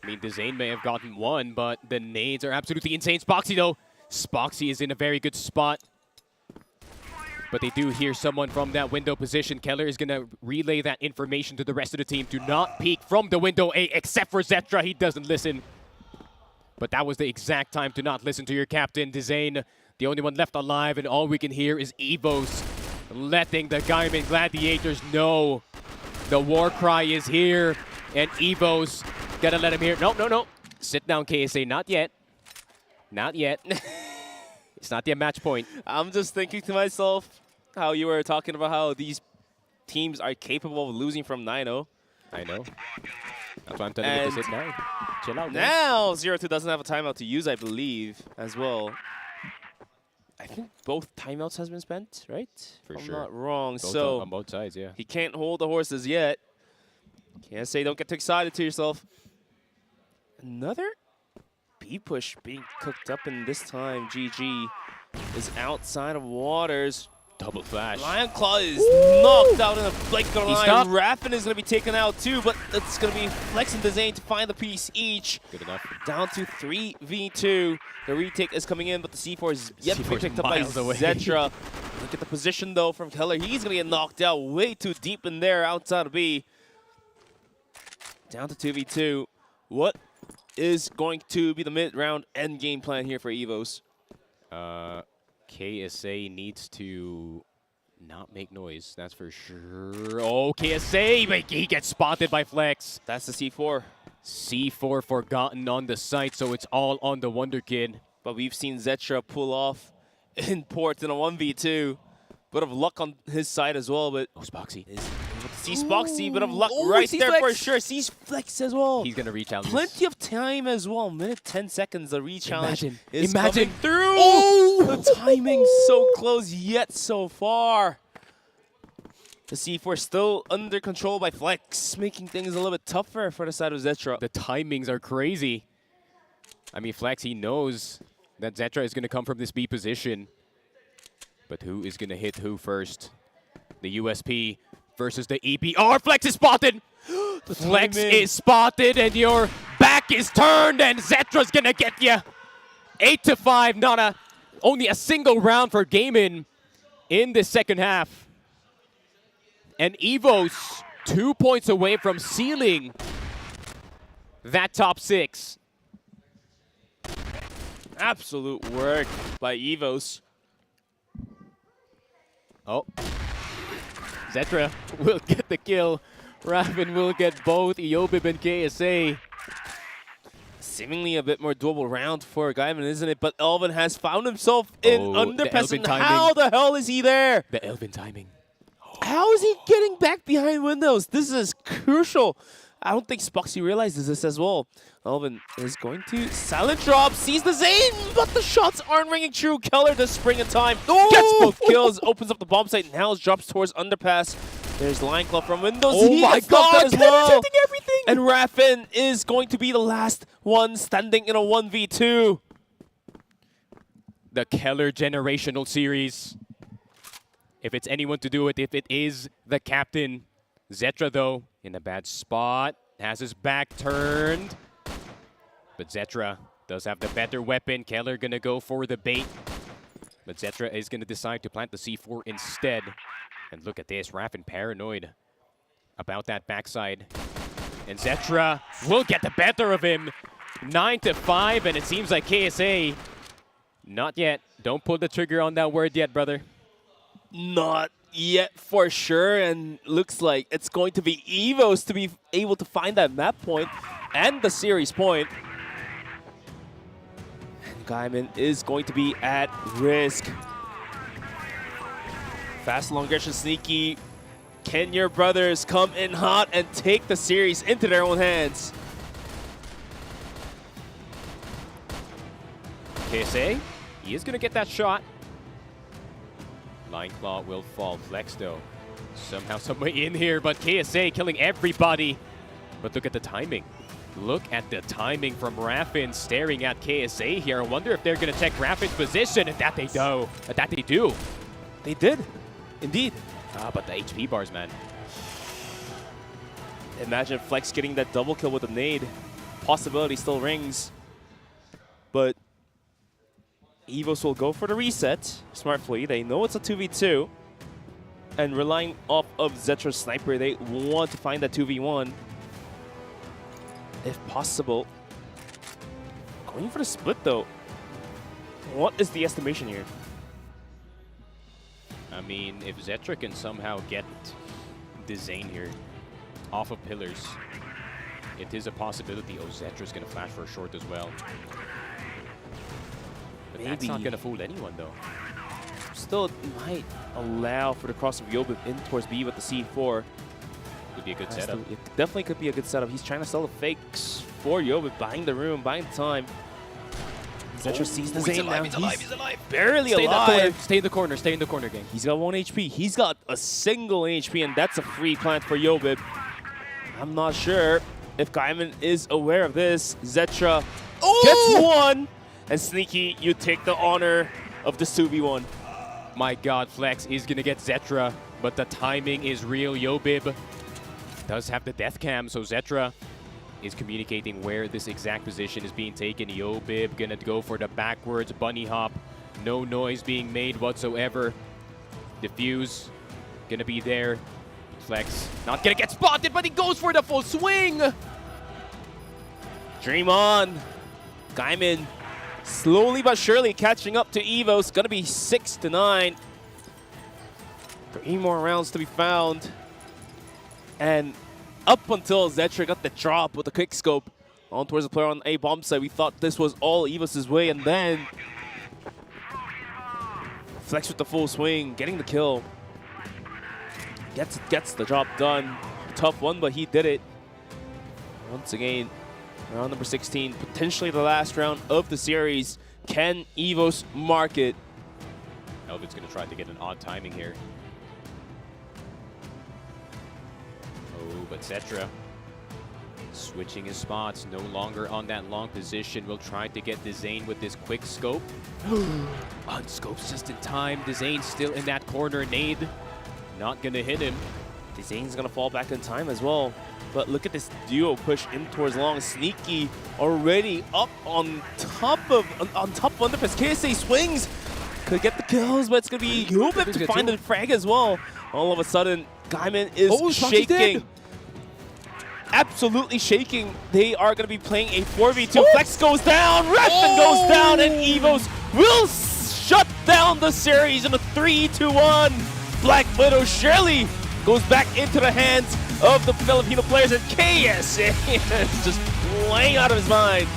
I mean, Zane may have gotten 1, but the nades are absolutely insane. Spoxy, though. Spoxy is in a very good spot. But they do hear someone from that window position. Keller is going to relay that information to the rest of the team. Do not peek from the window A, except for Zetra. He doesn't listen. But that was the exact time to not listen to your captain, Zane, the only one left alive, and all we can hear is EVOS letting the Gaimin Gladiators know the war cry is here, and EVOS gotta let him hear. No. Sit down, KSA. Not yet. Not yet. It's not the match point.
I'm just thinking to myself how you were talking about how these teams are capable of losing from 9-0.
I know. That's why I'm telling you to sit down. Chill out.
Now 0-2 doesn't have a timeout to use, I believe, as well. I think both timeouts has been spent, right?
For
I'm
sure.
not wrong.
Both
so
on both sides, yeah.
He can't hold the horses yet. Can't say don't get too excited to yourself. Another B push being cooked up, and this time GG is outside of Waters.
Double flash.
Lion Claw is knocked out in a blink of an eye. Raffin is going to be taken out too, but it's going to be Flex and Zane to find the piece each.
Good enough.
Down to 3v2. The retake is coming in, but the C4 is yet to be picked up by
away.
Zetra. Look at the position though from Keller. He's going to get knocked out way too deep in there outside of B. Down to 2v2. What is going to be the mid-round end game plan here for EVOS?
KSA needs to not make noise, that's for sure. Oh, KSA, but he gets spotted by Flex.
That's the C4.
C4 forgotten on the site, so it's all on the Wonder Kid.
But we've seen Zetra pull off in port in a 1v2. bit of luck on his side as well, but
Spoxy.
sees Spoxy, bit of luck
Ooh,
right
sees
there for
Flex.
sure. Sees Flex as well.
He's gonna re-challenge.
Plenty of time as well. Minute 10 seconds. The re-challenge is
Imagine.
coming through.
Oh!
The timing so close yet so far. The C4 still under control by Flex, making things a little bit tougher for the side of Zetra.
The timings are crazy. I mean, Flex, he knows that Zetra is gonna come from this B position. But who is gonna hit who first? The USP versus the EPR. Flex is spotted! Flex is spotted and your back is turned and Zetra's gonna get you. 8-5, only a single round for Gaimin in the second half. And EVOS 2 points away from sealing that top 6.
Absolute work by EVOS.
Oh. Zetra will get the kill. Raven will get both Eobib and KSA.
Seemingly a bit more doable round for Gaimin, isn't it? But Elvin has found himself in underpass. And how the hell is he there?
The Elvin timing.
How is he getting back behind windows? This is crucial. I don't think Spoxy realizes this as well. Elvin is going to silent drop, sees the Zane, but the shots aren't ringing true. Keller does spring in time, gets both kills, opens up the bomb site, now drops towards underpass. There's Line Club from windows.
Oh my god,
as well.
hitting everything!
And Raffin is going to be the last one standing in a 1v2.
The Keller generational series. If it's anyone to do it, if it is the captain. Zetra, though, in a bad spot, has his back turned. But Zetra does have the better weapon. Keller gonna go for the bait. But Zetra is gonna decide to plant the C4 instead. And look at this, Raffin paranoid about that backside. And Zetra will get the better of him. 9-5, and it seems like KSA, not yet. Don't pull the trigger on that word yet, brother.
Not yet for sure, and looks like it's going to be EVOS to be able to find that map point and the series point. And Gaimin is going to be at risk. Fast long aggression sneaky. Can your brothers come in hot and take the series into their own hands?
KSA, he is gonna get that shot. Line Claw will fall. Flex, though, somehow, some way in here, but KSA killing everybody. But look at the timing. Look at the timing from Raffin staring at KSA here. I wonder if they're going to check Raffin's position, and that they do.
They did, indeed.
But the HP bars, man.
Imagine Flex getting that double kill with a nade. Possibility still rings. But EVOS will go for the reset smartly. They know it's a 2v2. And relying off of Zetra's sniper, they want to find that 2v1. If possible. Going for the split though. What is the estimation here?
I mean, if Zetra can somehow get the Zane here off of pillars, it is a possibility. Oh, Zetra's going to flash for a short as well. But that's not going to fool anyone, though.
Still, it might allow for the cross of Yobib in towards B with the C4.
Could be a good setup.
It definitely could be a good setup. He's trying to sell the fakes for Yobib, buying the room, buying the time. Zetra sees the Zane now. He's alive. Barely alive.
Stay in the corner. Stay in the corner, gang.
He's got 1 HP. He's got a single HP, and that's a free plant for Yobib. I'm not sure if Gaimin is aware of this. Zetra gets one. And Sneaky, you take the honor of the 2v1.
My god, Flex is going to get Zetra, but the timing is real. Yobib does have the death cam, so Zetra is communicating where this exact position is being taken. Yobib going to go for the backwards bunny hop. No noise being made whatsoever. Diffuse going to be there. Flex not going to get spotted, but he goes for the full swing.
Dream on. Gaimin slowly but surely catching up to EVOS. Gonna be 6-9. 3 more rounds to be found. And up until Zetra got the drop with the quick scope on towards the player on A bomb side, we thought this was all EVOS' way, and then Flex with the full swing, getting the kill. Gets the job done. Tough one, but he did it. Once again, round number 16, potentially the last round of the series. Can EVOS mark it?
Elvid's going to try to get an odd timing here. Oh, but Cetra switching his spots, no longer on that long position. Will try to get Dezane with this quick scope. Unscopes just in time. Dezane still in that corner. Nade not going to hit him.
Dezane's gonna fall back in time as well. But look at this duo push in towards long. Sneaky already up on top of one of his KSA swings. Could get the kills, but it's gonna be Hubip to find the frag as well. All of a sudden, Gaimin is shaking. Absolutely shaking. They are gonna be playing a 4v2. Flex goes down, Refin goes down, and EVOS will shut down the series in a 3-1. Black Widow surely goes back into the hands of the Filipino players, and KSA is just playing out of his mind.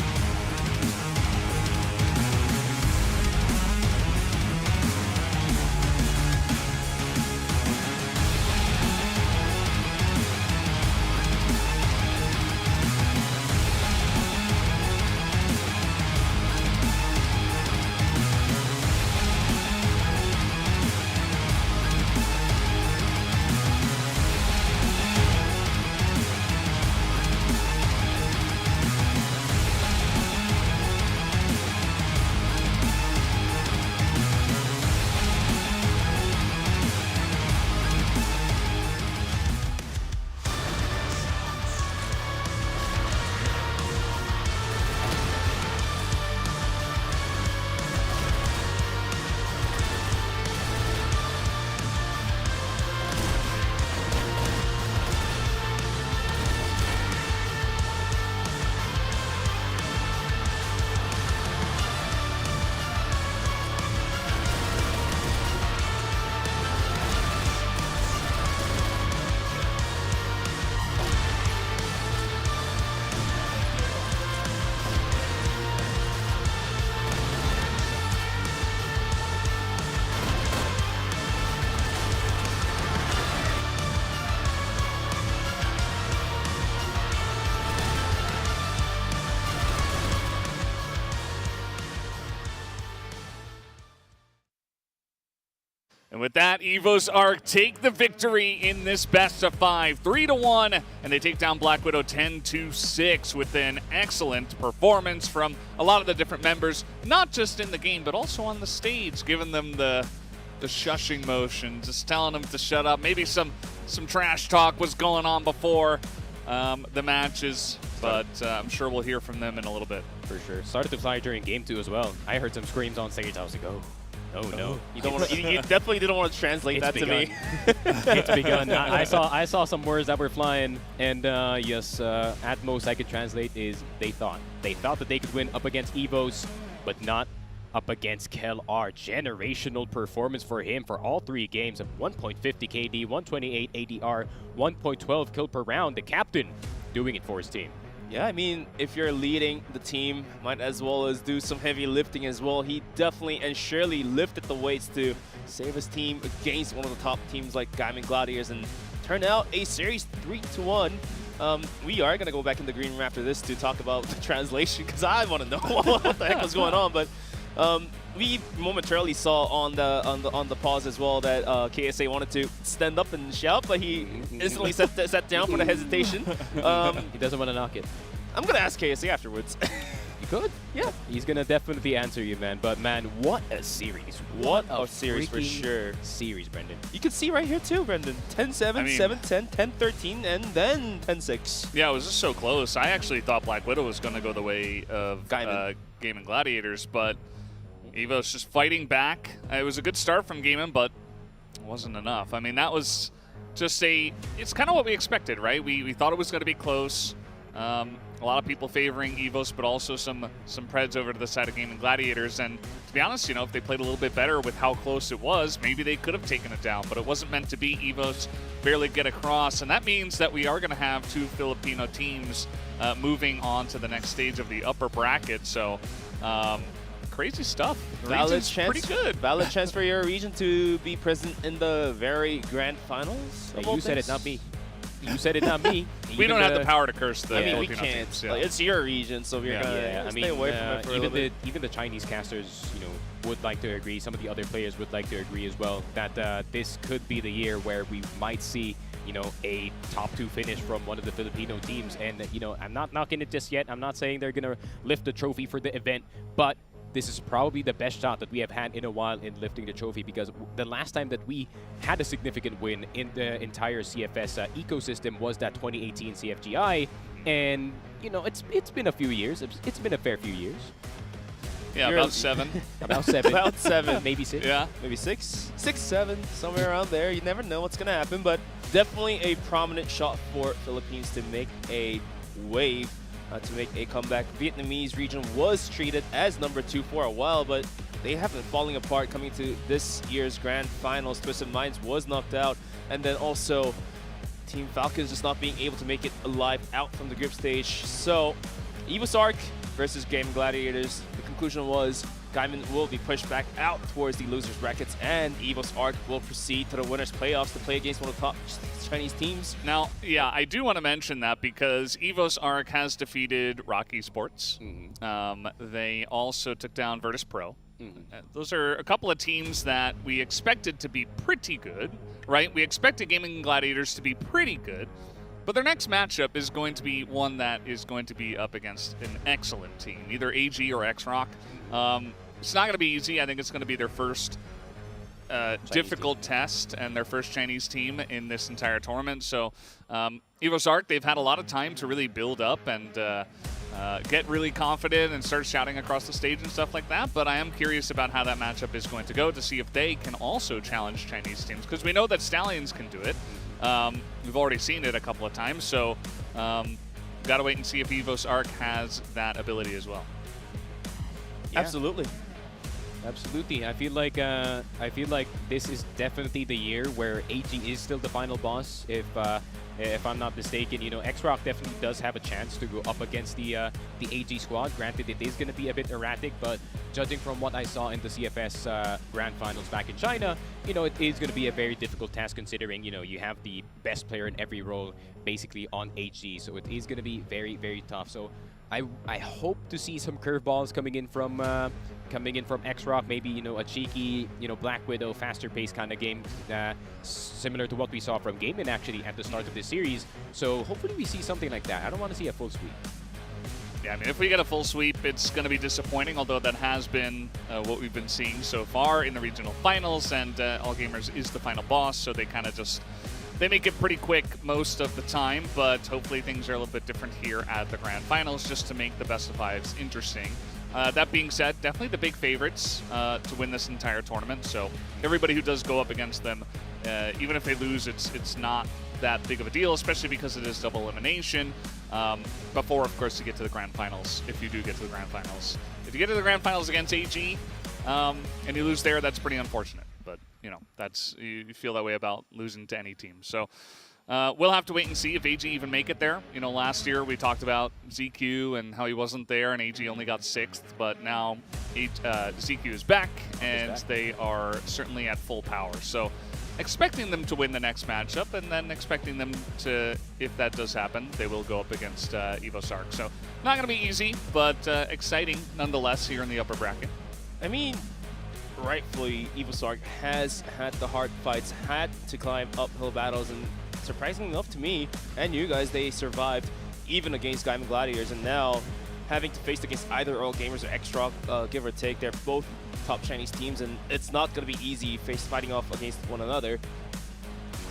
And with that, EVOS ARC take the victory in this best of 5, 3-1, and they take down Black Widow 10-6 with an excellent performance from a lot of the different members, not just in the game, but also on the stage, giving them the shushing motion, just telling them to shut up. Maybe some trash talk was going on before the matches, but I'm sure we'll hear from them in a little bit.
For sure. Started to fly during game 2 as well. I heard some screams on stage. I was like, oh. Oh no!
You don't want. You definitely didn't want to translate that to me.
It's begun. I saw some words that were flying, and yes, at most I could translate is they thought that they could win up against EVOS, but not up against KEL-R. Generational performance for him for all 3 games of 1.50 KD, 128 ADR, 1.12 kill per round. The captain doing it for his team.
Yeah, I mean, if you're leading the team, might as well as do some heavy lifting as well. He definitely and surely lifted the weights to save his team against one of the top teams like Gaimin Gladiators and turned out a series 3-1. We are going to go back in the green room after this to talk about the translation because I want to know what the heck was going on. But we momentarily saw on the pause as well that KSA wanted to stand up and shout, but he instantly sat down for the hesitation.
He doesn't want to knock it.
I'm going to ask KSA afterwards.
You could?
Yeah.
He's going to definitely answer you, man. But, man, what a series.
What a series for sure.
Series, Brendan.
You can see right here, too, Brendan. 10-7, 7-10, 10-13, and then 10-6.
Yeah, it was just so close. I actually thought Black Widow was going to go the way of Gaimin Gladiators, but EVOS just fighting back. It was a good start from Gaimin, but it wasn't enough. I mean, that was just it's kind of what we expected, right? We thought it was going to be close. A lot of people favoring EVOS, but also some Preds over to the side of Gaimin Gladiators. And to be honest, you know, if they played a little bit better with how close it was, maybe they could have taken it down. But it wasn't meant to be. EVOS barely get across, and that means that we are going to have 2 Filipino teams moving on to the next stage of the upper bracket. So crazy stuff. The
Valid
region's
chance,
pretty good.
Valid chance for your region to be present in the very grand finals.
Hey, you said it, not me. You said it, not me.
We don't have the power to curse the
I mean, we
Filipino
can't.
teams, yeah.
Like, it's your region, so we're gonna stay away from it for a little bit.
Even the Chinese casters, you know, would like to agree. Some of the other players would like to agree as well that this could be the year where we might see, you know, a top 2 finish from one of the Filipino teams. And you know, I'm not knocking it just yet. I'm not saying they're gonna lift the trophy for the event, but this is probably the best shot that we have had in a while in lifting the trophy, because the last time that we had a significant win in the entire CFS ecosystem was that 2018 CFGI, and you know, it's been a few years. It's been a fair few years.
Yeah, about 7.
About 7.
About 7.
Maybe 6.
Yeah.
Maybe 6, 7, somewhere around there. You never know what's gonna happen, but definitely a prominent shot for Philippines to make a wave, to make a comeback. Vietnamese region was treated as number 2 for a while, but they have been falling apart coming to this year's grand finals. Twisted Minds was knocked out, and then also Team Falcons just not being able to make it alive out from the group stage. So EVOS ARC versus Gaimin Gladiators. The conclusion was Gaimin will be pushed back out towards the losers brackets, and EVOS ARC will proceed to the winners playoffs to play against one of the top Chinese teams.
Now, yeah, I do want to mention that because EVOS ARC has defeated ROCK esports. They also took down Virtus Pro. Those are a couple of teams that we expected to be pretty good, right? We expected Gaimin Gladiators to be pretty good, but their next matchup is going to be one that is going to be up against an excellent team, either AG or XROCK. It's not going to be easy. I think it's going to be their first difficult test and their first Chinese team in this entire tournament. So EVOS ARC, they've had a lot of time to really build up and get really confident and start shouting across the stage and stuff like that. But I am curious about how that matchup is going to go to see if they can also challenge Chinese teams, because we know that Stallions can do it. We've already seen it a couple of times, so got to wait and see if EVOS ARC has that ability as well.
Yeah. Absolutely.
Absolutely. I feel like this is definitely the year where AG is still the final boss. If I'm not mistaken, you know, XROCK definitely does have a chance to go up against the AG squad. Granted, it is going to be a bit erratic, but judging from what I saw in the CFS Grand Finals back in China, you know, it is going to be a very difficult task, considering, you know, you have the best player in every role basically on AG. So it is going to be very, very tough. So I hope to see some curveballs coming in from XROCK. Maybe, you know, a cheeky, you know, Black Widow, faster pace kind of game, similar to what we saw from Gaimin actually at the start of this series. So hopefully we see something like that. I don't want to see a full sweep.
Yeah, I mean, if we get a full sweep, it's going to be disappointing, although that has been what we've been seeing so far in the regional finals, and All Gamers is the final boss, so they kind of just, they make it pretty quick most of the time, but hopefully things are a little bit different here at the grand finals just to make the best of 5s interesting. That being said, definitely the big favorites to win this entire tournament, so everybody who does go up against them, even if they lose, it's not that big of a deal, especially because it is double elimination. Before, of course, to get to the grand finals, if you do get to the grand finals. If you get to the grand finals against AG and you lose there, that's pretty unfortunate. But, you know, that's, you feel that way about losing to any team. So we'll have to wait and see if AG even make it there. You know, last year we talked about ZQ and how he wasn't there, and AG only got 6th, but now ZQ is back, and they are certainly at full power. So expecting them to win the next matchup, and then expecting them to, if that does happen, they will go up against EVOS ARC. So not going to be easy, but exciting nonetheless here in the upper bracket.
I mean, rightfully, EVOS ARC has had the hard fights, had to climb uphill battles, and surprisingly enough to me and you guys, they survived even against Gaimin Gladiators, and now having to face against either All Gamers or XROCK, give or take, they're both top Chinese teams, and it's not going to be easy fighting off against one another.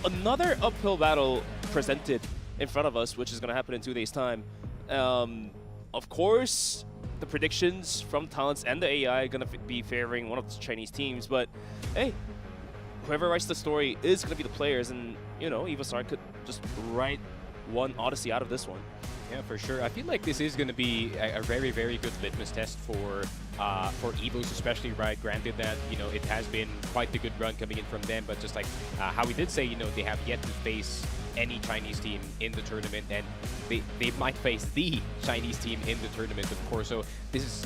Another uphill battle presented in front of us, which is going to happen in 2 days' time. Of course, the predictions from talents and the AI are going to be favoring one of the Chinese teams, but hey, whoever writes the story is going to be the players, and you know, EVOS ARC could just write one Odyssey out of this one.
Yeah, for sure. I feel like this is going to be a very, very good litmus test for EVOS, especially, right? Granted that, you know, it has been quite the good run coming in from them, but just like how we did say, you know, they have yet to face any Chinese team in the tournament, and they might face the Chinese team in the tournament, of course. So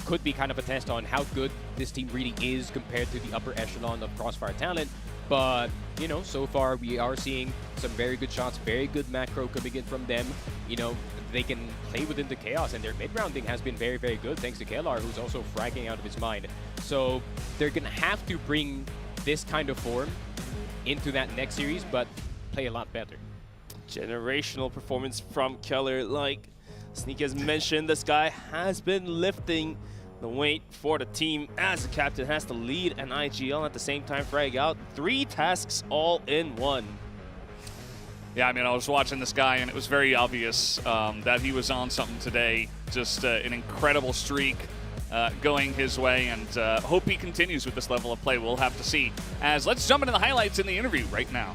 could be kind of a test on how good this team really is compared to the upper echelon of CROSSFIRE talent. But, you know, so far we are seeing some very good shots, very good macro coming in from them. You know, they can play within the chaos, and their mid-rounding has been very, very good thanks to KLR, who's also fragging out of his mind. So they're going to have to bring this kind of form into that next series, but play a lot better.
Generational performance from Keller. Like Sneaky has mentioned, this guy has been lifting the weight for the team as the captain, has to lead an IGL at the same time frag out 3 tasks all in one.
Yeah, I mean, I was watching this guy, and it was very obvious that he was on something today. Just an incredible streak going his way, and hope he continues with this level of play. We'll have to see. As let's jump into the highlights in the interview right now.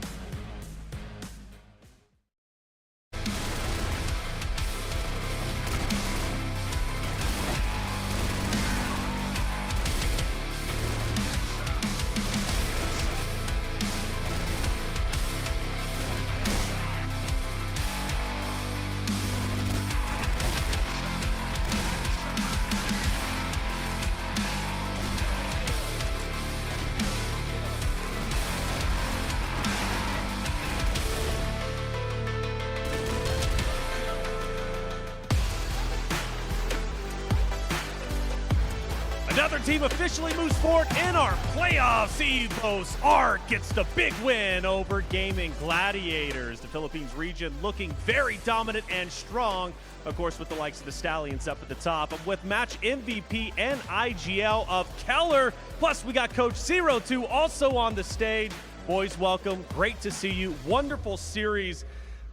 Another team officially moves forward in our playoffs. EVOS ARC gets the big win over Gaimin Gladiators. The Philippines region looking very dominant and strong, of course, with the likes of the Stallions up at the top, with match MVP and IGL of Keller. Plus, we got Coach 02 also on the stage. Boys, welcome. Great to see you. Wonderful series.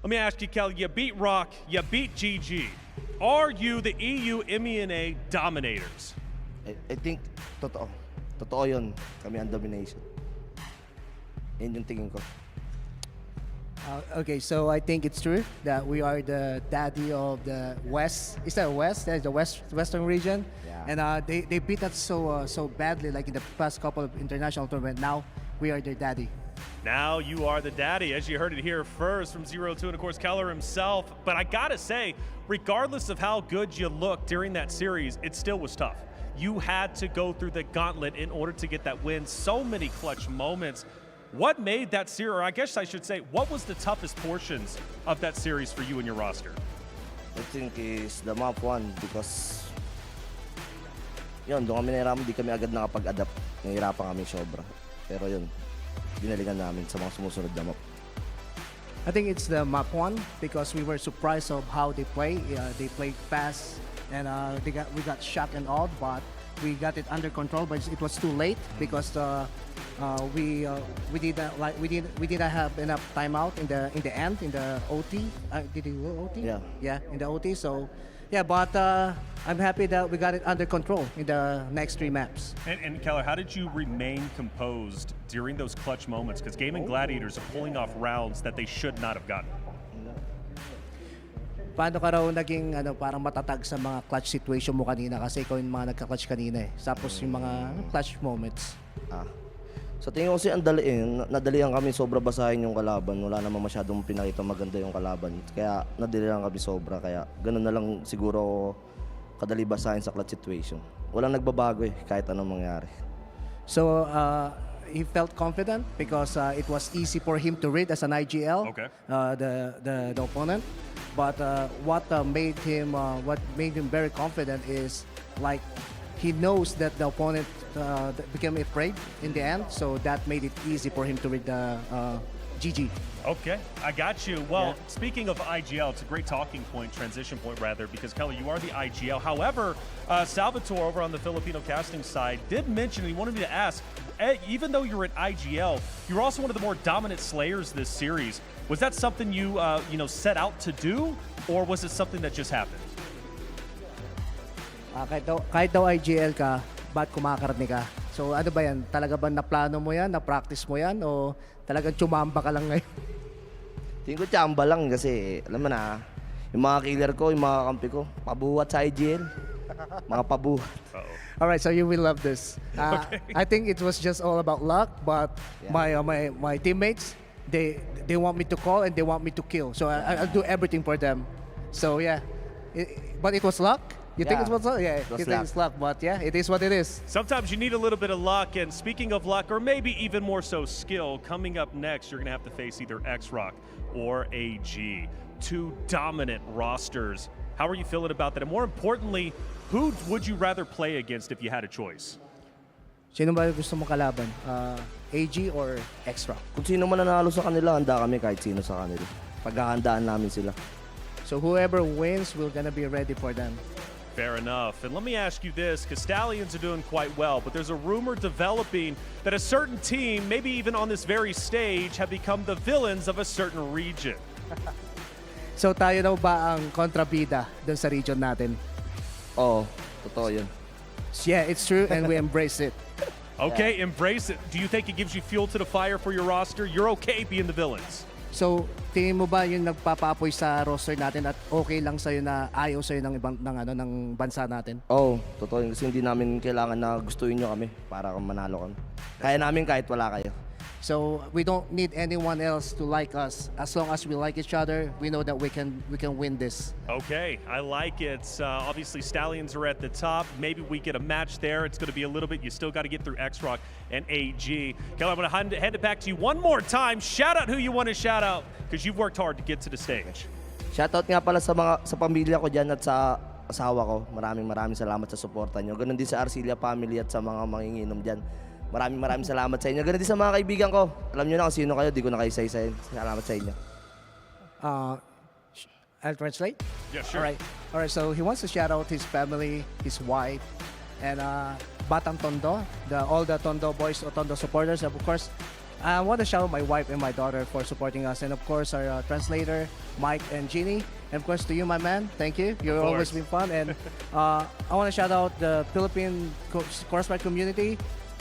Let me ask you, Keller, you beat Rock, you beat GG. Are you the EU MENA dominators?
I think totoo. Totoo yun. Kami ang domination. Yun yung tingin ko.
Okay, so I think it's true that we are the daddy of the West. Is that West? That's the Western region.
Yeah.
And they beat us so badly, like in the past couple of international tournaments. Now we are their daddy.
Now you are the daddy, as you heard it here first from 02 and of course Keller himself. But I gotta say, regardless of how good you looked during that series, it still was tough. You had to go through the gauntlet in order to get that win. So many clutch moments. What made that series, or I guess I should say, what was the toughest portions of that series for you and your roster?
I think is the map 1 because yun, doon kami nahirapan, di kami agad nakapag-adapt. Nahirapan kami sobra. Pero yun, binalingan namin sa mga sumusunod na map.
I think it's the map 1 because we were surprised of how they play. They played fast, and we got shocked and awed, but we got it under control. But it was too late because we didn't have enough timeout in the end in the OT. Did you go OT? Yeah, in the OT. So yeah, but I'm happy that we got it under control in the next 3 maps.
And Keller, how did you remain composed during those clutch moments? Because Gaimin Gladiators are pulling off rounds that they should not have gotten.
Paano ka raw naging parang matatag sa mga clutch situation mo kanina kasi ikaw yung mga nagka-clutch kanina eh. Tapos yung mga clutch moments.
Sa tingin ko kasi nadalihan kami sobra basahin yung kalaban. Wala naman masyadong pinakita maganda yung kalaban. Kaya nadalihan kami sobra. Kaya ganun na lang siguro kadali basahin sa clutch situation. Walang nagbabago eh, kahit anong mangyari.
So, he felt confident because it was easy for him to read as an IGL, the opponent. But what made him very confident is like he knows that the opponent became afraid in the end, so that made it easy for him to read the GG.
Okay, I got you. Well, speaking of IGL, it's a great talking point, transition point rather, because Kelly, you are the IGL. However, Salvatore over on the Filipino casting side did mention, he wanted me to ask, even though you're at IGL, you're also one of the more dominant slayers this series. Was that something you set out to do, or was it something that just happened?
Kahit daw IGL ka, ba't kumakarni ka? So ano ba yan? Talaga ba na-plano mo yan? Na-practice mo yan? O talagang tsumamba ka lang ngayon?
Tingin ko tsamba lang kasi, alam mo na, yung mga killer ko, yung mga kampi ko, pabuhat sa IGL. Mga pabuhat.
Alright, so you will love this. I think it was just all about luck, but my teammates, they want me to call and they want me to kill. So I'll do everything for them. So yeah, but it was luck. You think it was luck? Yeah, you think it's luck, but yeah, it is what it is.
Sometimes you need a little bit of luck, and speaking of luck, or maybe even more so skill, coming up next, you're gonna have to face either XROCK or AG. Two dominant rosters. How are you feeling about that? And more importantly, who would you rather play against if you had a choice?
Sino ba gusto mo kalaban? AG or XROCK?
Kung sino man nanalo sa kanila, handa kami kahit sino sa kanila. Paghahandaan namin sila.
So whoever wins, we're gonna be ready for them.
Fair enough. And let me ask you this, because Stallions are doing quite well, but there's a rumor developing that a certain team, maybe even on this very stage, have become the villains of a certain region.
So tayo daw ba ang kontrabida dun sa region natin?
Oo, totoo yun.
Yeah, it's true and we embrace it.
Okay, embrace it. Do you think it gives you fuel to the fire for your roster? You're okay being the villains.
So, tingin mo ba yung nagpapaapoy sa roster natin at okay lang sa'yo na ayaw sa'yo ng ibang ng bansa natin?
Oo, totoo yun. Kasi hindi namin kailangan na gustuin nyo kami para manalo kami. Kaya namin kahit wala kayo.
So, we don't need anyone else to like us. As long as we like each other, we know that we can win this.
Okay, I like it. Obviously, Stallions are at the top. Maybe we get a match there. It's going to be a little bit. You still got to get through XROCK and AG. Kelly, I'm going to hand it back to you one more time. Shout out who you want to shout out, because you've worked hard to get to the stage.
Shoutout nga pala sa pamilya ko dyan at sa asawa ko. Maraming salamat sa suporta nyo. Ganon din sa Arcilla family at sa mga manginginom dyan. Maraming salamat sa inyo. Ganon din sa mga kaibigan ko. Alam nyo na kung sino kayo, di ko na kayo isa-isahin. Salamat sa inyo.
I'll translate?
Yeah, sure.
All right, so he wants to shout out his family, his wife, and Batang Tondo, all the Tondo boys or Tondo supporters. And of course, I want to shout out my wife and my daughter for supporting us. And of course, our translator, Mike and Jeannie. And of course, to you, my man, thank you. You've always been fun. And I want to shout out the Philippine CrossFIRE community.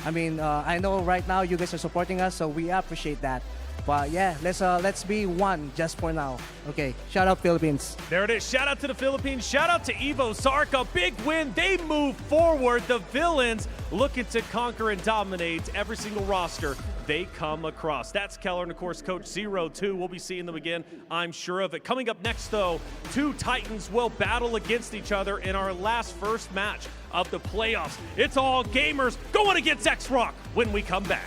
I mean, I know right now you guys are supporting us, so we appreciate that. But yeah, let's be one just for now. Okay, shout out Philippines.
There it is. Shout out to the Philippines. Shout out to EVOS. A big win. They move forward. The villains looking to conquer and dominate every single roster they come across. That's Keller and, of course, Coach 02. We'll be seeing them again, I'm sure of it. Coming up next, though, two Titans will battle against each other in our first match of the playoffs. It's all gamers going against XROCK when we come back.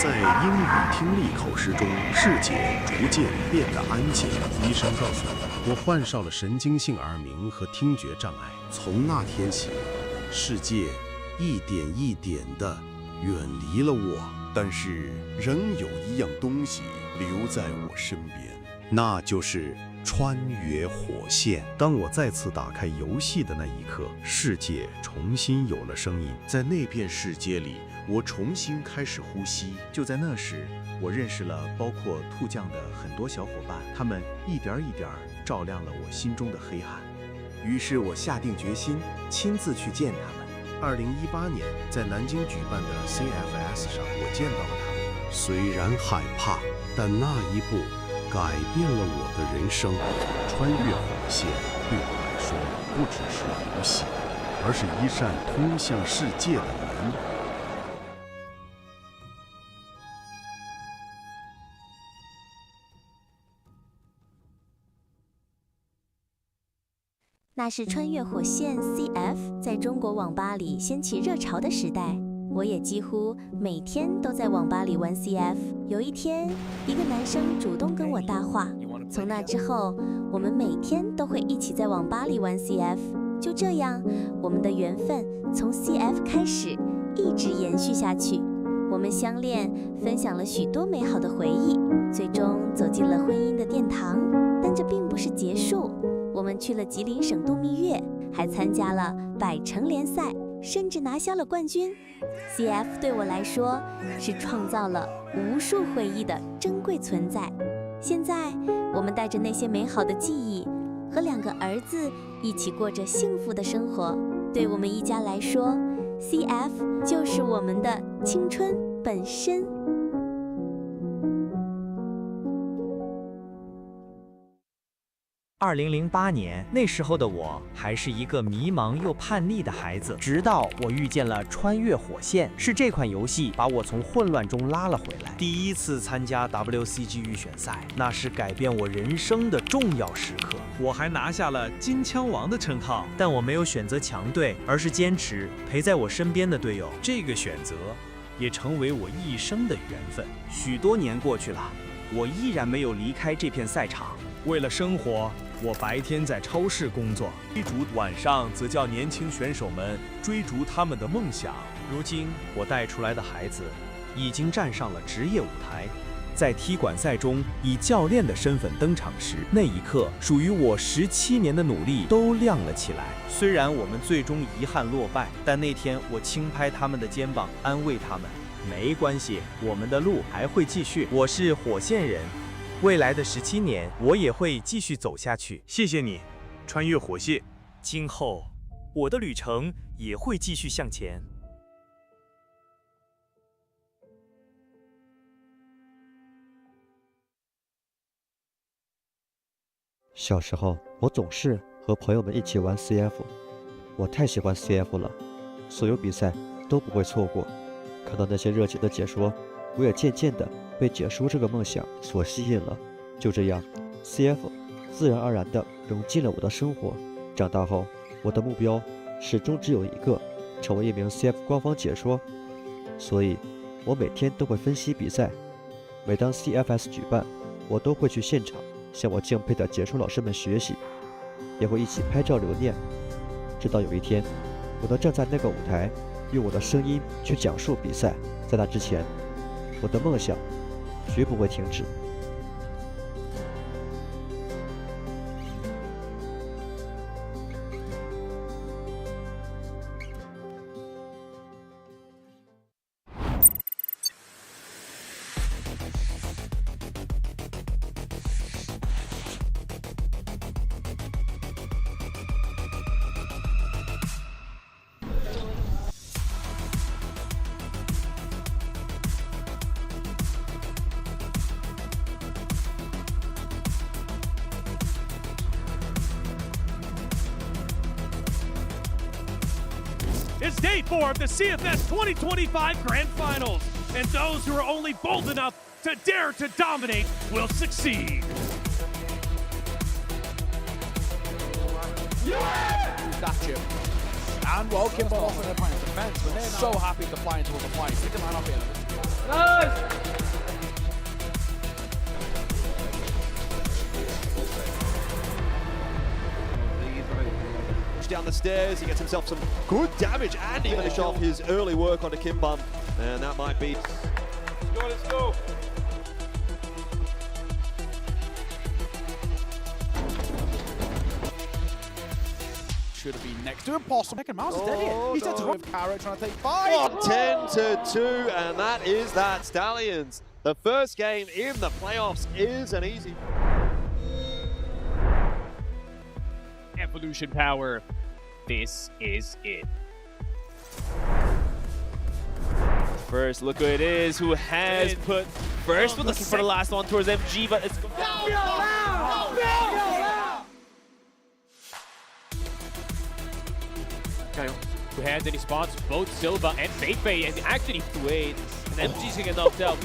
在英语听力考试中，世界逐渐变得安静。医生告诉我，我患上了神经性耳鸣和听觉障碍。从那天起，世界一点一点地远离了我。但是，仍有一样东西留在我身边，那就是穿越火线。当我再次打开游戏的那一刻，世界重新有了声音。在那片世界里，我重新开始呼吸。就在那时，我认识了包括兔酱的很多小伙伴，他们一点一点照亮了我心中的黑暗。于是我下定决心亲自去见他们。2018年在南京举办的 CFS 上，我见到了他们。虽然害怕，但那一步改变了我的人生。穿越火线对我来说，不只是游戏，而是一扇通向世界的门。
那是穿越火线 CF 在中国网吧里掀起热潮的时代，我也几乎每天都在网吧里玩 CF。有一天，一个男生主动跟我搭话，从那之后，我们每天都会一起在网吧里玩 CF。就这样，我们的缘分从 CF 开始，一直延续下去。我们相恋，分享了许多美好的回忆，最终走进了婚姻的殿堂。但这并不是结束。我们去了吉林省度蜜月，还参加了百城联赛，甚至拿下了冠军。CF 对我来说是创造了无数回忆的珍贵存在。现在，我们带着那些美好的记忆，和2个儿子一起过着幸福的生活。对我们一家来说 ，CF 就是我们的青春本身。
2008年，那时候的我还是一个迷茫又叛逆的孩子，直到我遇见了《穿越火线》，是这款游戏把我从混乱中拉了回来。第一次参加 WCG 预选赛，那是改变我人生的重要时刻。我还拿下了金枪王的称号，但我没有选择强队，而是坚持陪在我身边的队友。这个选择也成为我一生的缘分。许多年过去了，我依然没有离开这片赛场。为了生活，我白天在超市工作，晚上则叫年轻选手们追逐他们的梦想。如今，我带出来的孩子已经站上了职业舞台，在踢馆赛中以教练的身份登场时，那一刻，属于我17年的努力都亮了起来。虽然我们最终遗憾落败，但那天我轻拍他们的肩膀，安慰他们，没关系，我们的路还会继续。我是火线人。未来的17年，我也会继续走下去。谢谢你，穿越火线。今后，我的旅程也会继续向前。
小时候，我总是和朋友们一起玩 CF， 我太喜欢 CF 了，所有比赛都不会错过。看到那些热情的解说，我也渐渐的被解说这个梦想所吸引了。就这样 ，CF 自然而然地融进了我的生活。长大后，我的目标始终只有一个，成为一名 CF 官方解说。所以，我每天都会分析比赛。每当 CFS 举办，我都会去现场向我敬佩的解说老师们学习，也会一起拍照留念。直到有一天，我能站在那个舞台，用我的声音去讲述比赛。在那之前，我的梦想绝不会停止。
It's day 4 of the CFS 2025 Grand Finals, and those who are only bold enough to dare to dominate will succeed.
Got you. And welcome off in the point of defense, but they're so happy to fly into the flying. Stick him up here. Nice!
Down the stairs, he gets himself some good damage and he finish off his early work onto Kimbum, and that might be.
Let's go.
Should have been next to impossible. Second mouse is dead here. He's dead to drop carrot trying to take 5.
10-2, and that is that. Stallions, the first game in the playoffs is an easy.
Evolution power. This is it.
first. Look who it is who has put first, but looking for the last one towards MG, but it's...
Who has any spots? Both Silva and Feifei, and actually
Wait, and MG's gonna get knocked out.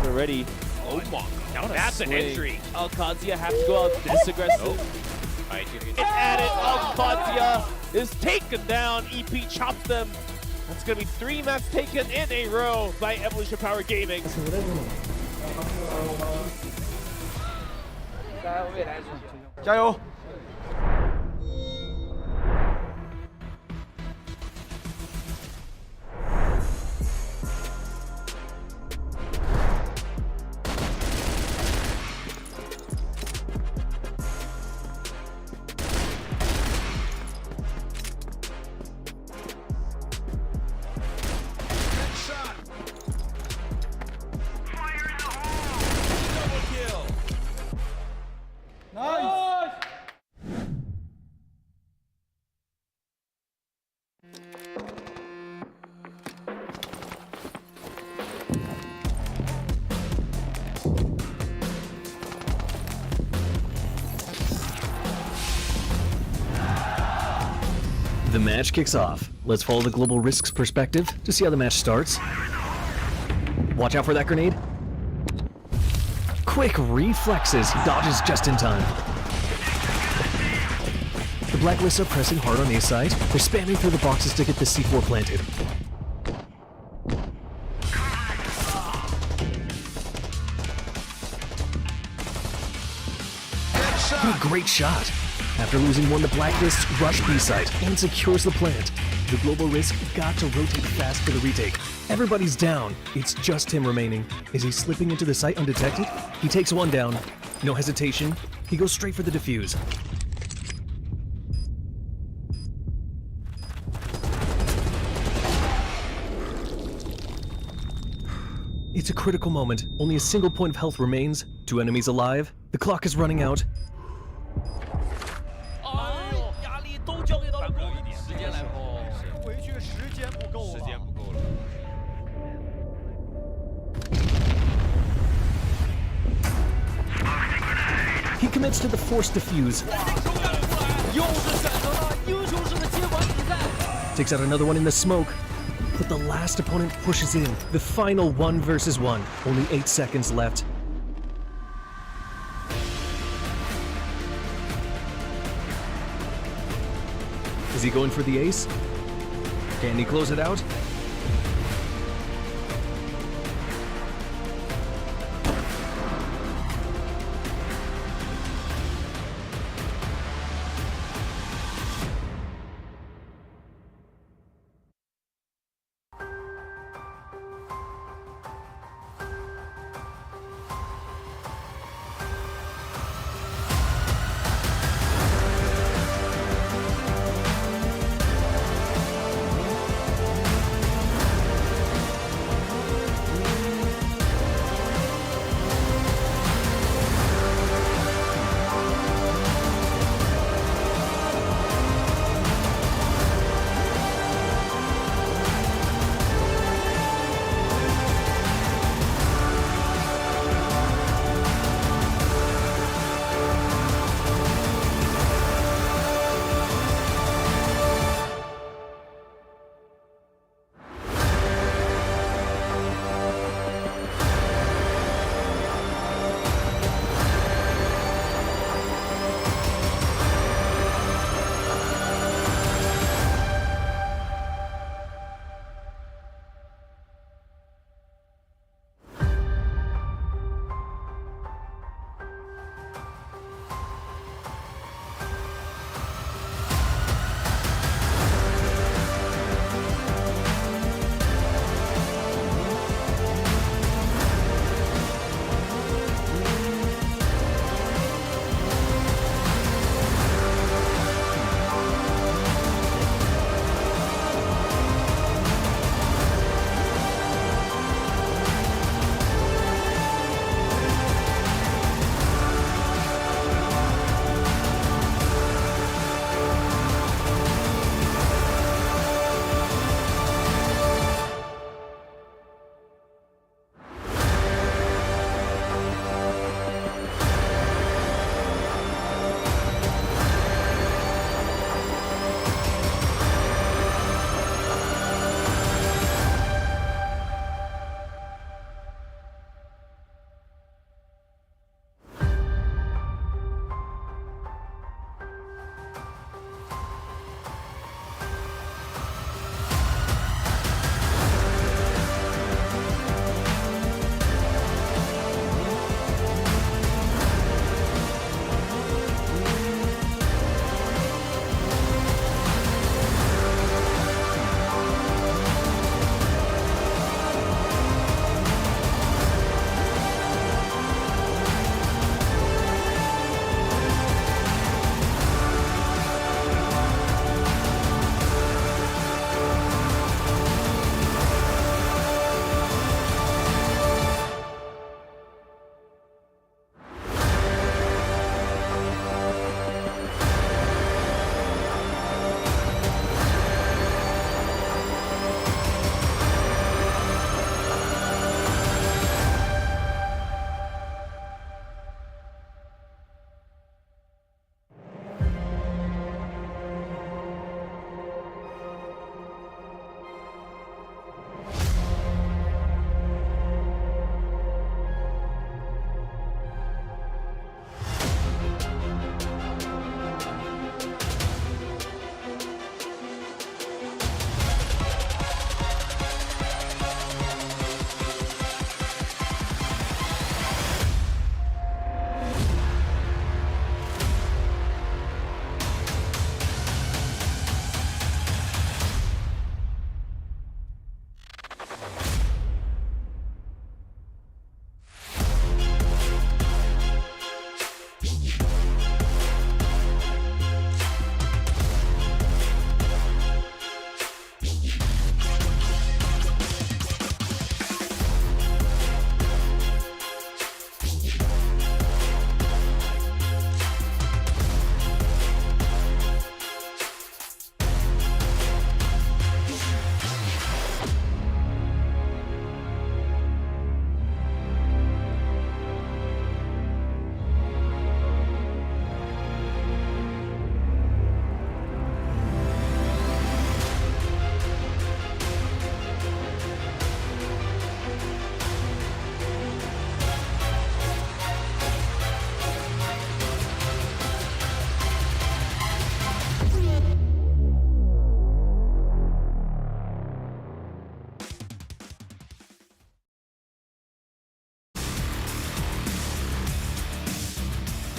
Already.
Oh my god,
that's an entry.
Alcazia have to go out this aggressive.
It's added. Alcazia is taken down. EP chops them. That's going to be 3 maps taken in a row by Evolution Power Gaming.
The match kicks off. Let's follow the global risks perspective to see how the match starts. Watch out for that grenade. Quick reflexes, he dodges just in time. The Blacklists are pressing hard on A side. They're spamming through the boxes to get the C4 planted. What a great shot! After losing one, the Blacklists rush B side and secures the plant. The global risk got to rotate fast for the retake. Everybody's down. It's just him remaining. Is he slipping into the site undetected? He takes one down. No hesitation. He goes straight for the defuse. It's a critical moment. Only a single point of health remains. 2 enemies alive. The clock is running out. He commits to the forced defuse. Takes out another one in the smoke. But the last opponent pushes in. The final 1 versus 1. Only 8 seconds left. Is he going for the ace? Can he close it out?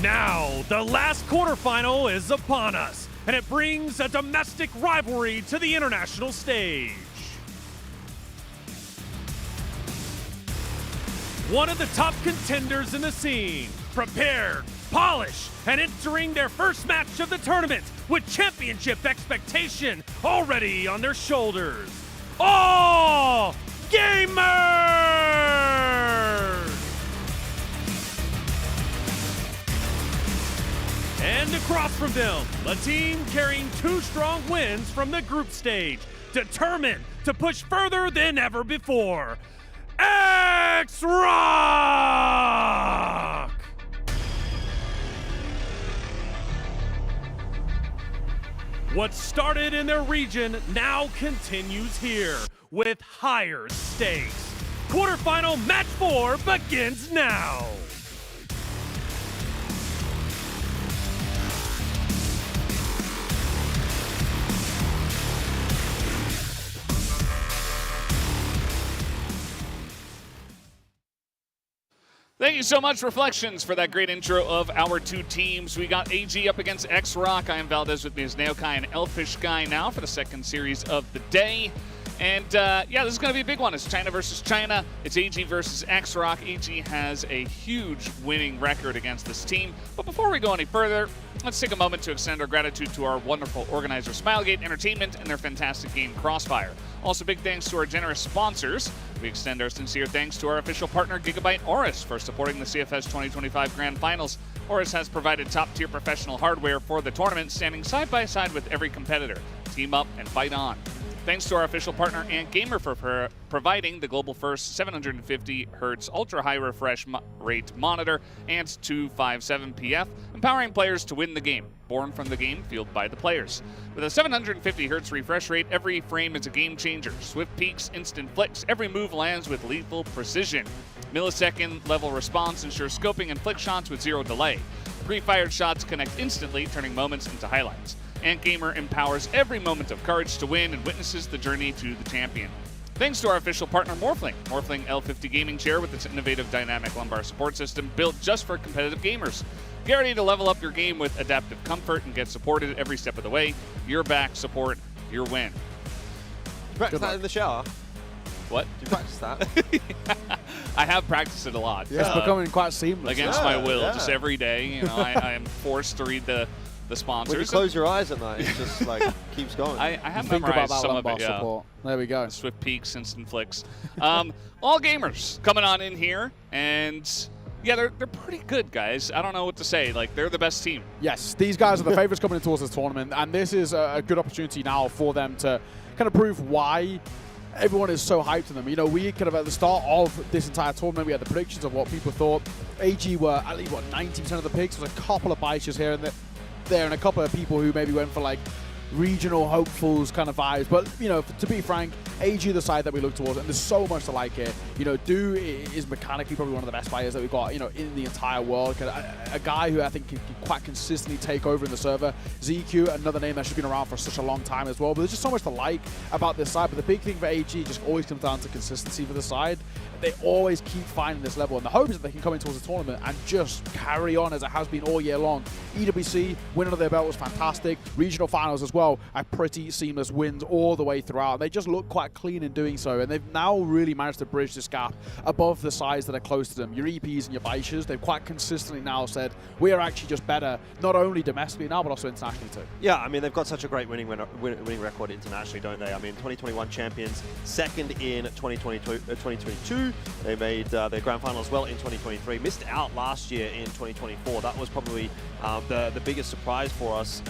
Now, the last quarterfinal is upon us, and it brings a domestic rivalry to the international stage. One of the top contenders in the scene, prepared, polished, and entering their first match of the tournament with championship expectation already on their shoulders. All Gamers! And across from them, a team carrying 2 strong wins from the group stage, determined to push further than ever before. XROCK! What started in their region now continues here with higher stakes. Quarterfinal match 4 begins now.
Thank you so much, Reflections, for that great intro of our 2 teams. We got AG up against XROCK. I am Valdez, with me is Naokai and Elfish Guy now for the second series of the day. And yeah, this is going to be a big one. It's China versus China. It's AG versus XROCK. AG has a huge winning record against this team. But before we go any further, let's take a moment to extend our gratitude to our wonderful organizer, Smilegate Entertainment, and their fantastic game, CROSSFIRE. Also, big thanks to our generous sponsors. We extend our sincere thanks to our official partner, Gigabyte Oris, for supporting the CFS 2025 Grand Finals. Oris has provided top-tier professional hardware for the tournament, standing side by side with every competitor. Team up and fight on. Thanks to our official partner, Ant Gamer, for providing the global first 750Hz ultra-high refresh rate monitor, Ant 257PF, empowering players to win the game. Born from the game, fueled by the players. With a 750Hz refresh rate, every frame is a game changer. Swift peaks, instant flicks, every move lands with lethal precision. Millisecond level response ensures scoping and flick shots with 0 delay. Pre-fired shots connect instantly, turning moments into highlights. Ant Gamer empowers every moment of courage to win and witnesses the journey to the champion. Thanks to our official partner, Morphling. Morphling L50 gaming chair with its innovative dynamic lumbar support system built just for competitive gamers. Get ready to level up your game with adaptive comfort and get supported every step of the way. Your back, support, your win.
Practice that in the shower?
What?
Do you practice that?
I have practiced it a lot.
Yeah. It's becoming quite seamless.
Against my will, just every day. You know, I am forced to read the sponsors.
When you close your eyes at night, it just like keeps going.
I have
Think
memorized
about that
some of it. Yeah.
support. There we go.
Swift peaks, instant flicks. All gamers coming on in here, and yeah, they're pretty good, guys. I don't know what to say. Like, they're the best team.
Yes, these guys are the favorites coming in towards this tournament, and this is a good opportunity now for them to kind of prove why everyone is so hyped on them. You know, we kind of at the start of this entire tournament, we had the predictions of what people thought. AG were at least, what, 90% of the picks. There was a couple of biases here and there, and a couple of people who maybe went for like regional hopefuls kind of vibes. But, you know, to be frank, AG the side that we look towards, and there's so much to like here. You know, Do is mechanically probably one of the best players that we've got, you know, in the entire world. A guy who I think can quite consistently take over in the server. ZQ, another name that's just been around for such a long time as well. But there's just so much to like about this side. But the big thing for AG just always comes down to consistency for the side. They always keep finding this level, and the hope is that they can come in towards the tournament and just carry on as it has been all year long. EWC, win under their belt was fantastic. Regional finals as well, a pretty seamless wins all the way throughout. They just look quite clean in doing so, and they've now really managed to bridge this gap above the sides that are close to them. Your EPs and your Baishas, they've quite consistently now said, we are actually just better, not only domestically now, but also internationally too.
Yeah, I mean, they've got such a great winning record internationally, don't they? I mean, 2021 champions, second in 2022. They made their grand final as well in 2023. Missed out last year in 2024. That was probably the biggest surprise for us.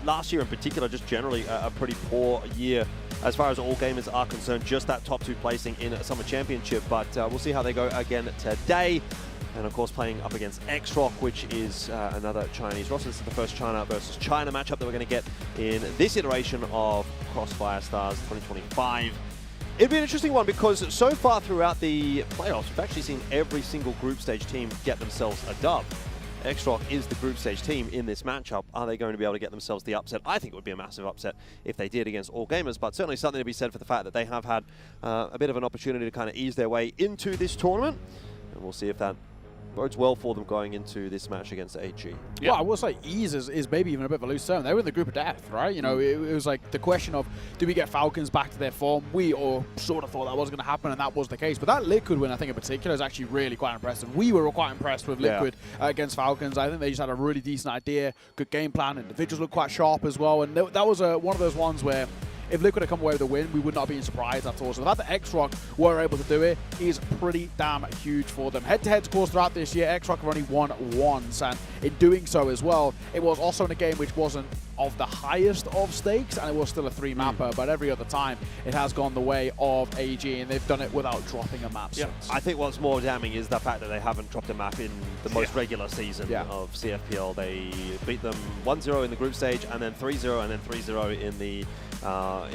Last year in particular, just generally a pretty poor year as far as all gamers are concerned. Just that top 2 placing in a summer championship. But we'll see how they go again today. And of course, playing up against XROCK, which is another Chinese roster. This is the first China versus China matchup that we're going to get in this iteration of CrossFire Stars 2025. It'd be an interesting one because so far throughout the playoffs, we've actually seen every single group stage team get themselves a dub. XROCK is the group stage team in this matchup. Are they going to be able to get themselves the upset? I think it would be a massive upset if they did against all gamers, but certainly something to be said for the fact that they have had a bit of an opportunity to kind of ease their way into this tournament. And we'll see if that bodes well for them going into this match against AG.
Yeah, well, I will say ease is maybe even a bit of a loose term. They were in the group of death, right? You know, it was like the question of, do we get Falcons back to their form? We all sort of thought that was going to happen, and that was the case. But that Liquid win, I think in particular, is actually really quite impressive. We were quite impressed with Liquid against Falcons. I think they just had a really decent idea, good game plan. Individuals looked quite sharp as well, and that was one of those ones where if Liquid had come away with a win, we would not have been surprised at all. So the fact that XROCK were able to do it is pretty damn huge for them. Head-to-head scores throughout this year, XROCK have only won once, and in doing so as well, it was also in a game which wasn't of the highest of stakes, and it was still a 3-mapper, but every other time it has gone the way of AG, and they've done it without dropping a map since.
I think what's more damning is the fact that they haven't dropped a map in the most regular season of CFPL. They beat them 1-0 in the group stage, and then 3-0, and then 3-0 in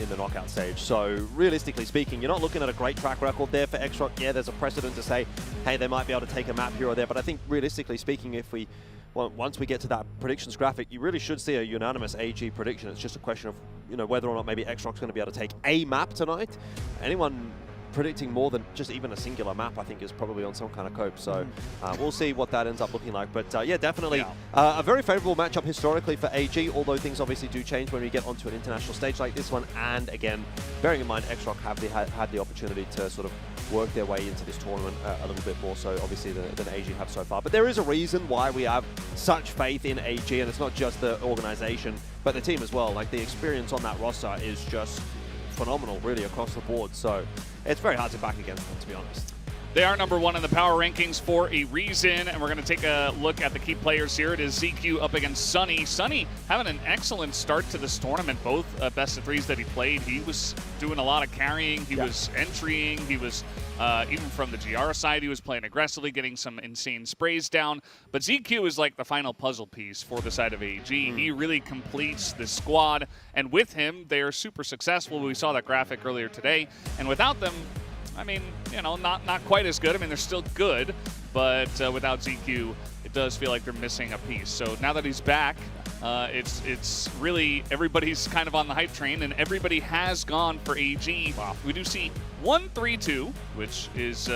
the knockout stage. So realistically speaking, you're not looking at a great track record there for XROCK. Yeah, there's a precedent to say, hey, they might be able to take a map here or there, but I think realistically speaking, if we once we get to that predictions graphic, you really should see a unanimous AG prediction. It's just a question of, you know, whether or not maybe XROCK's going to be able to take a map tonight. Anyone predicting more than just even a singular map, I think, is probably on some kind of cope. So we'll see what that ends up looking like. But yeah, definitely a very favorable matchup historically for AG, although things obviously do change when we get onto an international stage like this one. And again, bearing in mind, XROCK have had the opportunity to sort of work their way into this tournament a little bit more so obviously than AG have so far. But there is a reason why we have such faith in AG, and it's not just the organization, but the team as well. Like, the experience on that roster is just phenomenal, really, across the board. So it's very hard to back against them, to be honest.
They are #1 in the power rankings for a reason, and we're going to take a look at the key players here. It is ZQ up against Sunny. Sunny having an excellent start to this tournament, both best of threes that he played. He was doing a lot of carrying. He was entrying. He was, even from the GR side, he was playing aggressively, getting some insane sprays down. But ZQ is like the final puzzle piece for the side of AG. He really completes the squad, and with him, they are super successful. We saw that graphic earlier today, and without them, I mean, you know, not quite as good. I mean, they're still good, but without ZQ, it does feel like they're missing a piece. So now that he's back, it's really everybody's kind of on the hype train, and everybody has gone for AG. Wow. We do see 1-3-2, which is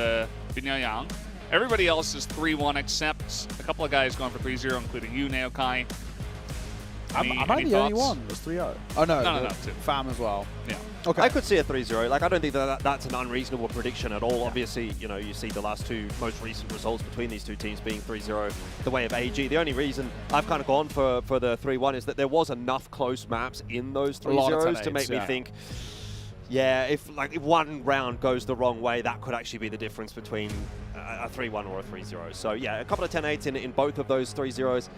Binyayang. Everybody else is 3-1, except a couple of guys going for 3-0, including you, Naokai.
Am I the only one that's 3-0? Oh, no.
No,
Fam as well.
Yeah.
Okay.
I could see a 3-0. Like, I don't think that's an unreasonable prediction at all. Obviously, you know, you see the last two most recent results between these two teams being 3-0 the way of AG. The only reason I've kind of gone for the 3-1 is that there was enough close maps in those 3-0s to make me think, yeah, if one round goes the wrong way, that could actually be the difference between a 3-1 or a 3-0. So yeah, a couple of 10-8s in both of those 3-0s.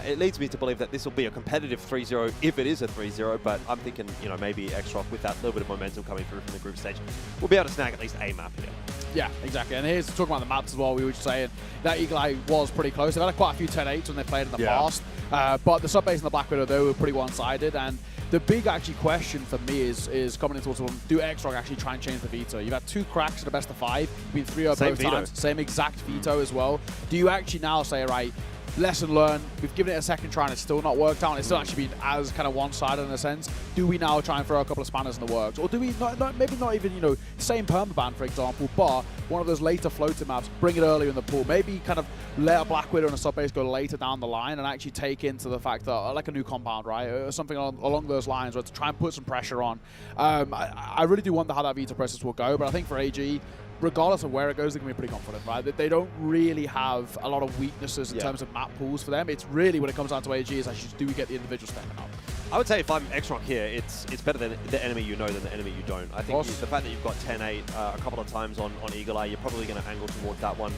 It leads me to believe that this will be a competitive 3-0 if it is a 3-0, but I'm thinking, you know, maybe XROCK, with that little bit of momentum coming through from the group stage, we'll be able to snag at least a map here.
Yeah, exactly. And here's talking about the maps as well. We were just saying that Eagle Eye was pretty close. They've had quite a few 10-8s when they played in the past, but the sub-base and the Black Widow, they were pretty one-sided. And the big actually question for me is coming into one, do XROCK actually try and change the veto? You've had 2 cracks at the best of 5, you've been 3-0 both times, same exact veto as well. Do you actually now say, right, lesson learned, we've given it a second try and it's still not worked out, it's still actually been as kind of one-sided in a sense. Do we now try and throw a couple of spanners in the works? Or do we, maybe not even, you know, same permaban, for example, but one of those later floating maps, bring it earlier in the pool, maybe kind of let a Black Widow and a sub-base go later down the line and actually take into the fact that, like a new compound, right, or something along those lines, where to try and put some pressure on. I really do wonder how that veto process will go, but I think for AG, regardless of where it goes, they can be pretty confident, right? They don't really have a lot of weaknesses in terms of map pools for them. It's really, when it comes down to AG, is actually, do we get the individual stepping up?
I would say if I'm XROCK here, it's better than the enemy you know than the enemy you don't. I think the fact that you've got 10-8 a couple of times on Eagle Eye, you're probably going to angle towards that one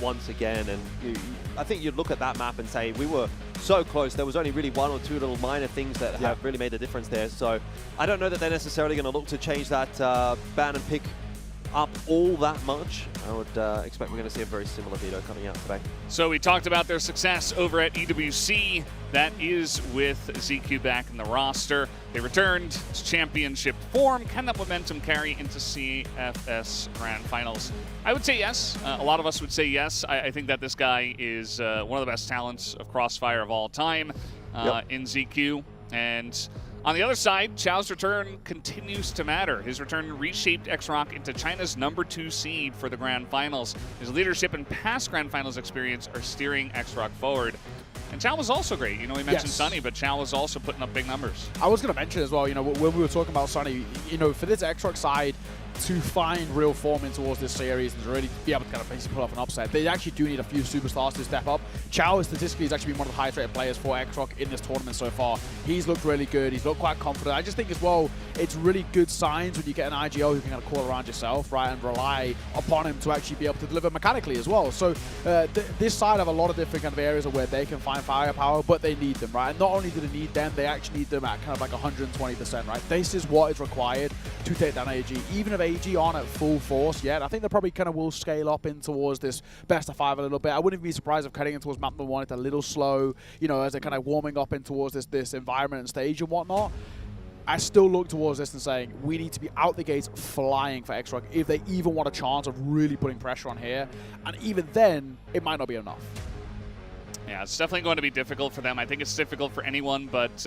once again. And I think you'd look at that map and say, we were so close. There was only really 1 or 2 little minor things that have really made a difference there. So I don't know that they're necessarily going to look to change that ban and pick up all that much. I would expect we're going to see a very similar veto coming out today.
So we talked about their success over at EWC. That is with ZQ back in the roster. They returned to championship form. Can that momentum carry into CFS Grand Finals? I would say yes. A lot of us would say yes. I think that this guy is one of the best talents of CROSSFIRE of all time in ZQ. And On the other side, Chao's return continues to matter. His return reshaped XROCK into China's #2 seed for the Grand Finals. His leadership and past Grand Finals experience are steering XROCK forward. And Chao was also great. You know, we mentioned Sunny, but Chao was also putting up big numbers.
I was going to mention as well, you know, when we were talking about Sunny, you know, for this XROCK side to find real form in towards this series and to really be able to kind of basically pull off an upset, they actually do need a few superstars to step up. Chao statistically has actually been one of the highest rated players for XROCK in this tournament so far. He's looked really good. He's looked quite confident. I just think as well, it's really good signs when you get an IGO who can kind of call around yourself, right, and rely upon him to actually be able to deliver mechanically as well. So this side have a lot of different kind of areas of where they can find firepower, but they need them, right? And not only do they need them, they actually need them at kind of like 120%, right? This is what is required to take down AG. Even if AG aren't at full force yet, I think they probably kind of will scale up in towards this best of 5 a little bit. I wouldn't be surprised if cutting in towards map number 1, it's a little slow, you know, as they're kind of warming up in towards this environment and stage and whatnot. I still look towards this and saying we need to be out the gates flying for XROCK if they even want a chance of really putting pressure on here. And even then, it might not be enough.
Yeah, it's definitely going to be difficult for them. I think it's difficult for anyone, but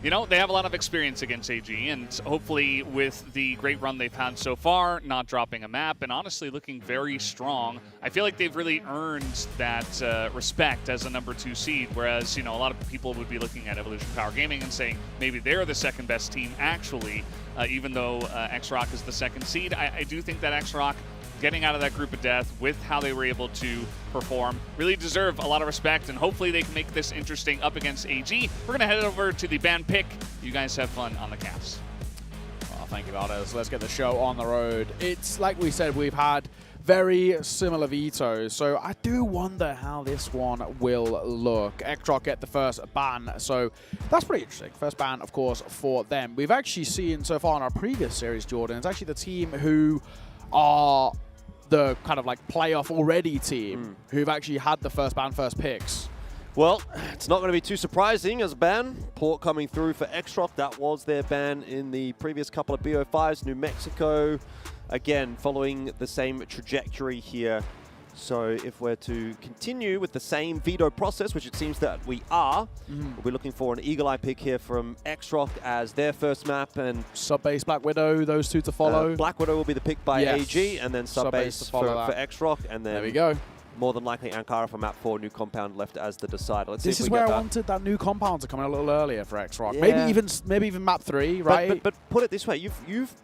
you know, they have a lot of experience against AG, and hopefully with the great run they've had so far, not dropping a map, and honestly looking very strong, I feel like they've really earned that respect as a #2 seed, whereas, you know, a lot of people would be looking at Evolution Power Gaming and saying maybe they're the second best team actually, even though XROCK is the second seed. I do think that XROCK, getting out of that group of death with how they were able to perform, really deserve a lot of respect, and hopefully they can make this interesting up against AG. We're going to head over to the band pick. You guys have fun on the cast.
Well, thank you, Valdez. Let's get the show on the road. It's like we said, we've had very similar vetoes, so I do wonder how this one will look. XROCK get the first ban, so that's pretty interesting. First ban, of course, for them. We've actually seen so far in our previous series, Jordan, it's actually the team who are the kind of like playoff already team who've actually had the first ban, first picks.
Well, it's not going to be too surprising as a ban. Port coming through for XROCK. That was their ban in the previous couple of BO5s. New Mexico, again, following the same trajectory here. So if we're to continue with the same veto process, which it seems that we are, we'll be looking for an Eagle Eye pick here from XROCK as their first map, and
Sub-base Black Widow, those two to follow.
Black Widow will be the pick by AG, and then Sub-base for XROCK, and then
there we go.
More than likely Ankara for map 4, new compound left as the decider. Let's see
this
if
is
we
where
get
I
that.
wanted that new compound to come in a little earlier for XROCK.
Yeah.
Maybe even map 3, right?
But put it this way, you've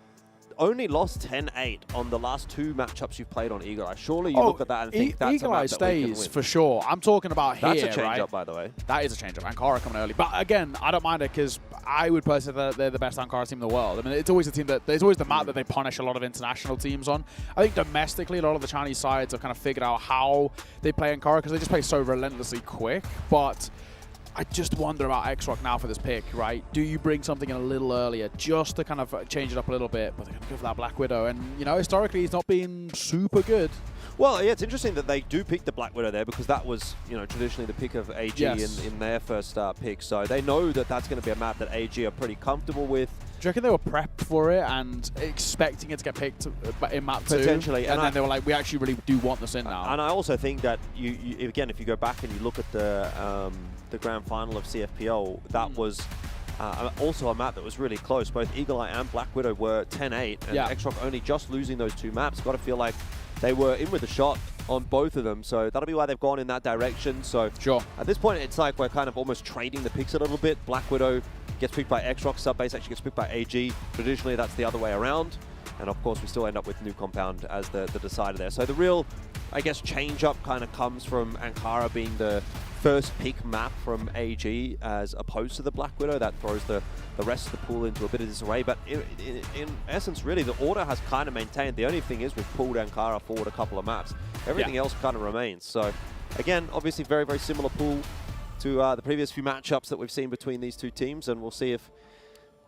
only lost 10-8 on the last 2 matchups you've played on Eagle Eye. Surely you look at that and think that's
Eagle
a
Eye
map that we can
stays
win.
for sure. I'm talking about
That's
here,
a change
right?
up, by the way.
That is a change up. Ankara coming early. But again, I don't mind it because I would personally say that they're the best Ankara team in the world. I mean, it's always a team that, there's always the map that they punish a lot of international teams on. I think domestically, a lot of the Chinese sides have kind of figured out how they play Ankara because they just play so relentlessly quick. But I just wonder about XROCK now for this pick, right? Do you bring something in a little earlier just to kind of change it up a little bit? But they're going to go for that Black Widow. And, you know, historically, it's not been super good.
Well, yeah, it's interesting that they do pick the Black Widow there because that was, you know, traditionally the pick of AG in their first pick. So they know that that's going to be a map that AG are pretty comfortable with.
Do you reckon they were prepped for it and expecting it to get picked in map 2?
Potentially.
And then they were like, we actually really do want this in now.
And I also think that, you again, if you go back and you look at the grand final of CFPL, that was also a map that was really close. Both Eagle Eye and Black Widow were 10-8, and XROCK only just losing those 2 maps. Got to feel like they were in with a shot on both of them, so that'll be why they've gone in that direction. So at this point, it's like we're kind of almost trading the picks a little bit. Black Widow gets picked by XROCK, Sub-base actually gets picked by AG. Traditionally, that's the other way around. And of course, we still end up with new compound as the decider there. So the real, I guess, change-up kind of comes from Ankara being the first pick map from AG as opposed to the Black Widow. That throws the rest of the pool into a bit of disarray. But in essence, really, the order has kind of maintained. The only thing is we've pulled Ankara forward a couple of maps. Everything else kind of remains. So again, obviously very, very similar pool to the previous few matchups that we've seen between these two teams. And we'll see if,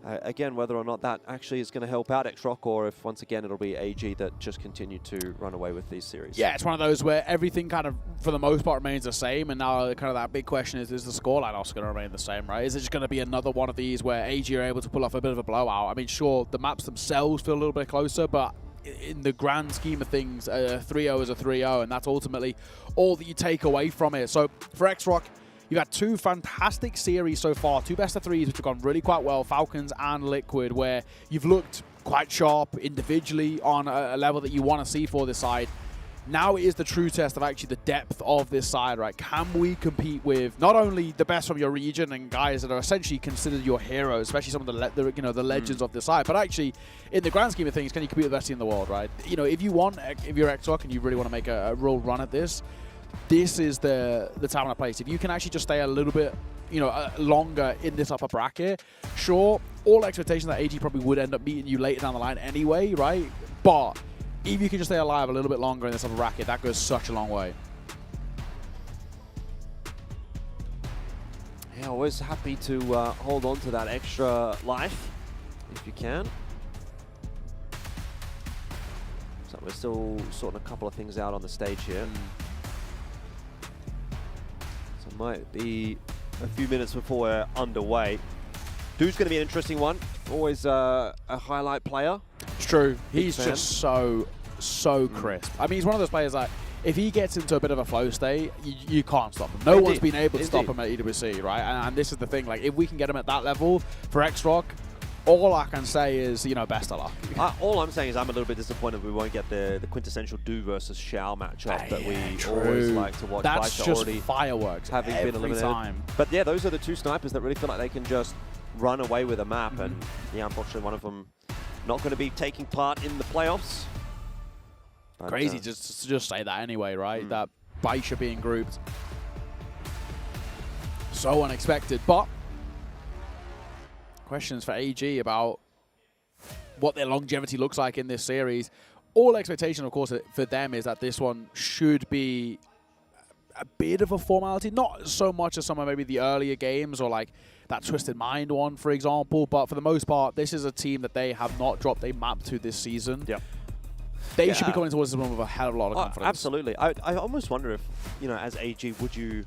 again, whether or not that actually is going to help out XROCK, or if once again it'll be AG that just continue to run away with these series.
Yeah, it's one of those where everything kind of, for the most part, remains the same, and now kind of that big question is the scoreline also going to remain the same, right? Is it just going to be another one of these where AG are able to pull off a bit of a blowout? I mean, sure, the maps themselves feel a little bit closer, but in the grand scheme of things, 3-0 is a 3-0, and that's ultimately all that you take away from it. So for XROCK, You've had two fantastic series so far, two best of threes, which have gone really quite well, Falcons and Liquid, where you've looked quite sharp individually on a level that you want to see for this side. Now it is the true test of actually the depth of this side, right? Can we compete with not only the best from your region and guys that are essentially considered your heroes, especially some of the legends of this side, but actually in the grand scheme of things, can you compete with the best team in the world, right? You know, if you're XROCK and you really want to make a real run at this, this is the time and the place. If you can actually just stay a little bit, longer in this upper bracket, sure, all expectations that AG probably would end up meeting you later down the line anyway, right? But if you can just stay alive a little bit longer in this upper bracket, that goes such a long way.
Yeah, always happy to hold on to that extra life if you can. So we're still sorting a couple of things out on the stage here. So it might be a few minutes before we're underway. Dude's going to be an interesting one. Always a highlight player.
It's true. He's just so crisp. I mean, he's one of those players that if he gets into a bit of a flow state, you can't stop him. No one's been able to stop him at EWC, right? And this is the thing. Like, if we can get him at that level for XROCK, all I can say is, best of luck.
All I'm saying is I'm a little bit disappointed we won't get the quintessential Du versus Xiao matchup that we always like to watch.
That's just fireworks
having been eliminated.
Time.
But yeah, those are the two snipers that really feel like they can just run away with a map. And yeah, unfortunately, one of them not going to be taking part in the playoffs. But,
crazy just to say that anyway, right? That Baisha being grouped. So unexpected. But questions for AG about what their longevity looks like in this series. All expectation, of course, for them is that this one should be a bit of a formality. Not so much as some of maybe the earlier games or like that Twisted Mind one, for example. But for the most part, this is a team that they have not dropped a map to this season.
Yep.
They should be coming towards this one with a hell of a lot of confidence.
Absolutely. I almost wonder if, as AG, would you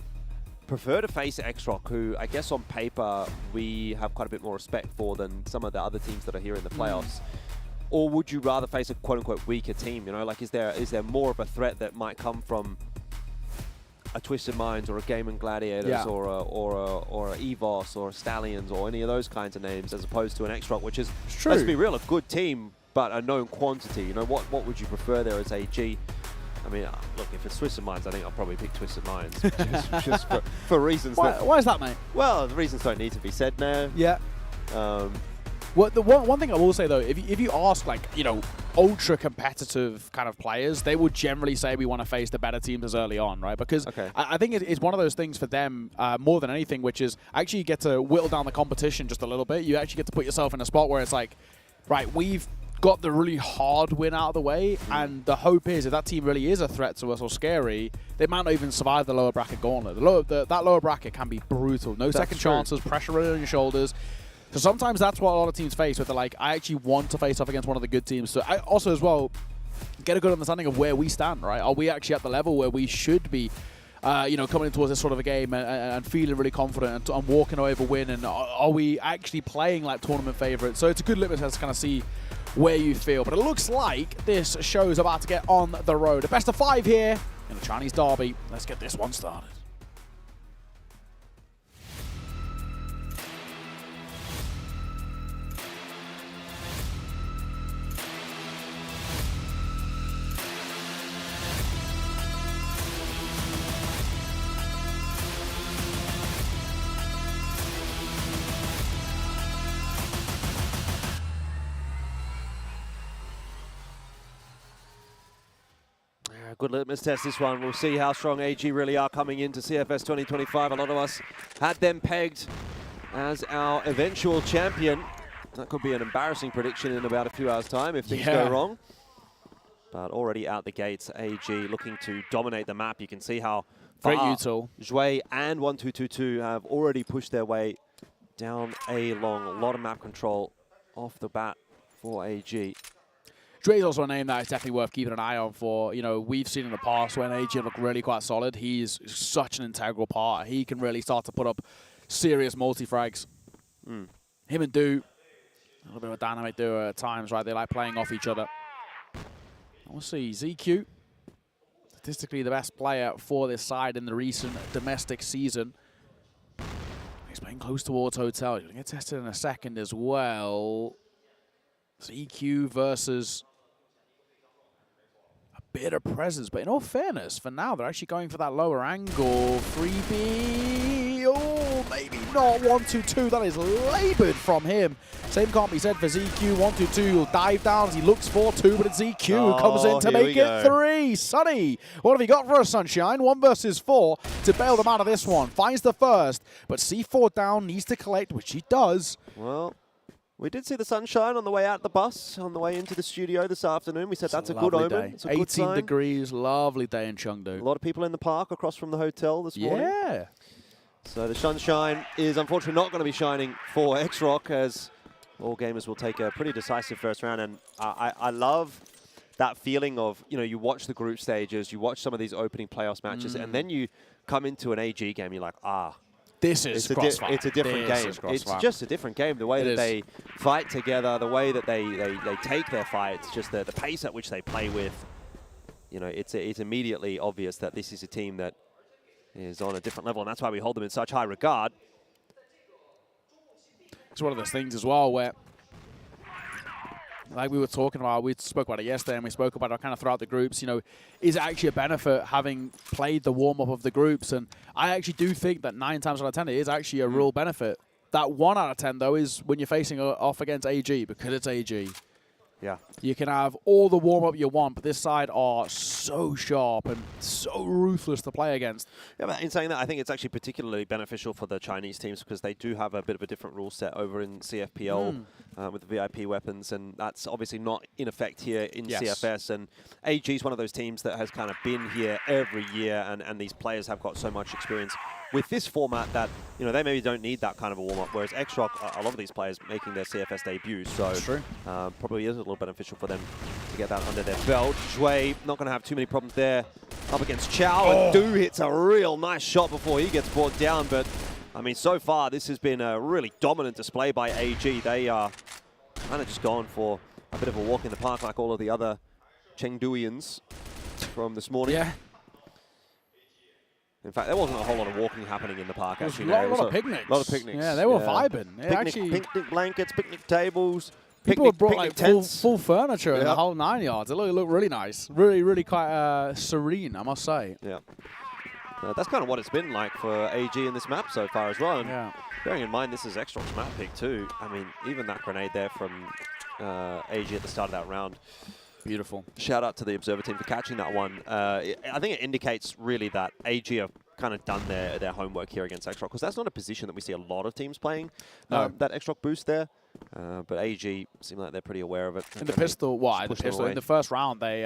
prefer to face XROCK, who I guess on paper we have quite a bit more respect for than some of the other teams that are here in the playoffs? Or would you rather face a quote-unquote weaker team? Like is there more of a threat that might come from a Twisted Minds or a Gaimin Gladiators or a EVOS or a Stallions or any of those kinds of names as opposed to an XROCK, which is, let's be real, a good team, but a known quantity. What would you prefer there as AG? I mean, look, if it's Twisted Minds, I think I'll probably pick Twisted Minds, just for reasons.
Why is that, mate?
Well, the reasons don't need to be said now.
Yeah. Well, the one thing I will say though, if you ask ultra competitive kind of players, they would generally say we want to face the better teams as early on, right? Because I think it's one of those things for them more than anything, which is actually you get to whittle down the competition just a little bit. You actually get to put yourself in a spot where it's like, right, we've got the really hard win out of the way, and the hope is if that team really is a threat to us or scary, they might not even survive the lower bracket gauntlet. That lower bracket can be brutal. No second chances, pressure right on your shoulders. So sometimes that's what a lot of teams face, where they're like, I actually want to face off against one of the good teams. So I also as well get a good understanding of where we stand, right? Are we actually at the level where we should be coming towards this sort of a game and feeling really confident and walking away with a win? And are we actually playing like tournament favorites? So it's a good litmus test to kind of see where you feel. But it looks like this show is about to get on the road. A best of 5 here in the Chinese derby. Let's get this one started.
Good litmus test, this one. We'll see how strong AG really are coming into CFS 2025. A lot of us had them pegged as our eventual champion. That could be an embarrassing prediction in about a few hours' time if things go wrong. But already out the gates, AG looking to dominate the map. You can see how far Zhui and 1222 have already pushed their way down a lot of map control off the bat for AG.
Dre's also a name that is definitely worth keeping an eye on for. We've seen in the past when AG look really quite solid. He's such an integral part. He can really start to put up serious multi-frags. Him and Du, a little bit of a dynamic duo at times, right? They like playing off each other. We'll see. ZQ, statistically the best player for this side in the recent domestic season. He's playing close towards Hotel. He's going to get tested in a second as well. It's EQ versus a bit of presence. But in all fairness, for now, they're actually going for that lower angle. 3B. Oh, maybe not. 1-2-2. That is labored from him. Same can't be said for ZQ. 1-2-2. He'll dive down as he looks for 2, but it's ZQ who comes in to make it 3. Sunny, what have you got for us, Sunshine? 1 versus 4 to bail them out of this one. Finds the first, but C4 down, needs to collect, which he does.
Well, we did see the sunshine on the way out the bus, on the way into the studio this afternoon. We said that's a good omen. It's a
18
good sign.
degrees, lovely day in Chengdu.
A lot of people in the park across from the hotel this morning.
Yeah.
So the sunshine is unfortunately not going to be shining for XROCK, as all gamers will take a pretty decisive first round. And I love that feeling of, you know, you watch the group stages, you watch some of these opening playoffs matches, and then you come into an AG game, you're like,
this is CROSSFIRE.
It's a different game. It's just a different game. The way that they fight together, the way that they take their fights, just the pace at which they play with. You know, it's immediately obvious that this is a team that is on a different level, and that's why we hold them in such high regard.
It's one of those things as well where, like we were talking about, we spoke about it yesterday, and we spoke about it kind of throughout the groups, you know, is it actually a benefit having played the warm-up of the groups? And I actually do think that 9 times out of 10 it is actually a real benefit. That 1 out of 10, though, is when you're facing off against AG, because it's AG.
Yeah.
You can have all the warm-up you want, but this side are so sharp and so ruthless to play against.
Yeah, but in saying that, I think it's actually particularly beneficial for the Chinese teams because they do have a bit of a different rule set over in CFPL with the VIP weapons, and that's obviously not in effect here in CFS. And AG is one of those teams that has kind of been here every year, and these players have got so much experience with this format that, you know, they maybe don't need that kind of a warm-up, whereas XROCK, a lot of these players making their CFS debut, so probably is a little beneficial for them to get that under their belt. Shui not going to have too many problems there up against Chow, and Du hits a real nice shot before he gets brought down, but I mean, so far this has been a really dominant display by AG. They are kind of just going for a bit of a walk in the park like all of the other Chengduians from this morning.
Yeah.
In fact, there wasn't a whole lot of walking happening in the park, actually.
There was a lot of picnics.
A lot of picnics.
Yeah, they were vibing.
Picnic blankets, picnic tables,
people have brought like full furniture and the
Yep.
whole 9 yards. It looked really nice. Really quite serene, I must say.
Yeah. That's kind of what it's been like for AG in this map so far as well. And bearing in mind, this is XROCK's map pick too. I mean, even that grenade there from AG at the start of that round.
Beautiful.
Shout out to the Observer team for catching that one. I think it indicates really that AG have kind of done their homework here against XROCK, because that's not a position that we see a lot of teams playing, that XROCK boost there. But AG seem like they're pretty aware of it.
In the pistol, in the first round, they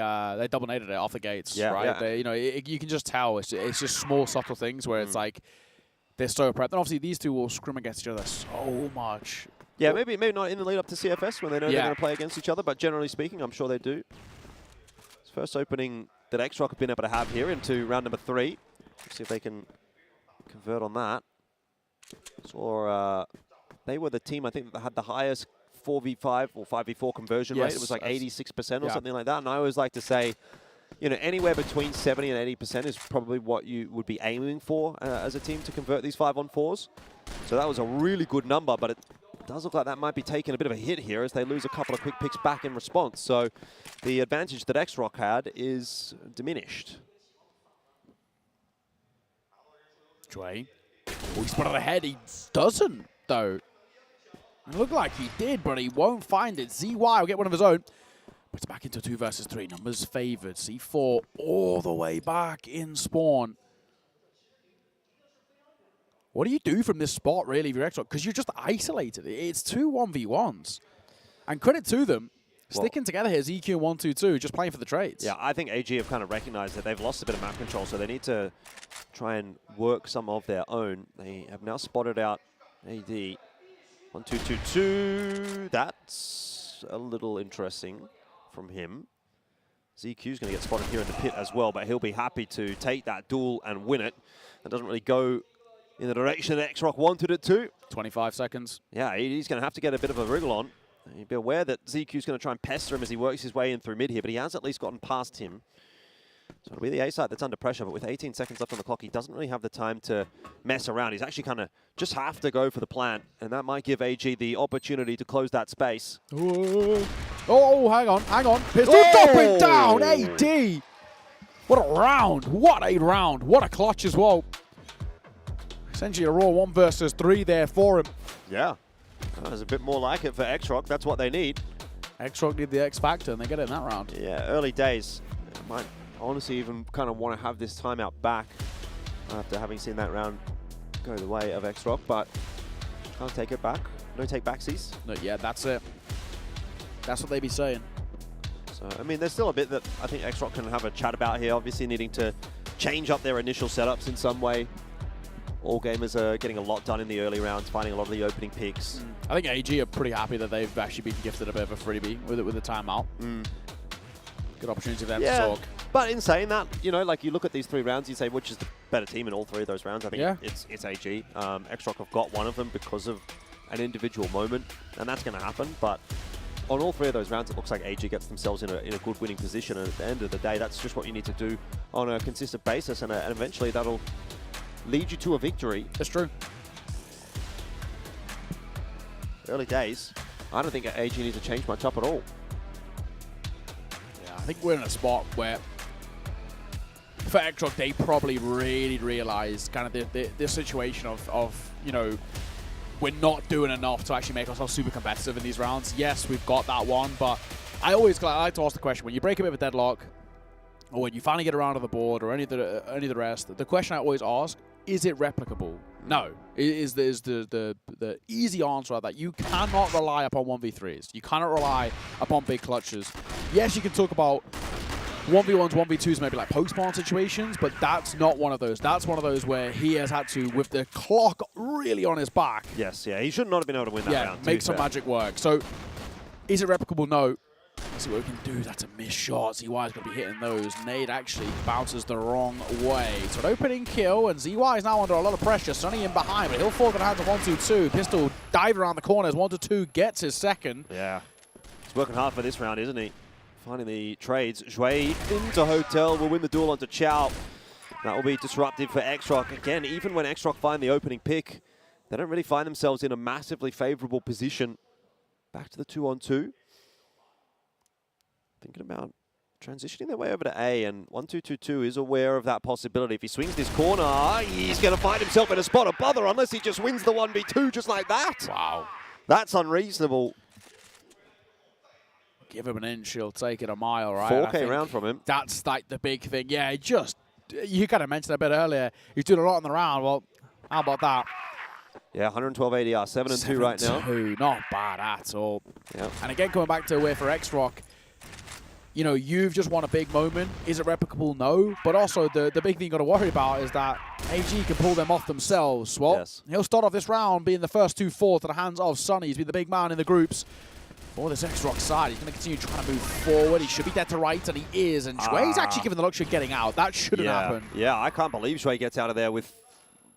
dominated it off the gates, right?
Yeah.
They, you know, you can just tell it's just small, subtle things where it's like they're so prepped. And obviously, these two will scrim against each other so much.
Yeah, maybe not in the lead up to CFS when they know they're going to play against each other, but generally speaking, I'm sure they do. It's first opening that XROCK have been able to have here into round number 3. Let's see if they can convert on that. So they were the team, I think, that had the highest 4v5 or 5v4 conversion rate. It was like 86% or something like that. And I always like to say, you know, anywhere between 70 and 80% is probably what you would be aiming for as a team to convert these 5-on-4s. So that was a really good number, but it does look like that might be taking a bit of a hit here as they lose a couple of quick picks back in response. So the advantage that XROCK had is diminished.
Dwayne. Oh, he spotted ahead. He doesn't, though. It looked like he did, but he won't find it. ZY will get one of his own. Puts it back into 2 versus 3. Numbers favored. C4 all the way back in spawn. What do you do from this spot, really, if you're XROCK? Because you're just isolated. It's 2 1v1s. And credit to them, sticking together here, ZQ 1-2-2, just playing for the trades.
Yeah, I think AG have kind of recognized that they've lost a bit of map control, so they need to try and work some of their own. They have now spotted out AD. 1-2-2-2. That's a little interesting from him. ZQ's going to get spotted here in the pit as well, but he'll be happy to take that duel and win it. That doesn't really go in the direction that XROCK wanted it to.
25 seconds.
Yeah, he's going to have to get a bit of a wriggle on. Be aware that ZQ's going to try and pester him as he works his way in through mid here, but he has at least gotten past him. So it'll be the A side that's under pressure, but with 18 seconds left on the clock, he doesn't really have the time to mess around. He's actually kind of just have to go for the plant, and that might give AG the opportunity to close that space.
Ooh. Oh, hang on. Pistol dropping down, AD. What a round. What a clutch as well. Essentially a raw 1 versus 3 there for him.
Yeah, there's a bit more like it for XROCK. That's what they need.
XROCK need the X factor, and they get it in that round.
Yeah, early days. Might honestly even kind of want to have this timeout back after having seen that round go the way of XROCK, but can't take it back. No take backsies.
No, yeah, that's it. That's what they be saying.
So, I mean, there's still a bit that I think XROCK can have a chat about here, obviously needing to change up their initial setups in some way. All gamers are getting a lot done in the early rounds, finding a lot of the opening picks.
I think AG are pretty happy that they've actually been gifted a bit of a freebie with the timeout. Good opportunity for them to talk.
But in saying that, you know, like you look at these 3 rounds, you say which is the better team in all 3 of those rounds. I think it's AG. XROCK have got one of them because of an individual moment, and that's going to happen. But on all 3 of those rounds, it looks like AG gets themselves in a good winning position. And at the end of the day, that's just what you need to do on a consistent basis, and eventually that'll lead you to a victory.
That's true.
Early days, I don't think AG needs to change much up at all.
Yeah, I think we're in a spot where for XROCK, they probably really realized kind of the situation of, you know, we're not doing enough to actually make ourselves super competitive in these rounds. Yes, we've got that one, but I like to ask the question, when you break a bit of a deadlock, or when you finally get around to the board, or any of the rest, the question I always ask, is it replicable? No. Is the easy answer that you cannot rely upon 1v3s. You cannot rely upon big clutches. Yes, you can talk about 1v1s, 1v2s, maybe like post-spawn situations, but that's not one of those. That's one of those where he has had to, with the clock really on his back.
Yes, yeah, he should not have been able to win that round.
Make some magic work. So, is it replicable? No. Let's see what we can do. That's a missed shot. ZY's going to be hitting those. Nade actually bounces the wrong way. So an opening kill, and ZY is now under a lot of pressure. Sunny in behind, but he'll fall to the hands of 122. Pistol dive around the corners. 122 gets his second.
Yeah. He's working hard for this round, isn't he? Finding the trades. Zhui into Hotel will win the duel onto Chow. That will be disruptive for XROCK. Again, even when XROCK find the opening pick, they don't really find themselves in a massively favorable position. Back to the 2-on-2. Thinking about transitioning their way over to A, and 1-2-2-2 is aware of that possibility. If he swings this corner, he's going to find himself in a spot of bother unless he just wins the 1v2 just like that.
Wow.
That's unreasonable.
Give him an inch, he'll take it a mile, right?
4K round from him.
That's like the big thing. Yeah, you kind of mentioned a bit earlier, he's doing a lot in the round. Well, how about that?
Yeah, 112 ADR, 7-2 right now.
Not bad at all.
Yep.
And again, coming back to where for XROCK, you know, you've just won a big moment. Is it replicable? No. But also, the big thing you got to worry about is that AG can pull them off themselves. Well, he'll start off this round being the first 2-4 to the hands of Sunny. He's been the big man in the groups. For this XROCK side, he's going to continue trying to move forward. He should be dead to right, and he is. And Shui's actually given the luxury of getting out. That shouldn't happen.
Yeah, I can't believe Shui gets out of there with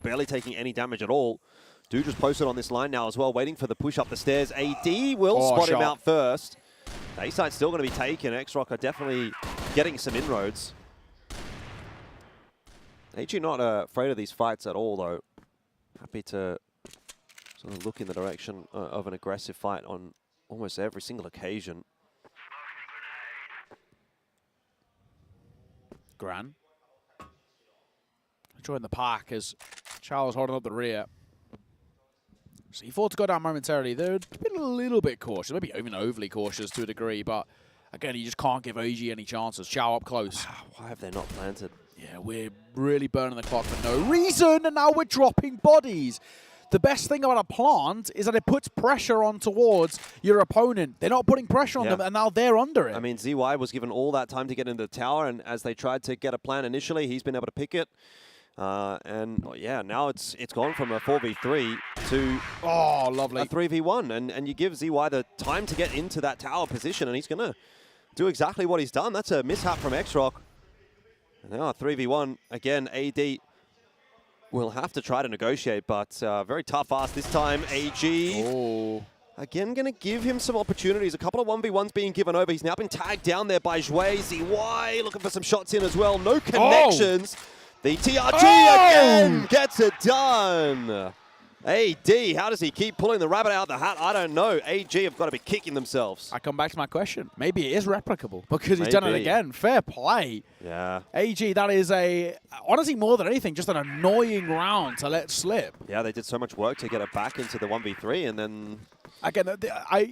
barely taking any damage at all. Dude just posted on this line now as well, waiting for the push up the stairs. AD will spot him out first. The A-side's still going to be taken. XROCK are definitely getting some inroads. AG not afraid of these fights at all, though. Happy to sort of look in the direction of an aggressive fight on almost every single occasion.
Gran join the pack as Charles holding up the rear. C4 to go down momentarily. They're been a little bit cautious, maybe even overly cautious to a degree, but again, you just can't give AG any chances. Chow up close.
Why have they not planted?
Yeah, we're really burning the clock for no reason, and now we're dropping bodies. The best thing about a plant is that it puts pressure on towards your opponent. They're not putting pressure on them, and now they're under it.
I mean, ZY was given all that time to get into the tower, and as they tried to get a plant initially, he's been able to pick it. Yeah, now it's gone from a 4v3 to
lovely.
A 3v1, and you give ZY the time to get into that tower position, and he's going to do exactly what he's done. That's a mishap from XROCK. And now a 3v1, again, AD will have to try to negotiate, but very tough ask this time. AG Again, going to give him some opportunities. A couple of 1v1s being given over. He's now been tagged down there by Zhui. ZY looking for some shots in as well. No connections. The TRG again gets it done. AD, how does he keep pulling the rabbit out of the hat? I don't know. AG have got to be kicking themselves.
I come back to my question. Maybe it is replicable because he's done it again. Fair play.
Yeah.
AG, that is honestly more than anything, just an annoying round to let slip.
Yeah, they did so much work to get it back into the 1v3 and then...
Again,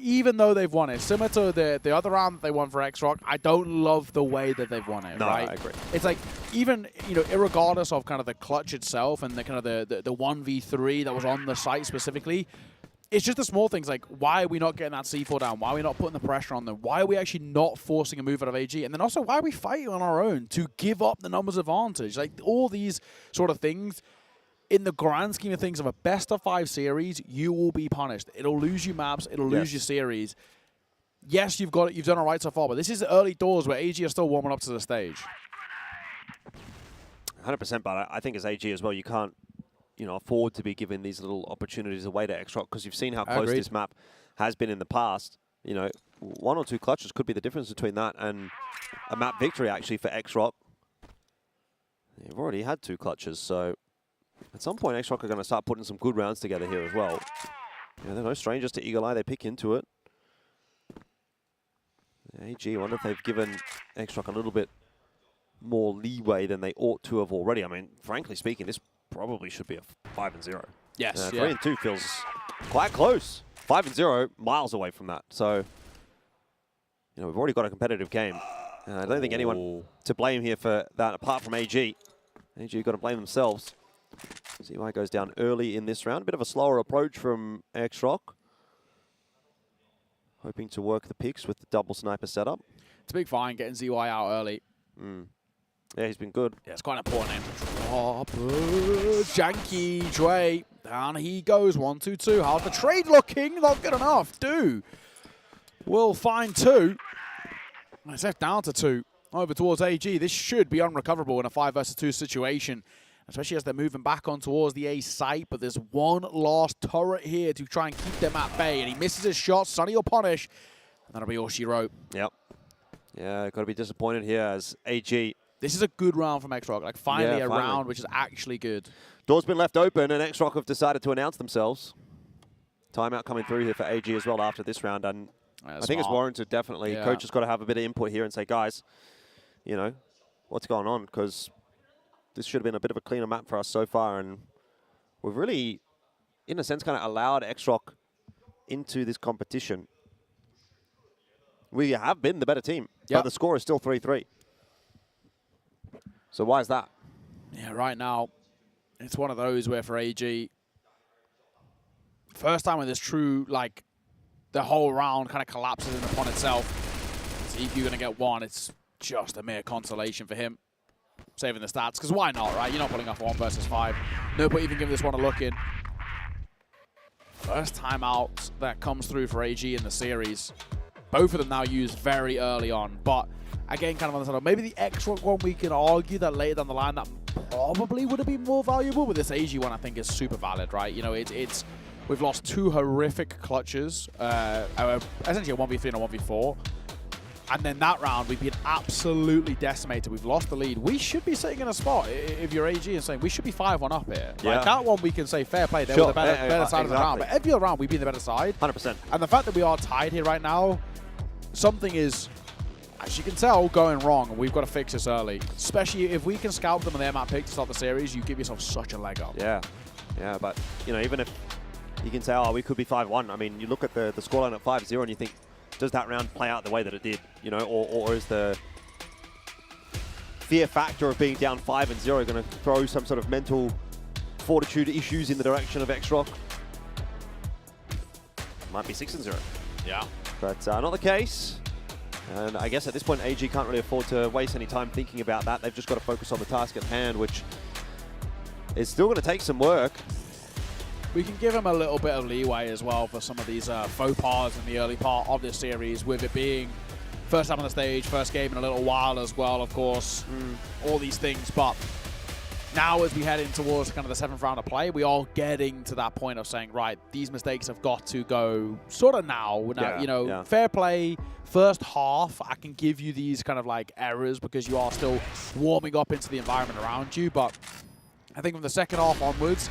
even though they've won it, similar to the other round that they won for XROCK, I don't love the way that they've won it, right?
I agree.
It's like, even, irregardless of kind of the clutch itself and the kind of the 1v3 that was on the site specifically, it's just the small things like, why are we not getting that C4 down? Why are we not putting the pressure on them? Why are we actually not forcing a move out of AG? And then also, why are we fighting on our own to give up the numbers advantage? Like, all these sort of things... In the grand scheme of things of a best-of-5 series, you will be punished. It'll lose you maps. It'll lose your series. Yes, you've got it. You've done it right so far, but this is early doors where AG are still warming up to the stage.
100%, but I think as AG as well, you can't, afford to be giving these little opportunities away to XROCK because you've seen how close this map has been in the past. 1 or 2 clutches could be the difference between that and a map victory actually for XROCK. You've already had 2 clutches, so. At some point, XROCK are going to start putting some good rounds together here as well. Yeah, they're no strangers to Eagle Eye. They pick into it. AG, I wonder if they've given XROCK a little bit more leeway than they ought to have already. I mean, frankly speaking, this probably should be a 5-0.
Yes.
3-2 feels quite close. 5-0, miles away from that. So, we've already got a competitive game. I don't think anyone to blame here for that apart from AG. AG got to blame themselves. ZY goes down early in this round. A bit of a slower approach from XROCK. Hoping to work the picks with the double sniper setup.
It's a big fine getting ZY out early.
Yeah, he's been good.
Yeah, it's quite an important name to drop. Janky, Dre. Down he goes. 1-2-2. How's the trade looking? Not good enough. Will find 2. It's left down to 2. Over towards AG. This should be unrecoverable in a 5 versus 2 situation. Especially as they're moving back on towards the A site, but there's one last turret here to try and keep them at bay, and he misses his shot. Sunny will punish, and that'll be all she wrote.
Yep. Yeah, got to be disappointed here as AG.
This is a good round from XROCK. Like, finally a round which is actually good.
Door's been left open, and XROCK have decided to announce themselves. Timeout coming through here for AG as well after this round, and I think it's warranted, definitely. Yeah. Coach has got to have a bit of input here and say, guys, what's going on? Because this should have been a bit of a cleaner map for us so far, and we've really, in a sense, kind of allowed XROCK into this competition. We have been the better team, but the score is still 3-3. So why is that?
Yeah, right now, it's one of those where for AG, first time when this true, like, the whole round kind of collapses in upon itself. So if you're going to get 1, it's just a mere consolation for him. Saving the stats, because why not, right? You're not pulling off 1 versus 5. No point even giving this one a look in. First time out that comes through for AG in the series. Both of them now used very early on, but again, kind of on the side of maybe the XROCK one, we can argue that later down the line that probably would have been more valuable, but this AG one I think is super valid, right? We've lost 2 horrific clutches, essentially a 1v3 and a 1v4. And then that round, we've been absolutely decimated. We've lost the lead. We should be sitting in a spot, if you're AG, and saying we should be 5-1 up here.
Yeah.
Like, that one we can say fair play. They were the better side of the round. But every other round, we've been the better side.
100%.
And the fact that we are tied here right now, something is, as you can tell, going wrong. And we've got to fix this early. Especially if we can scalp them on their map pick to start the series, you give yourself such a leg up.
Yeah. Yeah, but, even if you can say, we could be 5-1. I mean, you look at the scoreline at 5-0 and you think, does that round play out the way that it did? Or is the fear factor of being down 5-0 going to throw some sort of mental fortitude issues in the direction of XROCK? Might be 6-0.
Yeah.
But not the case. And I guess at this point, AG can't really afford to waste any time thinking about that. They've just got to focus on the task at hand, which is still going to take some work.
We can give him a little bit of leeway as well for some of these faux pas in the early part of this series, with it being first time on the stage, first game in a little while as well, of course, all these things. But now as we head in towards kind of the 7th round of play, we are getting to that point of saying, right, these mistakes have got to go sort of now. You know, fair play, first half, I can give you these kind of like errors because you are still warming up into the environment around you. But I think from the second half onwards,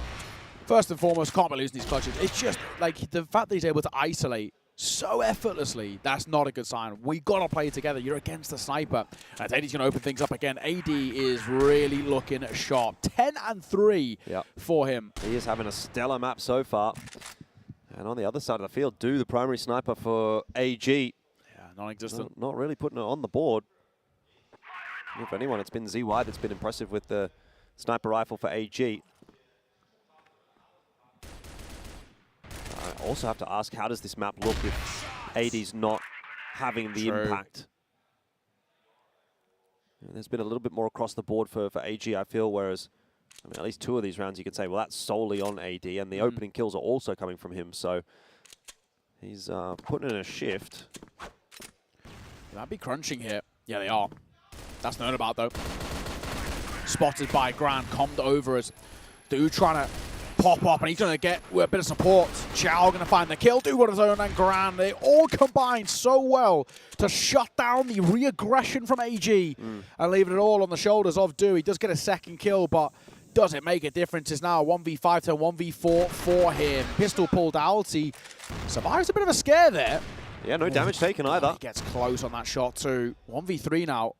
first and foremost, can't be losing these clutches. It's just like the fact that he's able to isolate so effortlessly, that's not a good sign. We got to play together. You're against the sniper. And AD's going to open things up again. AD is really looking sharp. 10-3 for him.
He is having a stellar map so far. And on the other side of the field, the primary sniper for AG.
Yeah, non-existent.
Not really putting it on the board. If anyone, it's been ZY that's been impressive with the sniper rifle for AG. I also have to ask, how does this map look if AD's not having the impact? There's been a little bit more across the board for AG, I feel, whereas I mean, at least 2 of these rounds you could say, well, that's solely on AD, and the opening kills are also coming from him, so he's putting in a shift.
That'd be crunching here. Yeah, they are. That's known about, though. Spotted by Gran, commed over as Dude trying to pop up, and he's going to get a bit of support. Chow going to find the kill. Dude on his own, and Gran. They all combine so well to shut down the re-aggression from AG and leaving it all on the shoulders of Du. He does get a second kill, but does it make a difference? It's now a 1v5 to 1v4 for him. Pistol pulled out. He survives a bit of a scare there.
Yeah, no damage taken either.
He gets close on that shot too. 1v3 now.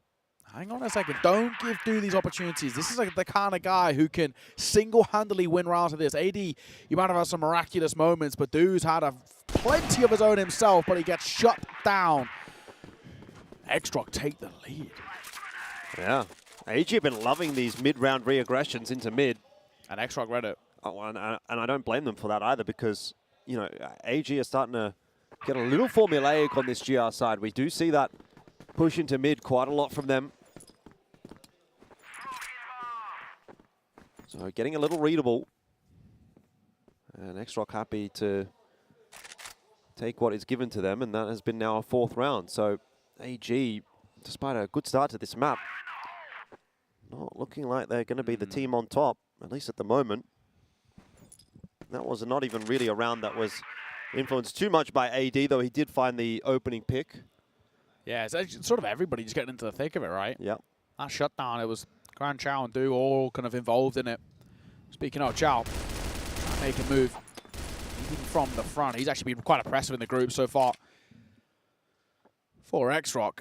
Hang on a second. Don't give Du these opportunities. This is like the kind of guy who can single-handedly win rounds of this. AD, you might have had some miraculous moments, but Du's had plenty of his own himself, but he gets shut down. XROCK take the lead.
Yeah. AG have been loving these mid-round re-aggressions into mid.
And XROCK read it.
Oh, and I don't blame them for that either, because, you know, AG are starting to get a little formulaic on this GR side. We do see that push into mid quite a lot from them. So getting a little readable. And XROCK happy to take what is given to them, and that has been now a 4th round. So AG, despite a good start to this map, not looking like they're going to be the team on top, at least at the moment. That was not even really a round that was influenced too much by AD, though he did find the opening pick.
Yeah, it's sort of everybody just getting into the thick of it, right?
Yeah.
That shutdown, it was Gran, Chow, and Du all kind of involved in it. Speaking of Chow, make a move even from the front. He's actually been quite impressive in the group so far for XROCK.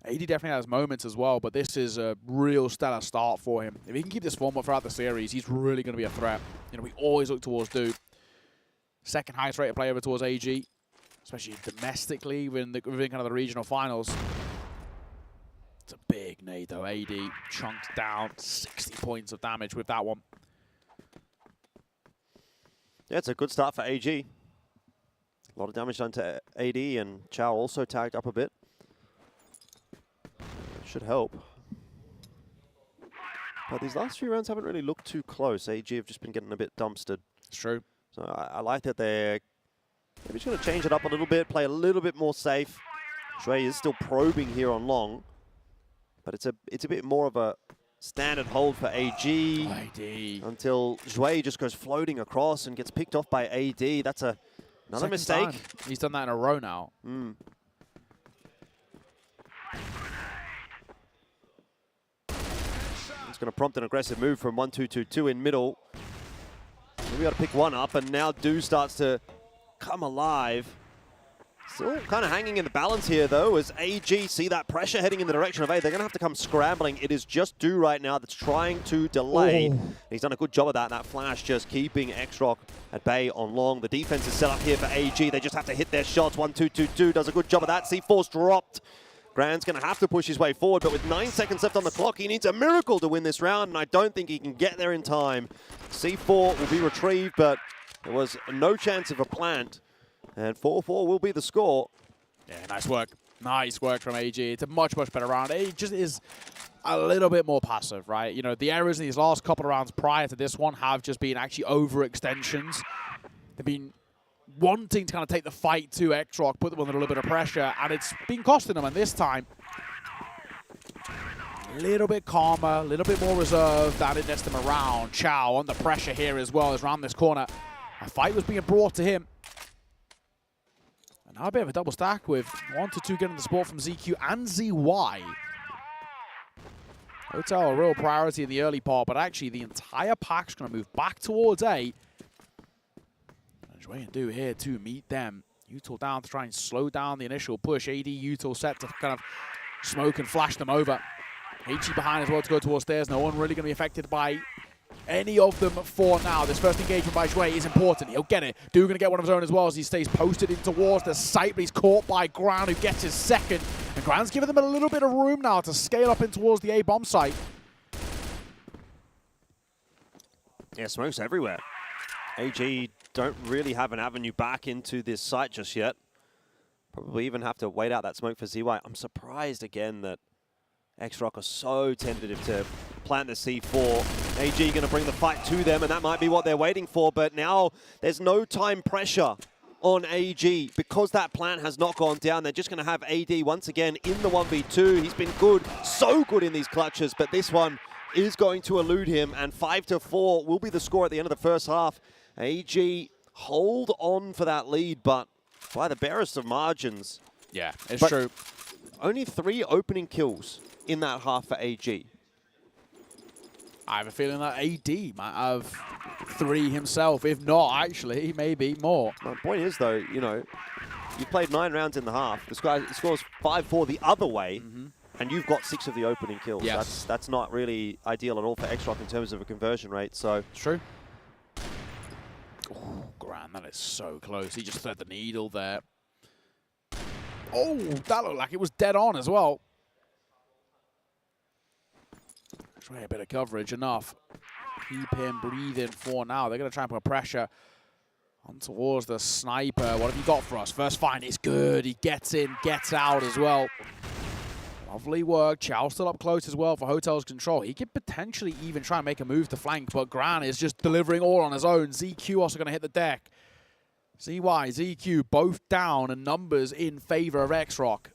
AD definitely has moments as well, but this is a real stellar start for him. If he can keep this form up throughout the series, he's really going to be a threat. You know, we always look towards Du. Second highest rated player over towards AG, especially domestically within kind of the regional finals. It's a big nade though. AD chunked down 60 points of damage with that one.
Yeah, it's a good start for AG. A lot of damage done to AD, and Chow also tagged up a bit. Should help. But these last few rounds haven't really looked too close. AG have just been getting a bit dumpstered.
It's true.
So I like that they're maybe just going to change it up a little bit, play a little bit more safe. Shui is still probing here on long, but it's a bit more of a standard hold for AG. Until Shui just goes floating across and gets picked off by AD. That's another mistake.
He's done that in a row now.
It's going to prompt an aggressive move from 1-2-2-2 in middle. We got to pick one up, and now Du starts to come alive. Still kind of hanging in the balance here, though, as AG see that pressure heading in the direction of A. They're going to have to come scrambling. It is just Du right now that's trying to delay. He's done a good job of that. That flash just keeping XROCK at bay on long. The defense is set up here for AG. They just have to hit their shots. 1-2-2-2 does a good job of that. C4's dropped. Gran's going to have to push his way forward, but with 9 seconds left on the clock, he needs a miracle to win this round, and I don't think he can get there in time. C4 will be retrieved, but there was no chance of a plant, and 4-4 will be the score.
Yeah, nice work. Nice work from AG. It's a much, much better round. It just is a little bit more passive, right? You know, the errors in these last couple of rounds prior to this one have just been actually overextensions. They've been wanting to kind of take the fight to XROCK, put them under a little bit of pressure, and it's been costing them. And this time, a little bit calmer, a little bit more reserved than it nets them around. Chow under pressure here as well as around this corner. A fight was being brought to him. And now a bit of a double stack with 1 to 2 getting the support from ZQ and ZY. Hotel a real priority in the early part, but actually the entire pack's going to move back towards A. And Jue and Do here to meet them. Util down to try and slow down the initial push. AD Util set to kind of smoke and flash them over. HE behind as well to go towards stairs. No one really going to be affected by any of them for now. This first engagement by Jue is important. He'll get it. Do going to get one of his own as well as he stays posted in towards the site, but he's caught by Gran, who gets his second. And Gran's giving them a little bit of room now to scale up in towards the A bomb site.
Yeah, smoke's everywhere. AG don't really have an avenue back into this site just yet. Probably even have to wait out that smoke for ZY. I'm surprised again that XROCK are so tentative to plant the C4. AG going to bring the fight to them, and that might be what they're waiting for. But now there's no time pressure on AG because that plant has not gone down. They're just going to have AD once again in the 1v2. He's been good, so good in these clutches, but this one is going to elude him, and 5-4 will be the score at the end of the first half. AG hold on for that lead, but by the barest of margins.
Yeah, it's true.
Only 3 opening kills in that half for AG.
I have a feeling that AD might have 3 himself, if not actually, maybe more.
My point is though, you know, you played 9 rounds in the half. The score's 5-4 the other way, and you've got 6 of the opening kills.
Yes.
That's not really ideal at all for XROCK in terms of a conversion rate. So
it's true. Oh, Gran, that is so close. He just thread the needle there. Oh, that looked like it was dead on as well. Try a bit of coverage, enough. Keep him breathing for now. They're going to try and put pressure on towards the sniper. What have you got for us? First find is good. He gets in, gets out as well. Lovely work. Chow still up close as well for Hotel's control. He could potentially even try and make a move to flank, but Gran is just delivering all on his own. ZQ also going to hit the deck. ZY, ZQ both down, and numbers in favor of XROCK.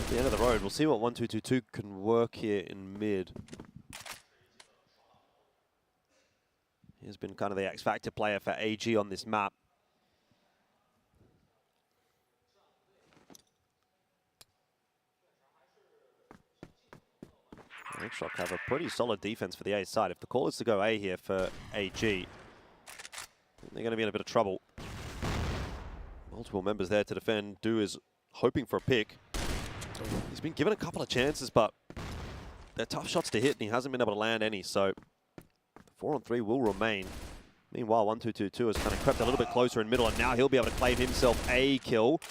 at the end of the road, we'll see what 1-2-2-2 can work here in mid. He's been kind of the X-Factor player for AG on this map. XROCK have a pretty solid defense for the A side. If the call is to go A here for AG, they're going to be in a bit of trouble. Multiple members there to defend. Do is hoping for a pick. He's been given a couple of chances, but they're tough shots to hit, and he hasn't been able to land any. So 4-on-3 will remain. Meanwhile, 1-2-2-2 has kind of crept a little bit closer in middle, and now he'll be able to claim himself a kill.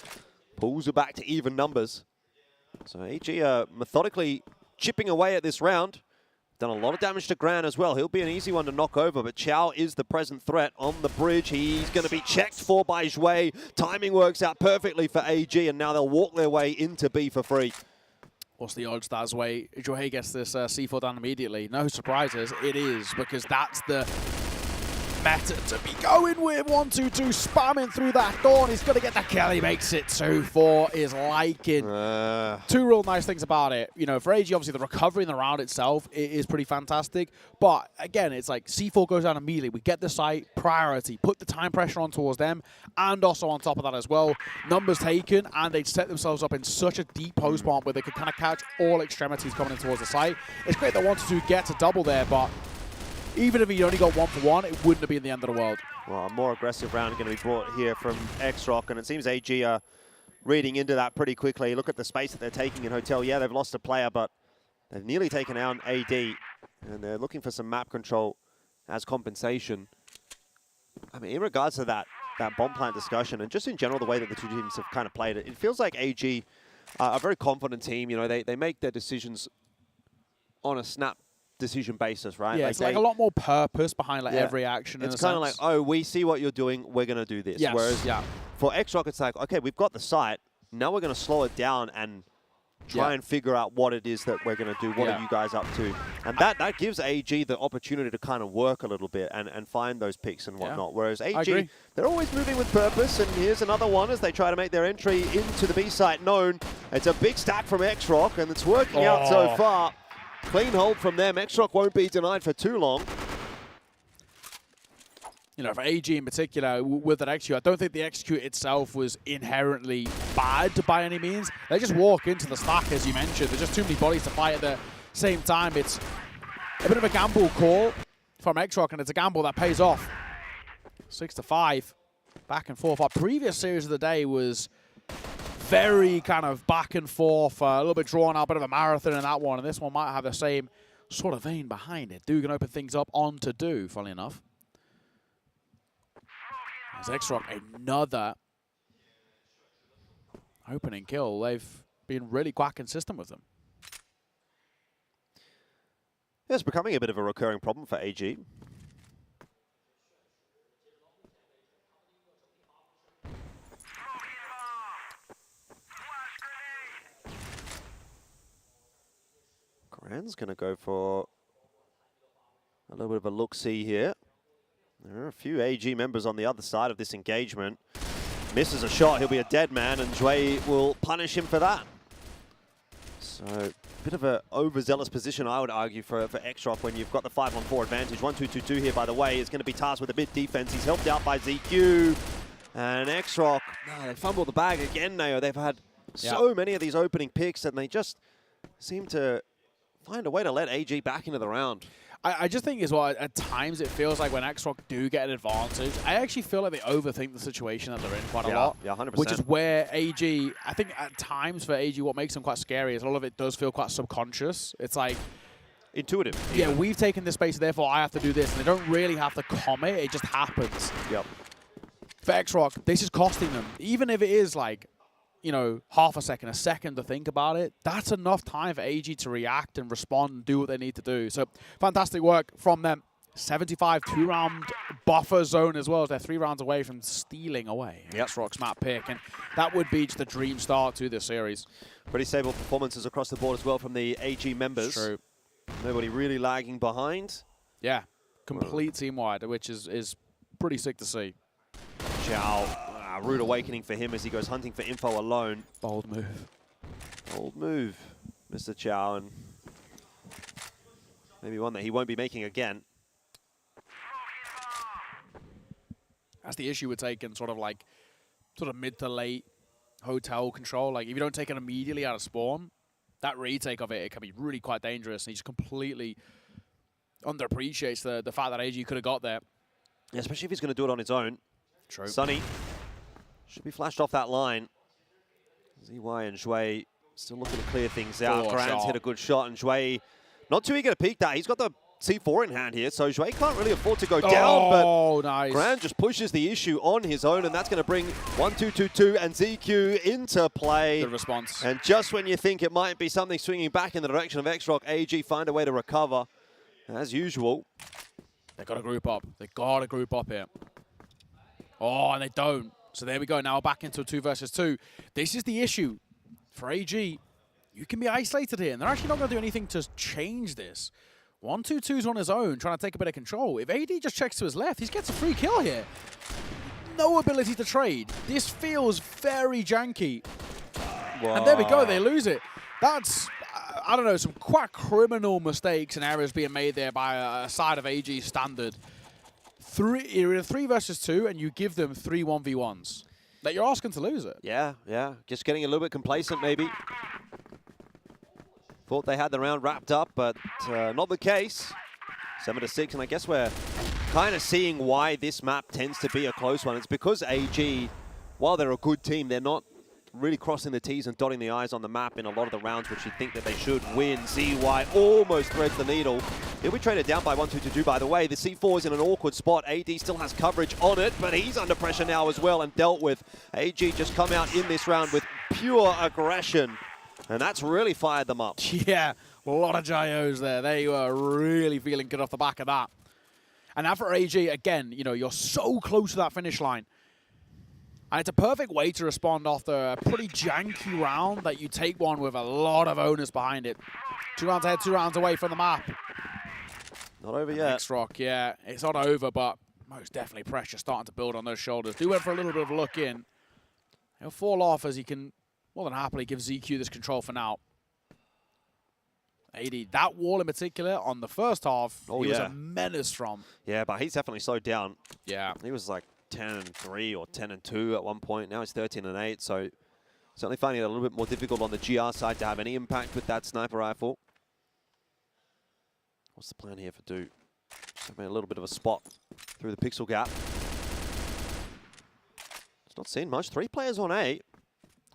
Pulls it back to even numbers. So AG methodically chipping away at this round. Done a lot of damage to Gran as well. He'll be an easy one to knock over, but Chow is the present threat on the bridge. He's going to be checked for by Jue. Timing works out perfectly for AG, and now they'll walk their way into B for free.
What's the odds that Jue gets this C4 down immediately? No surprises. It is, because that's the meta to be going with. 1-2-2 spamming through that door, and he's going to get the kill. He makes it 2-4 is liking. Two real nice things about it. You know, for AG, obviously the recovery in the round itself is pretty fantastic. But again, it's like C4 goes down immediately. We get the site priority, put the time pressure on towards them, and also on top of that as well, numbers taken, and they'd set themselves up in such a deep post bomb where they could kind of catch all extremities coming in towards the site. It's great that 1-2 gets a double there, but even if he only got 1-for-1, it wouldn't have been the end of the world.
Well, a more aggressive round going to be brought here from XROCK, and it seems AG are reading into that pretty quickly. Look at the space that they're taking in Hotel. Yeah, they've lost a player, but they've nearly taken out AD, and they're looking for some map control as compensation. I mean, in regards to that bomb plant discussion, and just in general, the way that the two teams have kind of played it, it feels like AG are a very confident team. You know, they make their decisions on a snap decision basis, right?
Yeah,
like
it's like a lot more purpose behind like every action.
It's kind of like, oh, we see what you're doing, we're going to do this.
Yes.
Whereas for XROCK, it's like, okay, we've got the site, now we're going to slow it down and try and figure out what it is that we're going to do. What are you guys up to? And that gives AG the opportunity to kind of work a little bit and find those picks and whatnot. Whereas AG, they're always moving with purpose. And here's another one as they try to make their entry into the B site known. It's a big stack from XROCK, and it's working out so far. Clean hold from them. XROCK won't be denied for too long.
You know, for AG in particular, with that execute, I don't think the execute itself was inherently bad by any means. They just walk into the stack, as you mentioned. There's just too many bodies to fight at the same time. It's a bit of a gamble call from XROCK, and it's a gamble that pays off. 6-5, back and forth. Our previous series of the day was very kind of back and forth, a little bit drawn out, a bit of a marathon in that one, and this one might have the same sort of vein behind it. Do can open things up on to do, funnily enough. As XROCK, another opening kill. They've been really quite consistent with them.
Yeah, it's becoming a bit of a recurring problem for AG. Gran's going to go for a little bit of a look-see here. There are a few AG members on the other side of this engagement. Misses a shot, he'll be a dead man, and Jue will punish him for that. So, a bit of an overzealous position, I would argue, for XROCK when you've got the 5-on-4 advantage. 1-2-2-2 here, by the way, is going to be tasked with a bit defense. He's helped out by ZQ. And XROCK, they fumbled the bag again, Nao. They've had so many of these opening picks, and they just seem to find a way to let AG back into the round.
I just think as well, at times it feels like when XROCK do get an advantage, I actually feel like they overthink the situation that they're in quite a lot.
Yeah, 100%.
Which is where AG, I think at times for AG, what makes them quite scary is a lot of it does feel quite subconscious. It's like
intuitive.
Yeah, we've taken this space, therefore I have to do this. And they don't really have to commit, it just happens.
Yep.
For XROCK, this is costing them. Even if it is like, you know, half a second to think about it, that's enough time for AG to react and respond and do what they need to do. So fantastic work from them. 75 2-round buffer zone as well, as they're 3 rounds away from stealing away XROCK's map pick, and that would be just a dream start to this series.
Pretty stable performances across the board as well from the AG members.
True.
Nobody really lagging behind.
Yeah, complete team-wide, which is pretty sick to see.
Zhao. Rude awakening for him as he goes hunting for info alone.
Bold move.
Bold move, Mr. Chow, and maybe one that he won't be making again.
That's the issue with taking sort of mid to late hotel control. Like if you don't take it immediately out of spawn, that retake of it can be really quite dangerous. And he just completely underappreciates the fact that AG could have got there.
Yeah, especially if he's going to do it on his own.
True.
Sunny should be flashed off that line. ZY and Jue still looking to clear things out. Gran's hit a good shot, and Jue not too eager to peek that. He's got the C4 in hand here, so Jue can't really afford to go down, but
nice.
Gran just pushes the issue on his own, and that's going to bring 1-2-2-2 and ZQ into play.
Good response.
And just when you think it might be something swinging back in the direction of XROCK, AG find a way to recover. As usual.
They got to group up. They got to group up here. Oh, and they don't. So there we go, now back into a 2 versus 2. This is the issue. For AG, you can be isolated here, and they're actually not going to do anything to change this. 1-2-2's on his own, trying to take a bit of control. If AD just checks to his left, he gets a free kill here. No ability to trade. This feels very janky.
Wow.
And there we go, they lose it. That's, I don't know, some quite criminal mistakes and errors being made there by a side of AG standard. You're in a 3 versus 2, and you give them 3 1v1s. Like, you're asking to lose it.
Yeah. Just getting a little bit complacent, maybe. Thought they had the round wrapped up, but not the case. 7-6, and I guess we're kind of seeing why this map tends to be a close one. It's because AG, while they're a good team, they're not really crossing the T's and dotting the I's on the map in a lot of the rounds, which you think that they should win. ZY almost threads the needle. He'll be traded down by 1-2-2-2, by the way. The C4 is in an awkward spot. AD still has coverage on it, but he's under pressure now as well and dealt with. AG just come out in this round with pure aggression, and that's really fired them up.
Yeah, a lot of gyos there. They were really feeling good off the back of that. And now for AG, again, you know, you're so close to that finish line. And it's a perfect way to respond after a pretty janky round that you take one with a lot of onus behind it. 2 rounds ahead, 2 rounds away from the map.
Not over yet.
XROCK, yeah, it's not over, but most definitely pressure starting to build on those shoulders. Do went for a little bit of a look in. He'll fall off as he can more than happily give ZQ this control for now. AD, that wall in particular on the first half, he was a menace from.
Yeah, but he's definitely slowed down.
Yeah.
He was like 10-3 or 10-2 at one point. Now he's 13-8, so certainly finding it a little bit more difficult on the GR side to have any impact with that sniper rifle. What's the plan here for Do? Just having a little bit of a spot through the pixel gap. It's not seen much. 3 players on A.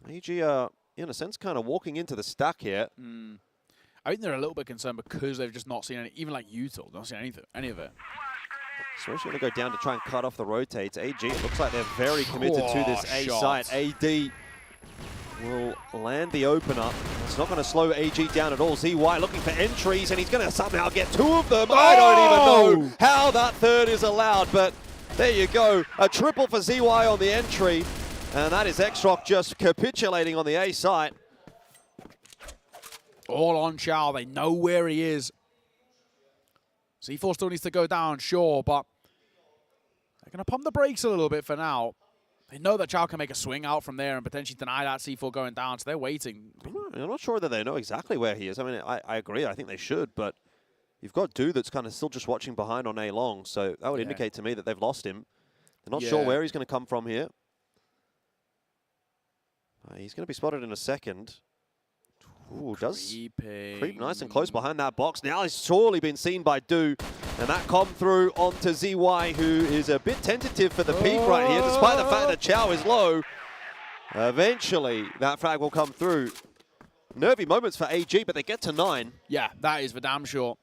AG, in a sense, kind of walking into the stack here.
I think they're a little bit concerned because they've just not seen any, even like Util, not seen any of it.
So we're going to go down to try and cut off the rotates. AG, it looks like they're very committed to this A site. AD will land the opener. It's not going to slow AG down at all. ZY looking for entries, and he's going to somehow get 2 of them. I don't even know how that third is allowed, but there you go. A triple for ZY on the entry, and that is XROCK just capitulating on the A site.
All on Chow. They know where he is. C4 still needs to go down, sure, but they're going to pump the brakes a little bit for now. They know that Chow can make a swing out from there and potentially deny that C4 going down, so they're waiting.
I'm not sure that they know exactly where he is. I mean, I agree. I think they should, but you've got Do that's kind of still just watching behind on A long, so that would indicate to me that they've lost him. They're not sure where he's going to come from here. He's going to be spotted in a second. Ooh, does creep nice and close behind that box. Now he's surely been seen by Do, and that come through onto ZY, who is a bit tentative for the peak right here, despite the fact that Chow is low. Eventually, that frag will come through. Nervy moments for AG, but they get to 9.
Yeah, that is for damn sure.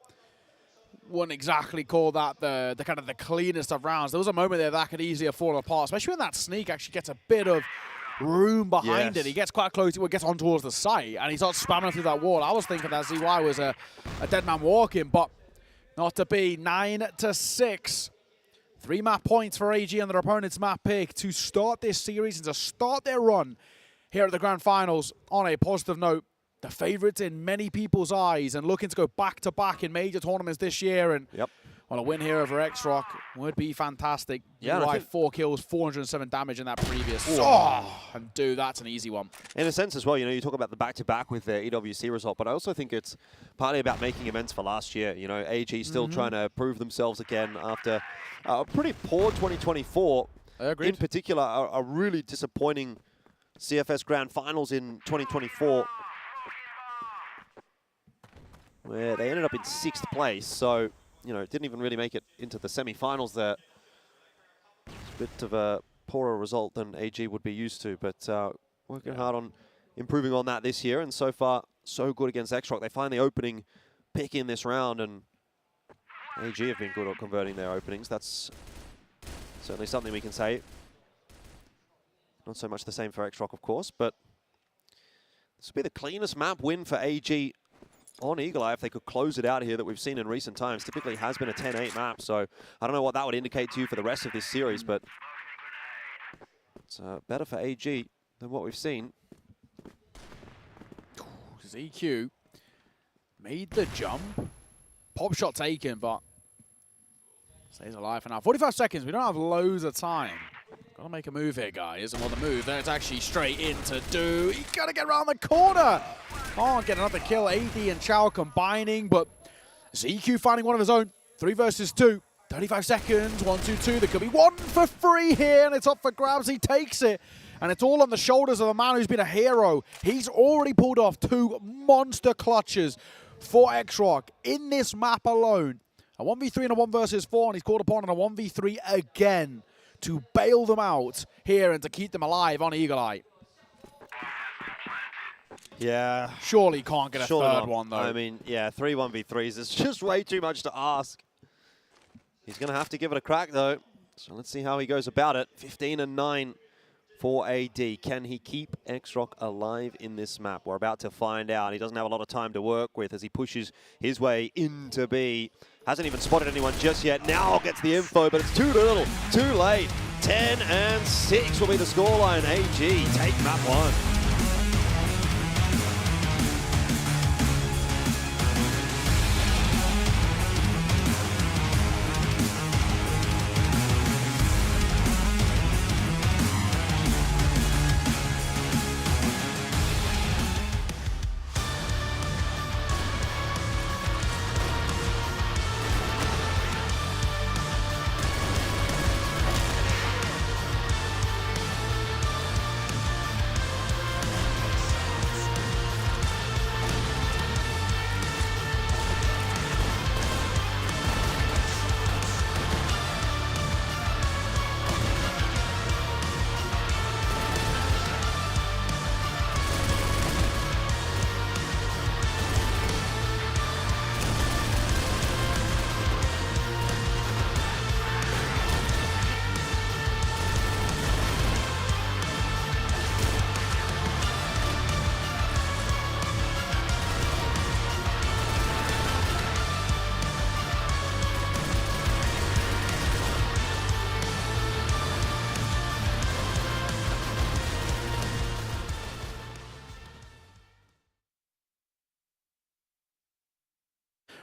Wouldn't exactly call that the kind of the cleanest of rounds. There was a moment there that could easily have fallen apart, especially when that sneak actually gets a bit of room behind it. He gets quite close, gets on towards the site, and he starts spamming through that wall. I was thinking that ZY was a dead man walking, but not to be. 9-6. 3 map points for AG on their opponent's map pick to start this series and to start their run here at the Grand Finals on a positive note. The favorites in many people's eyes and looking to go back-to-back in major tournaments this year. And well, a win here over XROCK would be fantastic. Yeah, 4 kills, 407 damage in that previous. And Do, that's an easy one.
In a sense as well, you know, you talk about the back-to-back with the EWC result, but I also think it's partly about making amends for last year. You know, AG still trying to prove themselves again after a pretty poor 2024. In particular, a really disappointing CFS Grand Finals in 2024. Where they ended up in 6th place, so, you know, didn't even really make it into the semi-finals there. It's a bit of a poorer result than AG would be used to, but working hard on improving on that this year, and so far, so good against XROCK. They find the opening pick in this round, and AG have been good at converting their openings. That's certainly something we can say. Not so much the same for XROCK, of course, but this would be the cleanest map win for AG on Eagle Eye if they could close it out here that we've seen in recent times. Typically has been a 10-8 map, so I don't know what that would indicate to you for the rest of this series, but it's better for AG than what we've seen.
ZQ made the jump. Pop shot taken, but stays alive for now. 45 seconds, we don't have loads of time. Gotta make a move here, guys. And on the move, then it's actually straight into Do. He's gotta get around the corner. Can't get another kill. AD and Chow combining, but ZQ finding one of his own. 3 versus 2. 35 seconds. 1, 2, 2. There could be 1 for free here, and it's up for grabs. He takes it, and it's all on the shoulders of a man who's been a hero. He's already pulled off 2 monster clutches for XROCK in this map alone. A 1v3 and a 1 versus 4, and he's called upon on a 1v3 again to bail them out here and to keep them alive on Eagle Eye.
Yeah.
Surely can't get a third one, though.
I mean, yeah, 3 1v3s is just way too much to ask. He's going to have to give it a crack, though. So let's see how he goes about it. 15-9 for AD. Can he keep XROCK alive in this map? We're about to find out. He doesn't have a lot of time to work with as he pushes his way into B. Hasn't even spotted anyone just yet. Now gets the info, but it's too little, too late. 10-6 will be the scoreline. AG take map 1.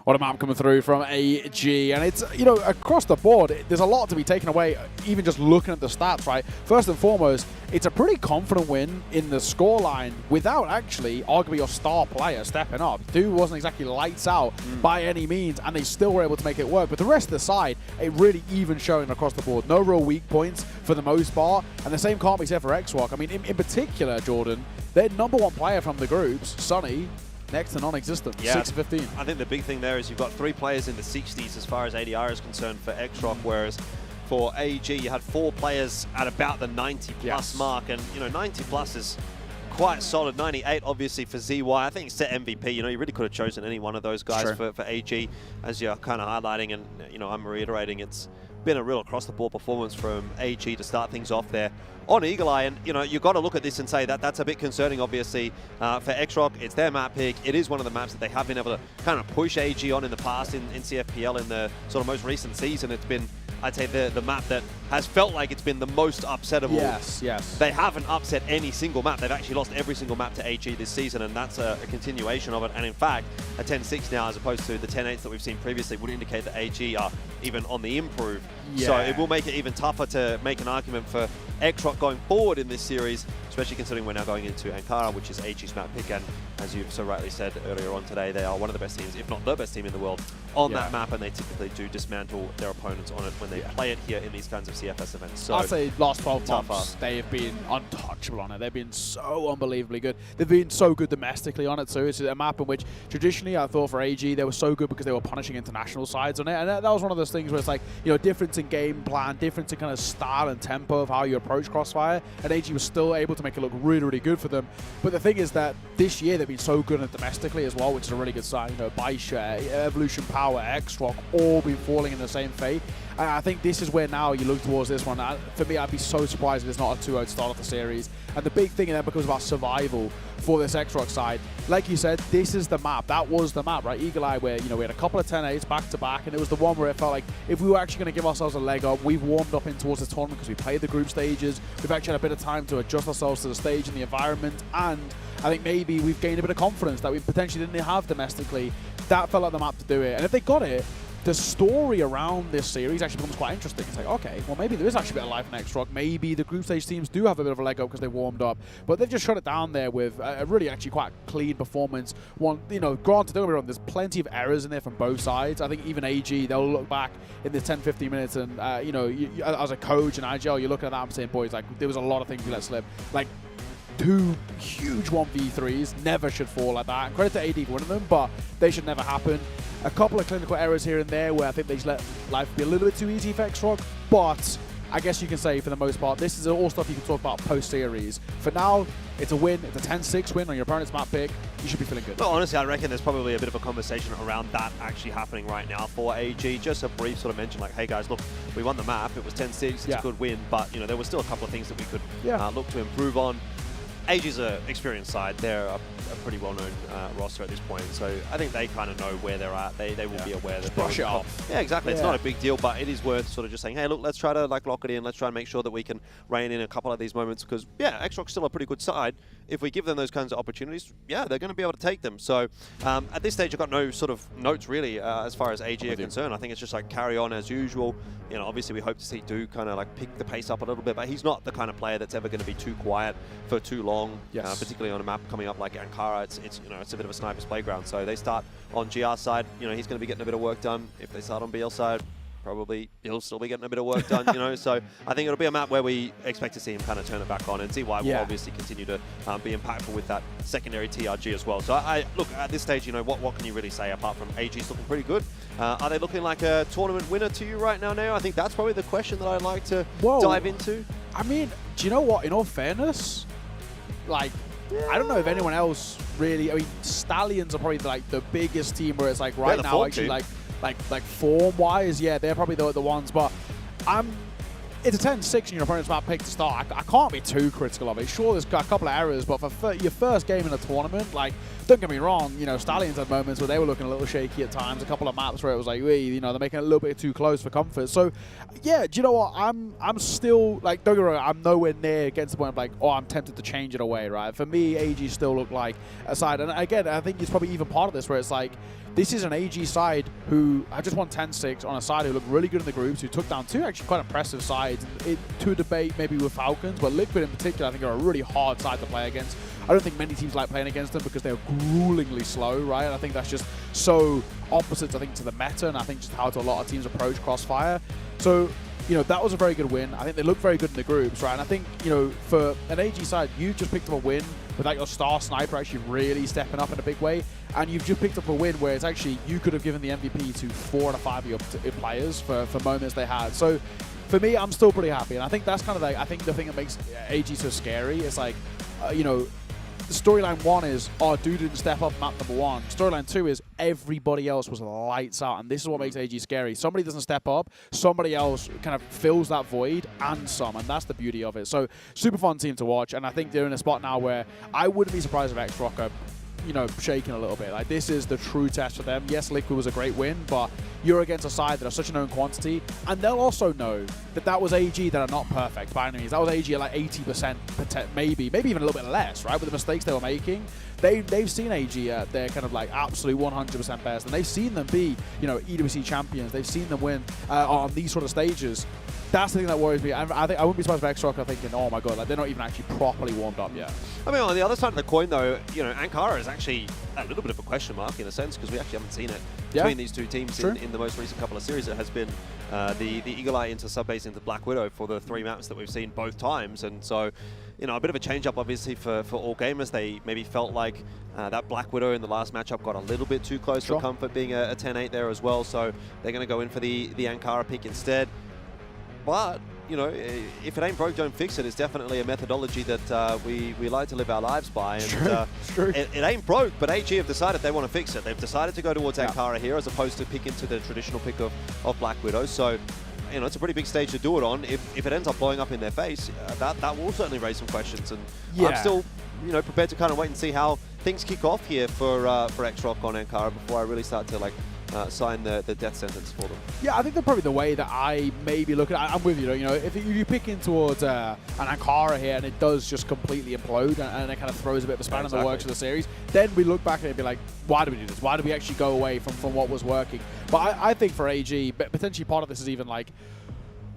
What a map coming through from AG. And it's, you know, across the board, there's a lot to be taken away, even just looking at the stats, right? First and foremost, it's a pretty confident win in the scoreline without actually, arguably, your star player stepping up. Dude wasn't exactly lights out by any means, and they still were able to make it work. But the rest of the side, it really even showing across the board. No real weak points for the most part, and the same can't be said for XROCK. I mean, in particular, Jordan, their #1 player from the groups, Sunny, next to non-existent, 6-15.
I think the big thing there is you've got 3 players in the 60s as far as ADR is concerned for XROCK, whereas for AG you had 4 players at about the 90-plus mark, and you know 90-plus is quite solid. 98 obviously for ZY. I think set MVP. You know, you really could have chosen any one of those guys for AG, as you're kind of highlighting, and you know I'm reiterating it's been a real across-the-board performance from AG to start things off there on Eagle Eye. And you know, you've got to look at this and say that that's a bit concerning, obviously, for XROCK. It's their map pick. It is one of the maps that they have been able to kind of push AG on in the past in CFPL in the sort of most recent season. It's been, I'd say, the map that has felt like it's been the most upsettable.
Yes.
They haven't upset any single map. They've actually lost every single map to AG this season, and that's a continuation of it. And in fact, a 10-6 now, as opposed to the 10-8s that we've seen previously, would indicate that AG are even on the improve. So it will make it even tougher to make an argument for XROCK going forward in this series, especially considering we're now going into Ankara, which is AG's map pick, and as you've so rightly said earlier on today, they are one of the best teams, if not the best team in the world on that map, and they typically do dismantle their opponents on it when they play it here in these kinds of CFS events. So
I'd say last 12 months, they have been untouchable on it. They've been so unbelievably good. They've been so good domestically on it too. It's a map in which traditionally I thought for AG, they were so good because they were punishing international sides on it, and that was one of those things where it's like, you know, difference in game plan, difference in kind of style and tempo of how you approach CROSSFIRE, and AG was still able to make it look really, really good for them. But the thing is that this year they've been so good at domestically as well, which is a really good sign. You know, Baisha, Evolution Power, XROCK, all been falling in the same fate. And I think this is where now you look towards this one. For me, I'd be so surprised if it's not a 2-0 start of the series. And the big thing in that becomes about survival for this XROCK side. Like you said, this is the map. That was the map, right? Eagle Eye, where, you know, we had a couple of 10-8s back-to-back, and it was the one where it felt like if we were actually going to give ourselves a leg up, we've warmed up in towards the tournament because we played the group stages. We've actually had a bit of time to adjust ourselves to the stage and the environment, and I think maybe we've gained a bit of confidence that we potentially didn't have domestically. That felt like the map to do it. And if they got it, the story around this series actually becomes quite interesting. It's like, okay, well, maybe there is actually a bit of life in XROCK. Maybe the group stage teams do have a bit of a leg up because they warmed up, but they've just shut it down there with a really actually quite clean performance. One, you know, granted, don't get me wrong, there's plenty of errors in there from both sides. I think even AG, they'll look back in the 10-15 minutes and, you know, as a coach and IGL, you're looking at that and saying, boys, like, there was a lot of things we let slip. Like, 2 huge 1v3s never should fall like that. And credit to AD for winning them, but they should never happen. A couple of clinical errors here and there where I think they just let life be a little bit too easy for XROCK, but I guess you can say for the most part, this is all stuff you can talk about post-series. For now, it's a win. It's a 10-6 win on your opponent's map pick. You should be feeling good.
Well, honestly, I reckon there's probably a bit of a conversation around that actually happening right now for AG. Just a brief sort of mention like, hey guys, look, we won the map. It was 10-6. It's a good win, but you know there were still a couple of things that we could look to improve on. AG's an experienced side. They're a a pretty well-known roster at this point. So I think they kind of know where they're at. They will be aware that
brush it off.
Yeah, exactly. It's not a big deal, but it is worth sort of just saying, hey, look, let's try to like lock it in. Let's try and make sure that we can rein in a couple of these moments because, yeah, XROCK's still a pretty good side. If we give them those kinds of opportunities, yeah, they're going to be able to take them. So at this stage, I've got no sort of notes really as far as AG are concerned. I think it's just like carry on as usual. You know, obviously we hope to see Du kind of like pick the pace up a little bit, but he's not the kind of player that's ever going to be too quiet for too long, particularly on a map coming up like Ankara. It's you know, it's a bit of a sniper's playground. So they start on GR side, you know, he's going to be getting a bit of work done. If they start on BL side, probably he'll still be getting a bit of work done, you know. So I think it'll be a map where we expect to see him kind of turn it back on and see why we'll obviously continue to be impactful with that secondary TRG as well. So I look, at this stage, you know, what can you really say apart from AG's looking pretty good? Are they looking like a tournament winner to you right now? I think that's probably the question that I'd like to dive into.
I mean, do you know what? In all fairness, like, I don't know if anyone else really. I mean, Stallions are probably like the biggest team where it's like right now actually like form-wise, yeah, they're probably the ones. But it's a 10-6 in your opponent's map pick to start. I can't be too critical of it. Sure, there's got a couple of errors, but for your first game in a tournament, like, don't get me wrong, you know, Stallions had moments where they were looking a little shaky at times. A couple of maps where it was like, you know, they're making it a little bit too close for comfort. So, yeah, do you know what? I'm still, like, don't get me wrong, I'm nowhere near against the point of like, oh, I'm tempted to change it away, right? For me, AG still look like a side. And again, I think it's probably even part of this where it's like, this is an AG side who I just won 10-6 on a side who looked really good in the groups, who took down two actually quite impressive sides. To a debate maybe with Falcons, but Liquid in particular I think are a really hard side to play against. I don't think many teams like playing against them because they're gruelingly slow, right? And I think that's just so opposite, I think, to the meta, and I think just how a lot of teams approach CROSSFIRE. So, you know, that was a very good win. I think they look very good in the groups, right? And I think, you know, for an AG side, you just picked up a win without your star sniper actually really stepping up in a big way. And you've just picked up a win where it's actually, you could have given the MVP to 4 out of 5 of your players for moments they had. So for me, I'm still pretty happy. And I think that's kind of like, I think the thing that makes AG so scary is like, you know, storyline 1 is, oh, dude didn't step up map number 1. Storyline 2 is everybody else was lights out, and this is what makes AG scary. Somebody doesn't step up, somebody else kind of fills that void and some, and that's the beauty of it. So super fun team to watch, and I think they're in a spot now where I wouldn't be surprised if XROCK are, you know, shaking a little bit. Like, this is the true test for them. Yes, Liquid was a great win, but you're against a side that are such a known quantity, and they'll also know that that was AG that are not perfect by any means. That was AG at like 80%, maybe even a little bit less, right? With the mistakes they were making, they've seen AG at their kind of like absolute 100% best, and they've seen them be, you know, EWC champions. They've seen them win on these sort of stages. That's the thing that worries me. I think I wouldn't be surprised if XROCK are thinking, oh my god, like they're not even actually properly warmed up yet.
I mean, on the other side of the coin, though, you know, Ankara is actually a little bit of a question mark in a sense because we actually haven't seen it between these two teams in the most recent couple of series. It has been the Eagle Eye into Subbase into Black Widow for the 3 maps that we've seen both times, and so, you know, a bit of a change up obviously for all gamers. They maybe felt like that Black Widow in the last matchup got a little bit too close for comfort, being a 10-8 there as well. So they're going to go in for the Ankara pick instead. But, you know, if it ain't broke, don't fix it. It's definitely a methodology that we like to live our lives by. And it ain't broke, but AG have decided they want to fix it. They've decided to go towards Ankara here as opposed to pick into the traditional pick of Black Widow. So, you know, it's a pretty big stage to do it on. If it ends up blowing up in their face, that will certainly raise some questions. And I'm still, you know, prepared to kind of wait and see how things kick off here for XROCK on Ankara before I really start to, like, sign the death sentence for them.
Yeah, I think that's probably the way that I maybe look at it. I'm with you, you know, if you pick in towards an Ankara here and it does just completely implode and it kind of throws a bit of a span in the works of the series, then we look back at it and be like, why do we do this? Why do we actually go away from what was working? But I think for AG, potentially part of this is even like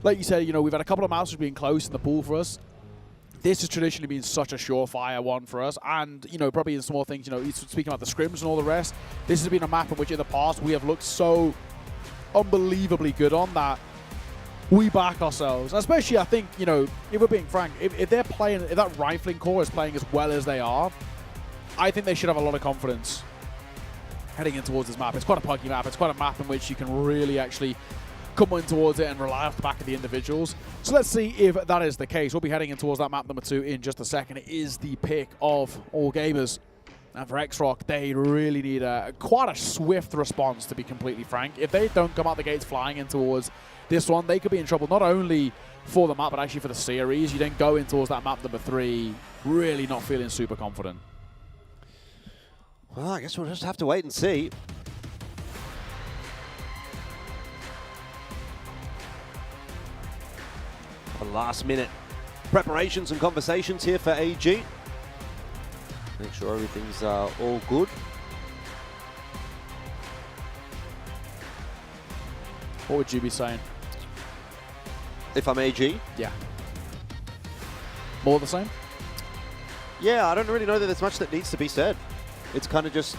you said, you know, we've had a couple of maps being close in the pool for us. This has traditionally been such a surefire one for us, and, you know, probably in small things, you know, speaking about the scrims and all the rest, this has been a map in which in the past we have looked so unbelievably good on that we back ourselves. Especially, I think, you know, if we're being frank, if they're playing, if that rifling core is playing as well as they are, I think they should have a lot of confidence heading in towards this map. It's quite a punky map. It's quite a map in which you can really actually come in towards it and rely off the back of the individuals. So let's see if that is the case. We'll be heading in towards that map number 2 in just a second. It is the pick of all gamers. And for XROCK, they really need quite a swift response, to be completely frank. If they don't come out the gates flying in towards this one, they could be in trouble, not only for the map, but actually for the series. You then go in towards that map number 3, really not feeling super confident.
Well, I guess we'll just have to wait and see. The last minute preparations and conversations here for AG. Make sure everything's all good.
What would you be saying?
If I'm AG?
Yeah. More the same?
Yeah, I don't really know that there's much that needs to be said. It's kind of just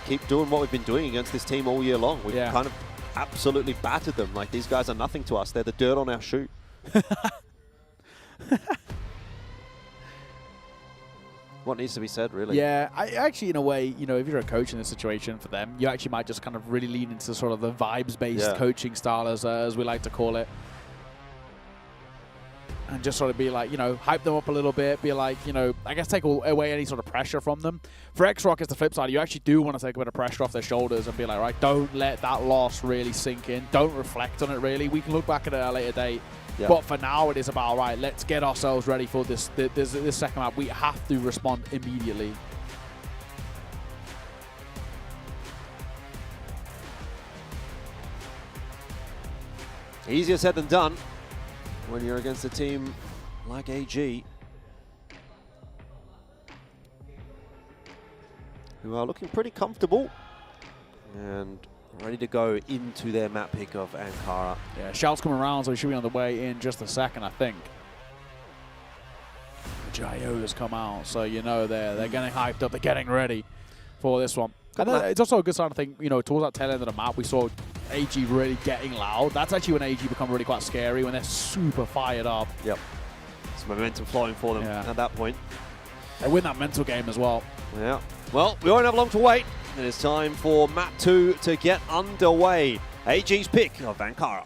keep doing what we've been doing against this team all year long. We've kind of absolutely battered them. Like, these guys are nothing to us. They're the dirt on our shoe. What needs to be said, really?
Yeah, I actually, in a way, you know, if you're a coach in this situation for them, you actually might just kind of really lean into sort of the vibes-based coaching style, as we like to call it. And just sort of be like, you know, hype them up a little bit, be like, you know, I guess take away any sort of pressure from them. For XROCK, it's the flip side. You actually do want to take a bit of pressure off their shoulders and be like, right, don't let that loss really sink in. Don't reflect on it, really. We can look back at it at a later date. Yeah. But for now, it is about, right, let's get ourselves ready for this second map. We have to respond immediately.
Easier said than done when you're against a team like AG, who are looking pretty comfortable and ready to go into their map pick of Ankara.
Yeah, shout's coming around, so he should be on the way in just a second, I think. The Jyoga's come out, so you know they're getting hyped up, they're getting ready for this one. And it's also a good sign, I think, you know, towards that tail end of the map, we saw AG really getting loud. That's actually when AG become really quite scary, when they're super fired up.
Yep. It's momentum flowing for them at that point.
They win that mental game as well.
Yeah. Well, we won't have long to wait. It is time for map 2 to get underway. AG's pick of Ankara.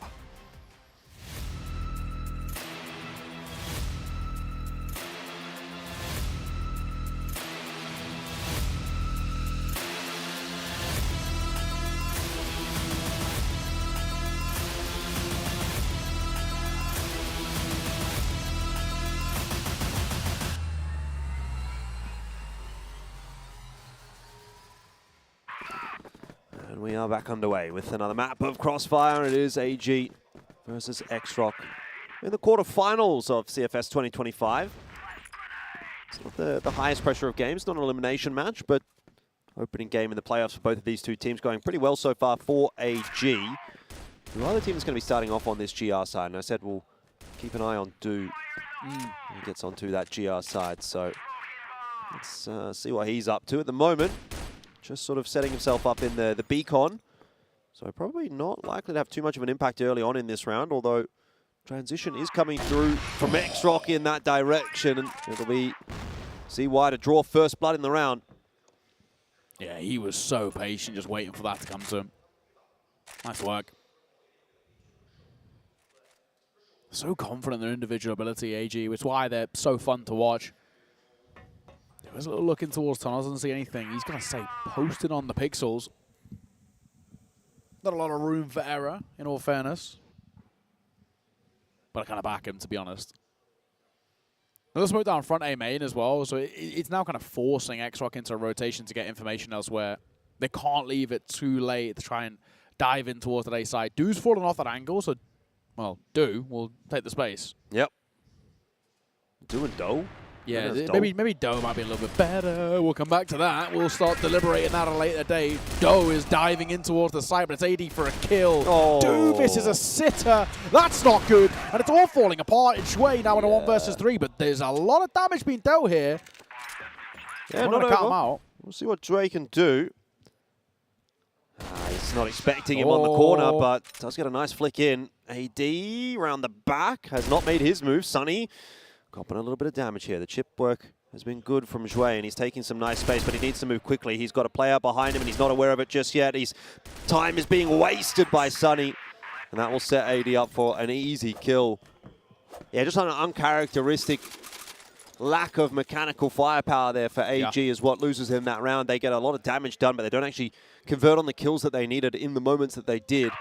And we are back underway with another map of CROSSFIRE. It is AG versus XROCK in the quarterfinals of CFS 2025. It's not the highest pressure of games, not an elimination match, but opening game in the playoffs for both of these two teams going pretty well so far for AG. The other team is going to be starting off on this GR side, and I said we'll keep an eye on Do. He gets onto that GR side, so let's see what he's up to at the moment. Just sort of setting himself up in the beacon. So probably not likely to have too much of an impact early on in this round, although transition is coming through from XROCK in that direction, and it'll be CY to draw first blood in the round.
Yeah, he was so patient, just waiting for that to come to him. Nice work. So confident in their individual ability, AG, which is why they're so fun to watch. There was a little looking towards tunnels, doesn't see anything. He's going to say posted on the pixels. Not a lot of room for error, in all fairness. But I kind of back him, to be honest. Another smoke down front A main as well, so it's now kind of forcing XROCK into a rotation to get information elsewhere. They can't leave it too late to try and dive in towards that A side. Do's falling off that angle, so, well, Do will take the space.
Yep. Do and Do?
Yeah, maybe Do might be a little bit better. We'll come back to that. We'll start deliberating that at a later date. Do is diving in towards the side, but it's AD for a kill.
Oh.
Doovis is a sitter. That's not good. And it's all falling apart in Shui now in a 1 versus 3, but there's a lot of damage being dealt here.
Yeah, not over. Cut him out. We'll see what Dre can do. He's not expecting him on the corner, but does get a nice flick in. AD around the back has not made his move. Sunny copping a little bit of damage here. The chip work has been good from Zhui, and he's taking some nice space, but he needs to move quickly. He's got a player behind him, and he's not aware of it just yet. His time is being wasted by Sunny, and that will set AD up for an easy kill. Yeah, just an uncharacteristic lack of mechanical firepower there for AG is what loses him that round. They get a lot of damage done, but they don't actually convert on the kills that they needed in the moments that they did.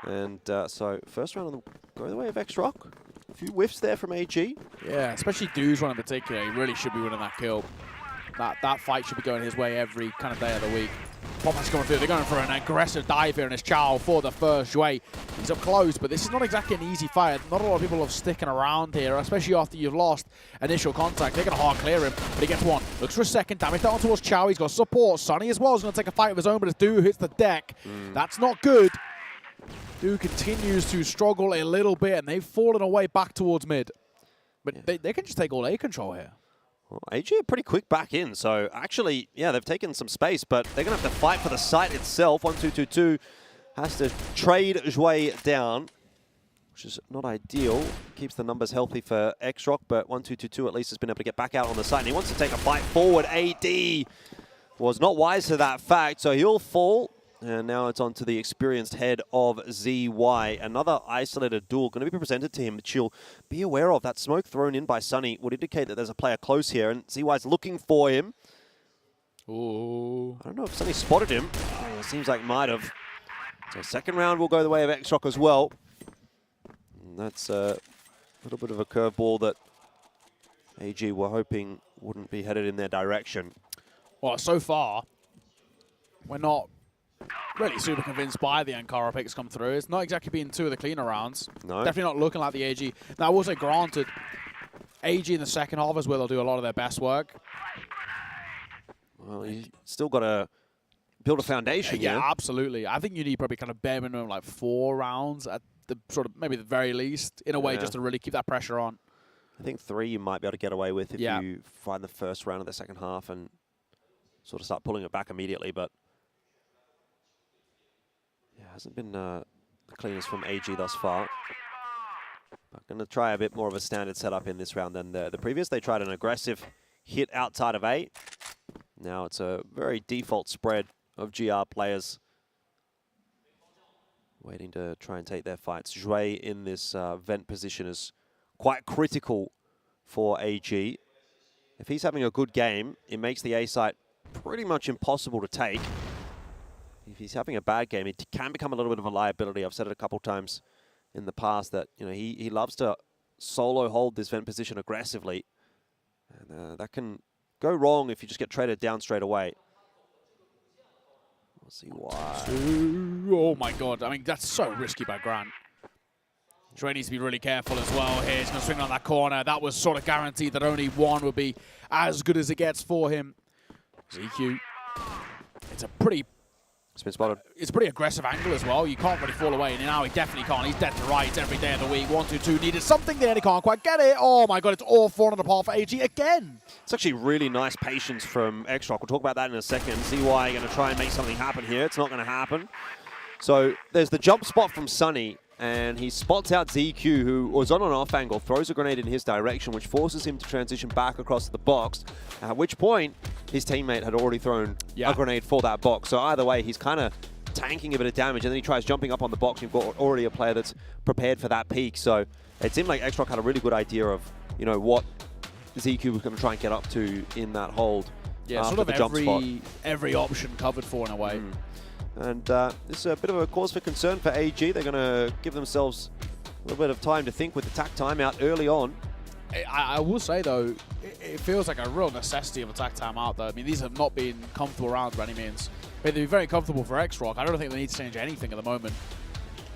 And so first round will go the way of XROCK. A few whiffs there from AG.
Yeah, especially Do's one in particular. He really should be winning that kill. that fight should be going his way every kind of day of the week. Poppers coming through. They're going for an aggressive dive here, and it's Chow for the first Zhui. He's up close, but this is not exactly an easy fight. Not a lot of people are sticking around here, especially after you've lost initial contact. They're going to hard clear him, but he gets one. Looks for a second. Damage down towards Chow. He's got support. Sunny as well is going to take a fight of his own, but as Du hits the deck, that's not good. Du continues to struggle a little bit, and they've fallen away back towards mid. But they can just take all A control here.
Well, AG are pretty quick back in, so actually, yeah, they've taken some space, but they're going to have to fight for the site itself. 1-2-2-2 has to trade Zhui down, which is not ideal. Keeps the numbers healthy for XROCK, but 1-2-2-2 at least has been able to get back out on the site, and he wants to take a fight forward. AD was not wise to that fact, so he'll fall. And now it's on to the experienced head of ZY. Another isolated duel going to be presented to him, which you'll be aware of. That smoke thrown in by Sunny would indicate that there's a player close here, and ZY's looking for him.
Ooh.
I don't know if Sunny spotted him. It seems like might have. So second round will go the way of XROCK as well. And that's a little bit of a curveball that AG were hoping wouldn't be headed in their direction.
Well, so far, we're not really super convinced by the Ankara picks come through. It's not exactly been two of the cleaner rounds.
No.
Definitely not looking like the AG. Now, I will say, granted, AG in the second half is where they'll do a lot of their best work.
Well, you still got to build a foundation.
Yeah, absolutely. I think you need probably kind of bare minimum like 4 rounds at the sort of maybe the very least, in a way, just to really keep that pressure on.
I think 3 you might be able to get away with if you find the first round of the second half and sort of start pulling it back immediately, but yeah, hasn't been the cleanest from AG thus far. I'm going to try a bit more of a standard setup in this round than the previous. They tried an aggressive hit outside of A. Now it's a very default spread of GR players waiting to try and take their fights. Zhui in this vent position is quite critical for AG. If he's having a good game, it makes the A site pretty much impossible to take. If he's having a bad game, it can become a little bit of a liability. I've said it a couple times in the past that he loves to solo hold this vent position aggressively. And that can go wrong if you just get traded down straight away. We'll see why.
Oh my god, I mean, that's so risky by Grant. Zhui needs to be really careful as well here. He's going to swing on that corner. That was sort of guaranteed that only one would be as good as it gets for him. ZQ. It's a pretty...
It's been spotted.
It's a pretty aggressive angle as well. You can't really fall away. And now he definitely can't. He's dead to rights every day of the week. 1-2-2 needed something there. And he can't quite get it. Oh my god, it's all falling apart for AG again.
It's actually really nice patience from XROCK. We'll talk about that in a second. ZY going to try and make something happen here. It's not going to happen. So there's the jump spot from Sunny. And he spots out ZQ, who was on an off angle, throws a grenade in his direction, which forces him to transition back across the box, at which point his teammate had already thrown a grenade for that box. So either way, he's kind of tanking a bit of damage, and then he tries jumping up on the box. You've got already a player that's prepared for that peak. So it seemed like XROCK had a really good idea of, what ZQ was going to try and get up to in that hold.
Yeah, sort of every option covered for in a way.
And this is a bit of a cause for concern for AG. They're going to give themselves a little bit of time to think with the tack timeout early on.
I will say, though, it feels like a real necessity of a tack timeout, though. I mean, these have not been comfortable rounds by any means. But they've been very comfortable for XROCK. I don't think they need to change anything at the moment.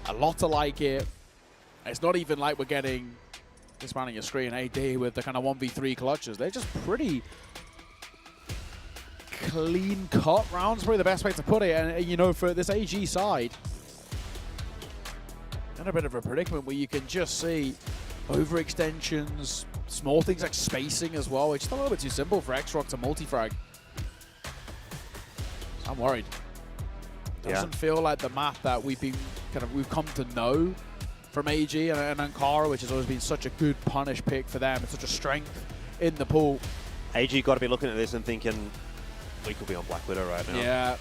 A lot to like it. It's not even like we're getting, expanding your screen, AD with the kind of 1v3 clutches. They're just pretty clean-cut rounds, probably the best way to put it. And, for this AG side, in a bit of a predicament where you can just see overextensions, small things like spacing as well, which is a little bit too simple for XROCK to multi-frag. I'm worried. Doesn't feel like the map that we've come to know from AG and Ankara, which has always been such a good punish pick for them. It's such a strength in the pool.
AG got to be looking at this and thinking, we could be on Black Widow right now.
Yeah.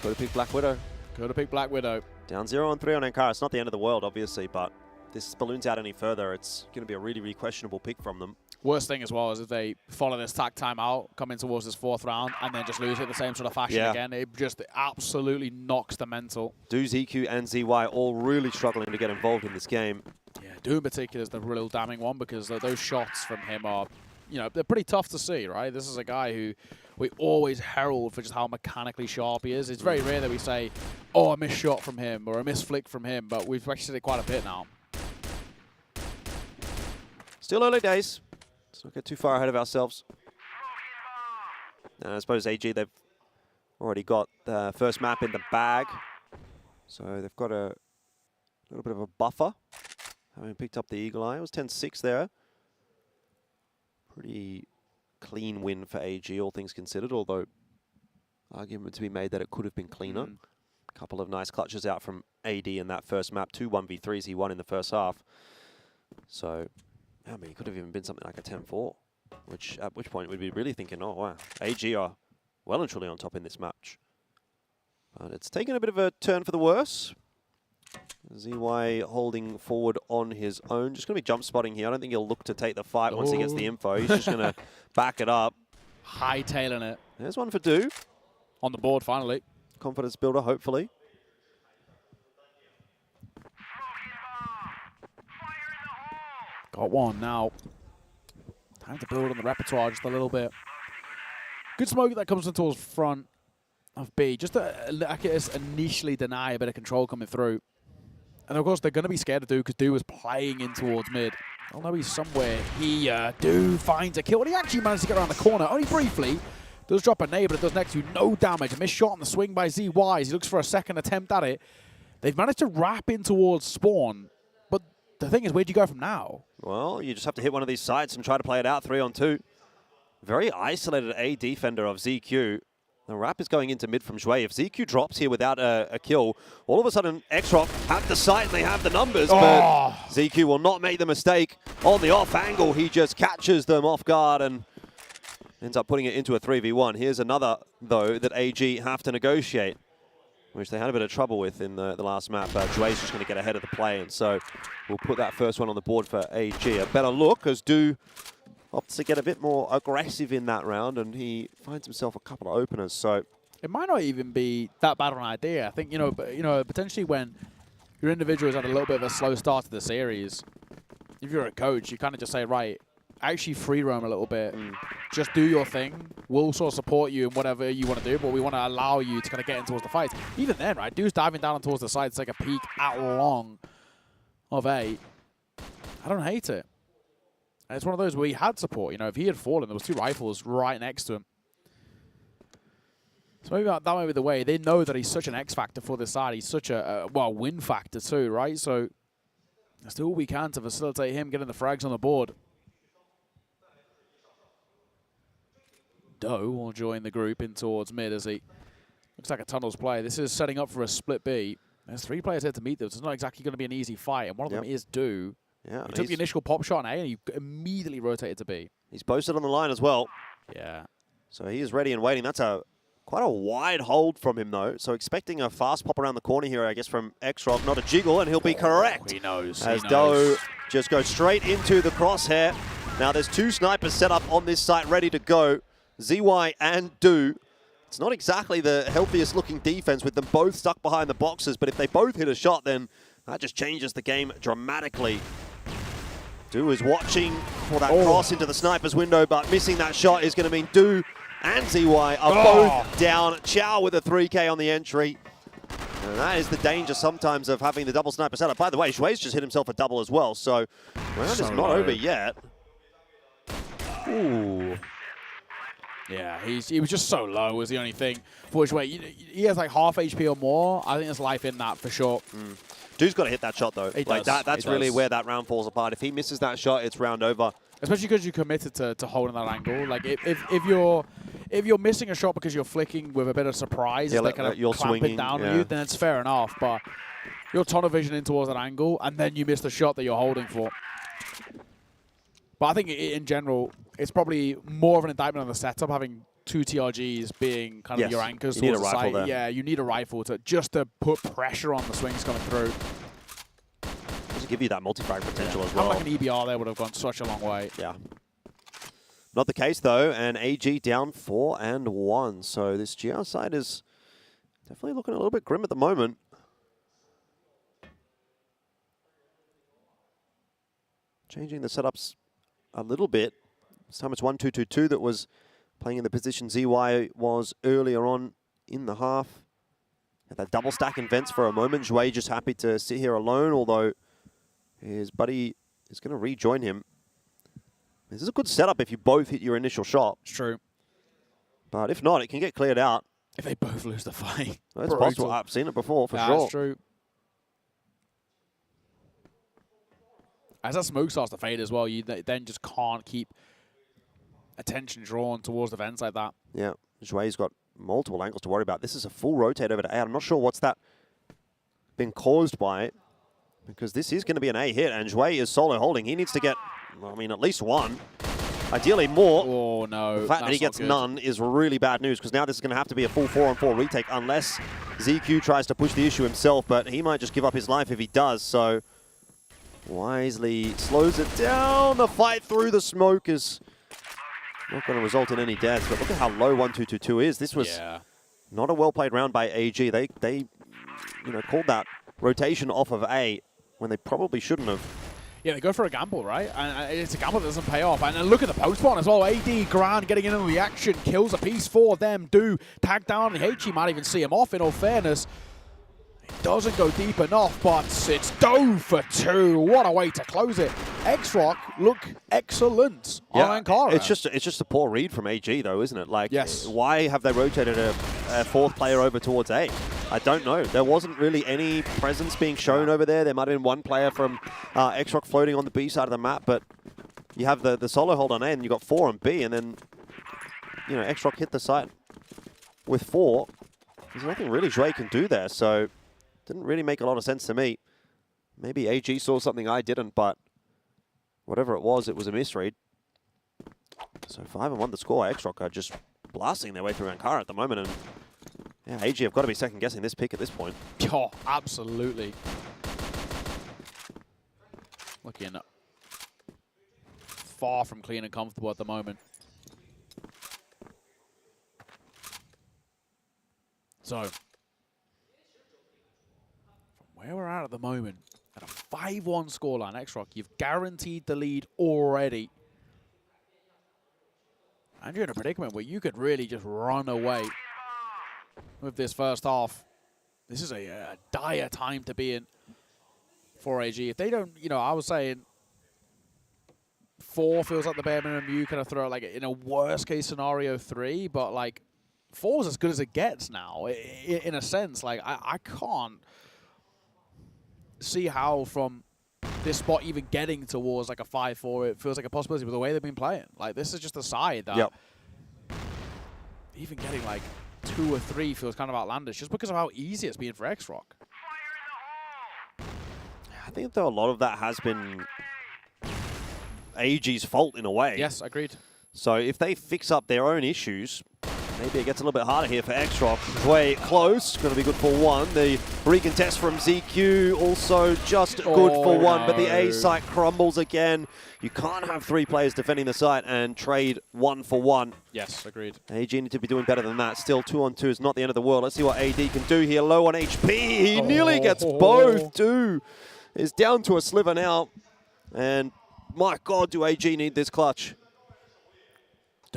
Could have picked Black Widow.
Could have picked Black Widow.
Down 0-3 on Ankara. It's not the end of the world, obviously, but if this balloons out any further, it's going to be a really, really questionable pick from them.
Worst thing as well is if they follow this tack time out, come in towards this 4th round, and then just lose it the same sort of fashion again. It just absolutely knocks the mental.
Do, ZQ, and ZY all really struggling to get involved in this game.
Yeah, Do in particular is the real damning one, because those shots from him are you know, they're pretty tough to see, right? This is a guy who we always herald for just how mechanically sharp he is. It's very rare that we say, oh, a missed shot from him or a missed flick from him, but we've actually seen it quite a bit now.
Still early days. Let's not get too far ahead of ourselves. And I suppose AG, they've already got the first map in the bag. So they've got a little bit of a buffer. Having picked up the Eagle Eye. It was 10-6 there. Pretty clean win for AG, all things considered, although argument to be made that it could have been cleaner. A couple of nice clutches out from AD in that first map. 2 1v3s he won in the first half. So, I mean, it could have even been something like a 10-4, which at which point we'd be really thinking, oh, wow, AG are well and truly on top in this match. But it's taken a bit of a turn for the worse. ZY holding forward on his own. Just going to be jump spotting here. I don't think he'll look to take the fight once he gets the info. He's just going to back it up.
Hightailing it.
There's one for Do.
On the board, finally.
Confidence builder, hopefully.
Got one now. Time to build on the repertoire just a little bit. Good smoke that comes towards front of B. Just I guess initially deny a bit of control coming through. And of course, they're going to be scared of Do because Do was playing in towards mid. Although he's somewhere here. Do finds a kill. And he actually managed to get around the corner, only briefly. Does drop a nade, but it does next to no damage. A missed shot on the swing by ZY. He looks for a second attempt at it. They've managed to wrap in towards spawn. But the thing is, where'd you go from now?
Well, you just have to hit one of these sides and try to play it out 3-on-2. Very isolated A defender of ZQ. The wrap is going into mid from Shui. If ZQ drops here without a kill, all of a sudden XROCK have the sight and they have the numbers, but ZQ will not make the mistake. On the off angle, he just catches them off guard and ends up putting it into a 3v1. Here's another, though, that AG have to negotiate, which they had a bit of trouble with in the last map. Jue's just going to get ahead of the play, and so we'll put that first one on the board for AG. A better look as Do opts to get a bit more aggressive in that round, and he finds himself a couple of openers. So
it might not even be that bad of an idea. I think potentially when your individual has had a little bit of a slow start to the series, if you're a coach, you kind of just say, right, actually free roam a little bit. Just do your thing. We'll sort of support you in whatever you want to do, but we want to allow you to kind of get in towards the fight. Even then, right, Dude's diving down towards the side to take a peek at long of A. I don't hate it. And it's one of those where he had support. You know, if he had fallen, there was 2 rifles right next to him. So maybe that might be the way. They know that he's such an X factor for this side. He's such a win factor too, right? So let's do all we can to facilitate him getting the frags on the board. Doe will join the group in towards mid as he looks like a tunnels play. This is setting up for a split B. There's 3 players here to meet them, so it's not exactly going to be an easy fight. And one of them is Do.
Yeah,
he took the initial pop shot on A and he immediately rotated to B.
He's posted on the line as well.
Yeah.
So he is ready and waiting. That's quite a wide hold from him, though. So expecting a fast pop around the corner here, I guess, from XROCK. Not a jiggle, and he'll be correct.
He knows.
As Doe just goes straight into the crosshair. Now there's 2 snipers set up on this site ready to go. ZY and Do. It's not exactly the healthiest looking defense with them both stuck behind the boxes, but if they both hit a shot, then that just changes the game dramatically. Do is watching for that cross into the sniper's window, but missing that shot is going to mean Do and ZY are both down. Chow with a 3K on the entry. And that is the danger sometimes of having the double sniper setup. By the way, Shui's just hit himself a double as well, so round is not over yet. Ooh.
Yeah, he was just so low was the only thing. For Shui, he has like half HP or more. I think there's life in that for sure.
Dude's got to hit that shot, though. That's really
does.
where that round falls apart. If he misses that shot, it's round over.
Especially because you committed to holding that angle. Like if you're missing a shot because you're flicking with a bit of surprise, they kind of clamp it down on you, then it's fair enough. But you're tunnel vision in towards that angle, and then you miss the shot that you're holding for. But I think in general, it's probably more of an indictment on the setup, having 2 TRGs being kind of your anchors towards the side.
There.
Yeah, you need a rifle just to put pressure on the swings coming through.
Does give you that multi-frag potential as well.
Like an EBR there would have gone such a long way.
Yeah. Not the case, though, and AG down 4-1. So this GR side is definitely looking a little bit grim at the moment. Changing the setups a little bit. This time it's 1-2-2-2 that was playing in the position ZY was earlier on in the half. Had that double stack in vents for a moment. Zhui just happy to sit here alone, although his buddy is going to rejoin him. This is a good setup if you both hit your initial shot.
It's true.
But if not, it can get cleared out.
If they both lose the fight.
Well, it's possible. I've seen it before, for sure.
That's true. As that smoke starts to fade as well, you then just can't keep attention drawn towards the vents like that.
Yeah, Zhui's got multiple angles to worry about. This is a full rotate over to A. I'm not sure what's that been caused by, because this is going to be an A hit, and Zhui is solo holding. He needs to get, I mean, at least one. Ideally more.
Oh, no.
The fact that he gets none is really bad news, because now this is going to have to be a full 4-on-4 retake, unless ZQ tries to push the issue himself, but he might just give up his life if he does, so wisely slows it down. The fight through the smoke is not going to result in any deaths, but look at how low 1-2-2-2 is. This was not a well-played round by AG. They called that rotation off of A when they probably shouldn't have.
Yeah, they go for a gamble, right? And it's a gamble that doesn't pay off. And look at the post spawn as well. AD, Gran getting in on the action, kills a piece for them. Do tag down, and HE might even see him off, in all fairness. It doesn't go deep enough, but it's Do for 2. What a way to close it. XROCK look excellent on Ankara.
It's just a poor read from AG, though, isn't it? Like,
yes.
Why have they rotated a fourth player over towards A? I don't know. There wasn't really any presence being shown over there. There might have been one player from XROCK floating on the B side of the map, but you have the solo hold on A, and you got 4 on B, and then XROCK hit the site with 4. There's nothing really Zhui can do there, so didn't really make a lot of sense to me. Maybe AG saw something I didn't, but whatever it was a misread. So 5-1 the score. XROCK are just blasting their way through Ankara at the moment, and yeah, AG have got to be second-guessing this pick at this point.
Oh, absolutely. Looking far from clean and comfortable at the moment. So, from where we're at the moment, at a 5-1 scoreline, XROCK, you've guaranteed the lead already. And you're in a predicament where you could really just run away with this first half. This is a dire time to be in for AG. If they don't, I was saying 4 feels like the bare minimum. You kind of throw like in a worst case scenario 3, but like 4 is as good as it gets now in a sense. Like I can't see how from this spot even getting towards like a 5-4, it feels like a possibility with the way they've been playing. Like this is just a side that even getting like 2 or 3 feels kind of outlandish just because of how easy it's been for XROCK.
I think though a lot of that has been AG's fault in a way.
Yes, agreed.
So if they fix up their own issues, maybe it gets a little bit harder here for XROCK. Zhui close, going to be good for 1. The recontest from ZQ also just good for 1, but the A site crumbles again. You can't have 3 players defending the site and trade 1 for 1.
Yes, agreed.
AG need to be doing better than that. Still 2-on-2 is not the end of the world. Let's see what AD can do here. Low on HP. He nearly gets both. 2 is down to a sliver now. And my God, do AG need this clutch.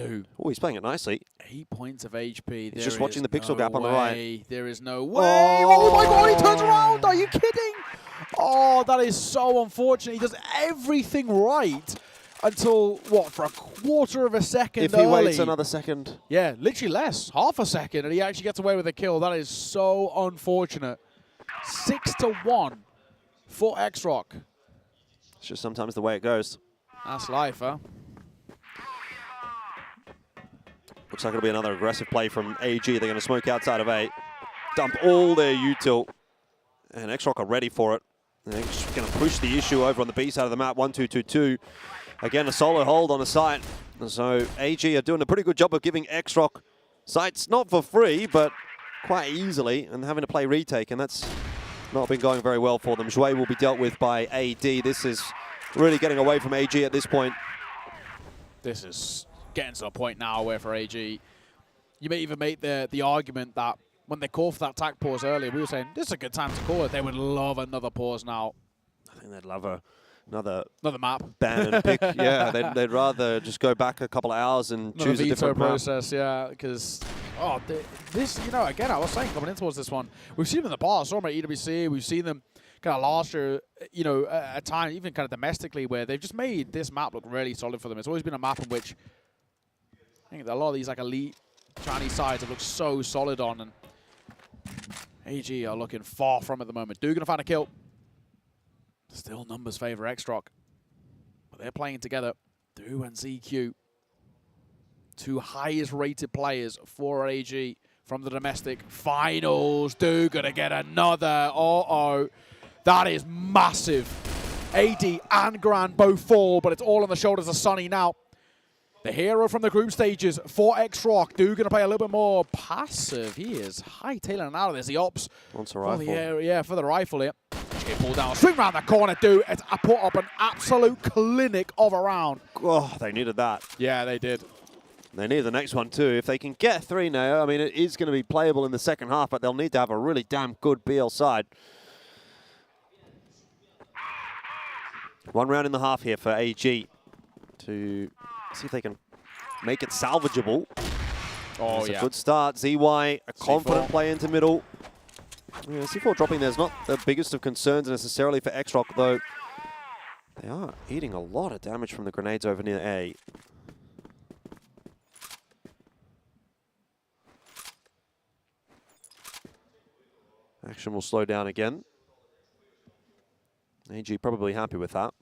Oh, he's playing it nicely.
8 points of HP.
He's just watching the pixel gap on the right.
There is no way. Oh my God, he turns around. Are you kidding? Oh, that is so unfortunate. He does everything right until, what, for a quarter of a second
If he waits another second.
Yeah, literally less. Half a second, and he actually gets away with a kill. That is so unfortunate. 6-1 for XROCK.
It's just sometimes the way it goes.
That's life, huh?
Looks like it'll be another aggressive play from AG. They're going to smoke outside of A. Dump all their util. And XROCK are ready for it. They're just going to push the issue over on the B side of the map. 1-2-2-2. Again, a solo hold on the site. And so AG are doing a pretty good job of giving XROCK sites, not for free, but quite easily, and having to play retake. And that's not been going very well for them. Zhui will be dealt with by AD. This is really getting away from AG at this point.
This is getting to a point now where for AG, you may even make the argument that when they called for that attack pause earlier, we were saying this is a good time to call it. They would love another pause now.
I think they'd love a Another
map.
Ban and pick. Yeah, they'd rather just go back a couple of hours and choose a different
process. Yeah, because this, you know, again, I was saying coming in towards this one, we've seen them in the past. Saw them at EWC. We've seen them kind of last year, you know, at time even kind of domestically, where they've just made this map look really solid for them. It's always been a map in which I think a lot of these like elite Chinese sides have looked so solid on, and AG are looking far from at the moment. Do gonna find a kill. Still numbers favor XROCK, but they're playing together. Do and ZQ, two highest rated players for AG from the domestic finals. Do gonna get another. Uh-oh. That is massive. AD and Gran both fall, but it's all on the shoulders of Sunny now. The hero from the group stages for XROCK. Do going to play a little bit more passive. He is hightailing out of this. He opts for the area, for the rifle here. Get pulled down. Swing around the corner, Do. It's put up an absolute clinic of a round.
Oh, they needed that.
Yeah, they did.
They need the next one too. If they can get 3 now, I mean, it is going to be playable in the second half, but they'll need to have a really damn good BL side. 1 round in the half here for AG to see if they can make it salvageable.
Oh,
it's a good start. ZY, a confident play into middle. Yeah, C4 dropping there is not the biggest of concerns necessarily for XROCK, though they are eating a lot of damage from the grenades over near A. Action will slow down again. AG probably happy with that.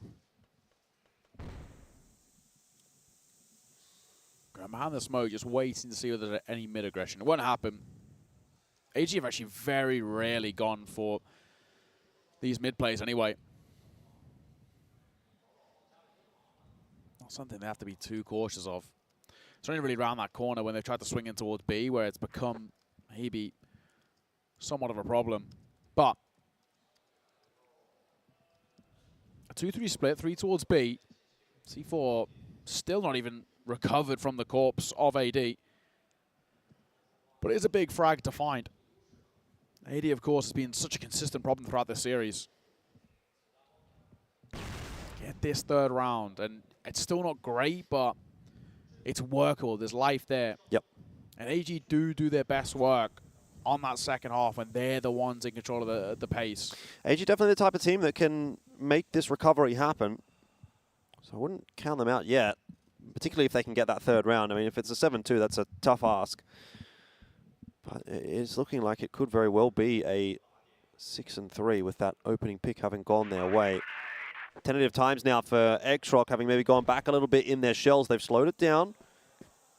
Behind the smoke, just waiting to see whether there's any mid-aggression. It won't happen. AG have actually very rarely gone for these mid-plays anyway. Not something they have to be too cautious of. It's only really around that corner when they've tried to swing in towards B, where it's become maybe somewhat of a problem. But a 2-3 split, 3 towards B. C4 still not even recovered from the corpse of AD. But it is a big frag to find. AD, of course, has been such a consistent problem throughout this series. Get this 3rd round, and it's still not great, but it's workable. There's life there.
Yep.
And AG do their best work on that second half when they're the ones in control of the pace.
AG definitely the type of team that can make this recovery happen. So I wouldn't count them out yet, particularly if they can get that 3rd round. I mean, if it's a 7-2, that's a tough ask. But it is looking like it could very well be a 6-3 with that opening pick having gone their way. Tentative times now for XROCK, having maybe gone back a little bit in their shells. They've slowed it down,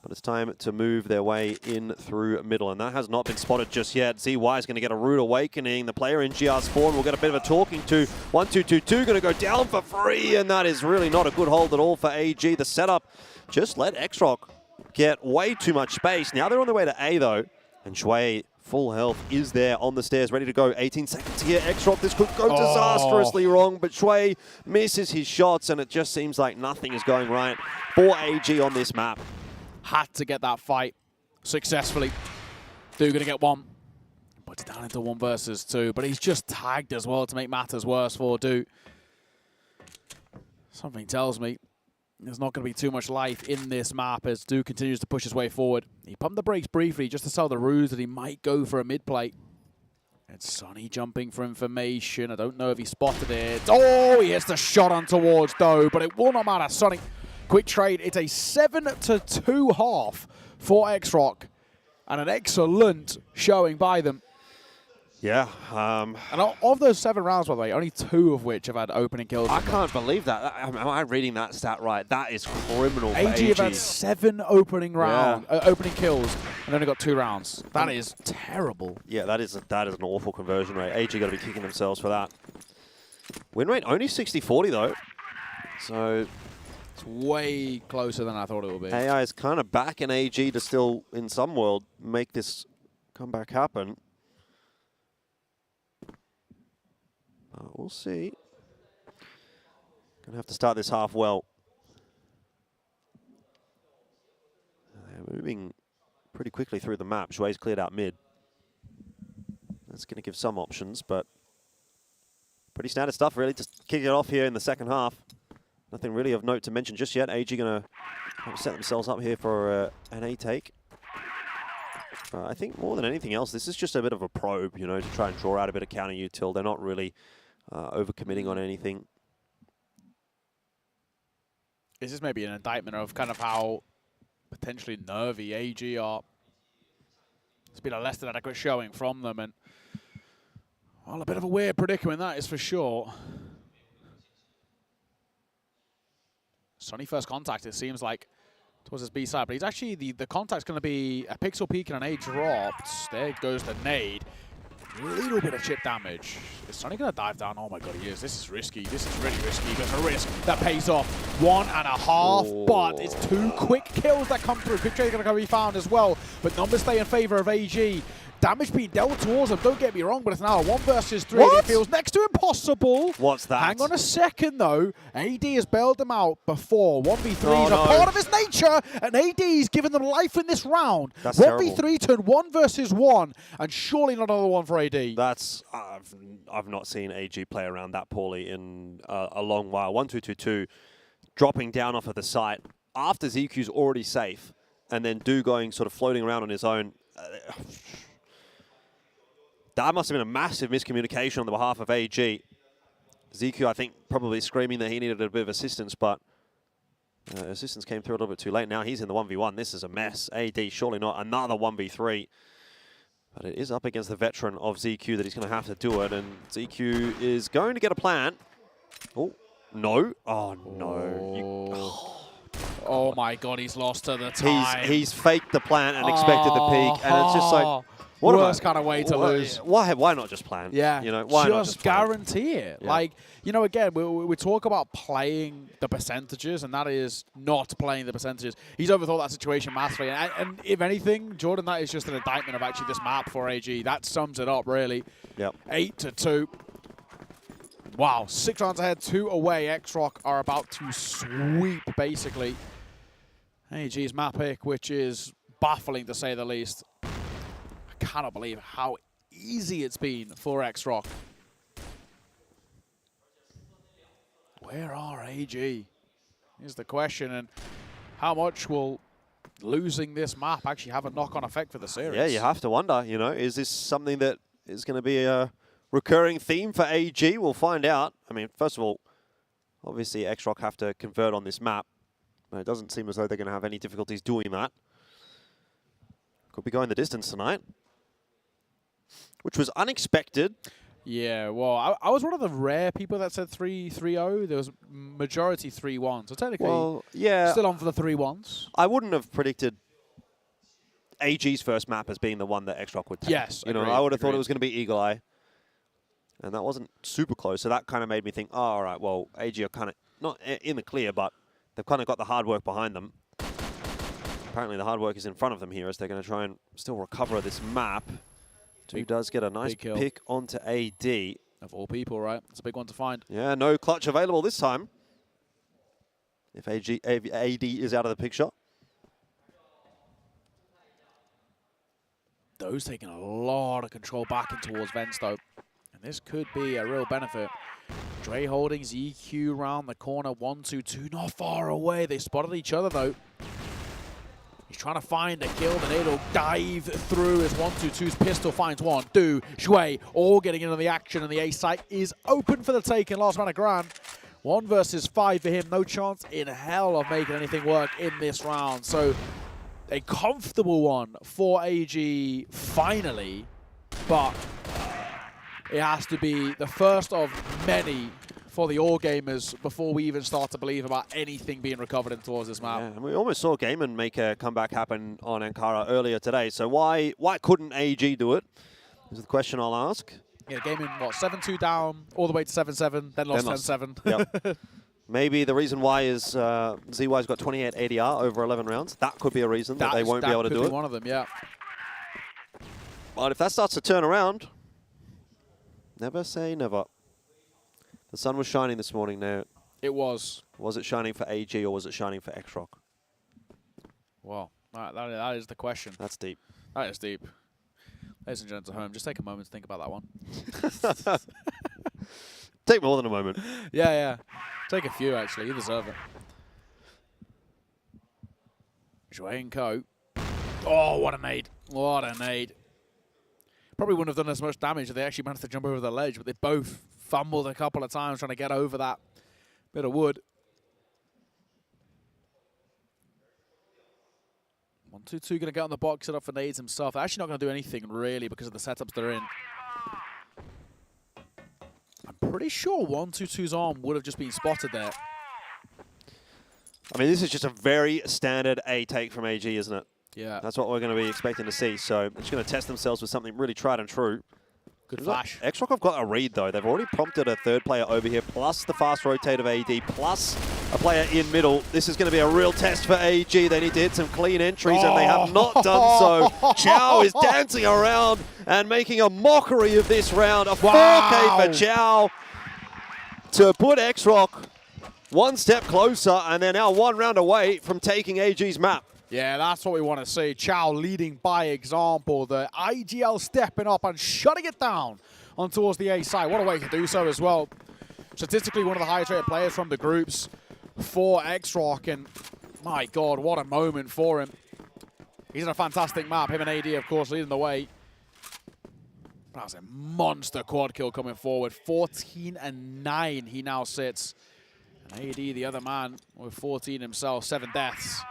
but it's time to move their way in through middle, and that has not been spotted just yet. ZY is going to get a rude awakening. The player in GR spawn will get a bit of a talking to. 1-2-2-2 going to go down for free, and that is really not a good hold at all for AG. The setup just let XROCK get way too much space. Now they're on their way to A, though, and Shui, full health, is there on the stairs, ready to go. 18 seconds here. XROCK, this could go disastrously wrong, but Shui misses his shots, and it just seems like nothing is going right for AG on this map.
Had to get that fight successfully. Do going to get 1. Puts it down into 1 versus 2, but he's just tagged as well to make matters worse for Do. Something tells me there's not going to be too much life in this map as Do continues to push his way forward. He pumped the brakes briefly just to sell the ruse that he might go for a mid-play. And Sunny jumping for information. I don't know if he spotted it. Oh, he hits the shot on towards Do, but it will not matter. Sunny, quick trade. It's a 7-2 half for XROCK, and an excellent showing by them.
Yeah.
And of those 7 rounds, by the way, only 2 of which have had opening kills.
I can't believe that. Am I reading that stat right? That is criminal for AG.
have had 7 opening opening kills and only got 2 rounds. That is terrible.
Yeah, that is an awful conversion rate. AG got to be kicking themselves for that. Win rate only 60-40 though. So
it's way closer than I thought it would be.
AI is kind of backing AG to still, in some world, make this comeback happen. We'll see. Gonna have to start this half well. They're moving pretty quickly through the map. Shui's cleared out mid. That's gonna give some options, but Pretty standard stuff, really. Just kick it off here in the second half. Nothing really of note to mention just yet. AG going to set themselves up here for an A take. I think more than anything else, this is just a bit of a probe, to try and draw out a bit of counter util. They're not really overcommitting on anything.
Is this maybe an indictment of kind of how potentially nervy AG are? It's been a less than adequate showing from them, and well, a bit of a weird predicament, that is for sure. Sunny first contact, it seems like, towards his B side, but he's actually, the contact's going to be a pixel peek and an A dropped. There goes the nade. A little bit of chip damage. Is Sunny going to dive down? Oh my god, he is. This is risky. This is really risky. There's a risk that pays off. 1.5, but it's 2 quick kills that come through. Quick trade going to be found as well, but numbers stay in favor of AG. Damage being dealt towards them, don't get me wrong, but it's now a 1 versus 3. It feels next to impossible.
What's that?
Hang on a second, though. AD has bailed them out before. 1v3 is a
no.
part of his nature, and AD's given them life in this round.
That's
1v3 turned 1 versus 1, and surely not another one for AD.
That's I've not seen AG play around that poorly in a long while. 1-2-2-2, dropping down off of the site after ZQ's already safe, and then Do going sort of floating around on his own. That must have been a massive miscommunication on the behalf of AG. ZQ, I think, probably screaming that he needed a bit of assistance, but assistance came through a little bit too late. Now he's in the 1v1. This is a mess. AD, surely not another 1v3. But it is up against the veteran of ZQ that he's going to have to do it, and ZQ is going to get a plan. Oh, no. Oh, no.
Oh my god, he's lost to the time.
He's faked the plan and expected the peak, and it's just like...
What worst kind of way to lose.
Why not just plan?
Yeah,
why not just plan?
guarantee it.
Yeah.
Like, again, we talk about playing the percentages, and that is not playing the percentages. He's overthought that situation massively, and if anything, Jordan, that is just an indictment of actually this map for AG. That sums it up, really.
Yep.
8-2. Wow, 6 rounds ahead, 2 away. XROCK are about to sweep, basically. AG's map pick, which is baffling to say the least. I cannot believe how easy it's been for XROCK. Where are AG? Is the question, and how much will losing this map actually have a knock-on effect for the series?
Yeah, you have to wonder, is this something that is going to be a recurring theme for AG? We'll find out. I mean, first of all, obviously XROCK have to convert on this map. But it doesn't seem as though they're going to have any difficulties doing that. Could be going the distance tonight, which was unexpected.
Yeah, well, I was one of the rare people that said 3-3-0. There was majority 3-1. So technically, still on for the 3-1s.
I wouldn't have predicted AG's first map as being the one that XROCK would take.
Yes,
I would have thought it was going to be Eagle Eye. And that wasn't super close. So that kind of made me think, oh, all right, well, AG are kind of not in the clear, but they've kind of got the hard work behind them. Apparently the hard work is in front of them here as they're going to try and still recover this map. Who does get a nice pick onto AD.
Of all people, right? It's a big one to find.
Yeah, no clutch available this time. If AD is out of the picture.
Those taking a lot of control back in towards Vents, though. And this could be a real benefit. Dre holding ZQ round the corner. 1-2-2, not far away. They spotted each other, though. He's trying to find a kill. The nade will dive through as 1-2-2's pistol finds one. Du, Shui, all getting into the action, and the A site is open for the taking. Last round of Grand. 1 versus 5 for him. No chance in hell of making anything work in this round. So a comfortable one for AG finally, but it has to be the first of many for the All Gamers before we even start to believe about anything being recovered in towards this map.
Yeah, and we almost saw Gaimin make a comeback happen on Ankara earlier today. So why couldn't AG do it? Is the question I'll ask.
Yeah, Gaimin, what, 7-2 down, all the way to 7-7, then lost 10-7.
Yep. Maybe the reason why is ZY's got 28 ADR over 11 rounds. That could be a reason that they won't be able to do it.
That could be one of them, yeah.
But if that starts to turn around, never say never. The sun was shining this morning now.
It was.
Was it shining for AG or was it shining for XROCK?
Well, that is the question.
That's deep.
That is deep. Ladies and gents at home, just take a moment to think about that one.
Take more than a moment.
Yeah, yeah. Take a few, actually. You deserve it. Zhuangko. Oh, what a nade. What a nade. Probably wouldn't have done as much damage if they actually managed to jump over the ledge, but they both fumbled a couple of times trying to get over that bit of wood. 1-2-2 going to get on the box, set up for nades himself. They're actually not going to do anything, really, because of the setups they're in. I'm pretty sure 1-2-2's arm would have just been spotted there.
I mean, this is just a very standard A take from AG, isn't it?
Yeah.
That's what we're going to be expecting to see. So they're just going to test themselves with something really tried and true.
Good flash.
XROCK have got a read, though. They've already prompted a third player over here, plus the fast rotate of AD, plus a player in middle. This is going to be a real test for AG. They need to hit some clean entries, and they have not done so. Chow is dancing around and making a mockery of this round. A 4K for Chow to put XROCK one step closer, and they're now one round away from taking AG's map.
Yeah, that's what we want to see. Chow leading by example. The IGL stepping up and shutting it down on towards the A side. What a way to do so as well. Statistically, one of the highest rated players from the groups for XROCK, and my God, what a moment for him. He's in a fantastic map. Him and AD, of course, leading the way. That was a monster quad kill coming forward. 14-9 he now sits. And AD, the other man, with 14 himself, 7 deaths.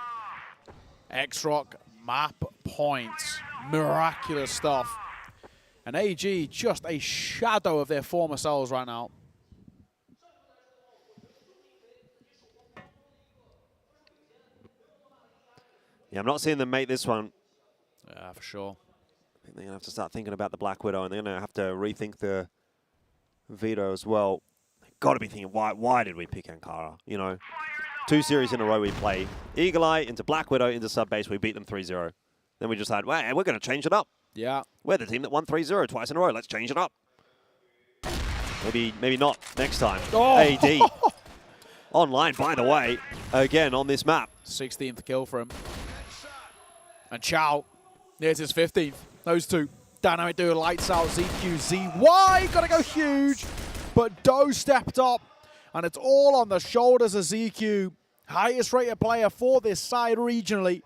XROCK map points. Miraculous stuff. And AG, just a shadow of their former selves right now.
Yeah, I'm not seeing them make this one.
Yeah, for sure.
I think they're going to have to start thinking about the Black Widow, and they're going to have to rethink the veto as well. They've got to be thinking, why did we pick Ankara? You know, 2 series in a row we play Eagle Eye into Black Widow into sub base. We beat them 3-0. Then we just had, well, we're going to change it up.
Yeah.
We're the team that won 3-0 twice in a row. Let's change it up. Maybe not next time.
Oh.
AD. Online, by the way, again on this map.
16th kill for him. And Chow, there's his 15th. Those two. Dynamic duo, lights out, ZQ, ZY. Got to go huge. But Doe stepped up. And it's all on the shoulders of ZQ. Highest rated player for this side regionally.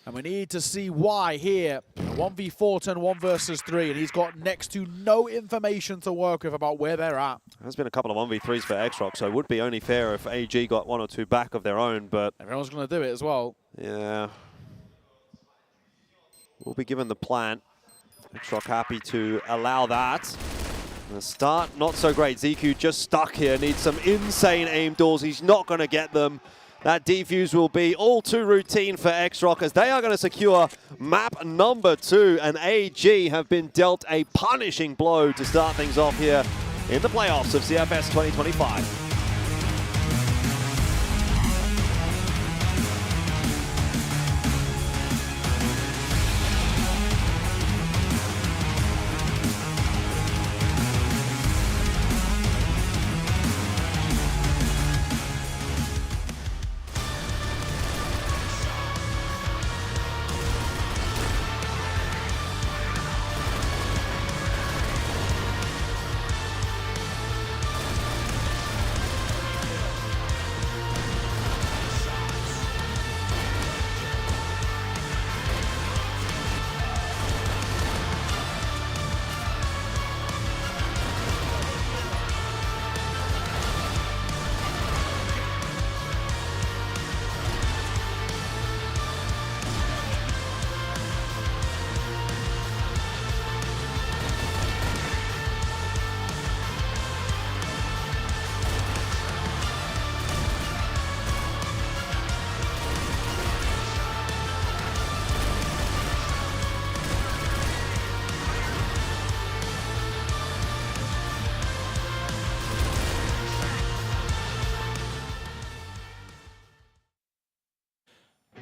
And we need to see why here. 1v4 turn 1 versus 3. And he's got next to no information to work with about where they're at.
There's been a couple of 1v3s for XROCK, so it would be only fair if AG got 1 or 2 back of their own, but...
everyone's going to do it as well.
Yeah. We'll be given the plan. XROCK happy to allow that. The start, not so great. ZQ just stuck here, needs some insane aim doors. He's not going to get them. That defuse will be all too routine for XROCK as they are going to secure map number 2. And AG have been dealt a punishing blow to start things off here in the playoffs of CFS 2025.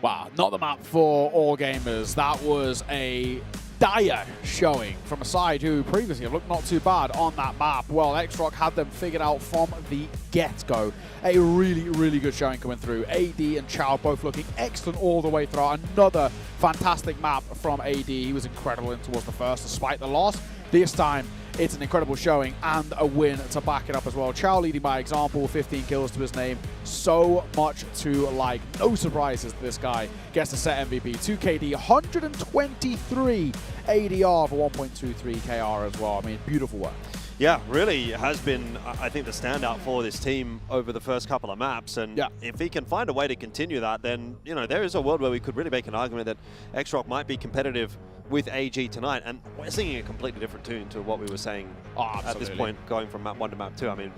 Wow, not the map for all gamers. That was a dire showing from a side who previously have looked not too bad on that map. Well, XROCK had them figured out from the get-go. A really, really good showing coming through. AD and Chow both looking excellent all the way through. Another fantastic map from AD. He was incredible in towards the first, despite the loss. this time it's an incredible showing and a win to back it up as well. Chow leading by example, 15 kills to his name. So much to like. No surprises this guy gets the set MVP. 2KD, 123 ADR for 1.23 KR as well. I mean, beautiful work.
Yeah, really has been, I think, the standout for this team over the first couple of maps. And if he can find a way to continue that, then, you know, there is a world where we could really make an argument that XROCK might be competitive with AG tonight. And we're singing a completely different tune to what we were saying at this point, going from map 1 to map 2. I mean,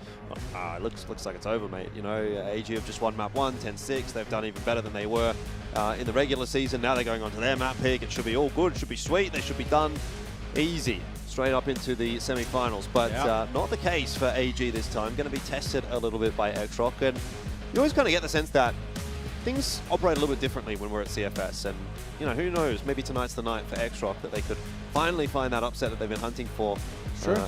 it looks like it's over, mate. You know, AG have just won map 1, 10-6. They've done even better than they were in the regular season. Now they're going on to their map pick. It should be all good. It should be sweet. They should be done easy. Straight up into the semi-finals, but not the case for AG this time. Going to be tested a little bit by XROCK, and you always kind of get the sense that things operate a little bit differently when we're at CFS, and you know, who knows, maybe tonight's the night for XROCK that they could finally find that upset that they've been hunting for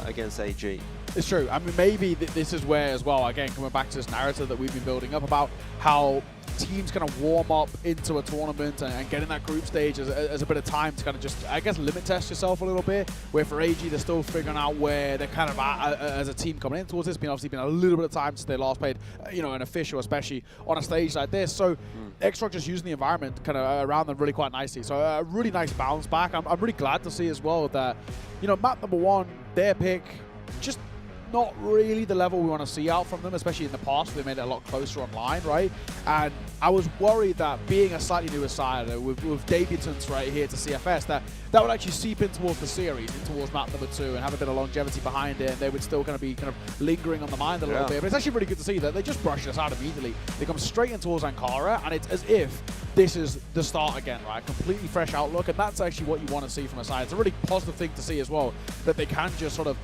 against AG.
It's true. I mean, maybe this is where as well, again, coming back to this narrative that we've been building up about how teams kind of warm up into a tournament and get in that group stage as a bit of time to kind of just, I guess, limit test yourself a little bit, where for AG, they're still figuring out where they're kind of at as a team coming in towards this. Obviously been a little bit of time since they last played, you know, an official, especially on a stage like this. So XROCK just using the environment kind of around them really quite nicely. So a really nice bounce back. I'm really glad to see as well that, you know, map number 1, their pick, just not really the level we want to see out from them, especially in the past. They made it a lot closer online, right? And I was worried that being a slightly newer side with debutants right here to CFS, that would actually seep in towards the series, in towards map number 2, and have a bit of longevity behind it, and they would still kind of be lingering on the mind a little bit. But it's actually really good to see that they just brushed us out immediately. They come straight in towards Ankara, and it's as if this is the start again, right? Completely fresh outlook, and that's actually what you want to see from a side. It's a really positive thing to see as well, that they can just sort of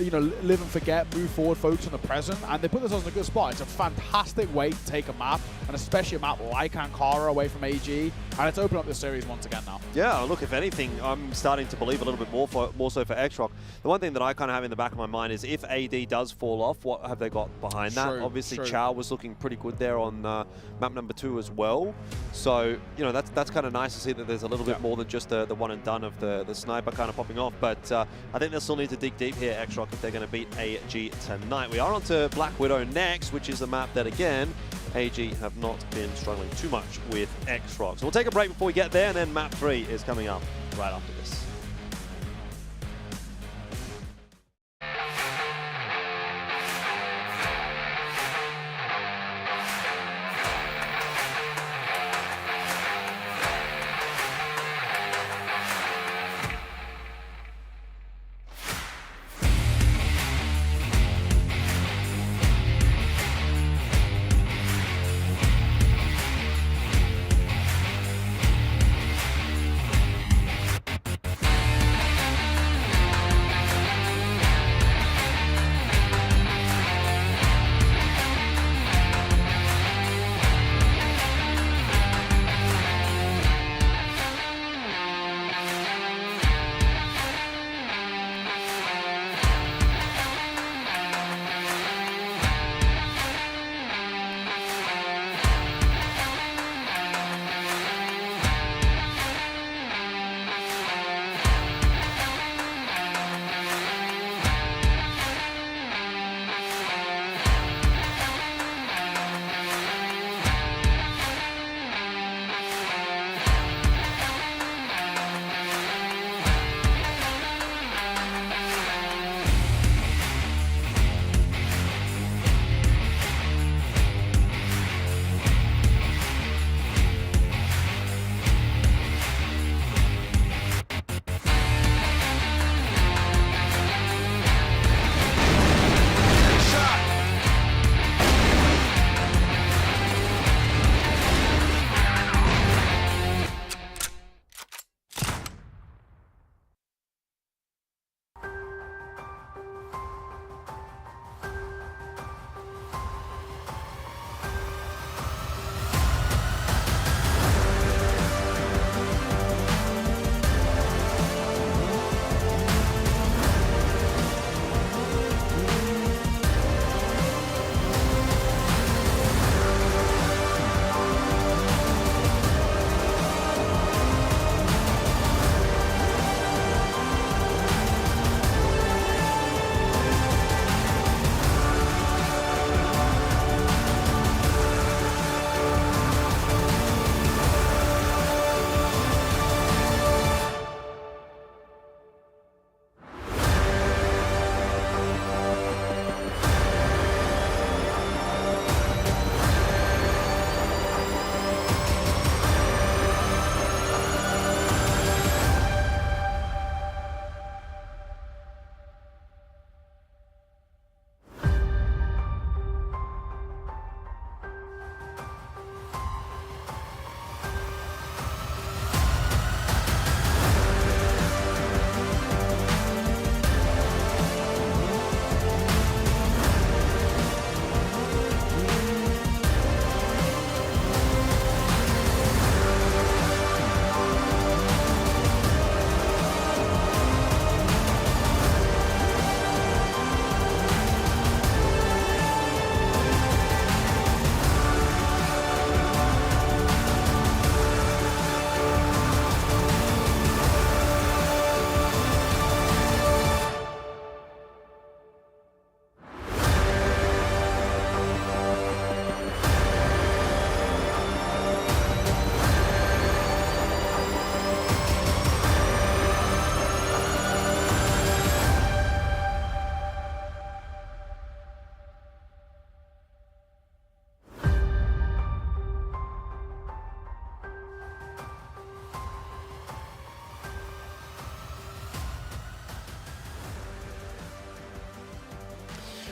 you know, live and forget, move forward, focus on the present, and they put themselves in a good spot. It's a fantastic way to take a map, and especially a map like Ankara away from AG, and it's opened up this series once again now. Yeah, look, if anything, I'm starting to believe a little bit more so for XROCK. The one thing that I kind of have in the back of my mind is if AD does fall off, what have they got behind that? Obviously, Chow was looking pretty good there on map number 2 as well. So, you know, that's kind of nice to see that there's a little bit more than just the one and done of the sniper kind of popping off. But I think they'll still need to dig deep here, XROCK, if they're going to beat AG tonight. We are on to Black Widow next, which is a map that, again, AG have not been struggling too much with XROCK. So we'll take a break before we get there, and then map 3 is coming up right after this.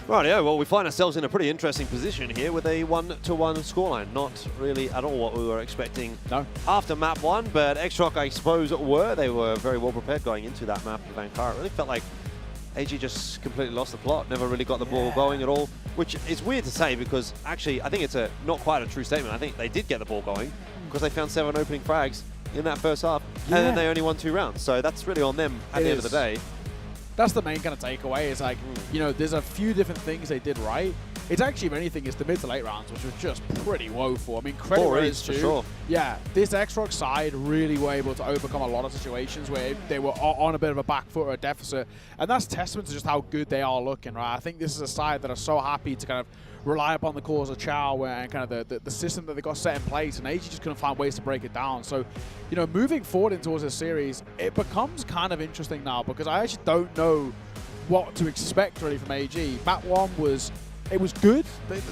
Right, yeah, well, we find ourselves in a pretty interesting position here with a 1-1 scoreline. Not really at all what we were expecting after map 1, but XROCK, I suppose, were. They were very well prepared going into that map with Ankara. It really felt like AG just completely lost the plot, never really got the ball going at all, which is weird to say because actually I think it's not quite a true statement. I think they did get the ball going because they found 7 opening frags in that first half, and then they only won 2 rounds. So that's really on them at the end of the day.
That's the main kind of takeaway is like, you know, there's a few different things they did right. It's actually, if anything, it's the mid to late rounds, which was just pretty woeful. I mean, credit where it's due. For sure. Yeah, this XROCK side really were able to overcome a lot of situations where they were on a bit of a back foot or a deficit. And that's testament to just how good they are looking, right? I think this is a side that are so happy to kind of rely upon the cause of Chow and kind of the system that they got set in place, and AG just couldn't find ways to break it down. So, you know, moving forward into this series, it becomes kind of interesting now because I actually don't know what to expect really from AG. Map 1 was good.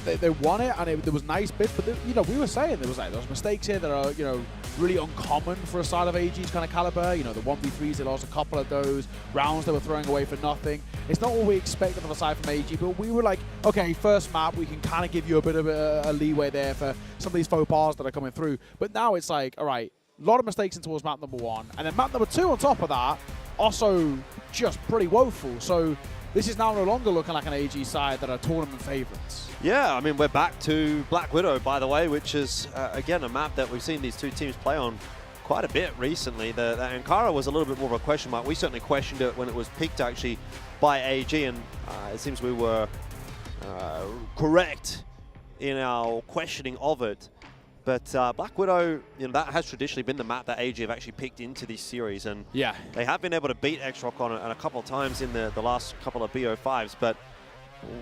They won it, and there was nice bits, but you know, we were saying there was mistakes here that are, you know, really uncommon for a side of AG's kind of caliber. You know, the 1v3s, they lost a couple of those rounds they were throwing away for nothing. It's not what we expected from a side from AG, but we were like, okay, first map, we can kind of give you a bit of a leeway there for some of these faux pas that are coming through. But now it's like, all right, a lot of mistakes in towards map number 1, and then map number 2 on top of that, also just pretty woeful. So this is now no longer looking like an AG side that are tournament favorites.
Yeah, I mean, we're back to Black Widow, by the way, which is, again, a map that we've seen these two teams play on quite a bit recently. The Ankara was a little bit more of a question mark. We certainly questioned it when it was picked, actually, by AG, and it seems we were correct in our questioning of it. But Black Widow, you know, that has traditionally been the map that AG have actually picked into this series, and they have been able to beat XROCK on it a couple of times in the last couple of BO5s, but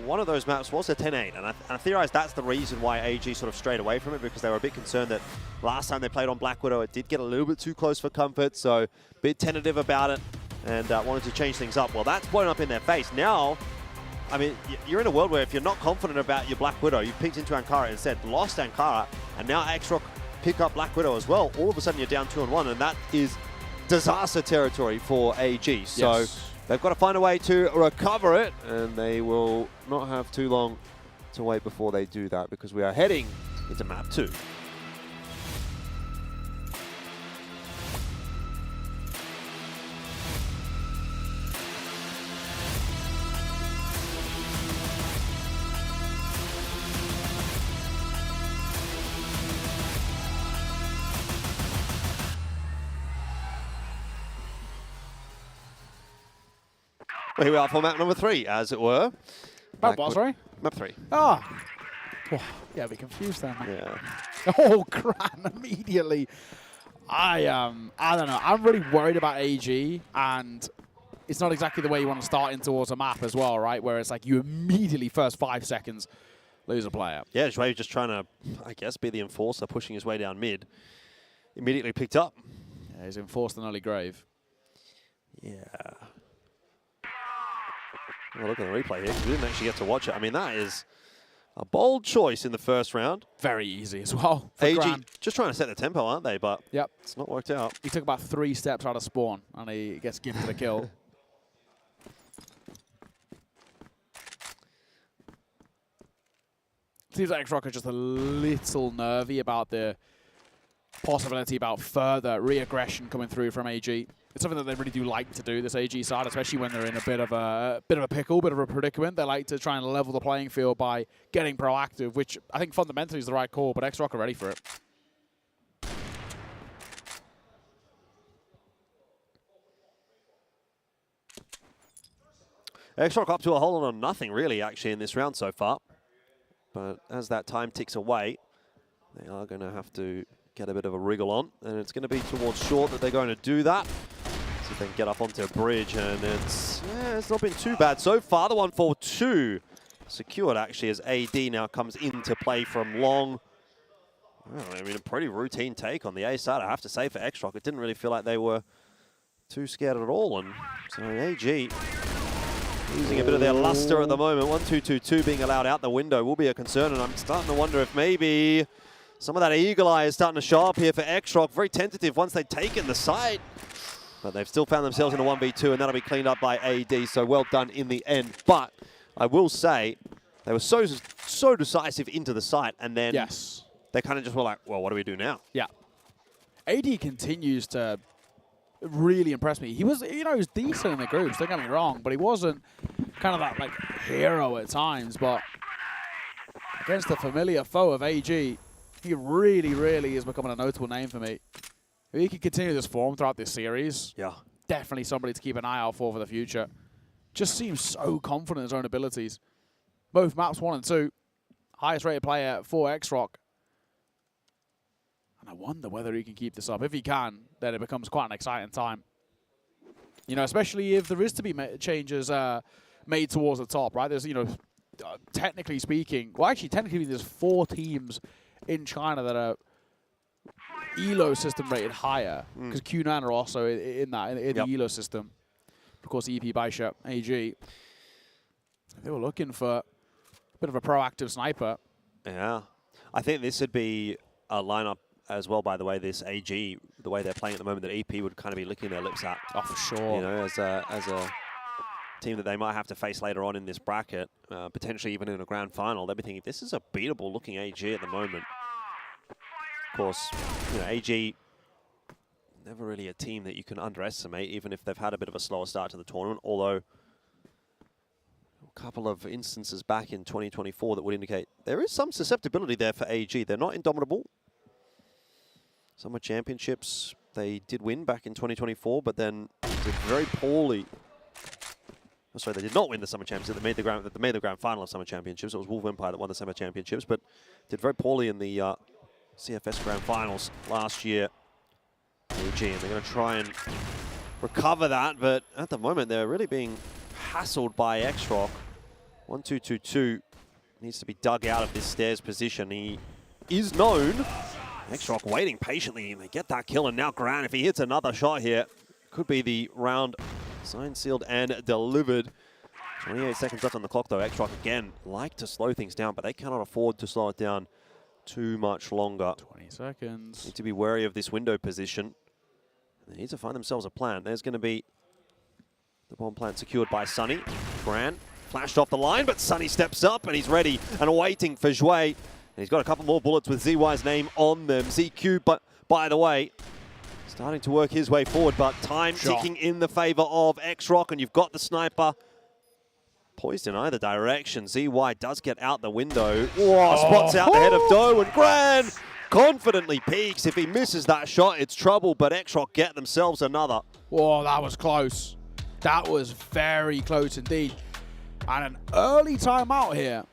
one of those maps was a 10-8, and I theorize that's the reason why AG sort of strayed away from it, because they were a bit concerned that last time they played on Black Widow, it did get a little bit too close for comfort, so a bit tentative about it, and wanted to change things up. Well, that's blown up in their face. Now, I mean, you're in a world where if you're not confident about your Black Widow, you've picked into Ankara instead, lost Ankara, and now XROCK pick up Black Widow as well. All of a sudden, you're down 2-1, and that is disaster territory for AG. So they've got to find a way to recover it, and they will not have too long to wait before they do that, because we are heading into map 2. Here we are for map number 3, as it were.
Map what, sorry?
Map 3.
Ah. Oh, yeah, be confused then.
Yeah.
Oh, crap, immediately. I don't know. I'm really worried about AG, and it's not exactly the way you want to start in towards a map as well, right? Where it's like you immediately, first 5 seconds, lose a player.
Yeah, Zhuai just trying to, I guess, be the enforcer, pushing his way down mid. Immediately picked up.
Yeah, he's enforced an early grave.
Yeah. Well, look at the replay here, because we didn't actually get to watch it. I mean, that is a bold choice in the first round.
Very easy as well.
AG just trying to set the tempo, aren't they? But it's not worked out.
He took about 3 steps out of spawn, and he gets gifted a kill. Seems like XROCK are just a little nervy about the possibility about further re-aggression coming through from AG. It's something that they really do like to do, this AG side, especially when they're in a bit of a pickle, bit of a predicament. They like to try and level the playing field by getting proactive, which I think fundamentally is the right call, but XROCK are ready for it.
XROCK up to a whole lot of nothing, really, actually, in this round so far. But as that time ticks away, they are going to have to get a bit of a wriggle on, and it's going to be towards short that they're going to do that. See if they can get up onto a bridge, and it's not been too bad so far. The 1-4-2 secured, actually, as AD now comes into play from long. Well, I mean, a pretty routine take on the A side, I have to say, for XROCK. It didn't really feel like they were too scared at all, and so AG losing a bit of their luster at the moment. 1-2-2-2 being allowed out the window will be a concern, and I'm starting to wonder if maybe some of that eagle eye is starting to show up here for XROCK. Very tentative once they've taken the site. But they've still found themselves in a 1v2, and that'll be cleaned up by AD, so well done in the end. But I will say they were so decisive into the site, and then they kind of just were like, well, what do we do now?
Yeah. AD continues to really impress me. He was, you know, he was decent in the groups, don't get me wrong, but he wasn't kind of that, like, hero at times. But against the familiar foe of AG, he really, really is becoming a notable name for me. If he can continue this form throughout this series, definitely somebody to keep an eye out for the future. Just seems so confident in his own abilities. Both maps 1 and 2, highest rated player for XROCK. And I wonder whether he can keep this up. If he can, then it becomes quite an exciting time. You know, especially if there is to be changes made towards the top, right? There's, you know, technically speaking, well, actually, technically, there's 4 teams in China that are ELO system rated higher, because Q9 are also in the ELO system. Of course, EP Baisha, AG. They were looking for a bit of a proactive sniper.
Yeah. I think this would be a lineup as well, by the way, this AG, the way they're playing at the moment, that EP would kind of be licking their lips at.
Oh, for sure.
You know, as a team that they might have to face later on in this bracket, potentially even in a grand final, they'll be thinking, this is a beatable looking AG at the moment. Of course, you know, AG, never really a team that you can underestimate, even if they've had a bit of a slower start to the tournament, although a couple of instances back in 2024 that would indicate there is some susceptibility there for AG. They're not indomitable. Summer Championships, they did win back in 2024, but then did very poorly. Oh, sorry, they did not win the Summer Championships. They made the grand final of Summer Championships. It was Wolf Empire that won the Summer Championships, but did very poorly in the CFS Grand Finals last year. AG, and they're going to try and recover that, but at the moment they're really being hassled by XROCK. 1-2-2-2 needs to be dug out of this stairs position. He is known. XROCK waiting patiently, and they get that kill, and now Gran, if he hits another shot here, could be the round signed, sealed, and delivered. 28 seconds left on the clock, though. XROCK, again, like to slow things down, but they cannot afford to slow it down too much longer.
20 seconds.
Need to be wary of this window position. They need to find themselves a plant. There's going to be the bomb plant secured by Sunny. Gran flashed off the line, but Sunny steps up, and he's ready and waiting for Zhui. And he's got a couple more bullets with ZY's name on them. ZQ, but by the way, starting to work his way forward, but time ticking in the favor of XROCK, and you've got the sniper poised in either direction. ZY does get out the window. Whoa, spots out the head of Doe, and Gran confidently peeks. If he misses that shot, it's trouble, but XROCK get themselves another.
Whoa, that was close. That was very close indeed. And an early timeout here.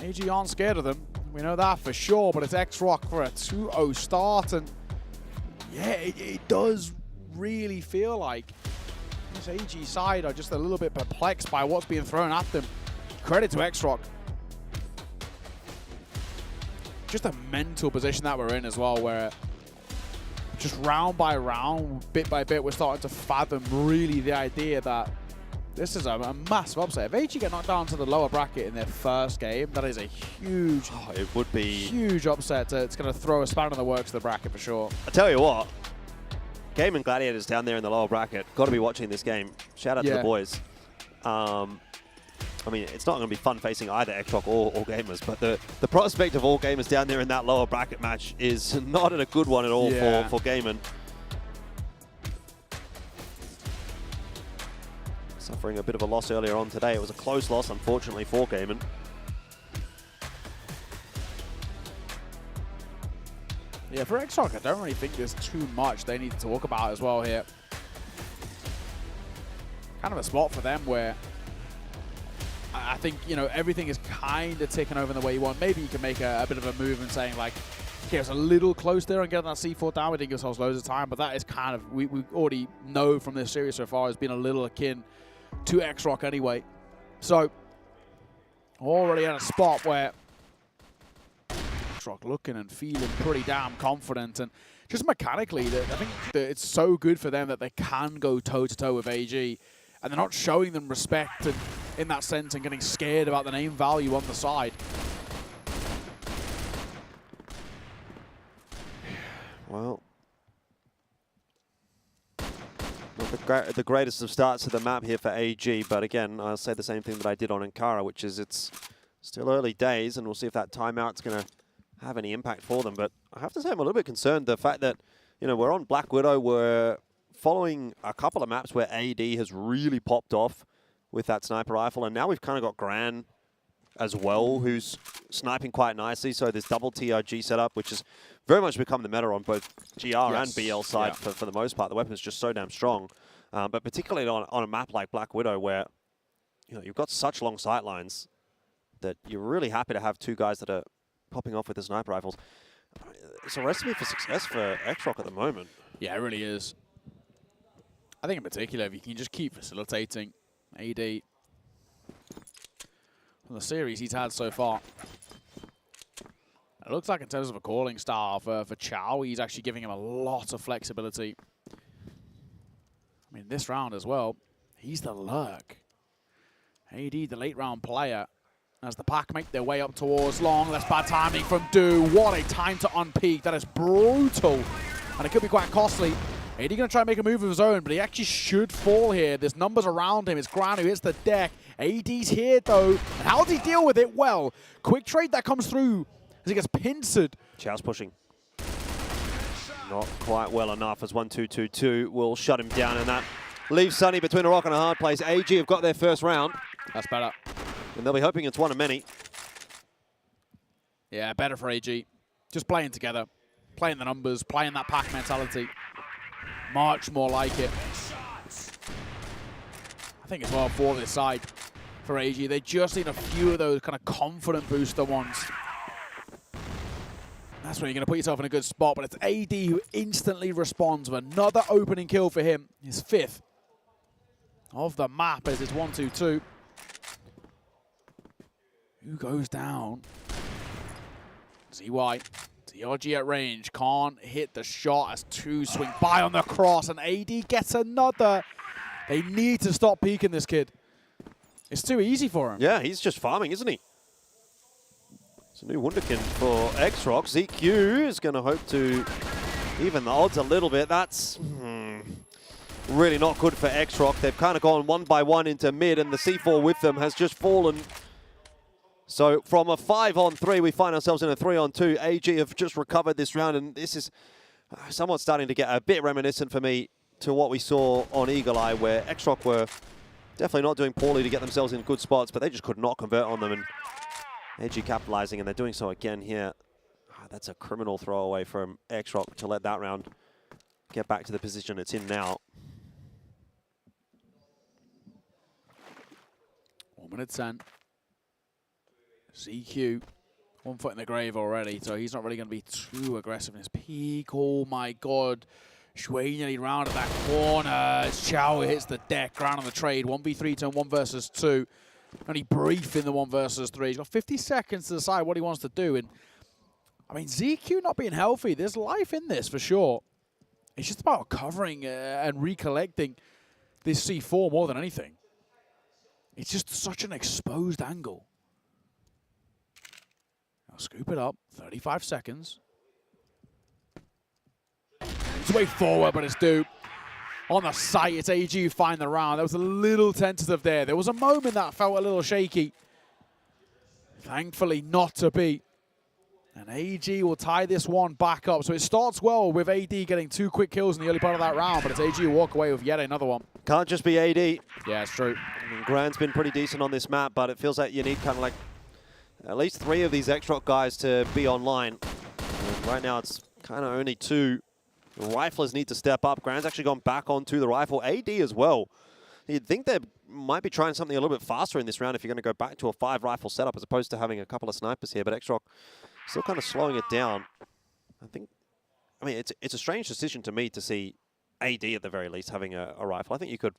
AG aren't scared of them. We know that for sure, but it's XROCK for a 2-0 start. And yeah, it does really feel like this AG side are just a little bit perplexed by what's being thrown at them. Credit to XROCK. Just a mental position that we're in as well, where just round by round, bit by bit, we're starting to fathom really the idea that this is a massive upset. If AG get knocked down to the lower bracket in their first game, that is a huge,
it would be
huge upset. It's going to throw a spanner in the works of the bracket for sure.
I tell you what, Gaimin Gladiators down there in the lower bracket, got to be watching this game. Shout out to the boys. I mean, it's not going to be fun facing either XROCK or gamers, but the prospect of all gamers down there in that lower bracket match is not a good one at all for Gaimin. Suffering a bit of a loss earlier on today. It was a close loss, unfortunately, for Gaimin.
Yeah, for XROCK, I don't really think there's too much they need to talk about as well here. Kind of a spot for them where I think, you know, everything is kind of taken over in the way you want. Maybe you can make a bit of a move and saying, like, okay, it's a little close there and getting that C4 down. We didn't give ourselves loads of time, but that is kind of, we already know from this series so far, has been a little akin to XROCK anyway. So, already in a spot where XROCK looking and feeling pretty damn confident, and just mechanically, I think that it's so good for them that they can go toe-to-toe with AG, and they're not showing them respect and, in that sense, and getting scared about the name value on the side.
Well, not the greatest of starts to the map here for AG, but again, I'll say the same thing that I did on Ankara, which is it's still early days, and we'll see if that timeout's going to have any impact for them. But I have to say I'm a little bit concerned the fact that, you know, we're on Black Widow, we're following a couple of maps where AD has really popped off with that sniper rifle, and now we've kind of got Gran as well, who's sniping quite nicely. So this double TRG setup, which has very much become the meta on both GR and BL side for the most part. The weapon's just so damn strong. But particularly on a map like Black Widow, where you've got such long sight lines that you're really happy to have two guys that are popping off with the sniper rifles. It's a recipe for success for XROCK at the moment.
Yeah, it really is. I think in particular, if you can just keep facilitating AD from the series he's had so far. It looks like in terms of a calling style for Chow, he's actually giving him a lot of flexibility. I mean, this round as well, he's the lurk. AD, the late round player, as the pack make their way up towards long. That's bad timing from Do. What a time to unpeak. That is brutal. And it could be quite costly. AD going to try and make a move of his own, but he actually should fall here. There's numbers around him. It's Gran who hits the deck. AD's here, though. And how does he deal with it? Well, quick trade that comes through as he gets pincered.
Chow's pushing. Not quite well enough as 1-2-2-2 will shut him down, and that leaves Sunny between a rock and a hard place. AG have got their first round.
That's better.
And they'll be hoping it's one of many.
Yeah, better for AG. Just playing together. Playing the numbers, playing that pack mentality. Much more like it. I think as well for this side, for AG, they just need a few of those kind of confident booster ones. That's when you're going to put yourself in a good spot, but it's AD who instantly responds with another opening kill for him. His 5th of the map as it's 1-2-2. Who goes down? ZY. TRG at range, can't hit the shot as 2 swing by on the cross, and AD gets another. They need to stop peeking this kid. It's too easy for him.
Yeah, he's just farming, isn't he? It's a new wunderkind for XROCK. ZQ is going to hope to even the odds a little bit. That's really not good for XROCK. They've kind of gone one by one into mid, and the C4 with them has just fallen. So from a 5-on-3, we find ourselves in a 3-on-2. AG have just recovered this round, and this is somewhat starting to get a bit reminiscent for me to what we saw on Eagle Eye, where XROCK were definitely not doing poorly to get themselves in good spots, but they just could not convert on them, and AG capitalizing, and they're doing so again here. That's a criminal throwaway from XROCK to let that round get back to the position it's in now.
1 minute 10. CQ, 1 foot in the grave already, so he's not really going to be too aggressive in his peak. Oh my god. Shui nearly round at that corner. Chow hits the deck, ground on the trade. 1v3 turn 1 versus 2. Only brief in the 1 versus 3. He's got 50 seconds to decide what he wants to do. And I mean, ZQ not being healthy, there's life in this for sure. It's just about covering and recollecting this C4 more than anything. It's just such an exposed angle. Now scoop it up, 35 seconds. It's way forward, but it's due. On the site, it's AG who find the round. That was a little tentative there. There was a moment that felt a little shaky. Thankfully not to be. And AG will tie this one back up. So it starts well with AD getting 2 quick kills in the early part of that round, but it's AG who walk away with yet another one.
Can't just be AD.
Yeah, it's true.
I mean, Gran's been pretty decent on this map, but it feels like you need kind of like at least 3 of these XROCK guys to be online. And right now it's kind of only 2. The riflers need to step up. Gran's actually gone back onto the rifle. AD as well. You'd think they might be trying something a little bit faster in this round if you're going to go back to a 5-rifle setup as opposed to having a couple of snipers here, but XROCK still kind of slowing it down. I mean, it's a strange decision to me to see AD at the very least having a rifle. I think you could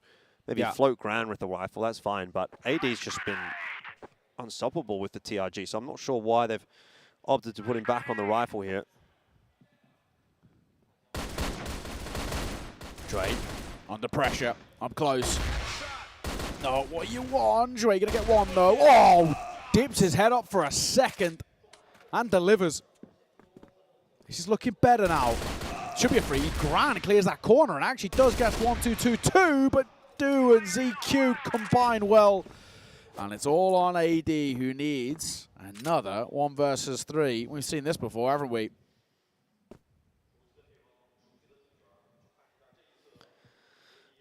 maybe float Gran with the rifle, that's fine, but AD's just been unstoppable with the TRG, so I'm not sure why they've opted to put him back on the rifle here.
Dre, under pressure, up close. No, what you want? Dre gonna get one though. Oh, dips his head up for a second and delivers. This is looking better now. Should be a free. Gran clears that corner and actually does get 1-2-2-2, but Do and ZQ combine well. And it's all on AD, who needs another 1 versus 3. We've seen this before, haven't we?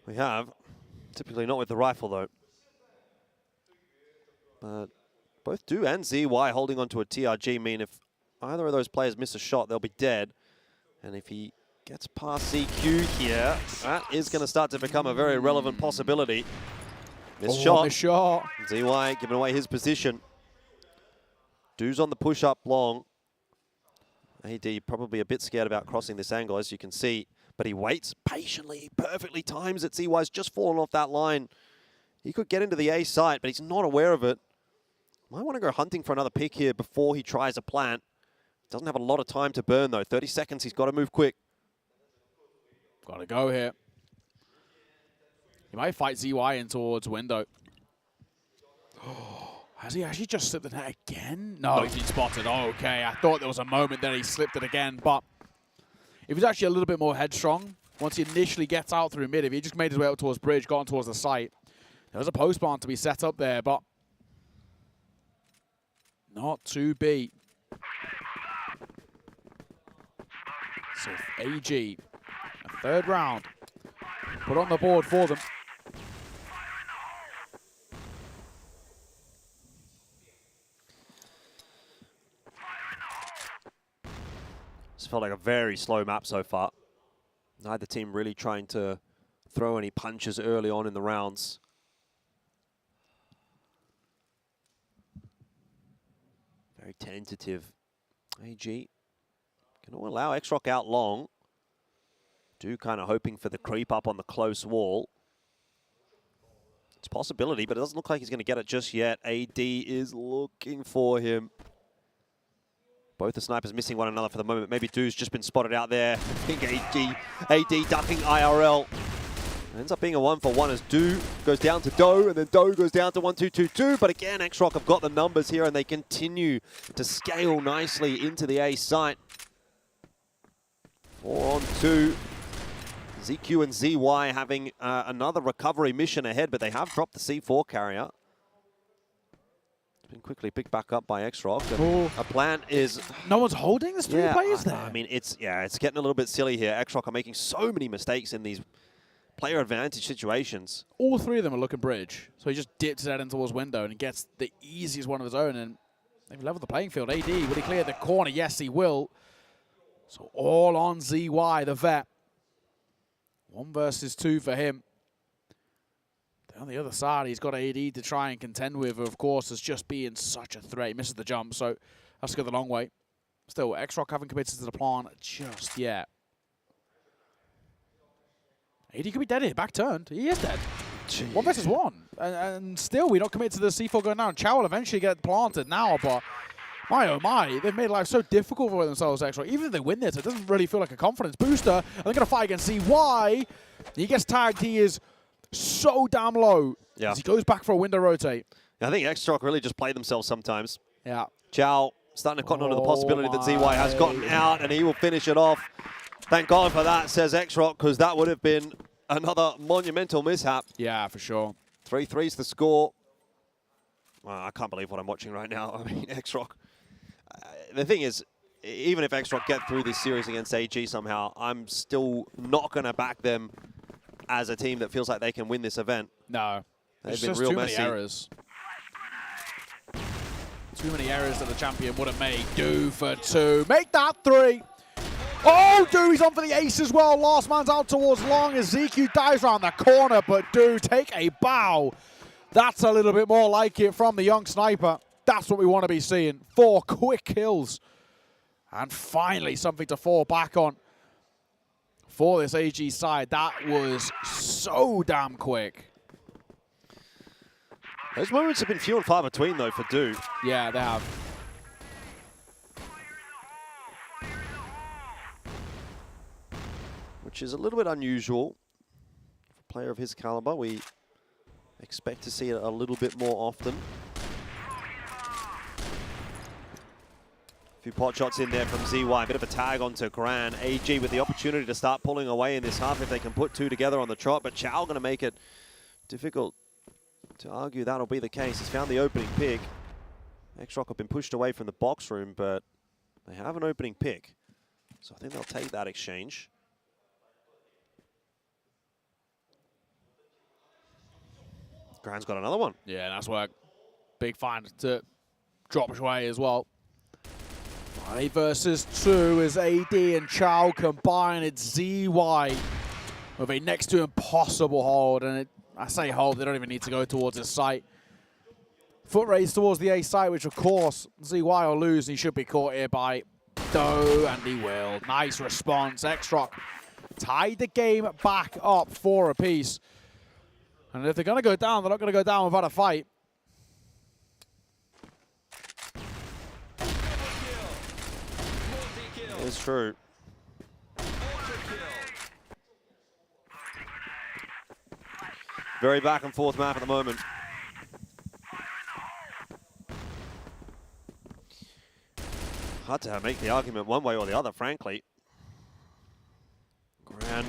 We have. Typically not with the rifle, though. But both Do and ZY holding onto a TRG mean if either of those players miss a shot, they'll be dead. And if he gets past ZQ here, that is going to start to become a very relevant possibility. Missed shot.
Missed shot.
ZY giving away his position. Do's on the push-up long. AD probably a bit scared about crossing this angle, as you can see. But he waits patiently. He perfectly times it. ZY's just fallen off that line. He could get into the A site, but he's not aware of it. Might want to go hunting for another pick here before he tries a plant. Doesn't have a lot of time to burn, though. 30 seconds. He's got to move quick.
Got to go here. He might fight ZY in towards window. Has he actually just slipped the net again? No, he's been spotted. Oh, okay, I thought there was a moment there he slipped it again, but if he's actually a little bit more headstrong, once he initially gets out through mid, if he just made his way out towards bridge, gone towards the site, there's a post plant to be set up there, but not to be. So AG, a third round, put on the board for them.
This felt like a very slow map so far. Neither team really trying to throw any punches early on in the rounds. Very tentative. AG can allow XROCK out long. Do kind of hoping for the creep up on the close wall. It's a possibility, but it doesn't look like he's going to get it just yet. AD is looking for him. Both the snipers missing one another for the moment. Maybe Do's just been spotted out there. I think AD ducking IRL. It ends up being a 1-for-1 as Do goes down to Do, and then Do goes down to 1-2-2-2. But again, XROCK have got the numbers here, and they continue to scale nicely into the A site. 4-on-2. ZQ and ZY having another recovery mission ahead, but they have dropped the C4 carrier. Been quickly picked back up by XROCK. A plant is...
No one's holding? There's 3 players there.
I mean, it's getting a little bit silly here. XROCK are making so many mistakes in these player advantage situations.
All 3 of them are looking bridge. So he just dips it out in towards window and gets the easiest one of his own. And they've leveled the playing field. AD, will he clear the corner? Yes, he will. So all on ZY, the vet. 1 versus 2 for him. On the other side, he's got AD to try and contend with, of course, as just being such a threat. He misses the jump, so has to go the long way. Still, XROCK haven't committed to the plan just yet. AD could be dead here, back turned. He is dead. Jeez. 1 versus 1. And still, we don't commit to the C4 going down. Chow will eventually get planted now, but my oh my, they've made life so difficult for themselves, XROCK. Even if they win this, it doesn't really feel like a confidence booster. And they're going to fight against ZY. He gets tagged. He is so damn low.
Yeah.
As he goes back for a window rotate.
I think XROCK really just play themselves sometimes.
Yeah.
Chow starting to cotton on to the possibility that ZY has gotten out, and he will finish it off. Thank God for that, says XROCK, because that would have been another monumental mishap.
Yeah, for sure.
3-3's the score. Well, I can't believe what I'm watching right now. I mean, XROCK. The thing is, even if XROCK get through this series against AG somehow, I'm still not going to back them as a team that feels like they can win this event.
No.
They've
been
real
too
messy.
many errors. Too many errors that the champion wouldn't make. Do for 2. Make that 3. Oh, Do, he's on for the ace as well. Last man's out towards long as ZQ dives around the corner, but Do take a bow. That's a little bit more like it from the young sniper. That's what we want to be seeing. 4 quick kills. And finally something to fall back on for this AG side. That was so damn quick.
Those moments have been few and far between, though, for Do.
Yeah, they have.
Which is a little bit unusual. For a player of his caliber, we expect to see it a little bit more often. few pot shots in there from ZY. A bit of a tag onto Gran. AG with the opportunity to start pulling away in this half if they can put two together on the trot, but Chow going to make it difficult to argue that'll be the case. He's found the opening pick. XROCK have been pushed away from the box room, but they have an opening pick. So I think they'll take that exchange. Gran's got another one.
Yeah, that's work. Big find to drop away as well. 5 versus 2 as AD and Chow combine. It's ZY with a next to impossible hold. And I say hold, they don't even need to go towards his site. Foot raise towards the A site, which of course ZY will lose. He should be caught here by Doe, and he will. Nice response. XROCK tied the game back up 4 apiece. And if they're going to go down, they're not going to go down without a fight.
It's true. Very back and forth map at the moment. Hard to make the argument one way or the other, frankly. Gran,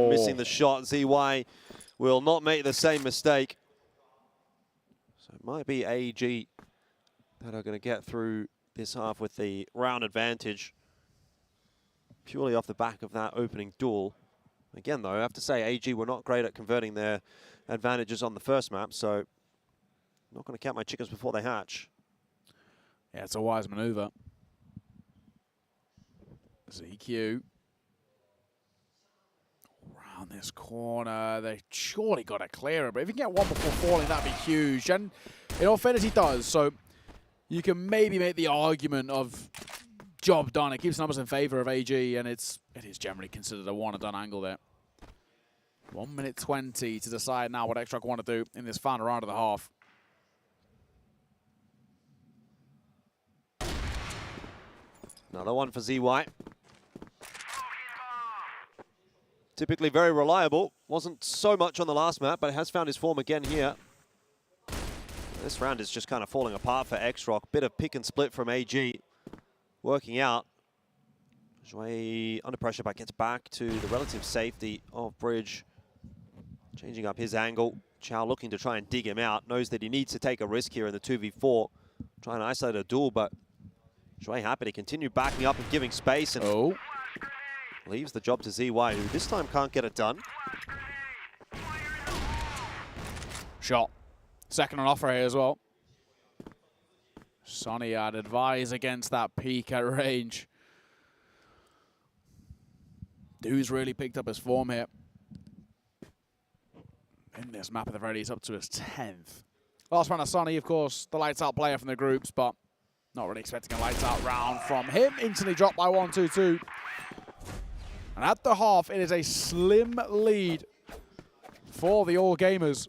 missing the shot. ZY will not make the same mistake. So it might be AG that are going to get through this half with the round advantage, purely off the back of that opening duel. Again, though, I have to say AG were not great at converting their advantages on the first map, so I'm not going to count my chickens before they hatch.
Yeah, it's a wise maneuver. ZQ. Around this corner, they surely got to clear it, but if you can get one before falling, that'd be huge. And in all fairness, he does, so you can maybe make the argument of job done. It keeps numbers in favor of AG, and it is generally considered a one-and-done angle there. 1 minute 20 to decide now what XROCK want to do in this final round of the half.
Another one for ZY. Typically very reliable. Wasn't so much on the last map, but has found his form again here. This round is just kind of falling apart for XROCK. Bit of pick and split from AG. Working out. Jouet under pressure, but gets back to the relative safety of Bridge. Changing up his angle. Chow looking to try and dig him out. Knows that he needs to take a risk here in the 2v4. Trying to isolate a duel, but Jouet happy to continue backing up and giving space. And leaves the job to ZY, who this time can't get it done.
Shot. Second on offer here as well. Sonny, I'd advise against that peak at range. Dude's really picked up his form here. In this map at the very least, up to his 10th. Last round of Sonny, of course, the lights out player from the groups, but not really expecting a lights out round from him. Instantly dropped by 1-2-2. And at the half, it is a slim lead for the All Gamers.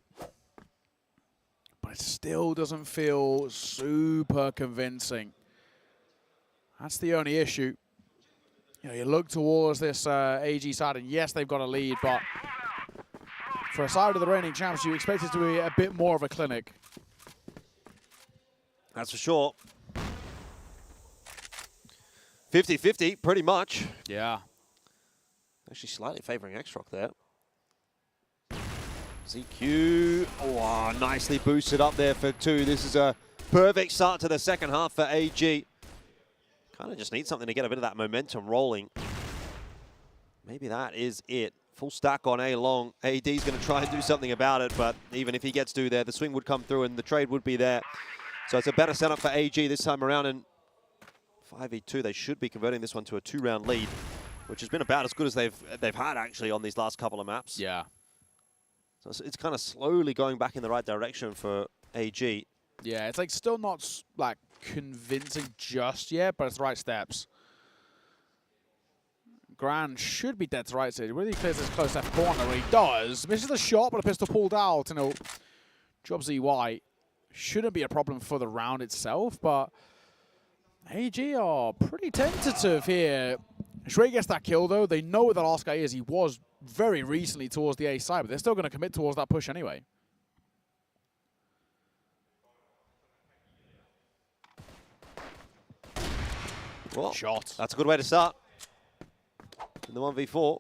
But it still doesn't feel super convincing. That's the only issue. You know, you look towards this AG side, and yes, they've got a lead, but for a side of the reigning champs, you expect it to be a bit more of a clinic.
That's for sure. 50-50, pretty much.
Yeah.
Actually slightly favoring XROCK there. ZQ, nicely boosted up there for 2. This is a perfect start to the second half for AG. Kind of just need something to get a bit of that momentum rolling. Maybe that is it. Full stack on A long. AD's going to try and do something about it, but even if he gets to there, the swing would come through and the trade would be there. So it's a better setup for AG this time around, and 5v2, they should be converting this one to a 2-round lead, which has been about as good as they've had actually on these last couple of maps.
Yeah.
So it's kind of slowly going back in the right direction for AG.
Yeah, it's like still not like convincing just yet, but it's the right steps. Gran should be dead to right side. Really clears this close left corner. He does. Misses the shot, but a pistol pulled out, and he'll drop ZY. Shouldn't be a problem for the round itself, but AG are pretty tentative here. Shrey gets that kill, though. They know where the last guy is. He was very recently towards the A side, but they're still going to commit towards that push anyway.
Well,
shot.
That's a good way to start. In the 1v4.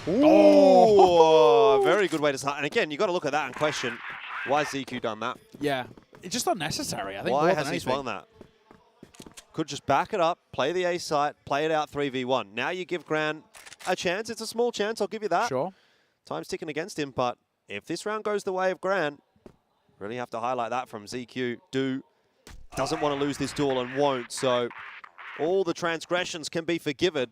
Oh, very good way to start. And again, you got to look at that and question, why has ZQ done that?
Yeah, it's just unnecessary. I think.
Why has he swung that? Could just back it up, play the A site, play it out 3v1. Now you give Gran a chance. It's a small chance, I'll give you that.
Sure.
Time's ticking against him, but if this round goes the way of Gran, really have to highlight that from ZQ. Doesn't want to lose this duel and won't, so all the transgressions can be forgiven.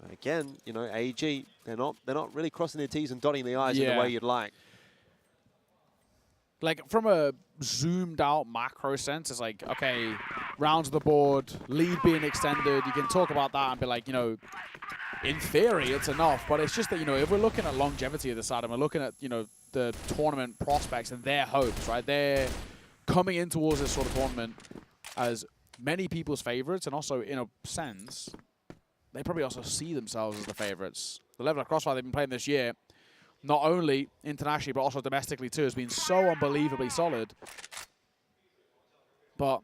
But again, you know, AG, they're not really crossing their T's and dotting the I's in the way you'd like.
Like, from a zoomed-out macro sense, it's like, okay, rounds of the board, lead being extended, you can talk about that and be like, you know, in theory, it's enough. But it's just that, you know, if we're looking at longevity of the side and we're looking at, you know, the tournament prospects and their hopes, right? They're coming in towards this sort of tournament as many people's favorites, and also, in a sense, they probably also see themselves as the favorites. The level of CROSSFIRE they've been playing this year, not only internationally, but also domestically too, has been so unbelievably solid. But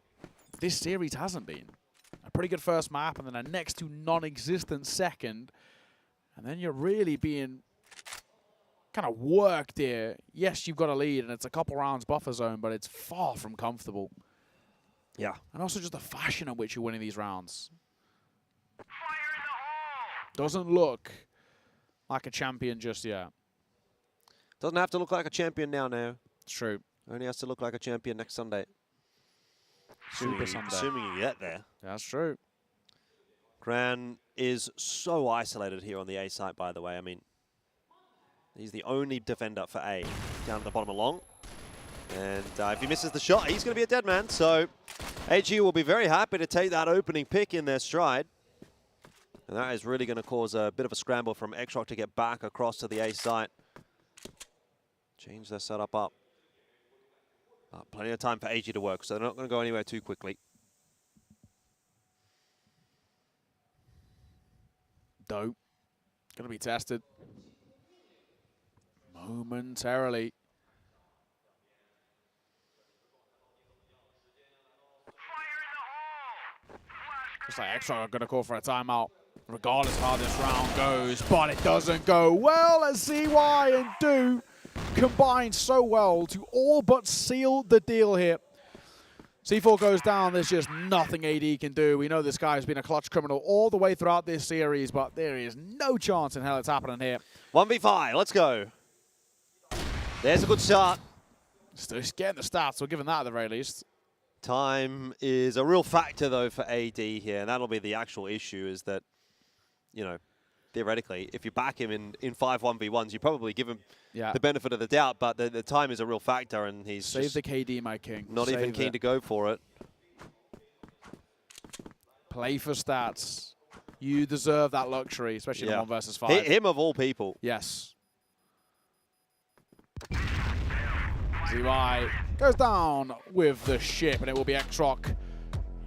this series hasn't been. A pretty good first map, and then a next to non-existent second. And then you're really being kind of worked here. Yes, you've got a lead, and it's a couple rounds buffer zone, but it's far from comfortable.
Yeah.
And also just the fashion in which you're winning these rounds. Doesn't look like a champion just yet.
Doesn't have to look like a champion now.
It's true.
Only has to look like a champion next Sunday.
Super Sunday.
Assuming you get there.
That's true.
Gran is so isolated here on the A site, by the way. I mean, he's the only defender for A down at the bottom of long. And if he misses the shot, he's going to be a dead man. So AG will be very happy to take that opening pick in their stride. And that is really going to cause a bit of a scramble from XROCK to get back across to the A site. Change their setup up. Plenty of time for AG to work, so they're not going to go anywhere too quickly.
Dope. Going to be tested momentarily. Looks like XROCK are going to call for a timeout, regardless of how this round goes. But it doesn't go well. Let's see why. And Do combined so well to all but seal the deal here. C4 goes down. There's just nothing AD can do. We know this guy has been a clutch criminal all the way throughout this series, but there is no chance in hell it's happening here.
1v5, let's go. There's a good start.
Still getting the stats, we're giving that at the very least.
Time is a real factor, though, for AD here, and that'll be the actual issue, is that, you know, theoretically, if you back him in 5 1v1s, you probably give him the benefit of the doubt, but the time is a real factor, and he's
Save the KD, my king.
Not even keen to go for it.
Play for stats. You deserve that luxury, especially in 1 versus 5.
Him of all people.
Yes. ZY goes down with the ship, and it will be XROCK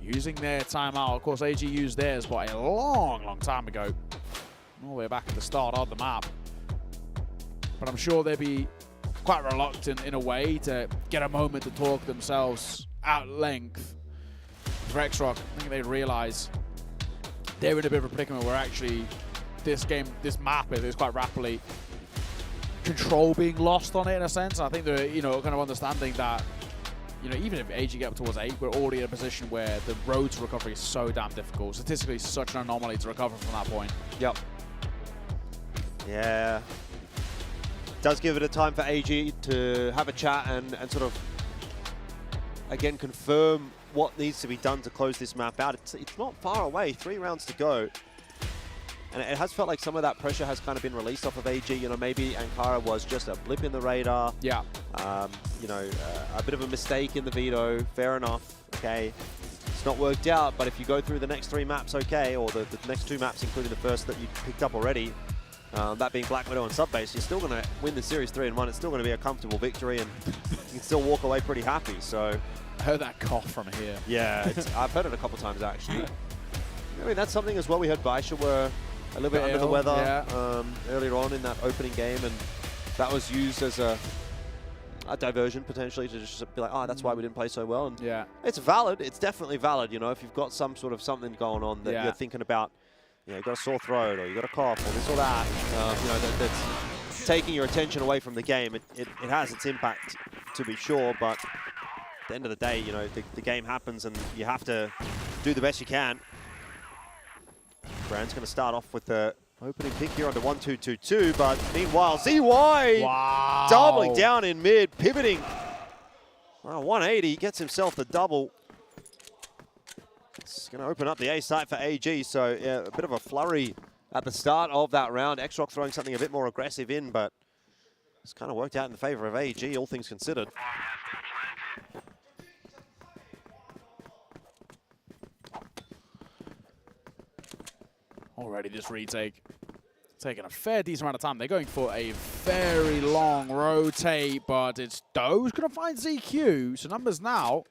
using their timeout. Of course, AG used theirs, but a long, long time ago. All the way back at the start of the map. But I'm sure they'd be quite reluctant in a way to get a moment to talk themselves at length. For XROCK, I think they realize they're in a bit of a predicament where actually this map is quite rapidly control being lost on it in a sense. I think they're, you know, kind of understanding that, you know, even if AG get up towards 8, we're already in a position where the road to recovery is so damn difficult. Statistically, such an anomaly to recover from that point.
Yep. Yeah. Does give it a time for AG to have a chat and sort of, again, confirm what needs to be done to close this map out. It's not far away, 3 rounds to go. And it has felt like some of that pressure has kind of been released off of AG. You know, maybe Ankara was just a blip in the radar.
Yeah.
You know, a bit of a mistake in the veto. Fair enough. Okay. It's not worked out, but if you go through the next 3 maps, okay, or the next 2 maps, including the first that you picked up already, that being Black Widow and Subbase, you're still going to win the series 3-1. It's still going to be a comfortable victory, and you can still walk away pretty happy. So,
I heard that cough from here.
Yeah, I've heard it a couple times actually. I mean, that's something as well. We heard Baisha were a little bit under the weather earlier on in that opening game, and that was used as a a diversion potentially to just be like, oh, that's why we didn't play so well. And
yeah,
it's valid. It's definitely valid. You know, if you've got some sort of something going on that you're thinking about, you know, you've got a sore throat or you've got a cough or this or that, you know, that's taking your attention away from the game. It has its impact, to be sure, but at the end of the day, you know, the game happens and you have to do the best you can. Brand's going to start off with the opening pick here under 1-2-2-2, but meanwhile, ZY doubling down in mid, pivoting. Well, 180, gets himself the double. It's going to open up the A site for AG, so yeah, a bit of a flurry at the start of that round. XROCK throwing something a bit more aggressive in, but it's kind of worked out in the favor of AG, all things considered.
Already this retake taking a fair decent amount of time. They're going for a very long rotate, but it's Doe's going to find ZQ. So numbers now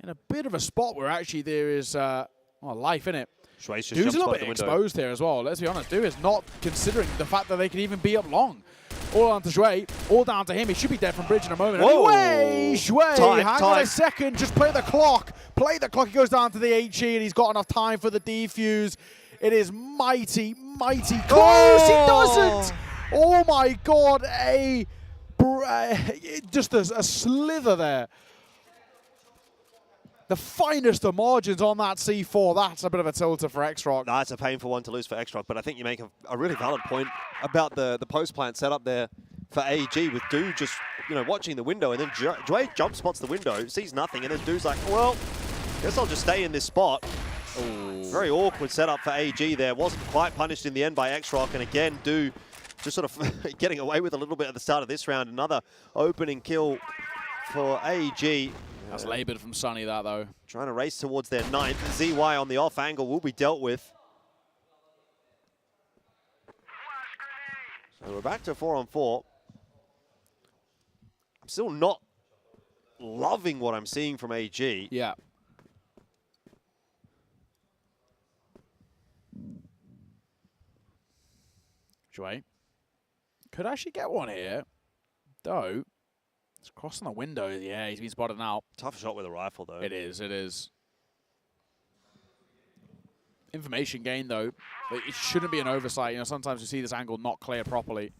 in a bit of a spot where actually there is life in it. Doe's a little bit exposed here as well. Let's be honest, Doe is not considering the fact that they could even be up long. All on to Shui, all down to him. He should be dead from bridge in a moment. Anyway, Shui, hang on a second, just play the clock. Play the clock, he goes down to the HE and he's got enough time for the defuse. It is mighty, mighty close. He doesn't. Oh my God, just a slither there. The finest of margins on that C4. That's a bit of a tilter for XROCK.
That's a painful one to lose for XROCK, but I think you make a really valid point about the post plant set up there for AG with Do just, you know, watching the window, and then Dway jump spots the window, sees nothing, and then Do's like, well, guess I'll just stay in this spot. Ooh. Very awkward setup for AG there. Wasn't quite punished in the end by XROCK, and again, Do just sort of getting away with a little bit at the start of this round. Another opening kill for AG.
That's laboured from Sunny, that though.
Trying to race towards their 9th. ZY on the off angle will be dealt with. So we're back to 4-on-4. I'm still not loving what I'm seeing from AG.
Yeah. Shui could actually get one here, though. It's crossing the window. Yeah, he's been spotted now.
Tough shot with a rifle, though.
It is, it is. Information gain, though. It shouldn't be an oversight. You know, sometimes you see this angle not clear properly.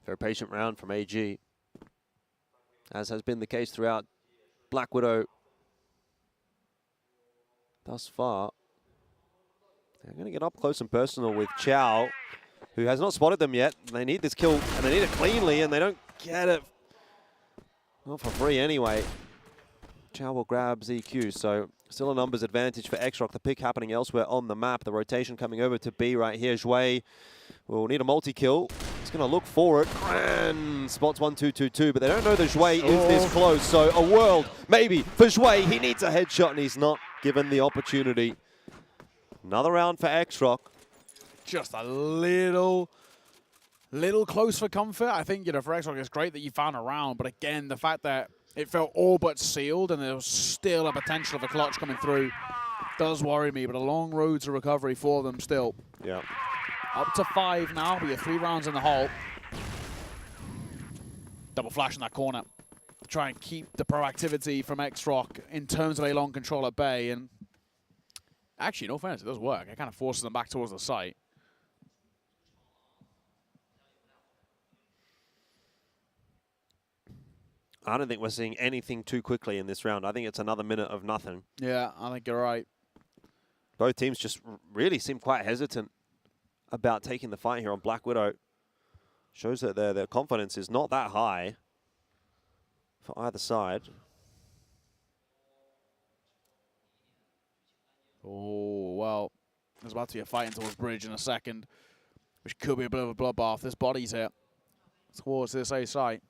Very patient round from AG, as has been the case throughout Black Widow thus far. They're going to get up close and personal with Chow, who has not spotted them yet. They need this kill, and they need it cleanly, and they don't get it. Not for free anyway. Chow will grab ZQ, so still a numbers advantage for XROCK. The pick happening elsewhere on the map. The rotation coming over to B right here. Zhui will need a multi-kill. He's going to look for it. Gran spots 1-2-2-2, but they don't know that Zhui is this close. So a world, maybe, for Zhui. He needs a headshot, and he's not given the opportunity. Another round for XROCK.
Just a little close for comfort. I think, you know, for XROCK, it's great that you found a round, but again, the fact that it felt all but sealed and there was still a potential of a clutch coming through does worry me, but a long road to recovery for them still.
Yeah.
Up to 5 now. We have 3 rounds in the hole. Double flash in that corner. Try and keep the proactivity from XROCK in terms of a long control at bay. And actually, no fairness, it does work. It kind of forces them back towards the site.
I don't think we're seeing anything too quickly in this round. I think it's another minute of nothing.
Yeah, I think you're right.
Both teams just really seem quite hesitant about taking the fight here on Black Widow. Shows that their confidence is not that high for either side.
Oh, well, there's about to be a fight towards bridge in a second, which could be a bit of a bloodbath. This body's here towards this A site.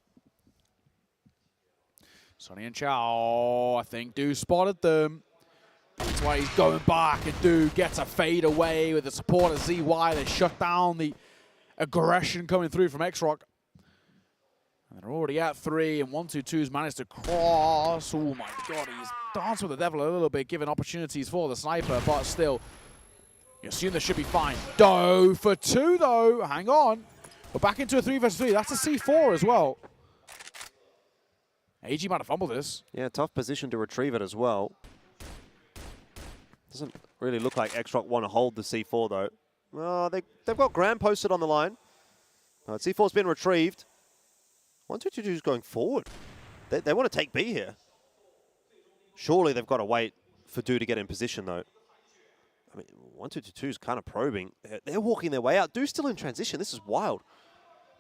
Sonny and Chow, I think, do spotted them. That's why he's going back, and Dude gets a fade away with the support of ZY. They shut down the aggression coming through from XROCK. And they're already at 3, and 122's managed to cross. Oh my god, he's danced with the devil a little bit, giving opportunities for the sniper, but still, you assume they should be fine. Do for 2 though, hang on. We're back into a 3 versus 3, that's a C4 as well. AG might have fumbled this.
Yeah, tough position to retrieve it as well. Doesn't really look like XROCK want to hold the C4 though. Well, they've got Grand posted on the line. C4's been retrieved. 122 is going forward. They want to take B here. Surely they've got to wait for Do to get in position though. I mean, 122 is kind of probing. They're walking their way out. Do's still in transition. This is wild.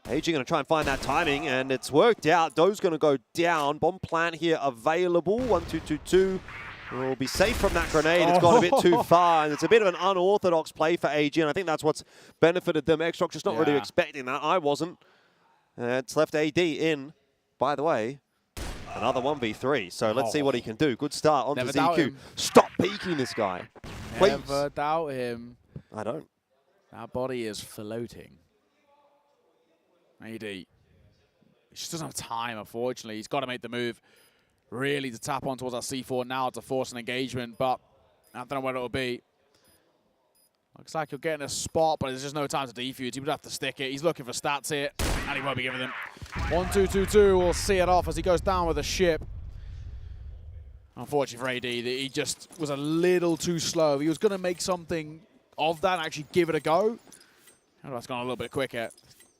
AG going to try and find that timing, and it's worked out. Do's going to go down. Bomb plant here available. 1222 will be safe from that grenade. It's gone a bit too far, and it's a bit of an unorthodox play for AG, and I think that's what's benefited them. XROCK just not really expecting that. I wasn't. It's left AD in, by the way, another 1v3. So let's see what he can do. Good start onto ZQ. Stop peeking this guy. Please.
Never doubt him.
I don't.
That body is floating. AD. He just doesn't have time, unfortunately. He's got to make the move, really, to tap on towards that C4 now to force an engagement, but I don't know where it'll be. Looks like he'll get in a spot, but there's just no time to defuse. He would have to stick it. He's looking for stats here, and he won't be giving them. 1222 will see it off as he goes down with a ship. Unfortunately for AD, he just was a little too slow. He was going to make something of that and actually give it a go. That's gone a little bit quicker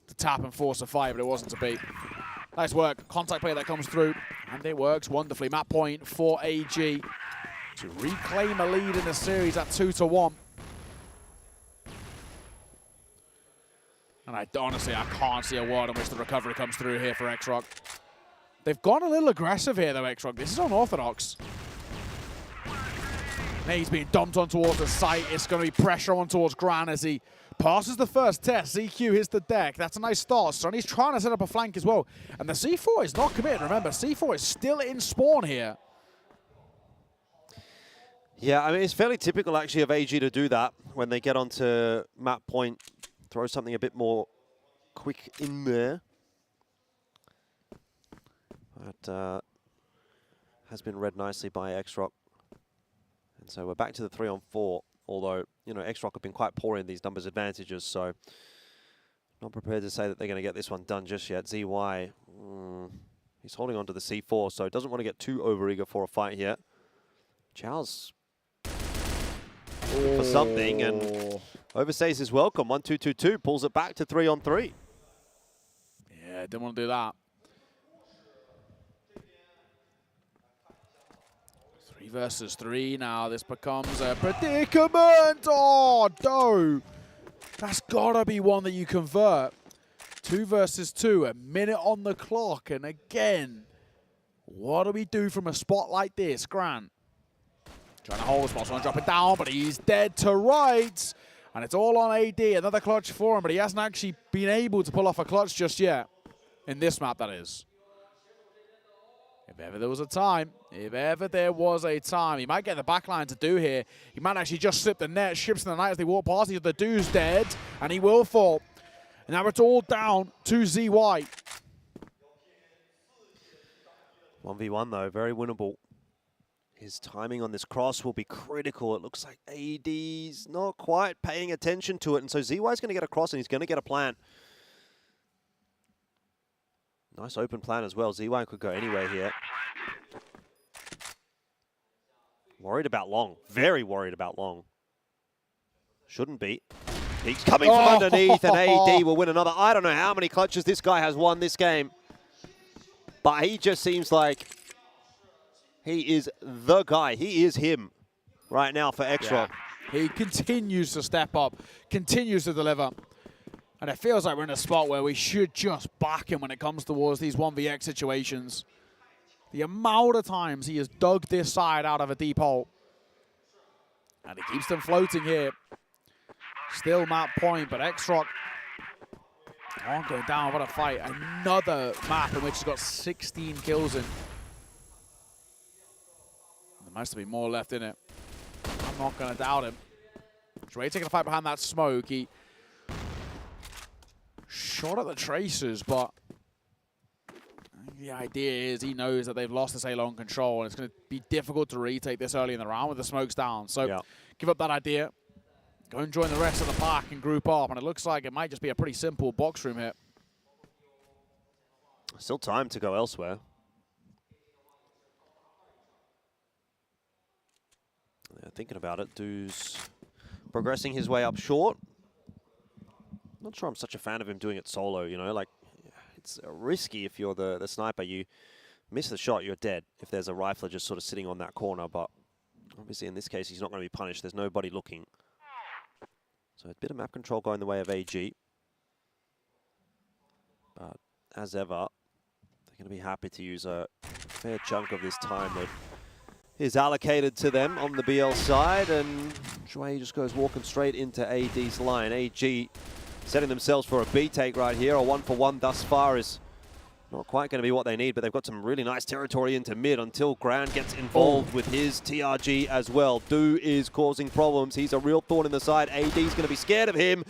to tap and force a fight, but it wasn't to be. Nice work. Contact play that comes through, and it works wonderfully. Map point for AG to reclaim a lead in the series at 2-1. And honestly, I can't see a world in which the recovery comes through here for XROCK. They've gone a little aggressive here, though, XROCK. This is unorthodox. Now he's being dumped on towards the site. It's going to be pressure on towards Gran as he passes the first test. ZQ hits the deck. That's a nice start. Sonny's trying to set up a flank as well. And the C4 is not committed. Remember, C4 is still in spawn here.
Yeah, I mean, it's fairly typical, actually, of AG to do that when they get onto map point. Throw something a bit more quick in there. That has been read nicely by XROCK. And so we're back to the 3-on-4, although, you know, XROCK have been quite poor in these numbers advantages, so not prepared to say that they're going to get this one done just yet. ZY, he's holding on to the C4, so doesn't want to get too overeager for a fight here. Chow's for something, and overstays his welcome. 1222 pulls it back to 3-on-3.
Yeah, didn't want to do that. 3 versus 3 now. This becomes a predicament. Oh, no. That's got to be one that you convert. 2 versus 2, a minute on the clock. And again, what do we do from a spot like this, Grant? Trying to hold the spot, trying to drop it down, but he's dead to rights. And it's all on AD. Another clutch for him, but he hasn't actually been able to pull off a clutch just yet. In this map, that is. If ever there was a time, if ever there was a time, he might get the backline to do here. He might actually just slip the net, ships in the night as they walk past. The Do's dead, and he will fall. And now it's all down to ZY.
1v1 though, very winnable. His timing on this cross will be critical. It looks like AD's not quite paying attention to it, and so ZY's going to get a cross and he's going to get a plant. Nice open plan as well. ZY could go anywhere here. Worried about long. Very worried about long. Shouldn't be. He's coming from underneath, and AD will win another. I don't know how many clutches this guy has won this game, but he just seems like he is the guy. He is him right now for XROCK.
Yeah. He continues to step up, continues to deliver. And it feels like we're in a spot where we should just back him when it comes towards these 1vx situations. The amount of times he has dug this side out of a deep hole. And he keeps them floating here. Still map point, but XROCK on going down. What a fight. Another map in which he's got 16 kills in. There must be more left in it. I'm not going to doubt him. Dre taking a fight behind that smoke. He shot at the tracers, but the idea is he knows that they've lost this Halo on control, and it's going to be difficult to retake this early in the round with the smokes down. So give up that idea. Go and join the rest of the pack and group up, and it looks like it might just be a pretty simple box room here.
Still time to go elsewhere. Yeah, thinking about it, Du's progressing his way up short. Not sure I'm such a fan of him doing it solo, you know, like it's risky if you're the sniper. You miss the shot, you're dead if there's a rifler just sort of sitting on that corner, but obviously in this case he's not going to be punished. There's nobody looking. So a bit of map control going the way of AG. But as ever, they're going to be happy to use a fair chunk of this time that is allocated to them on the BL side, and Shui just goes walking straight into AD's line. AG setting themselves for a B take right here. A 1-for-1 thus far is not quite going to be what they need, but they've got some really nice territory into mid until Grand gets involved with his TRG as well. Du is causing problems. He's a real thorn in the side. AD's going to be scared of him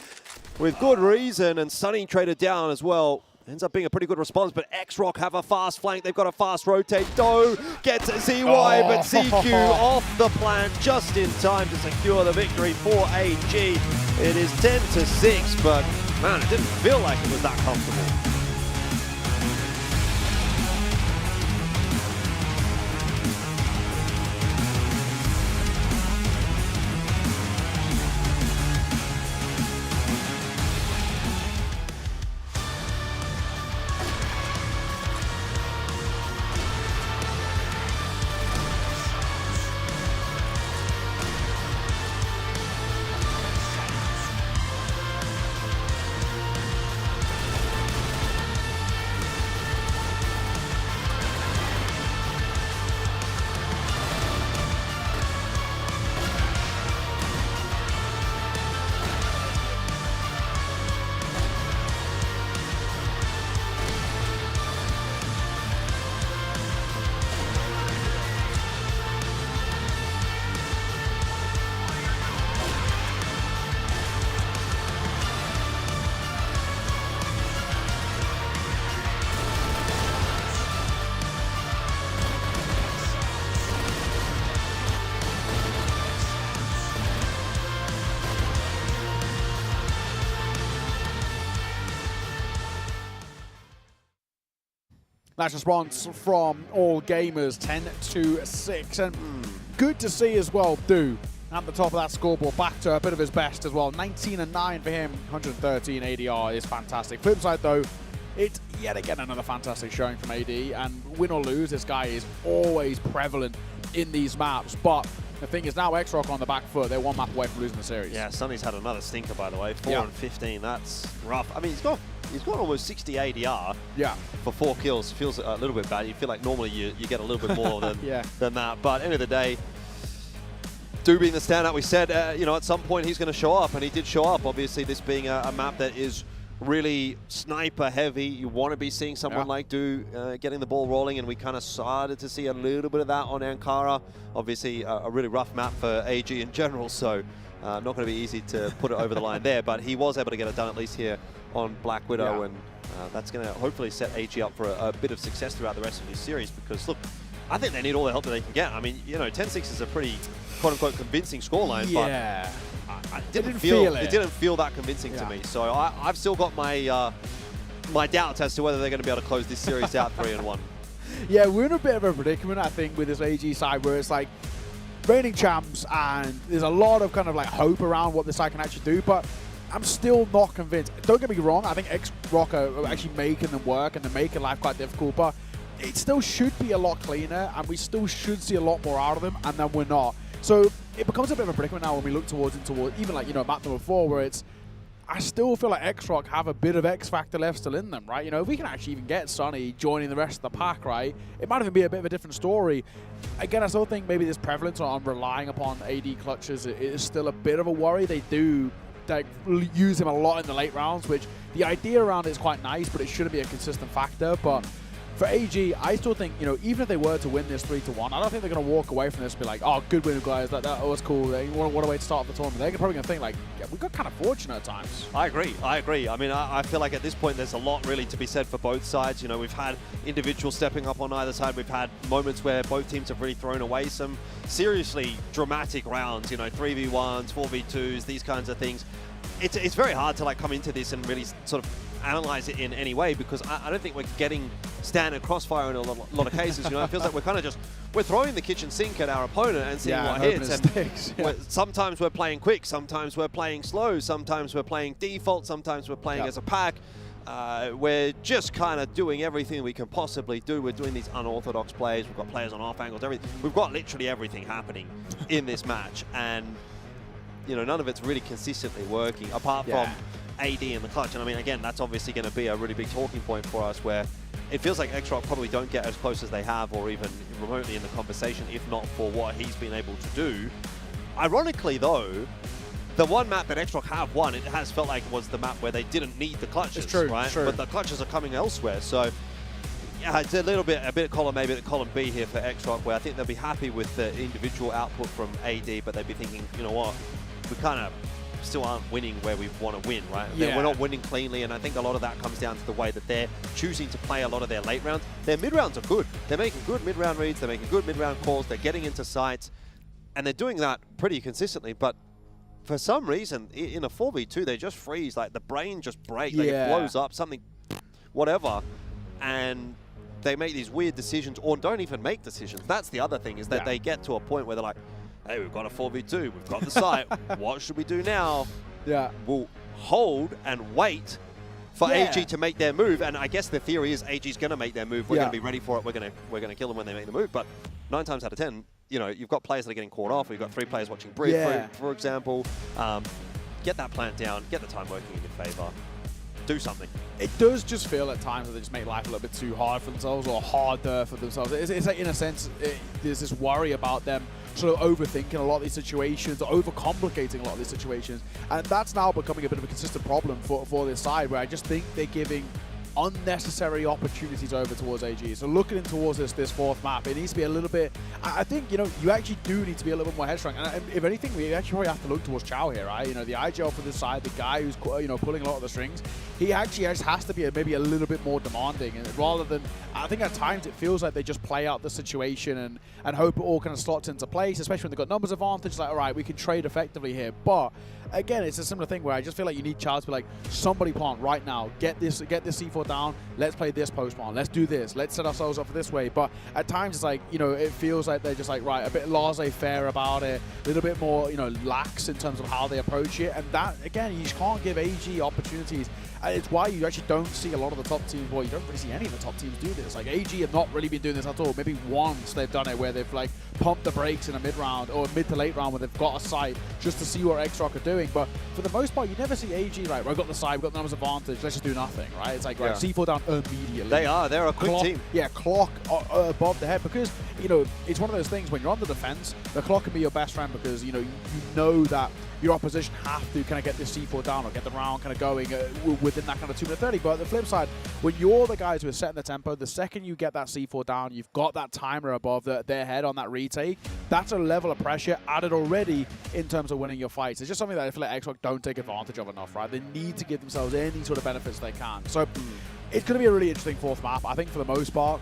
with good reason, and Sunny traded down as well. Ends up being a pretty good response, but XROCK have a fast flank. They've got a fast rotate. Do gets ZY, but CQ off the plant just in time to secure the victory for AG. It is 10-6, but man, it didn't feel like it was that comfortable.
Nice response from all gamers, 10-6. And good to see as well, Du at the top of that scoreboard, back to a bit of his best as well. 19-9 for him, 113 ADR is fantastic. Flip side though, it's yet again another fantastic showing from AD, and win or lose, this guy is always prevalent in these maps. But the thing is now XROCK on the back foot, they're one map away from losing the series.
Yeah, Sunny's had another stinker, by the way, 4-15, that's rough. I mean, he's got almost 60 ADR for 4 kills. Feels a little bit bad. You feel like normally you get a little bit more than that. But end of the day, Du being the standout, we said, you know, at some point he's going to show up, and he did show up. Obviously, this being a map that is really sniper heavy, you want to be seeing someone like Du getting the ball rolling, and we kind of started to see a little bit of that on Ankara. Obviously, a really rough map for AG in general, so not going to be easy to put it over the line there, but he was able to get it done at least here on Black Widow, and that's going to hopefully set AG up for a bit of success throughout the rest of this series, because look, I think they need all the help that they can get. I mean, you know, 10-6 is a pretty quote-unquote convincing scoreline, but it didn't feel that convincing to me. So I've still got my my doubts as to whether they're going to be able to close this series out 3-1.
Yeah, we're in a bit of a predicament, I think, with this AG side, where it's like reigning champs, and there's a lot of kind of like hope around what this side can actually do, but I'm still not convinced. Don't get me wrong, I think XROCK are actually making them work, and they're making life quite difficult, but it still should be a lot cleaner, and we still should see a lot more out of them, and then we're not. So it becomes a bit of a predicament now when we look towards even like, you know, map number 4, where it's, I still feel like XROCK have a bit of X factor left still in them, right? You know, if we can actually even get Sunny joining the rest of the pack, right, it might even be a bit of a different story. Again, I still think maybe this prevalence on relying upon AD clutches is still a bit of a worry. They do use him a lot in the late rounds, which the idea around it is quite nice, but it shouldn't be a consistent factor. But for AG, I still think, you know, even if they were to win this 3-1, I don't think they're going to walk away from this and be like, oh, good win, guys. That was cool. What a way to start the tournament. They're probably going to think, like, yeah, we got kind of fortunate at times.
I agree. I mean, I feel like at this point there's a lot really to be said for both sides. You know, we've had individuals stepping up on either side. We've had moments where both teams have really thrown away some seriously dramatic rounds, you know, 3v1s, 4v2s, these kinds of things. It's very hard to, like, come into this and really sort of analyze it in any way, because I don't think we're getting standard Crossfire in a lot of cases. You know, it feels like we're kind of just, we're throwing the kitchen sink at our opponent and seeing what hits. And sometimes we're playing quick, sometimes we're playing slow, sometimes we're playing default, sometimes we're playing as a pack. We're just kind of doing everything we can possibly do. We're doing these unorthodox plays. We've got players on off angles, everything. We've got literally everything happening in this match, and you know, none of it's really consistently working apart from AD in the clutch. And I mean, again, that's obviously going to be a really big talking point for us, where it feels like XROCK probably don't get as close as they have, or even remotely in the conversation, if not for what he's been able to do. Ironically, though, the one map that XROCK have won, it has felt like was the map where they didn't need the clutches, right? But the clutches are coming elsewhere. So yeah, it's a bit of column A, column B here for XROCK, where I think they'll be happy with the individual output from AD, but they'd be thinking, you know what, we kind of still aren't winning where we want to win, right? We're not winning cleanly, and I think a lot of that comes down to the way that they're choosing to play a lot of their late rounds. Their mid-rounds are good. They're making good mid-round reads, they're making good mid-round calls, they're getting into sites, and they're doing that pretty consistently, but for some reason, in a 4v2, they just freeze, like the brain just breaks, like it blows up, something, whatever, and they make these weird decisions, or don't even make decisions. That's the other thing, is that they get to a point where they're like, hey, we've got a 4v2, we've got the site, what should we do now? We'll hold and wait for AG to make their move, and I guess the theory is AG's going to make their move, we're going to be ready for it, we're going to kill them when they make the move, but 9 times out of 10, you know, you've got players that are getting caught off, you've got 3 players watching Bridge, for example. Get that plant down, get the time working in your favor, do something.
It does just feel at times that they just make life a little bit too hard for themselves, or harder for themselves. It's like, in a sense, there's this worry about them sort of overthinking a lot of these situations, or overcomplicating a lot of these situations, and that's now becoming a bit of a consistent problem for this side, where I just think they're giving unnecessary opportunities over towards AG. So looking towards this fourth map, it needs to be a little bit, I think, you know, you actually do need to be a little bit more headstrong. And if anything, we actually probably have to look towards Chow here, right? You know, the IGL for this side, the guy who's, you know, pulling a lot of the strings, he actually has to be maybe a little bit more demanding. And rather than, I think at times it feels like they just play out the situation and hope it all kind of slots into place, especially when they've got numbers advantage, like, all right, we can trade effectively here. But again, it's a similar thing where I just feel like you need Chow to be like, somebody plant right now, get this C4 down, let's play this post plant, let's do this, let's set ourselves up for this way. But at times it's like, you know, it feels like they're just like, right, a bit laissez-faire about it, a little bit more, you know, lax in terms of how they approach it. And that, again, you just can't give AG opportunities. It's why you actually don't see a lot of the top teams, well, you don't really see any of the top teams do this. Like, AG have not really been doing this at all. Maybe once they've done it where they've, like, pumped the brakes in a mid-round or mid to late round where they've got a site just to see what XROCK are doing. But for the most part, you never see AG, right, we've got the side, we've got the numbers advantage, let's just do nothing, right? It's like, right, C4 down immediately.
They're a quick team.
Yeah, clock above the head, because, you know, it's one of those things when you're on the defense, the clock can be your best friend, because, you know that your opposition have to kind of get this C4 down or get the round kind of going within that kind of 2-minute 30. But on the flip side, when you're the guys who are setting the tempo, the second you get that C4 down, you've got that timer above their head on that retake. That's a level of pressure added already in terms of winning your fights. It's just something that I feel like XROCK don't take advantage of enough, right? They need to give themselves any sort of benefits they can. So it's going to be a really interesting fourth map. I think for the most part,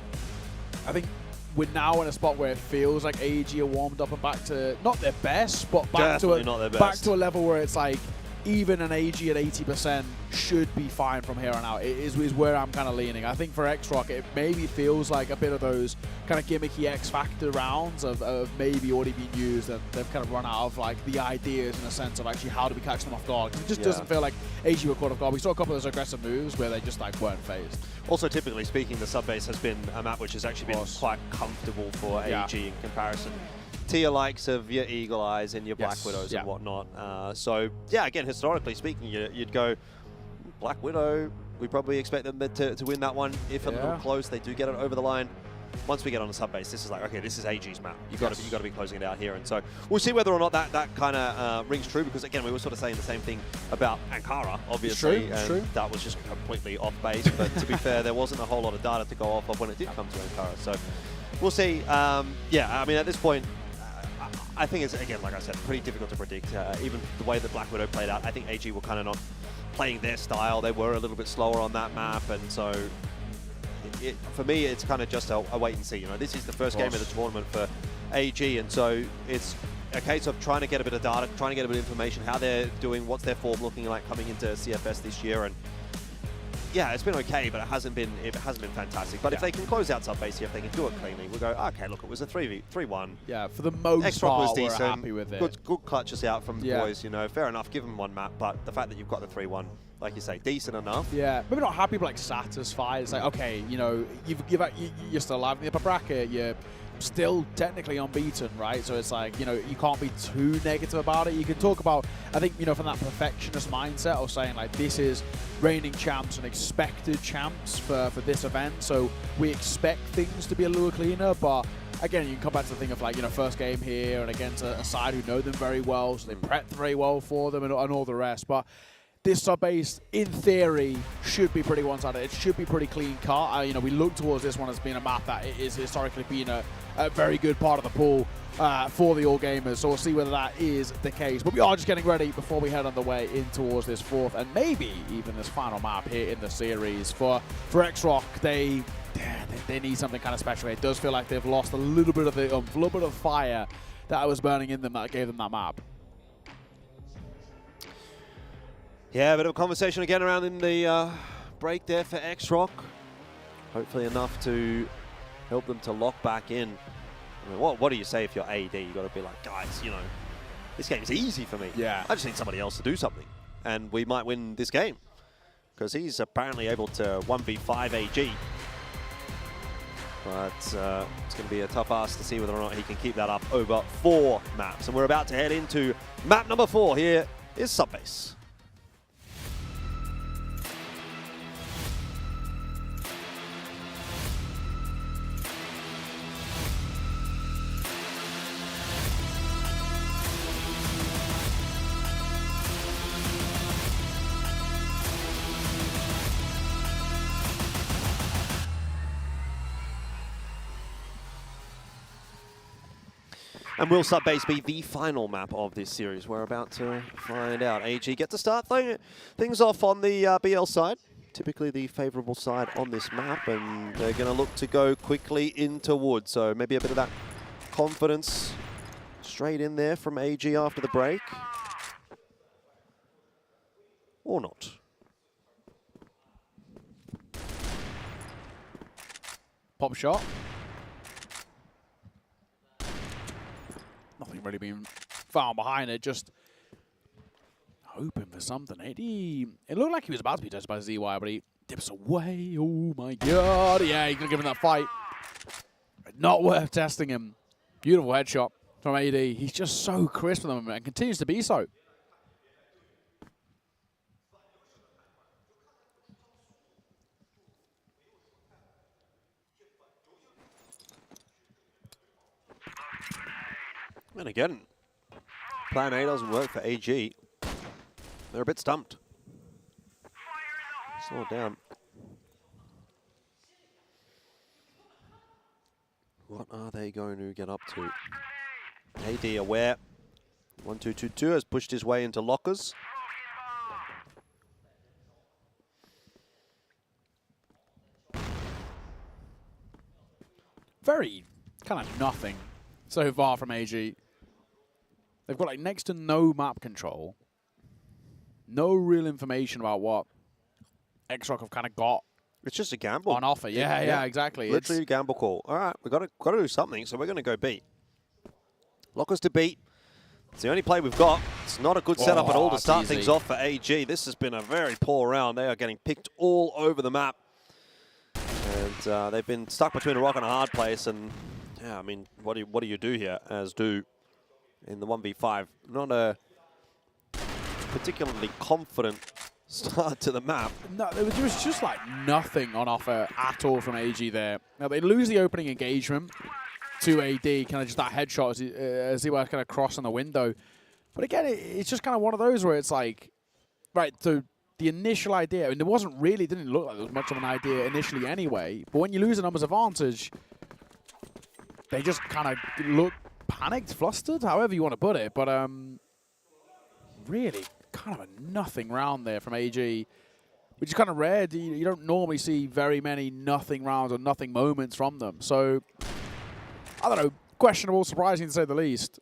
I think we're now in a spot where it feels like AEG are warmed up and back to, not their best, but back to a level where it's like, even an AG at 80% should be fine from here on out. It is where I'm kind of leaning. I think for XROCK, it maybe feels like a bit of those kind of gimmicky X-Factor rounds of maybe already been used, and they've kind of run out of like the ideas in a sense of actually how do we catch them off guard. It just doesn't feel like AG were caught off guard. We saw a couple of those aggressive moves where they just like weren't phased.
Also, typically speaking, the subbase has been a map which has actually been quite comfortable for AG in comparison to your likes of your Eagle Eyes and your Black Widows and whatnot. So, yeah, again, historically speaking, you'd go, Black Widow, we probably expect them to win that one. If a little close, they do get it over the line. once we get on the sub base, this is like, okay, this is AG's map. You've got to be closing it out here. And so we'll see whether or not that kind of rings true, because again, we were sort of saying the same thing about Ankara, obviously.
It's true.
That was just completely off base. But to be fair, there wasn't a whole lot of data to go off of when it did come to Ankara. So we'll see. Yeah, I mean, at this point, I think it's, again, like I said, pretty difficult to predict. Even the way that Black Widow played out, I think AG were kind of not playing their style. They were a little bit slower on that map, and so for me, it's kind of just a wait and see. You know, this is the first game of the tournament for AG, and so it's a case of trying to get a bit of data, trying to get a bit of information, how they're doing, what's their form looking like coming into CFS this year, and yeah, it's been okay, but it hasn't been fantastic. But if they can close out sub-base here, if they can do it cleanly, we'll go, okay, look, it was a 3-1.
Yeah, for the most
XROCK was
part,
decent.
we're happy with it.
Good clutches out from the boys, you know, fair enough, give them one map, but the fact that you've got the 3-1, like you say, decent enough.
Yeah, maybe not happy, but like satisfied. It's like, okay, you know, you're still alive in the upper bracket, you're still technically unbeaten, right? So it's like, you know, you can't be too negative about it. You can talk about, I think, you know, from that perfectionist mindset of saying like, this is reigning champs and expected champs for this event, so we expect things to be a little cleaner. But again, you can come back to the thing of like, you know, first game here and against a side who know them very well, so they prepped very well for them and all the rest. But this sub-base, in theory, should be pretty one-sided. It should be pretty clean cut. You know, we look towards this one as being a map that is historically been a very good part of the pool for the All-Gamers. So we'll see whether that is the case. But we are just getting ready before we head on the way in towards this fourth and maybe even this final map here in the series. For XROCK, they need something kind of special. It does feel like they've lost a little bit of the a little bit of fire that was burning in them that gave them that map.
Yeah, a bit of a conversation again around in the break there for XROCK. Hopefully enough to help them to lock back in. I mean, what do you say if you're AD? You've got to be like, guys, you know, this game's easy for me.
Yeah.
I just need somebody else to do something, and we might win this game. Because he's apparently able to 1v5 AG. But it's going to be a tough ask to see whether or not he can keep that up over 4 maps. And we're about to head into map number 4. Here is Subbase. And will Subbase be the final map of this series? We're about to find out. AG get to start things off on the BL side, typically the favorable side on this map, and they're going to look to go quickly into wood. So maybe a bit of that confidence straight in there from AG after the break. Or not.
Pop shot. Nothing really being found behind it, just hoping for something. It looked like he was about to be tested by ZY, but he dips away. Oh my god. Yeah, he's going to give him that fight. Not worth testing him. Beautiful headshot from AD. He's just so crisp at the moment and continues to be so.
And again, plan A doesn't work for AG. They're a bit stumped. Slow it down. What are they going to get up to? AD aware. 1-2-2-2 has pushed his way into lockers.
Very kind of nothing so far from AG. They've got like next to no map control. No real information about what XROCK have kind of got.
It's just a gamble
on offer. Yeah, exactly.
Literally a gamble call. All right, we've got to do something, so we're going to go beat. Lockers to beat. It's the only play we've got. It's not a good setup at all to start things off for AG. This has been a very poor round. They are getting picked all over the map. And they've been stuck between a rock and a hard place. And yeah, I mean, what do you do here as do in the 1v5? Not a particularly confident start to the map.
No, there was just like nothing on offer at all from AG there. Now they lose the opening engagement to AD, kind of just that headshot as he was kind of crossing the window. But again, it's just kind of one of those where it's like, right, so the initial idea, I mean, didn't look like there was much of an idea initially anyway, but when you lose a numbers advantage, they just kind of look panicked, flustered, however you want to put it. But really, kind of a nothing round there from AG, which is kind of rare. You don't normally see very many nothing rounds or nothing moments from them. So, I don't know, questionable, surprising to say the least.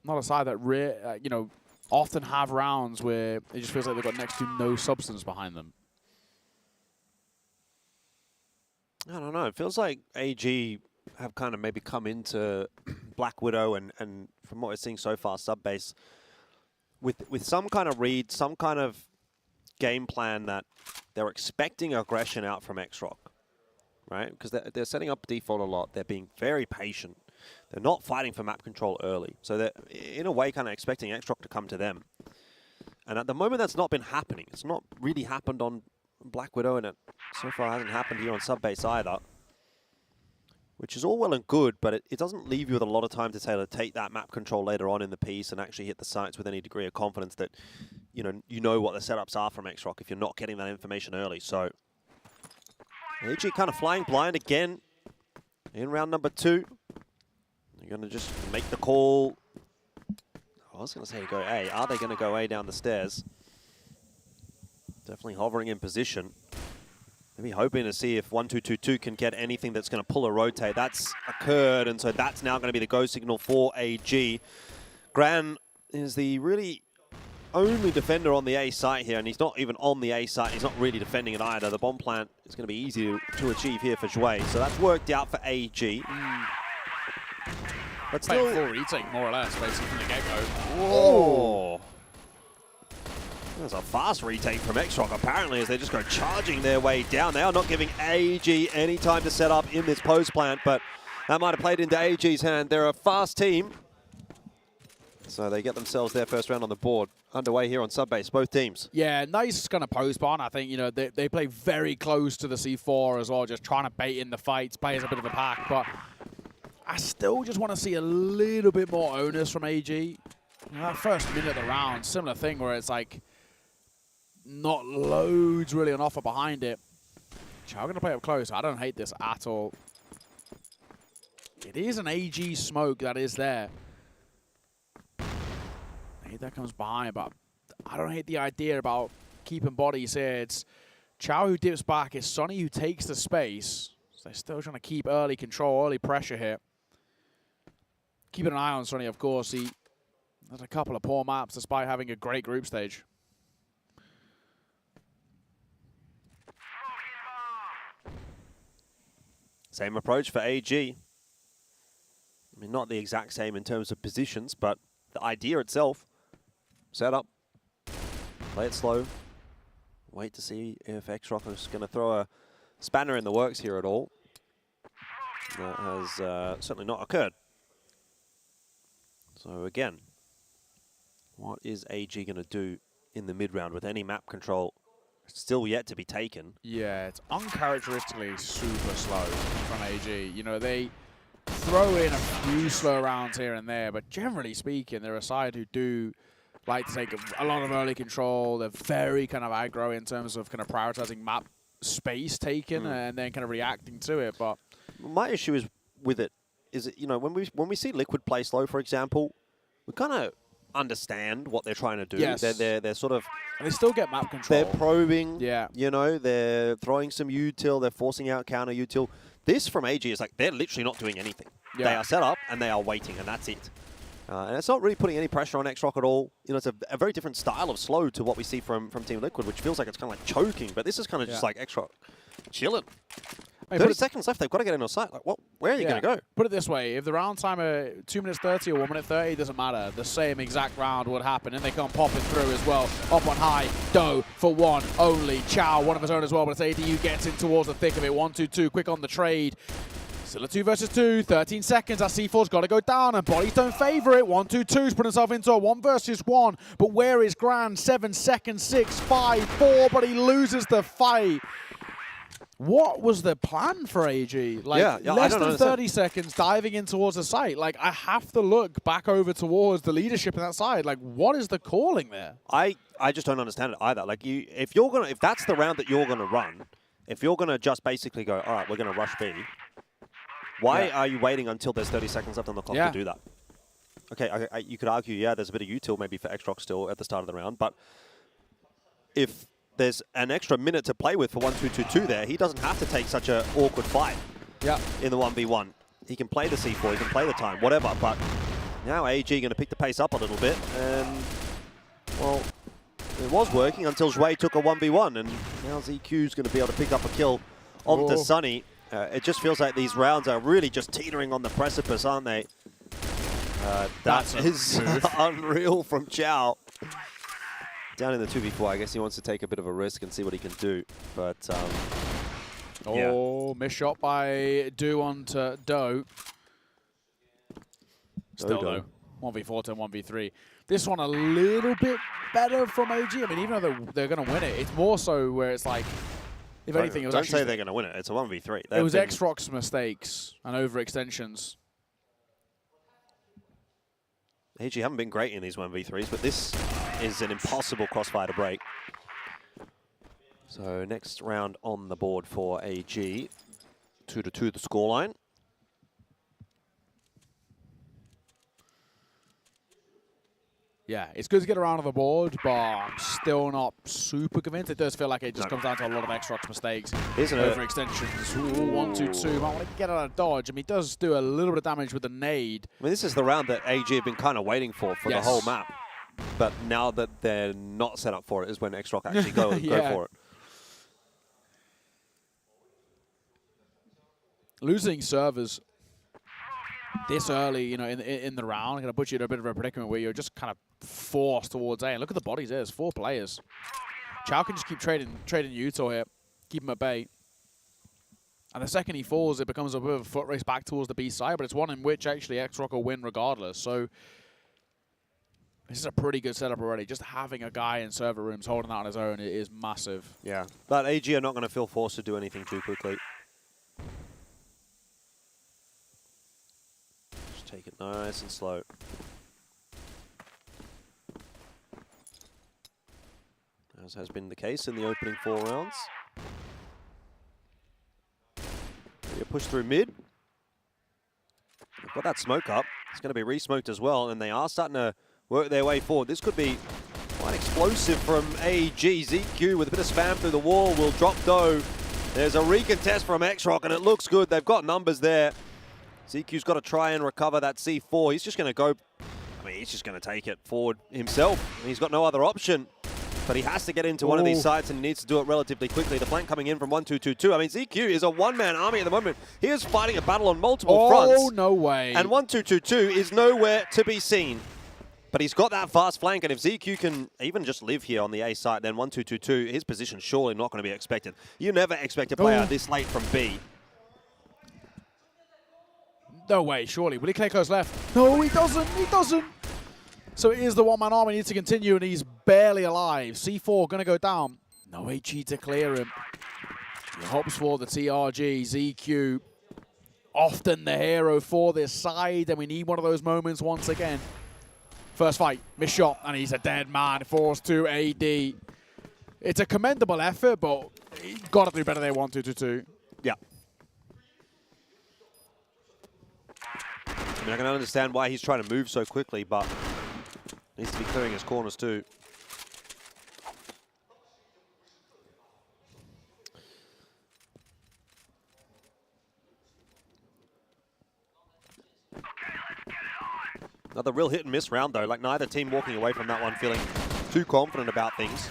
Not a side that, you know, often have rounds where it just feels like they've got next to no substance behind them.
I don't know. It feels like AG have kind of maybe come into Black Widow and from what we're seeing so far, sub-base, with some kind of read, some kind of game plan that they're expecting aggression out from XROCK, right? Because they're setting up default a lot. They're being very patient. They're not fighting for map control early. So they're, in a way, kind of expecting XROCK to come to them. And at the moment, that's not been happening. It's not really happened on Black Widow, and it so far hasn't happened here on sub-base either. Which is all well and good, but it doesn't leave you with a lot of time to take that map control later on in the piece and actually hit the sites with any degree of confidence that you know what the setups are from XROCK if you're not getting that information early. So AG kind of flying blind again in round number 2. You're going to just make the call. I was going to say go A. Are they going to go A down the stairs? Definitely hovering in position. Maybe hoping to see if 1-2-2-2 can get anything that's going to pull a rotate. That's occurred, and so that's now going to be the go signal for AG. Gran is the really only defender on the A site here, and he's not even on the A site. He's not really defending it either. The bomb plant is going to be easy to achieve here for Zhui, so that's worked out for AG. But still,
full retake, more or less, basically from the get-go.
Whoa! There's a fast retake from XROCK, apparently, as they just go charging their way down. They are not giving AG any time to set up in this post plant, but that might have played into AG's hand. They're a fast team, so they get themselves their first round on the board. Underway here on sub-base, both teams.
Yeah, nice kind of post spawn. I think, they play very close to the C4 as well, just trying to bait in the fights, play as a bit of a pack, but I still just want to see a little bit more onus from AG. That first minute of the round, similar thing where it's like, not loads really on offer behind it. Chow going to play up close. I don't hate this at all. It is an AG smoke that is there. I hate that comes behind, but I don't hate the idea about keeping bodies here. It's Chow who dips back. It's Sonny who takes the space. So they're still trying to keep early control, early pressure here. Keeping an eye on Sonny, of course. He has a couple of poor maps despite having a great group stage.
Same approach for AG. I mean, not the exact same in terms of positions, but the idea itself. Set up, play it slow, wait to see if XROCK is going to throw a spanner in the works here at all. That has certainly not occurred. So again, what is AG going to do in the mid-round with any map control still yet to be taken?
Yeah, it's uncharacteristically super slow from AG. They throw in a few slow rounds here and there, but generally speaking, they're a side who do like to take a lot of early control. They're very kind of aggro in terms of kind of prioritizing map space taken and then kind of reacting to it. But
my issue is with it is, when we see Liquid play slow, for example, we kind of understand what they're trying to do.
Yes.
They're sort of...
And they still get map control.
They're probing.
Yeah.
They're throwing some util. They're forcing out counter util. This from AG is like they're literally not doing anything. Yeah. They are set up and they are waiting, and that's it. And it's not really putting any pressure on XROCK at all. It's a very different style of slow to what we see from Team Liquid, which feels like it's kind of like choking. But this is kind of just like XROCK chilling. 30 seconds left. They've got to get in on site. Like, what? Where are you going to go?
Put it this way: if the round timer 2 minutes 30 or 1 minute 30, it doesn't matter. The same exact round would happen, and they come popping through as well. Up on high, Do for one only. Chow, one of his own as well, but it's ADU gets in towards the thick of it. 1-2-2, quick on the trade. Still a 2 versus 2, 13 seconds. Our C4's got to go down, and bodies don't favor it. 1-2-2's put himself into a 1 versus 1. But where is Grand? 7 seconds, 6, 5, 4, but he loses the fight. What was the plan for AG? Like, less than 30 seconds diving in towards the site. Like, I have to look back over towards the leadership in that side. Like, what is the calling there?
I just don't understand it either. Like, if that's the round that you're gonna run, if you're gonna just basically go, all right, we're gonna rush B. Why are you waiting until there's 30 seconds left on the clock to do that? Okay, you could argue, yeah, there's a bit of util maybe for XROCK still at the start of the round, but if there's an extra minute to play with for 1-2-2-2 there, he doesn't have to take such an awkward fight in the 1v1. He can play the C4, he can play the time, whatever, but now AG going to pick the pace up a little bit, and, well, it was working until Zhui took a 1v1, and now ZQ's going to be able to pick up a kill onto Sunny. It just feels like these rounds are really just teetering on the precipice, aren't they? That is unreal from Chow. Down in the 2v4, I guess he wants to take a bit of a risk and see what he can do. But,
missed shot by Do onto Do. Still though, 1v4 to 1v3. This one a little bit better from AG. I mean, even though they're going to win it, it's more so where it's like, if anything, it was
don't say they're going to win it. It's a 1v3.
It was XROCK's mistakes and overextensions.
AG haven't been great in these 1v3s, but this is an impossible crossfire to break. So next round on the board for AG. 2-2 the scoreline.
Yeah, it's good to get around on the board, but I'm still not super convinced. It does feel like it just comes down to a lot of XROCK's mistakes.
Isn't it?
Overextensions. 1-2-2. Might want to get out of dodge. I mean, he does do a little bit of damage with the nade.
I mean, this is the round that AG have been kind of waiting for the whole map. But now that they're not set up for it is when XROCK actually go for it.
Losing servers this early, you know, in the round, going to put you in a bit of a predicament where you're just kind of forced towards A. And look at the bodies there. There's 4 players. Chow can just keep trading util here, keep him at bay. And the second he falls, it becomes a bit of a foot race back towards the B side, but it's one in which actually XROCK will win regardless. So this is a pretty good setup already. Just having a guy in server rooms holding out on his own is massive.
Yeah, but AG are not going to feel forced to do anything too quickly. Just take it nice and slow. As has been the case in the opening 4 rounds. You push through mid. They've got that smoke up. It's going to be re-smoked as well, and they are starting to work their way forward. This could be quite explosive from AG. ZQ with a bit of spam through the wall will drop dough. There's a recontest from XROCK, and it looks good. They've got numbers there. ZQ's got to try and recover that C4. He's just going to go, I mean, he's just going to take it forward himself. He's got no other option. But he has to get into one of these sites and he needs to do it relatively quickly. The flank coming in from 1-2-2-2. I mean, ZQ is a one-man army at the moment. He is fighting a battle on multiple fronts.
Oh, no way.
And 1-2-2-2 is nowhere to be seen. But he's got that fast flank, and if ZQ can even just live here on the A site, then 1-2-2-2, his position's surely not going to be expected. You never expect a player this late from B.
No way, surely. Will he clear close left? No, he doesn't. He doesn't. So it is the one-man army. He needs to continue, and he's barely alive. C4 going to go down. No HE to clear him. He hopes for the TRG. ZQ, often the hero for this side, and we need one of those moments once again. First fight, missed shot, and he's a dead man. Forced to AD. It's a commendable effort, but he's got to do better than 1-2-2-2.
Yeah. I mean, I can understand why he's trying to move so quickly, but needs to be clearing his corners too. Another real hit and miss round though, like neither team walking away from that one feeling too confident about things.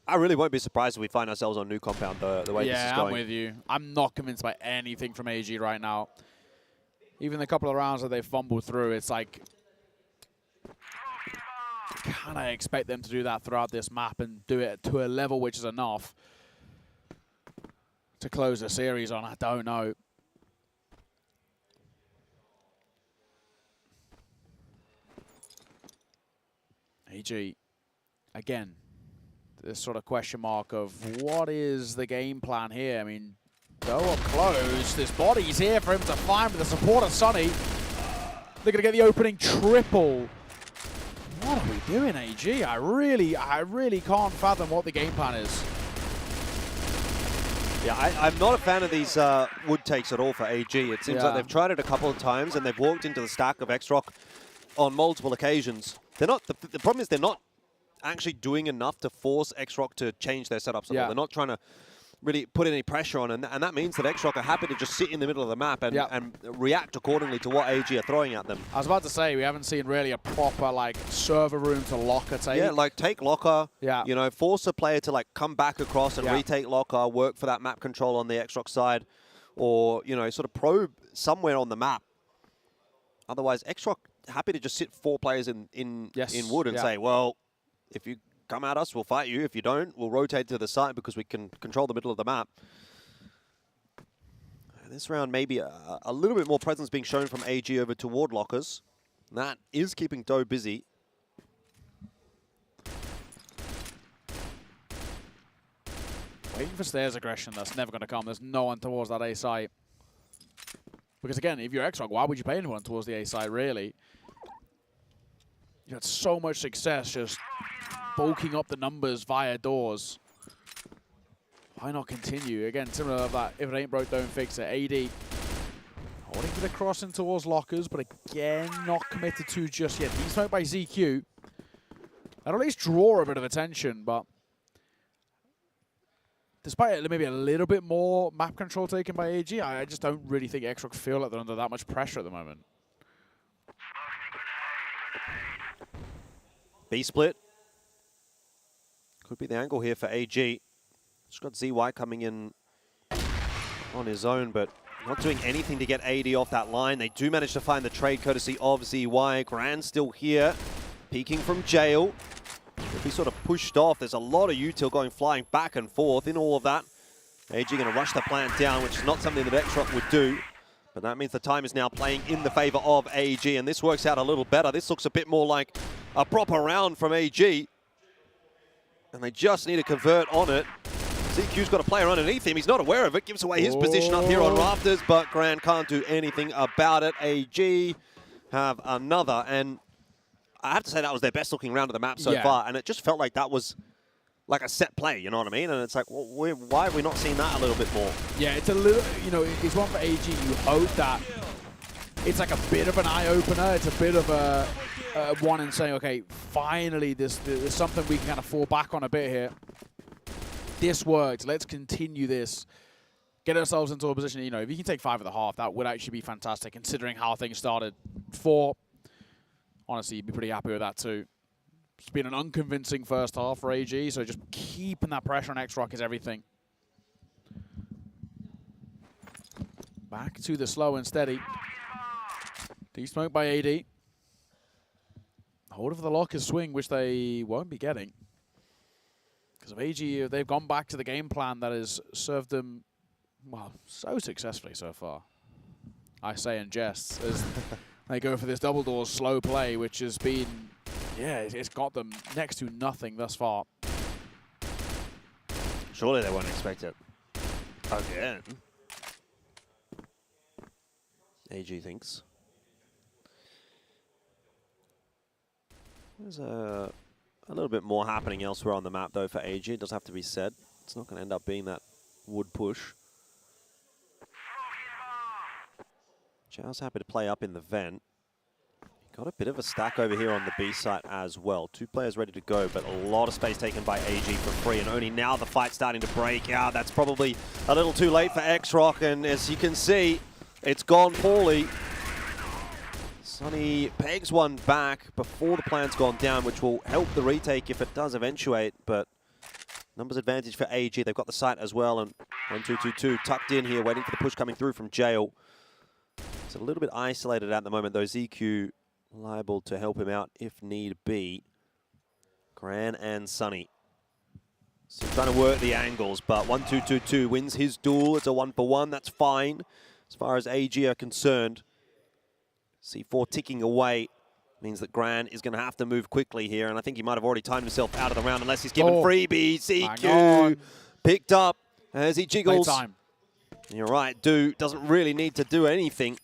I really won't be surprised if we find ourselves on new compound the way this is going.
Yeah, I'm with you. I'm not convinced by anything from AG right now. Even the couple of rounds that they fumbled through, it's like kind of expect them to do that throughout this map and do it to a level which is enough to close the series on. I don't know. AG, again, this sort of question mark of what is the game plan here? I mean, go up close. This body's here for him to find with the support of Sunny. They're going to get the opening triple. What are we doing, AG? I really can't fathom what the game plan is.
Yeah, I'm not a fan of these wood takes at all for AG. It seems like they've tried it a couple of times and they've walked into the stack of XROCK on multiple occasions. They're not. The problem is they're not actually doing enough to force XROCK to change their setups at all. They're not trying to really put any pressure on, and that means that XROCK are happy to just sit in the middle of the map and react accordingly to what AG are throwing at them.
I was about to say, we haven't seen really a proper like server room to locker take.
Yeah, like take locker, you know, force a player to like come back across and retake locker, work for that map control on the XROCK side, or, you know, sort of probe somewhere on the map. Otherwise, XROCK happy to just sit 4 players in wood and say, well, if you come at us, we'll fight you. If you don't, we'll rotate to the side because we can control the middle of the map. This round, maybe a little bit more presence being shown from AG over toward lockers. That is keeping Doe busy.
Waiting for stairs aggression, that's never going to come. There's no one towards that A site. Because again, if you're XROCK, why would you pay anyone towards the A side, really? You had so much success just bulking up the numbers via doors. Why not continue? Again, similar to that, if it ain't broke, don't fix it. AD holding for the crossing towards lockers, but again, not committed to just yet. He's smoked by ZQ. That'll at least draw a bit of attention, but despite maybe a little bit more map control taken by AG, I just don't really think XROCK feel like they're under that much pressure at the moment.
B-split. Could be the angle here for AG. Just got ZY coming in on his own, but not doing anything to get AD off that line. They do manage to find the trade courtesy of ZY. Grand still here, peeking from jail. If he sort of pushed off, there's a lot of util going flying back and forth in all of that. AG going to rush the plant down, which is not something that XROCK would do. But that means the time is now playing in the favor of AG, and this works out a little better. This looks a bit more like a proper round from AG. And they just need to convert on it. ZQ's got a player underneath him. He's not aware of it. Gives away his position up here on rafters, but Grand can't do anything about it. AG have another, and I have to say that was their best looking round of the map so far, and it just felt like that was like a set play, you know what I mean? And it's like, well, why have we not seen that a little bit more?
Yeah, it's a little, you know, it's one for AG. You hope that it's like a bit of an eye-opener. It's a bit of a one in saying, okay, finally there's something we can kind of fall back on a bit here. This worked. Let's continue this. Get ourselves into a position, you know, if you can take 5 at the half, that would actually be fantastic, considering how things started. 4, honestly, you'd be pretty happy with that too. It's been an unconvincing first half for AG, so just keeping that pressure on XROCK is everything. Back to the slow and steady. De-smoke by AD. Hold of the lockers swing, which they won't be getting. Because of AG, they've gone back to the game plan that has served them, well, so successfully so far. I say in jest, as they go for this double doors slow play, which has been, yeah, it's got them next to nothing thus far.
Surely they won't expect it again. AG thinks. There's a little bit more happening elsewhere on the map, though, for AG. It does have to be said. It's not going to end up being that wood push. Zhao's happy to play up in the vent. Got a bit of a stack over here on the B site as well. 2 players ready to go, but a lot of space taken by AG for free, and only now the fight's starting to break out. That's probably a little too late for XROCK, and as you can see, it's gone poorly. Sunny pegs one back before the plan's gone down, which will help the retake if it does eventuate, but numbers advantage for AG. They've got the site as well, and 1-2-2-2 tucked in here, waiting for the push coming through from Jail. It's a little bit isolated at the moment, though. ZQ liable to help him out if need be. Gran and Sunny. So trying to work the angles, but 1-2-2-2 wins his duel. It's a 1-for-1. That's fine as far as AG are concerned. C4 ticking away means that Gran is going to have to move quickly here, and I think he might have already timed himself out of the round unless he's given freebie. CQ picked up as he jiggles.
Time.
You're right, Do doesn't really need to do anything.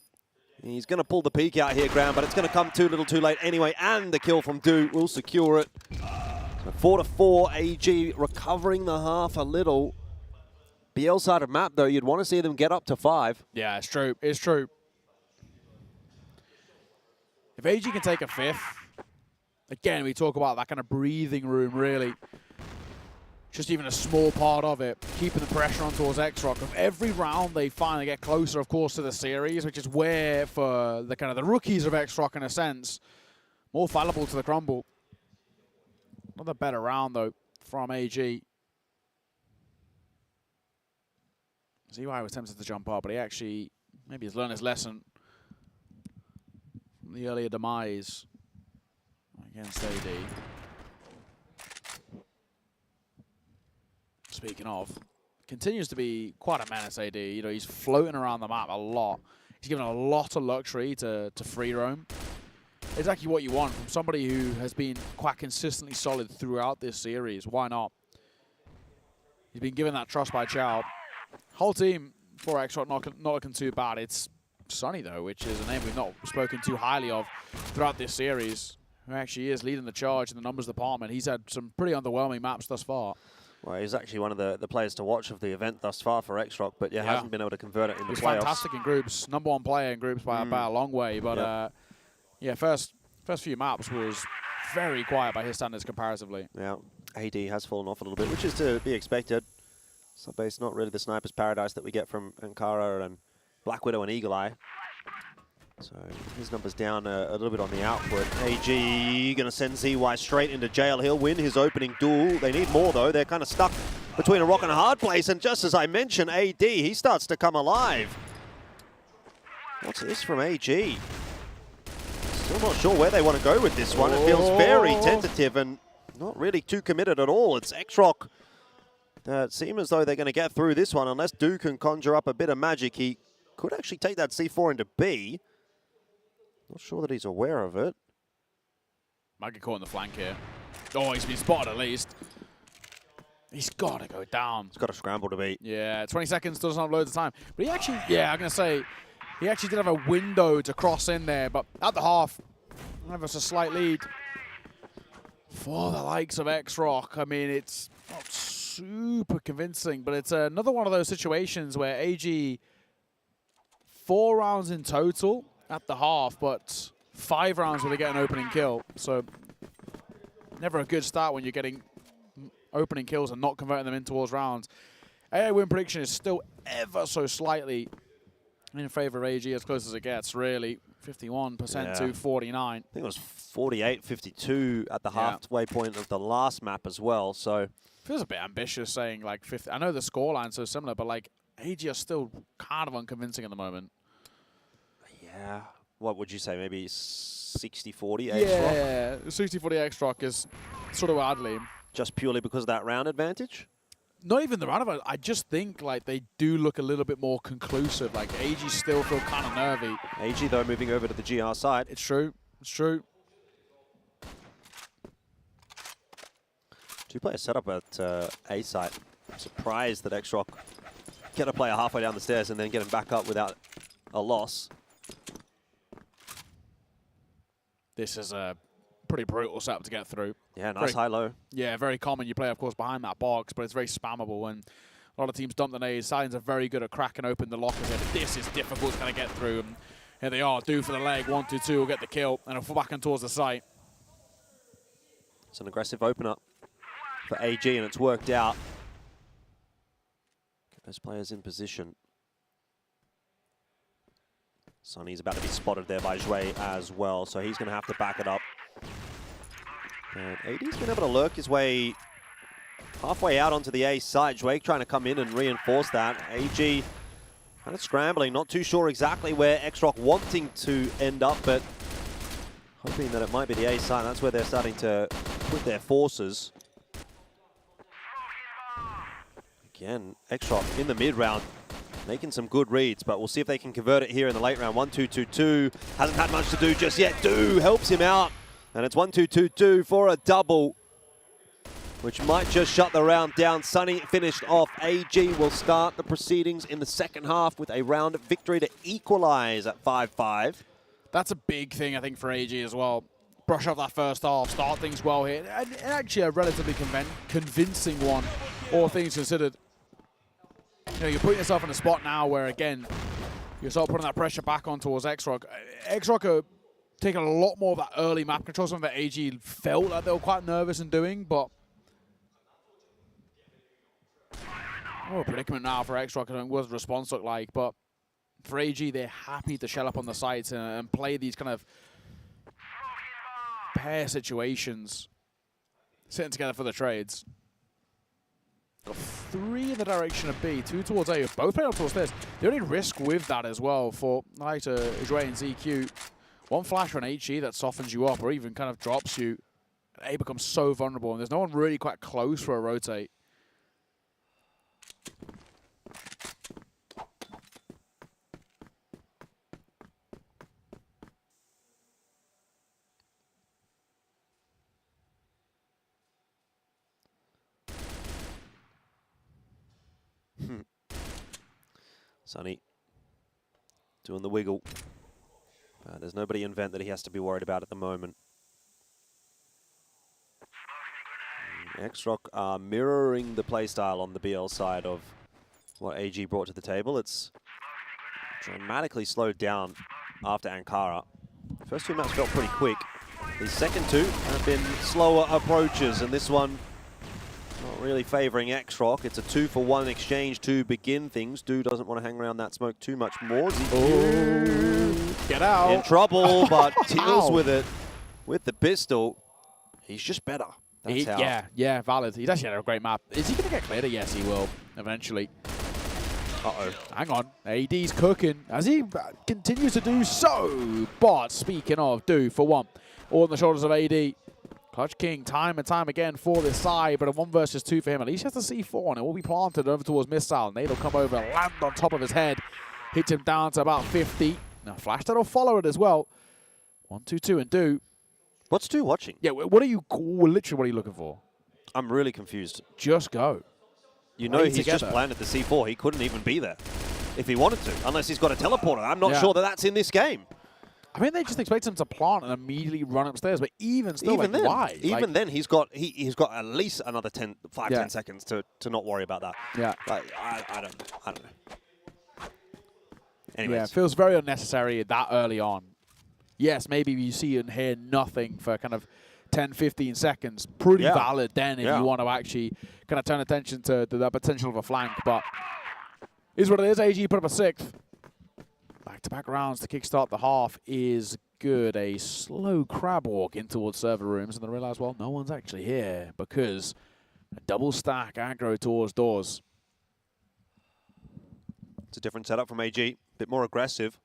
He's going to pull the peak out here, Gran, but it's going to come too little too late anyway, and the kill from Do will secure it. So 4-4, AG recovering the half a little. BL-sided map, though, you'd want to see them get up to 5.
Yeah, it's true. It's true. If AG can take a 5th, again, we talk about that kind of breathing room, really. Just even a small part of it, keeping the pressure on towards XROCK. Of every round, they finally get closer, of course, to the series, which is where, for the kind of the rookies of XROCK, in a sense, more fallible to the crumble. Another better round, though, from AG. See why I was tempted to jump up, but he actually maybe has learned his lesson from the earlier demise against AD. Speaking of, continues to be quite a menace, AD. You know, he's floating around the map a lot. He's given a lot of luxury to free roam. Exactly what you want from somebody who has been quite consistently solid throughout this series. Why not? He's been given that trust by Chow. Whole team for XROCK not looking too bad. It's Sunny, though, which is a name we've not spoken too highly of throughout this series, who actually is leading the charge in the numbers department. He's had some pretty underwhelming maps thus far.
Well, he's actually one of the players to watch of the event thus far for XROCK, but yeah, hasn't been able to convert it in the playoffs.
He's fantastic in groups. #1 player in groups by a long way. But yeah, first few maps was very quiet by his standards comparatively.
Yeah, AD has fallen off a little bit, which is to be expected. Subbase not really the sniper's paradise that we get from Ankara and Black Widow and Eagle Eye. So his numbers down a little bit on the output. AG going to send ZY straight into jail. He'll win his opening duel. They need more, though. They're kind of stuck between a rock and a hard place. And just as I mentioned, AD, he starts to come alive. What's this from AG? Still not sure where they want to go with this one. It feels very tentative and not really too committed at all. It's XROCK that seem as though they're going to get through this one. Unless Do can conjure up a bit of magic, he could actually take that C4 into B. Not sure that he's aware of it.
Might get caught in the flank here. Oh, he's been spotted at least. He's got to go down.
He's got a scramble to beat.
Yeah, 20 seconds doesn't have loads of time. But he actually, yeah, I'm going to say, he actually did have a window to cross in there. But at the half, have us a slight lead for the likes of XROCK. I mean, it's not super convincing, but it's another one of those situations where AG, 4 rounds in total at the half, but 5 rounds where they get an opening kill. So never a good start when you're getting opening kills and not converting them in towards rounds. AA win prediction is still ever so slightly in favor of AG, as close as it gets, really. 51% to 49.
I think it was 48-52 at the halfway point of the last map as well. So
feels a bit ambitious saying like 50. I know the scoreline's so similar, but like AG are still kind of unconvincing at the moment.
Yeah. What would you say? Maybe 60-40 XROCK?
Yeah, 60-40 XROCK is sort of oddly.
Just purely because of that round advantage?
Not even the round advantage. I just think like they do look a little bit more conclusive. Like AG still feel kind of nervy.
AG though moving over to the GR side.
It's true. It's true.
2-player setup at A site. I'm surprised that XROCK get a player halfway down the stairs and then get him back up without a loss.
This is a pretty brutal setup to get through.
Yeah, nice high-low.
Yeah, very common. You play, of course, behind that box, but it's very spammable. And a lot of teams dump the nades. Stallions are very good at cracking open the lockers here. But this is difficult to kind of get through. And here they are. Do for the leg. 1-2-2 will get the kill. And a full back and towards the site.
It's an aggressive opener for AG, and it's worked out. Get those players in position. Sunny's about to be spotted there by Zhui as well, so he's going to have to back it up. And AD's been able to lurk his way halfway out onto the A side. Zhui trying to come in and reinforce that. AG kind of scrambling, not too sure exactly where XROCK wanting to end up, but hoping that it might be the A side. That's where they're starting to with their forces. Again, XROCK in the mid round, making some good reads, but we'll see if they can convert it here in the late round. 1-2-2-2. Hasn't had much to do just yet. Do helps him out. And it's 1-2-2-2 for a double, which might just shut the round down. Sunny finished off. AG will start the proceedings in the second half with a round victory to equalize at 5-5.
That's a big thing, I think, for AG as well. Brush off that first half, start things well here. And actually a relatively convincing one, all things considered. You know, you're putting yourself in a spot now where, again, you're sort of putting that pressure back on towards XROCK. XROCK are taking a lot more of that early map control, something that AG felt like they were quite nervous in doing, but a predicament now for XROCK. I don't know what the response looked like, but for AG, they're happy to shell up on the sides and play these kind of pair situations, sitting together for the trades. Got 3 in the direction of B, 2 towards A, both playing up towards this. The only risk with that as well for either Joey and ZQ, one flash for an HE that softens you up or even kind of drops you. A becomes so vulnerable, and there's no one really quite close for a rotate.
Sunny doing the wiggle. There's nobody in vent that he has to be worried about at the moment. XROCK are mirroring the playstyle on the BL side of what AG brought to the table. It's dramatically slowed down after Ankara. First 2 maps felt pretty quick. These second 2 have been slower approaches, and this one not really favoring XROCK. It's a 2-for-1 exchange to begin things. Do doesn't want to hang around that smoke too much more.
Get out.
In trouble, but deals with it with the pistol. He's just better. That's how.
Yeah, valid. He's actually had a great map. Is he going to get cleared? Yes, he will, eventually. Uh-oh. Hang on. AD's cooking as he continues to do so. But speaking of, do for 1. All on the shoulders of AD. Clutch King, time and time again for this side, but a 1 versus 2 for him. At least he has the C4, and it will be planted over towards Missile. Nate will come over and land on top of his head. Hits him down to about 50. Now, Flash that'll follow it as well. 1-2-2 and Do.
What's Do watching?
Yeah, what are you, literally what are you looking for?
I'm really confused.
Just go.
You know he's just planted the C4. He couldn't even be there if he wanted to, unless he's got a teleporter. I'm not sure that that's in this game.
I mean, they just expect him to plant and immediately run upstairs, but even still,
even
like,
then,
why?
Even then, he's got at least another 10 seconds to not worry about that.
Yeah.
Like, I don't know. Anyways.
Yeah, it feels very unnecessary that early on. Yes, maybe you see and hear nothing for kind of 10, 15 seconds. Pretty valid then if you want to actually kind of turn attention to the potential of a flank, but is what it is. AG put up a 6th. Back-to-back rounds to kickstart the half is good. A slow crab walk in towards server rooms, and then realize, well, no one's actually here because a double stack aggro towards doors.
It's a different setup from AG, a bit more aggressive.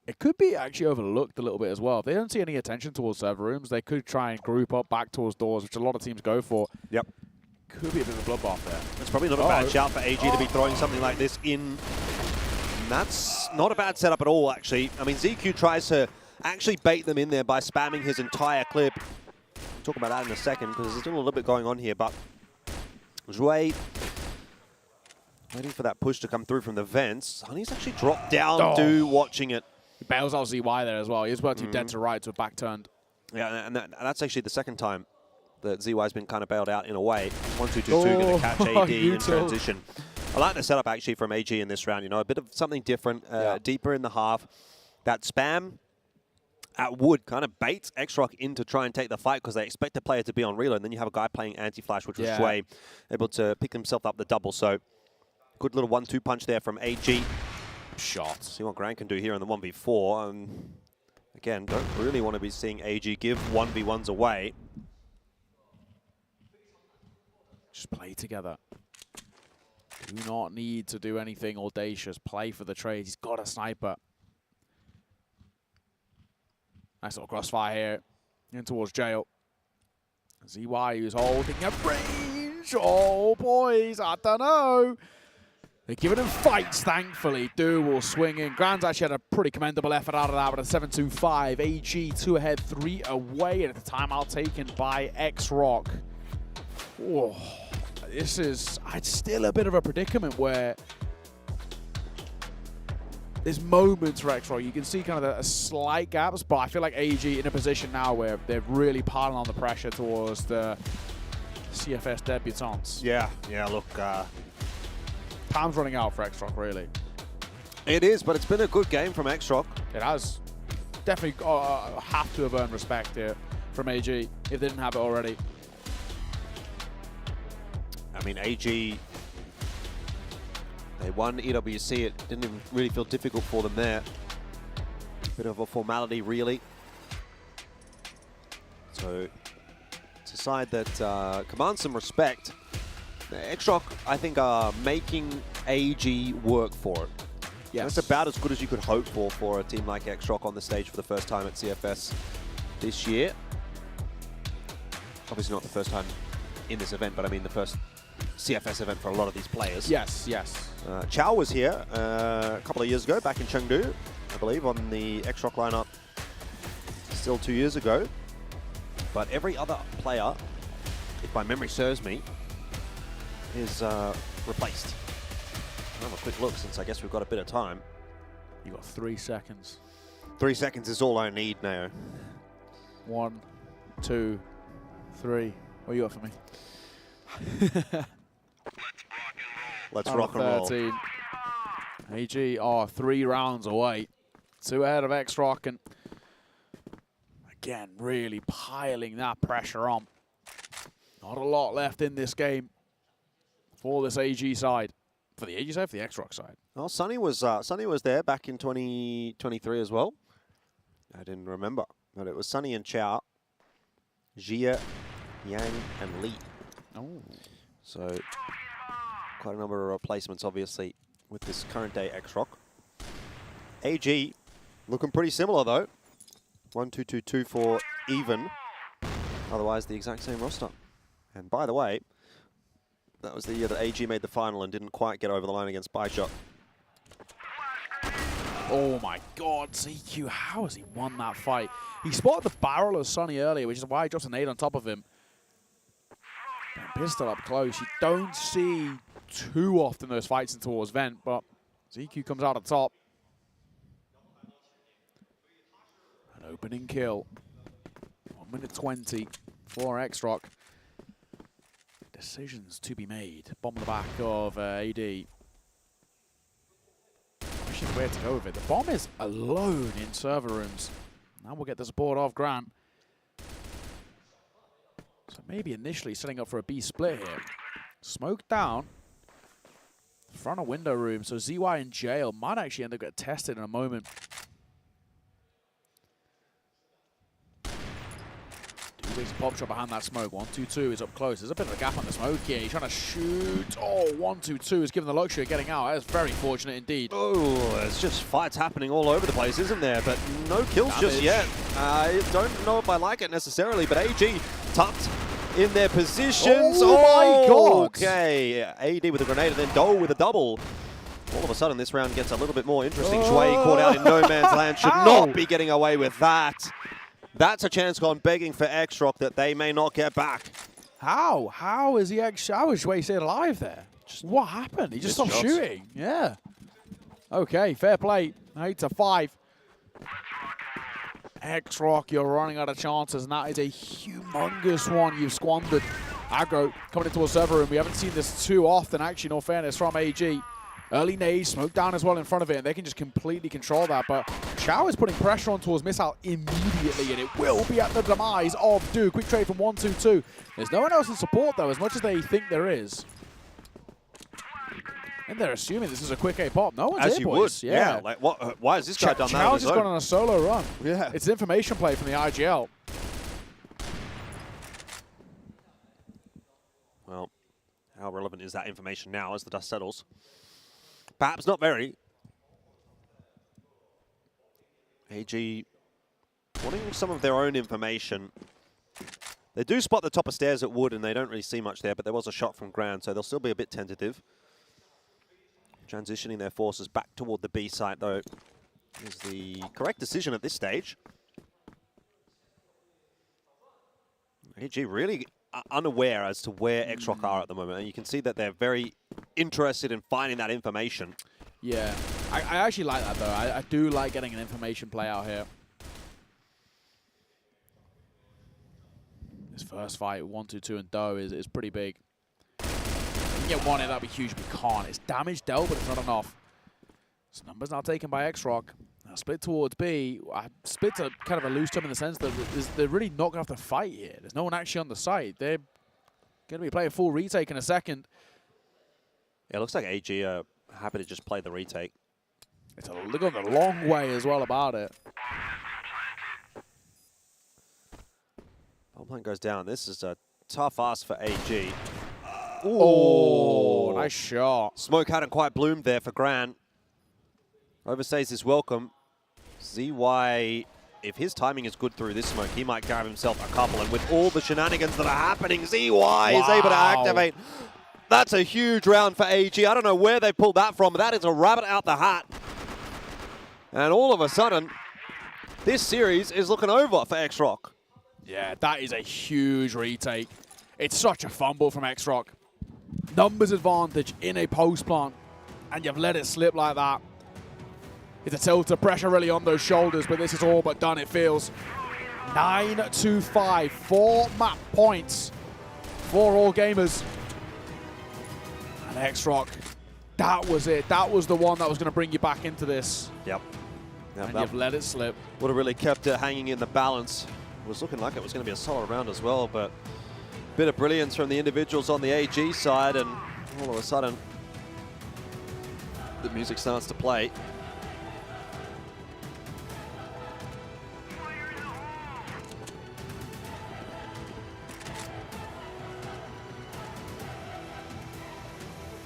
It could be actually overlooked a little bit as well. If they don't see any attention towards server rooms, they could try and group up back towards doors, which a lot of teams go for.
Yep.
Could be a bit of a bloodbath there.
It's probably not a bad shout for AG to be throwing something like this in. That's not a bad setup at all, actually. I mean, ZQ tries to actually bait them in there by spamming his entire clip. We'll talk about that in a second, because there's still a little bit going on here, but Zhui waiting for that push to come through from the vents. Honey's actually dropped down, Do watching it.
He bails out ZY there as well. He was about to dead to right, to a back turned.
Yeah, and that's actually the second time that ZY's been kind of bailed out in a way. 1-2-2-2 going to catch AD in transition. I like the setup actually from AG in this round. You know, a bit of something different, deeper in the half. That spam would kind of bait XROCK in to try and take the fight because they expect the player to be on reload. And then you have a guy playing anti-flash, which was Shui, able to pick himself up the double. So good little 1-2 punch there from AG.
Shot.
See what Grant can do here in the 1v4. Again, don't really want to be seeing AG give 1v1s away.
Just play together. Do not need to do anything audacious. Play for the trade. He's got a sniper. Nice little crossfire here. In towards jail. ZY who's holding a range. Oh, boys, I don't know. They're giving him fights, thankfully. Do will swing in. Grand's actually had a pretty commendable effort out of that with a 7-2-5. AG 2 ahead, 3 away, and at the timeout taken by XROCK. Oh, this is still a bit of a predicament where there's moments for XROCK. You can see kind of a slight gaps, but I feel like AG in a position now where they're really piling on the pressure towards the CFS debutants.
Yeah, look.
Time's running out for XROCK, really.
It is, but it's been a good game from XROCK.
It has. Definitely have to have earned respect here from AG if they didn't have it already.
I mean, AG, they won EWC. It didn't even really feel difficult for them there. Bit of a formality, really. So it's a side that commands some respect. XROCK, I think, are making AG work for it.
Yes.
That's about as good as you could hope for a team like XROCK on the stage for the first time at CFS this year. Obviously not the first time in this event, but I mean the first CFS event for a lot of these players.
Yes, yes.
Chow was here a couple of years ago, back in Chengdu, I believe, on the XROCK lineup still 2 years ago. But every other player, if my memory serves me, is replaced. I'll have a quick look since I guess we've got a bit of time.
You got 3 seconds.
3 seconds is all I need now.
1, 2, 3. What you got for me?
Let's rock and roll.
13. AG are 3 rounds away. 2 ahead of XROCK, and again, really piling that pressure on. Not a lot left in this game for this AG side. For the AG side, for the XROCK side.
Well, Sonny was there back in 2023 as well. I didn't remember, but it was Sonny and Chow, Jia, Yang, and Lee.
Oh.
So quite a number of replacements, obviously, with this current day XROCK. AG looking pretty similar though. 1-2-2-2 for even. Otherwise, the exact same roster. And by the way, that was the year that AG made the final and didn't quite get over the line against Baishot.
Oh my God, ZQ, how has he won that fight? He spotted the barrel of Sonny earlier, which is why he drops a nade on top of him. And pistol up close. You don't see too often those fights in towards Vent, but ZQ comes out on top. An opening kill. 1 minute 20 for XROCK. Decisions to be made. Bomb on the back of AD. Actually, where to go with it. The bomb is alone in server rooms. Now we'll get the support of Grant. So maybe initially setting up for a B split here. Smoke down. Front of window room. So ZY in jail might actually end up getting tested in a moment. Takes a pop shot behind that smoke. 1-2-2 is up close. There's a bit of a gap on the smoke here. He's trying to shoot. Oh, 1-2-2 is given the luxury of getting out. That is very fortunate indeed.
Oh, there's just fights happening all over the place, isn't there? But no kills just yet. I don't know if I like it necessarily, but AG tucked in their positions.
Oh my God.
Okay, AD with a grenade and then Dole with a double. All of a sudden, this round gets a little bit more interesting. Shui caught out in no man's land. Should not be getting away with that. That's a chance gone begging for XROCK that they may not get back.
How? How is he actually? How is Shui stayed alive there? What happened? He just stopped shooting. Yeah. Okay, fair play. 8-5. XROCK, you're running out of chances, and that is a humongous one you've squandered. Aggro coming into a server room. We haven't seen this too often, actually, in all fairness, from AG. Early nade, smoke down as well in front of it, and they can just completely control that. But Chow is putting pressure on towards Missile immediately, and it will be at the demise of Du. Quick trade from 1-2-2. There's no one else in support, though, as much as they think there is. And they're assuming this is a quick A pop. No one's
As
here,
you
boys.
would. Yeah. Like, what? Why has this guy done that?
Chow's just gone on a solo run.
Yeah.
It's an information play from the IGL.
Well, how relevant is that information now as the dust settles? Perhaps not very. AG wanting some of their own information. They do spot the top of stairs at Wood, and they don't really see much there, but there was a shot from Grand, so they'll still be a bit tentative. Transitioning their forces back toward the B site, though, is the correct decision at this stage. AG really unaware as to where XROCK are at the moment, and you can see that they're very interested in finding that information.
Yeah, I actually like that, though. I do like getting an information play out here. This first fight, 1-2-2 and Do is pretty big. If you get one in, that'd be huge, but we can't. It's damage dealt, but it's not enough. So numbers now taken by XROCK. Now split towards B. Split's a kind of a loose term in the sense that they're really not going to have to fight here. There's no one actually on the site. They're going to be playing full retake in a second.
Yeah, it looks like AG are happy to just play the retake.
They're going the long way as well about it.
Ballplant goes down. This is a tough ask for AG.
Oh, nice shot.
Smoke hadn't quite bloomed there for Gran. Overstays his welcome. ZY, if his timing is good through this smoke, he might grab himself a couple. And with all the shenanigans that are happening, ZY is able to activate. That's a huge round for AG. I don't know where they pulled that from, but that is a rabbit out the hat. And all of a sudden, this series is looking over for XROCK.
Yeah, that is a huge retake. It's such a fumble from XROCK. Numbers advantage in a post plant, and you've let it slip like that. It's a tilt of pressure really on those shoulders, but this is all but done, it feels. 9-5, 4 map points for all gamers. And XROCK, that was it. That was the one that was going to bring you back into this.
Yep.
And you've let it slip.
Would have really kept it hanging in the balance. It was looking like it was going to be a solid round as well, but a bit of brilliance from the individuals on the AG side, and all of a sudden, the music starts to play.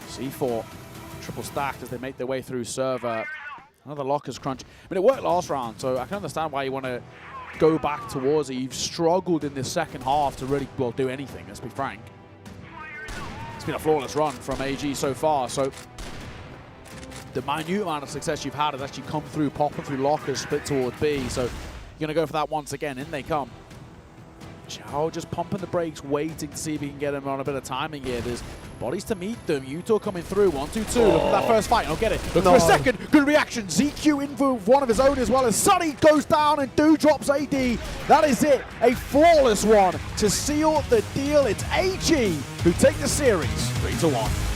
C4 triple stacked as they make their way through server. Another lockers crunch. I mean, it worked last round, so I can understand why you want to go back towards it. You've struggled in this second half to really, well, do anything, let's be frank. It's been a flawless run from AG so far, so the minute amount of success you've had has actually come through, popping through lockers, split towards B, so you're going to go for that once again. In they come. Chow just pumping the brakes, waiting to see if he can get him on a bit of timing here. There's bodies to meet them. Yuto coming through. 1-2-2. Look at that first fight. I'll get it. Look for a second. Good reaction. ZQ in for one of his own as well as Sunny goes down and Do drops AD. That is it. A flawless one to seal the deal. It's AG who take the series 3-1.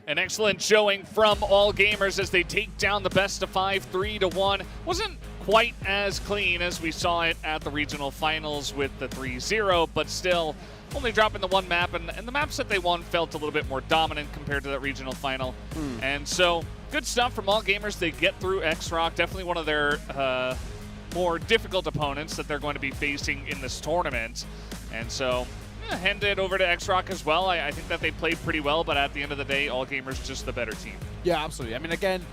An excellent showing from All Gamers as they take down the best of 5, 3-1. Wasn't quite as clean as we saw it at the regional finals with the 3-0, but still only dropping the one map, and the maps that they won felt a little bit more dominant compared to that regional final. And so, good stuff from All Gamers. They get through XROCK, definitely one of their more difficult opponents that they're going to be facing in this tournament. And so, hand it over to XROCK as well. I think that they played pretty well, but at the end of the day, All Gamers just the better team.
Yeah, absolutely. I mean, again,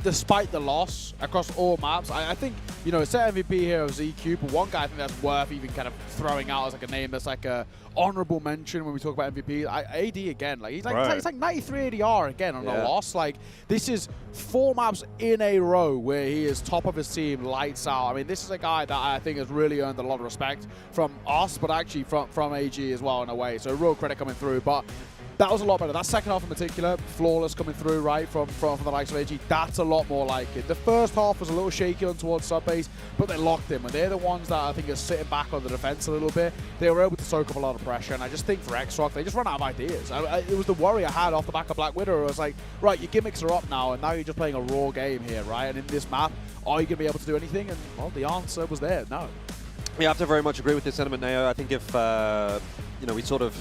despite the loss across all maps, I think, you know, set MVP here of ZQ, but one guy I think that's worth even kind of throwing out as like a name that's like a honorable mention when we talk about MVP. AD again, like he's like 93 ADR again on a loss. Like, this is 4 maps in a row where he is top of his team, lights out. I mean, this is a guy that I think has really earned a lot of respect from us, but actually from AG as well in a way. So real credit coming through, but that was a lot better. That second half in particular, flawless coming through, right, from the likes of AG. That's a lot more like it. The first half was a little shaky on towards sub-base, but they locked him. And they're the ones that I think are sitting back on the defense a little bit. They were able to soak up a lot of pressure. And I just think for XROCK, they just run out of ideas. It was the worry I had off the back of Black Widow. I was like, right, your gimmicks are up now, and now you're just playing a raw game here, right? And in this map, are you going to be able to do anything? And, well, the answer was there, no.
Yeah, I have to very much agree with this sentiment, Neo. I think if, you know, we sort of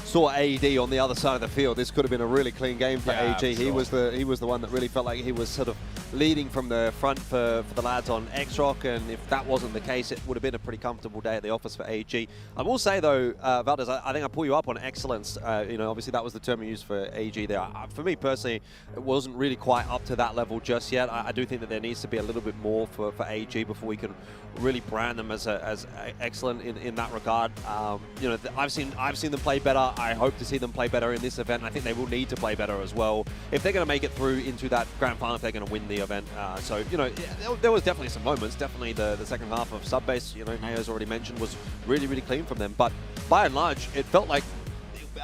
saw AD on the other side of the field, this could have been a really clean game for AG. Sure. He was the one that really felt like he was sort of leading from the front for the lads on XROCK, and if that wasn't the case, it would have been a pretty comfortable day at the office for AG. I will say though, Valdez, I think I pull you up on excellence. You know, obviously that was the term you used for AG there. For me personally, it wasn't really quite up to that level just yet. I do think that there needs to be a little bit more for AG before we can really brand them as excellent in that regard. You know, I've seen them play better. I hope to see them play better in this event. I think they will need to play better as well if they're going to make it through into that grand final, if they're going to win the event. So, you know, there was definitely some moments. Definitely the second half of Subbase, you know, Neo's already mentioned, was really, really clean from them. But by and large, it felt like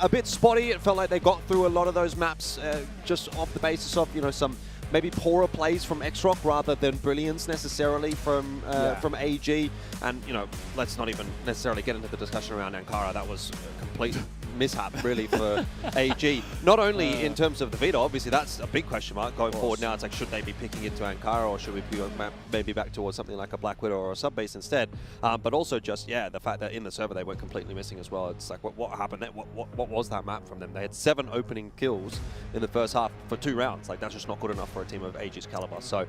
a bit spotty. It felt like they got through a lot of those maps just off the basis of, you know, some maybe poorer plays from XROCK rather than brilliance necessarily from AG. And, you know, let's not even necessarily get into the discussion around Ankara. That was a complete mishap, really, for AG. Not only in terms of the veto, obviously that's a big question mark going forward now. It's like, should they be picking into Ankara, or should we be maybe back towards something like a Black Widow or a Subbase instead? But also just, yeah, the fact that in the server they went completely missing as well. It's like, what happened there? What was that map from them? They had 7 opening kills in the first half for 2 rounds. Like, that's just not good enough for a team of AG's caliber. So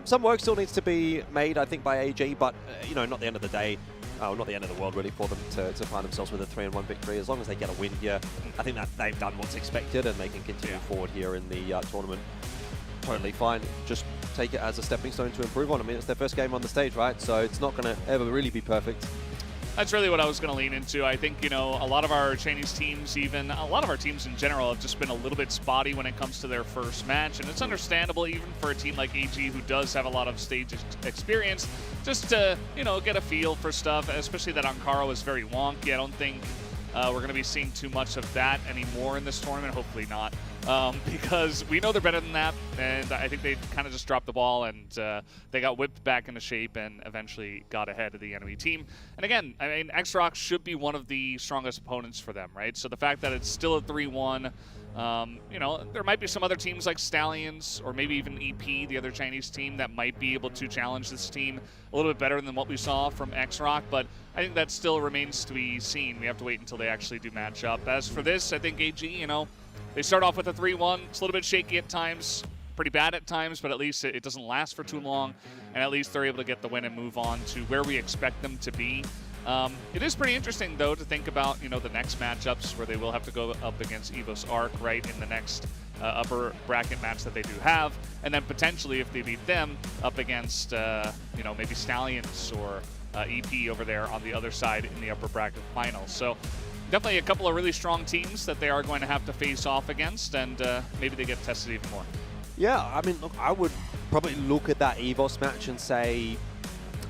some work still needs to be made, I think, by AG, but, you know, not the end of the day. Not the end of the world, really, for them to find themselves with a 3-1 victory. As long as they get a win here, I think that they've done what's expected and they can continue forward here in the tournament. Totally fine. Just take it as a stepping stone to improve on. I mean, it's their first game on the stage, right? So it's not going to ever really be perfect.
That's really what I was going to lean into. I think, you know, a lot of our Chinese teams, even a lot of our teams in general, have just been a little bit spotty when it comes to their first match. And it's understandable even for a team like AG, who does have a lot of stage experience, just to, you know, get a feel for stuff, especially that Ankara was very wonky. I don't think we're going to be seeing too much of that anymore in this tournament. Hopefully not. Because we know they're better than that, and I think they kind of just dropped the ball, and they got whipped back into shape and eventually got ahead of the enemy team. And again, I mean, XROCK should be one of the strongest opponents for them, right? So the fact that it's still a 3-1, you know, there might be some other teams like Stallions or maybe even EP, the other Chinese team, that might be able to challenge this team a little bit better than what we saw from XROCK, but I think that still remains to be seen. We have to wait until they actually do match up. As for this, I think AG, you know, they start off with a 3-1. It's a little bit shaky at times, pretty bad at times, but at least it doesn't last for too long, and at least they're able to get the win and move on to where we expect them to be. It is pretty interesting, though, to think about, you know, the next matchups where they will have to go up against EVOS ARC, right, in the next upper bracket match that they do have, and then potentially, if they beat them, up against, you know, maybe Stallions or EP over there on the other side in the upper bracket finals. So definitely a couple of really strong teams that they are going to have to face off against, and maybe they get tested even more.
Yeah, I mean, look, I would probably look at that EVOS match and say,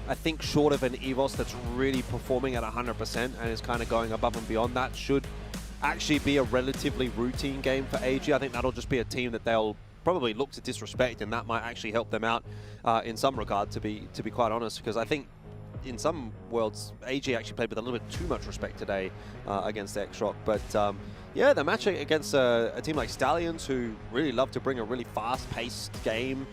I think short of an EVOS that's really performing at 100% and is kind of going above and beyond, that should actually be a relatively routine game for AG. I think that'll just be a team that they'll probably look to disrespect, and that might actually help them out in some regard, to be quite honest, because I think in some worlds, AG actually played with a little bit too much respect today against XROCK. But yeah, the match against a team like Stallions, who really love to bring a really fast-paced game,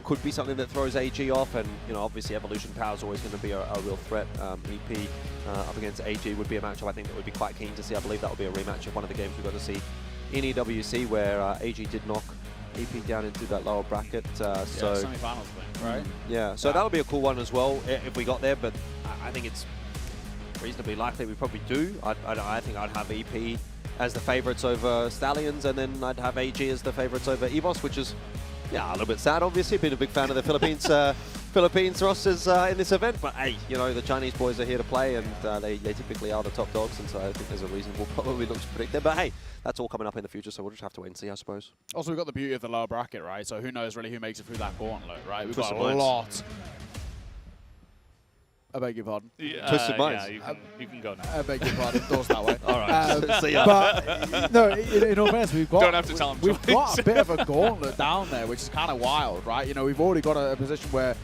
could be something that throws AG off. And obviously Evolution Power is always going to be a real threat. EP up against AG would be a matchup I think that would be quite keen to see. I believe that will be a rematch of one of the games we got to see in EWC, where AG did knock EP down into that lower bracket. So
semi-finals thing, right?
Yeah, so that'll be a cool one as well if we got there. But I think it's reasonably likely we probably do. I think I'd have EP as the favourites over Stallions, and then I'd have AG as the favourites over EVOS, which is a little bit sad. Obviously, been a big fan of the Philippines rosters in this event, but hey, the Chinese boys are here to play, and they typically are the top dogs, and so I think there's a reason we'll probably look to predict them. But hey, that's all coming up in the future, so we'll just have to wait and see, I suppose.
Also, we've got the beauty of the lower bracket, right? So who knows really who makes it through that gauntlet, right? We've
Twisted
got a
minds.
lot. I beg your pardon.
Twisted minds.
Yeah, you can go now.
I beg your pardon. Doors that way.
All right. See ya.
But no, in all fairness, we've got
Don't have to tell him
we've
twice.
got a bit of a gauntlet down there, which is kind of wild, right? We've already got a position where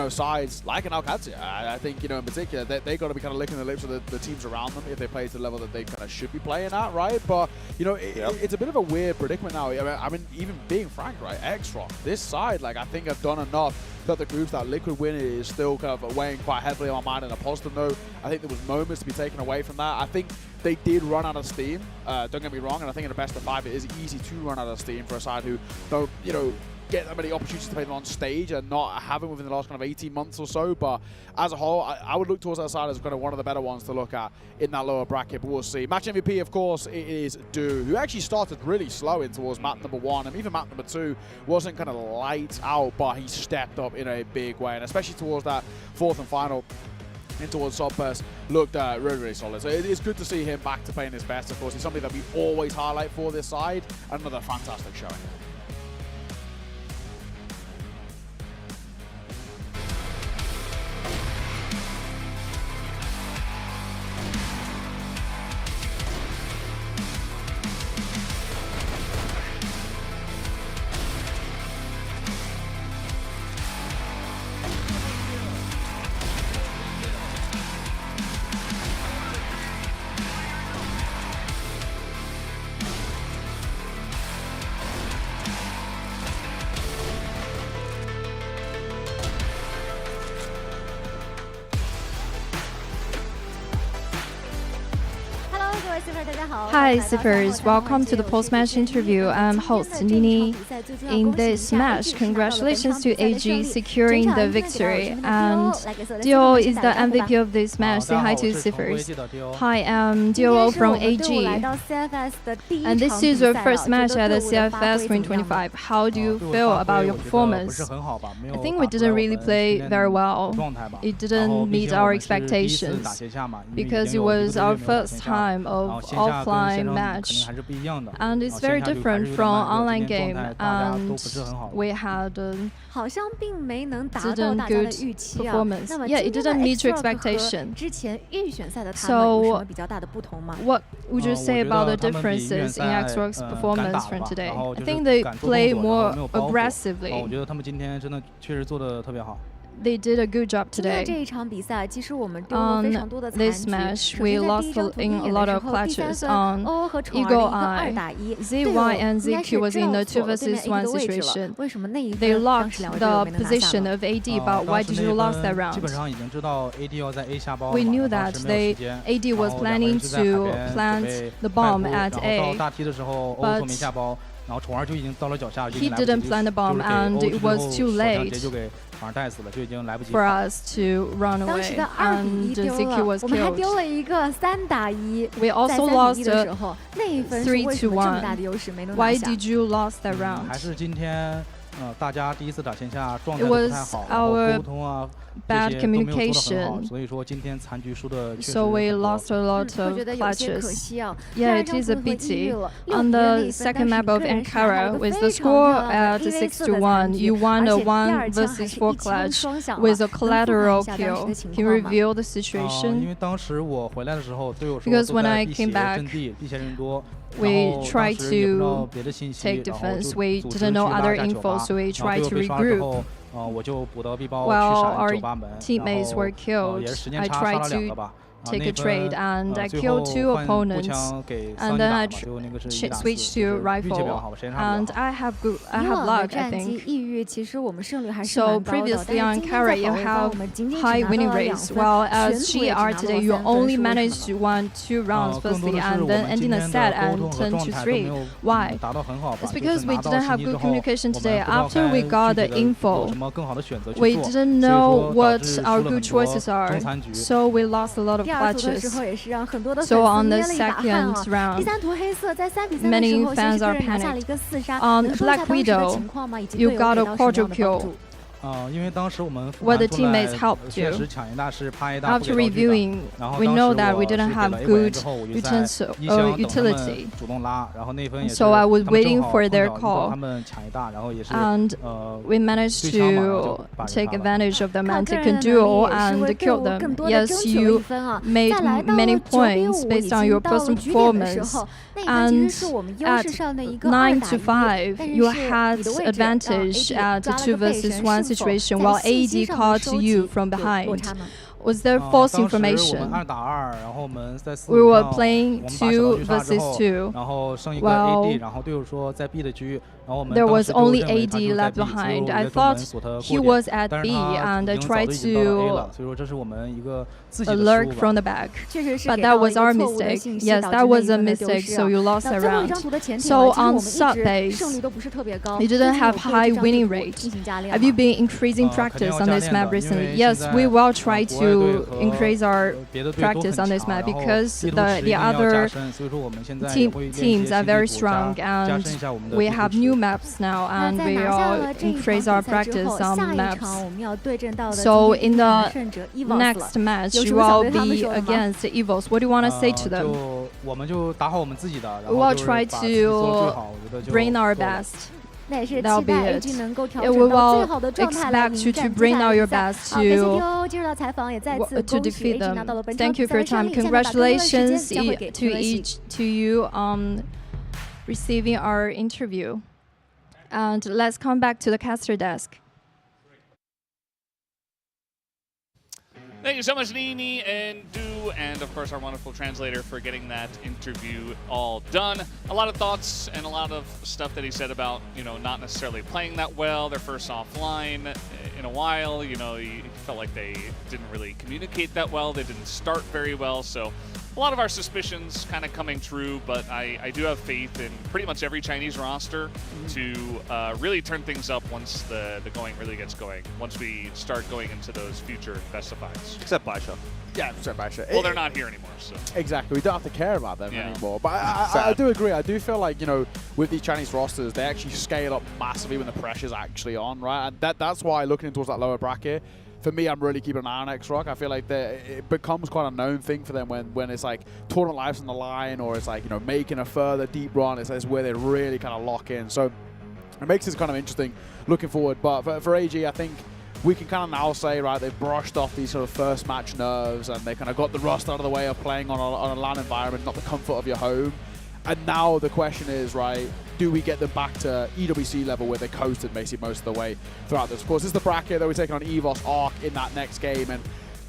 sides like an Alcazia, I think in particular they got to be kind of licking the lips of the teams around them if they play to the level that they kind of should be playing at, right? But it's a bit of a weird predicament now. I mean, even being frank, right? XROCK, this side, like I think have done enough that the groups that Liquid win is still kind of weighing quite heavily on my mind in a positive note. I think there was moments to be taken away from that. I think they did run out of steam. Don't get me wrong, and I think in a best of 5 it is easy to run out of steam for a side who don't get that many opportunities to play them on stage and not having within the last kind of 18 months or so. But as a whole, I would look towards that side as kind of one of the better ones to look at in that lower bracket, but we'll see. Match MVP, of course, it is Do, who actually started really slow in towards map number 1, and even map number 2 wasn't kind of lights out, but he stepped up in a big way, and especially towards that 4th and final in towards Sodpers, looked really, really solid. So it's good to see him back to playing his best. Of course, he's somebody that we always highlight for this side. Another fantastic showing.
Hi, Cfesports. Welcome to the post-match interview. I'm host Nini. In this match, congratulations to AG securing the victory. And Dio is the MVP of this match. Say hi to Cfesports. Hi, I'm Dio from AG. And this is your first match at the CFS 2025. How do you feel about your performance? I think we didn't really play very well. It didn't meet our expectations because it was our first time of offline match, and it's very different from online game, and we had didn't good performance. Yeah, it didn't meet your expectation. So what would you say about the differences in XROCK's performance from today? I think they play more aggressively. They did a good job today. On this match, we lost in a lot of clutches on Eagle Eye. ZY and ZQ was in a 2 versus 1 situation. They locked the position of AD, but why did you lose that round? We knew that AD was planning to plant the bomb at A, but he didn't plant the bomb, and it was too late for us to run away, and ZQ was killed. We also lost 3-1. Why did you lose that round? It was our bad communication, so we lost a lot of clutches. Yeah, it is a pity. On the second map of Ankara, with the score at 6-1, you won a 1 versus 4 clutch with a collateral kill. Can you reveal the situation? Because when I came back, we tried to take defense. We didn't know other info, so we tried to regroup. While our teammates were killed, I tried to take a trade, and I killed 2 opponents, and then I switched to rifle, and I have luck, I think. So previously on Carrot you have high winning rates, while as GR today you only managed to win 2 rounds firstly, and then ending the set at 10-3. Why? It's because we didn't have good communication today. After we got the info, we didn't know what our good choices are, so we lost a lot of matches. So on the second round, many fans are panicked. On Black Widow, you got a quadruple kill. What the teammates helped you. After reviewing, we know that we didn't have good utility. So I was waiting for their call, and we managed to take advantage of them and take a duel and kill them. Yes, you made many points based on your personal performance, and at 9-5, you had advantage at 2 versus 1 situation, while AD caught you from behind. Was there false information? We were playing 2 versus 2. Well, there was only AD left behind. I thought he was at B, and I tried to lurk from the back. But that was our mistake. Yes, that was a mistake, so you lost a round. So on sub base, you didn't have high winning rate. Have you been increasing practice on this map recently? Yes, we will try to increase our practice on this map, because the other teams are very strong, and we have new maps now, and we will increase our practice on maps. So in the next match, you will be against EVOS. What do you want to say to them? We will try to bring our best. That'll be it. We will expect you to bring out your best to defeat them. Thank you for your time. Congratulations to you on receiving our interview. And let's come back to the caster desk.
Thank you so much, Nini and Du, and of course our wonderful translator for getting that interview all done. A lot of thoughts and a lot of stuff that he said about, not necessarily playing that well, their first offline in a while. He felt like they didn't really communicate that well. They didn't start very well. So a lot of our suspicions kind of coming true, but I do have faith in pretty much every Chinese roster to really turn things up once the going really gets going, once we start going into those future best of fives.
Except Baisha.
Yeah, except Baisha.
Well, they're not here anymore, so.
Exactly, we don't have to care about them anymore. But I do agree. I do feel like, with these Chinese rosters, they actually scale up massively when the pressure's actually on, right? And that's why looking towards that lower bracket, for me, I'm really keeping an eye on XROCK. I feel like it becomes quite a known thing for them when it's like tournament lives on the line, or it's like, making a further deep run. It's where they really kind of lock in. So it makes this kind of interesting looking forward. But for AG, I think we can kind of now say, right, they've brushed off these sort of first match nerves, and they kind of got the rust out of the way of playing on a LAN environment, not the comfort of your home. And now the question is, right, do we get them back to EWC level where they coasted basically most of the way throughout this? Of course, this is the bracket that we're taking on EVOS ARC in that next game. And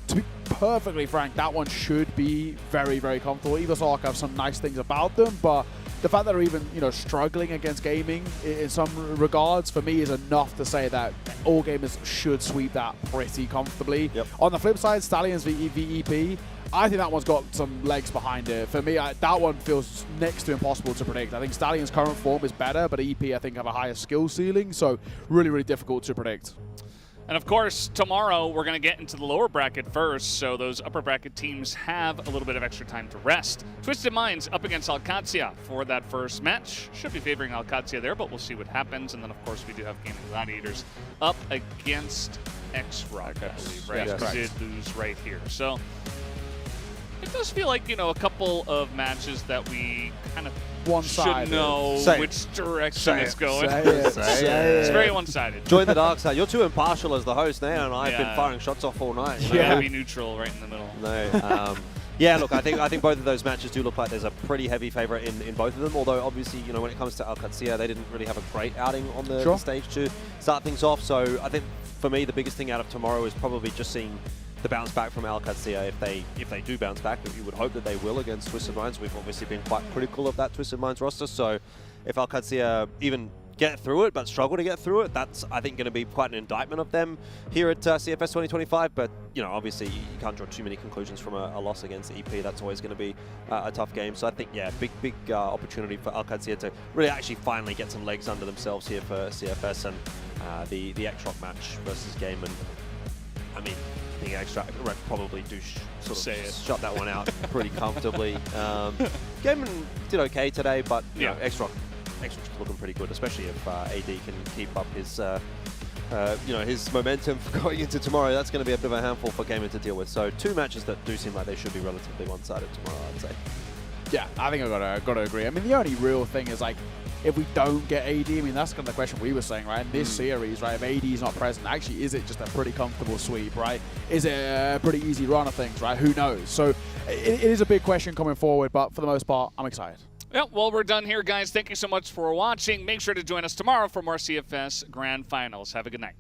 to be perfectly frank, that one should be very, very comfortable. EVOS ARC have some nice things about them, but the fact that they're even, struggling against Gaimin in some regards, for me, is enough to say that all gamers should sweep that pretty comfortably. Yep. On the flip side, Stallions v EP, I think that one's got some legs behind it. For me, that one feels next to impossible to predict. I think Stallion's current form is better, but EP, I think, have a higher skill ceiling, so really, really difficult to predict.
And of course, tomorrow we're going to get into the lower bracket first, so those upper bracket teams have a little bit of extra time to rest. Twisted Minds up against Alcatia for that first match. Should be favoring Alcatia there, but we'll see what happens. And then, of course, we do have Gaimin Gladiators up against XROCK, I believe, right?
Yes,
we did lose right here. So it does feel like, a couple of matches that we kind of should know which direction it's going. It's very one-sided.
Join the dark side. You're too impartial as the host now, and I've been firing shots off all night.
You gotta be neutral right in the middle.
No. Yeah, look, I think both of those matches do look like there's a pretty heavy favorite in both of them. Although obviously, you know, when it comes to Alcazia, they didn't really have a great outing on the stage to start things off. So I think for me, the biggest thing out of tomorrow is probably just seeing the bounce back from Alcazia. If they do bounce back, you would hope that they will against Twisted Minds. We've obviously been quite critical of that Twisted Minds roster. So if Alcazia even get through it, but struggle to get through it, that's, I think, going to be quite an indictment of them here at CFS 2025. But, you know, obviously you can't draw too many conclusions from a loss against EP. That's always going to be a tough game. So I think, yeah, big opportunity for Alcazia to really actually finally get some legs under themselves here for CFS. And the XROCK match versus Gaimin, I mean, I think XROCK probably do sort of shut that one out pretty comfortably. Gaimin did okay today, but you know, XROCK looking pretty good, especially if AD can keep up his, you know, his momentum for going into tomorrow. That's going to be a bit of a handful for Gaimin to deal with. So 2 matches that do seem like they should be relatively one-sided tomorrow, I'd say.
Yeah, I think I've got to agree. I mean, the only real thing is, like, if we don't get AD, I mean, that's kind of the question we were saying, right? In this series, right, if AD is not present, actually, is it just a pretty comfortable sweep, right? Is it a pretty easy run of things, right? Who knows? So it is a big question coming forward, but for the most part, I'm excited.
Yeah, well, we're done here, guys. Thank you so much for watching. Make sure to join us tomorrow for more CFS Grand Finals. Have a good night.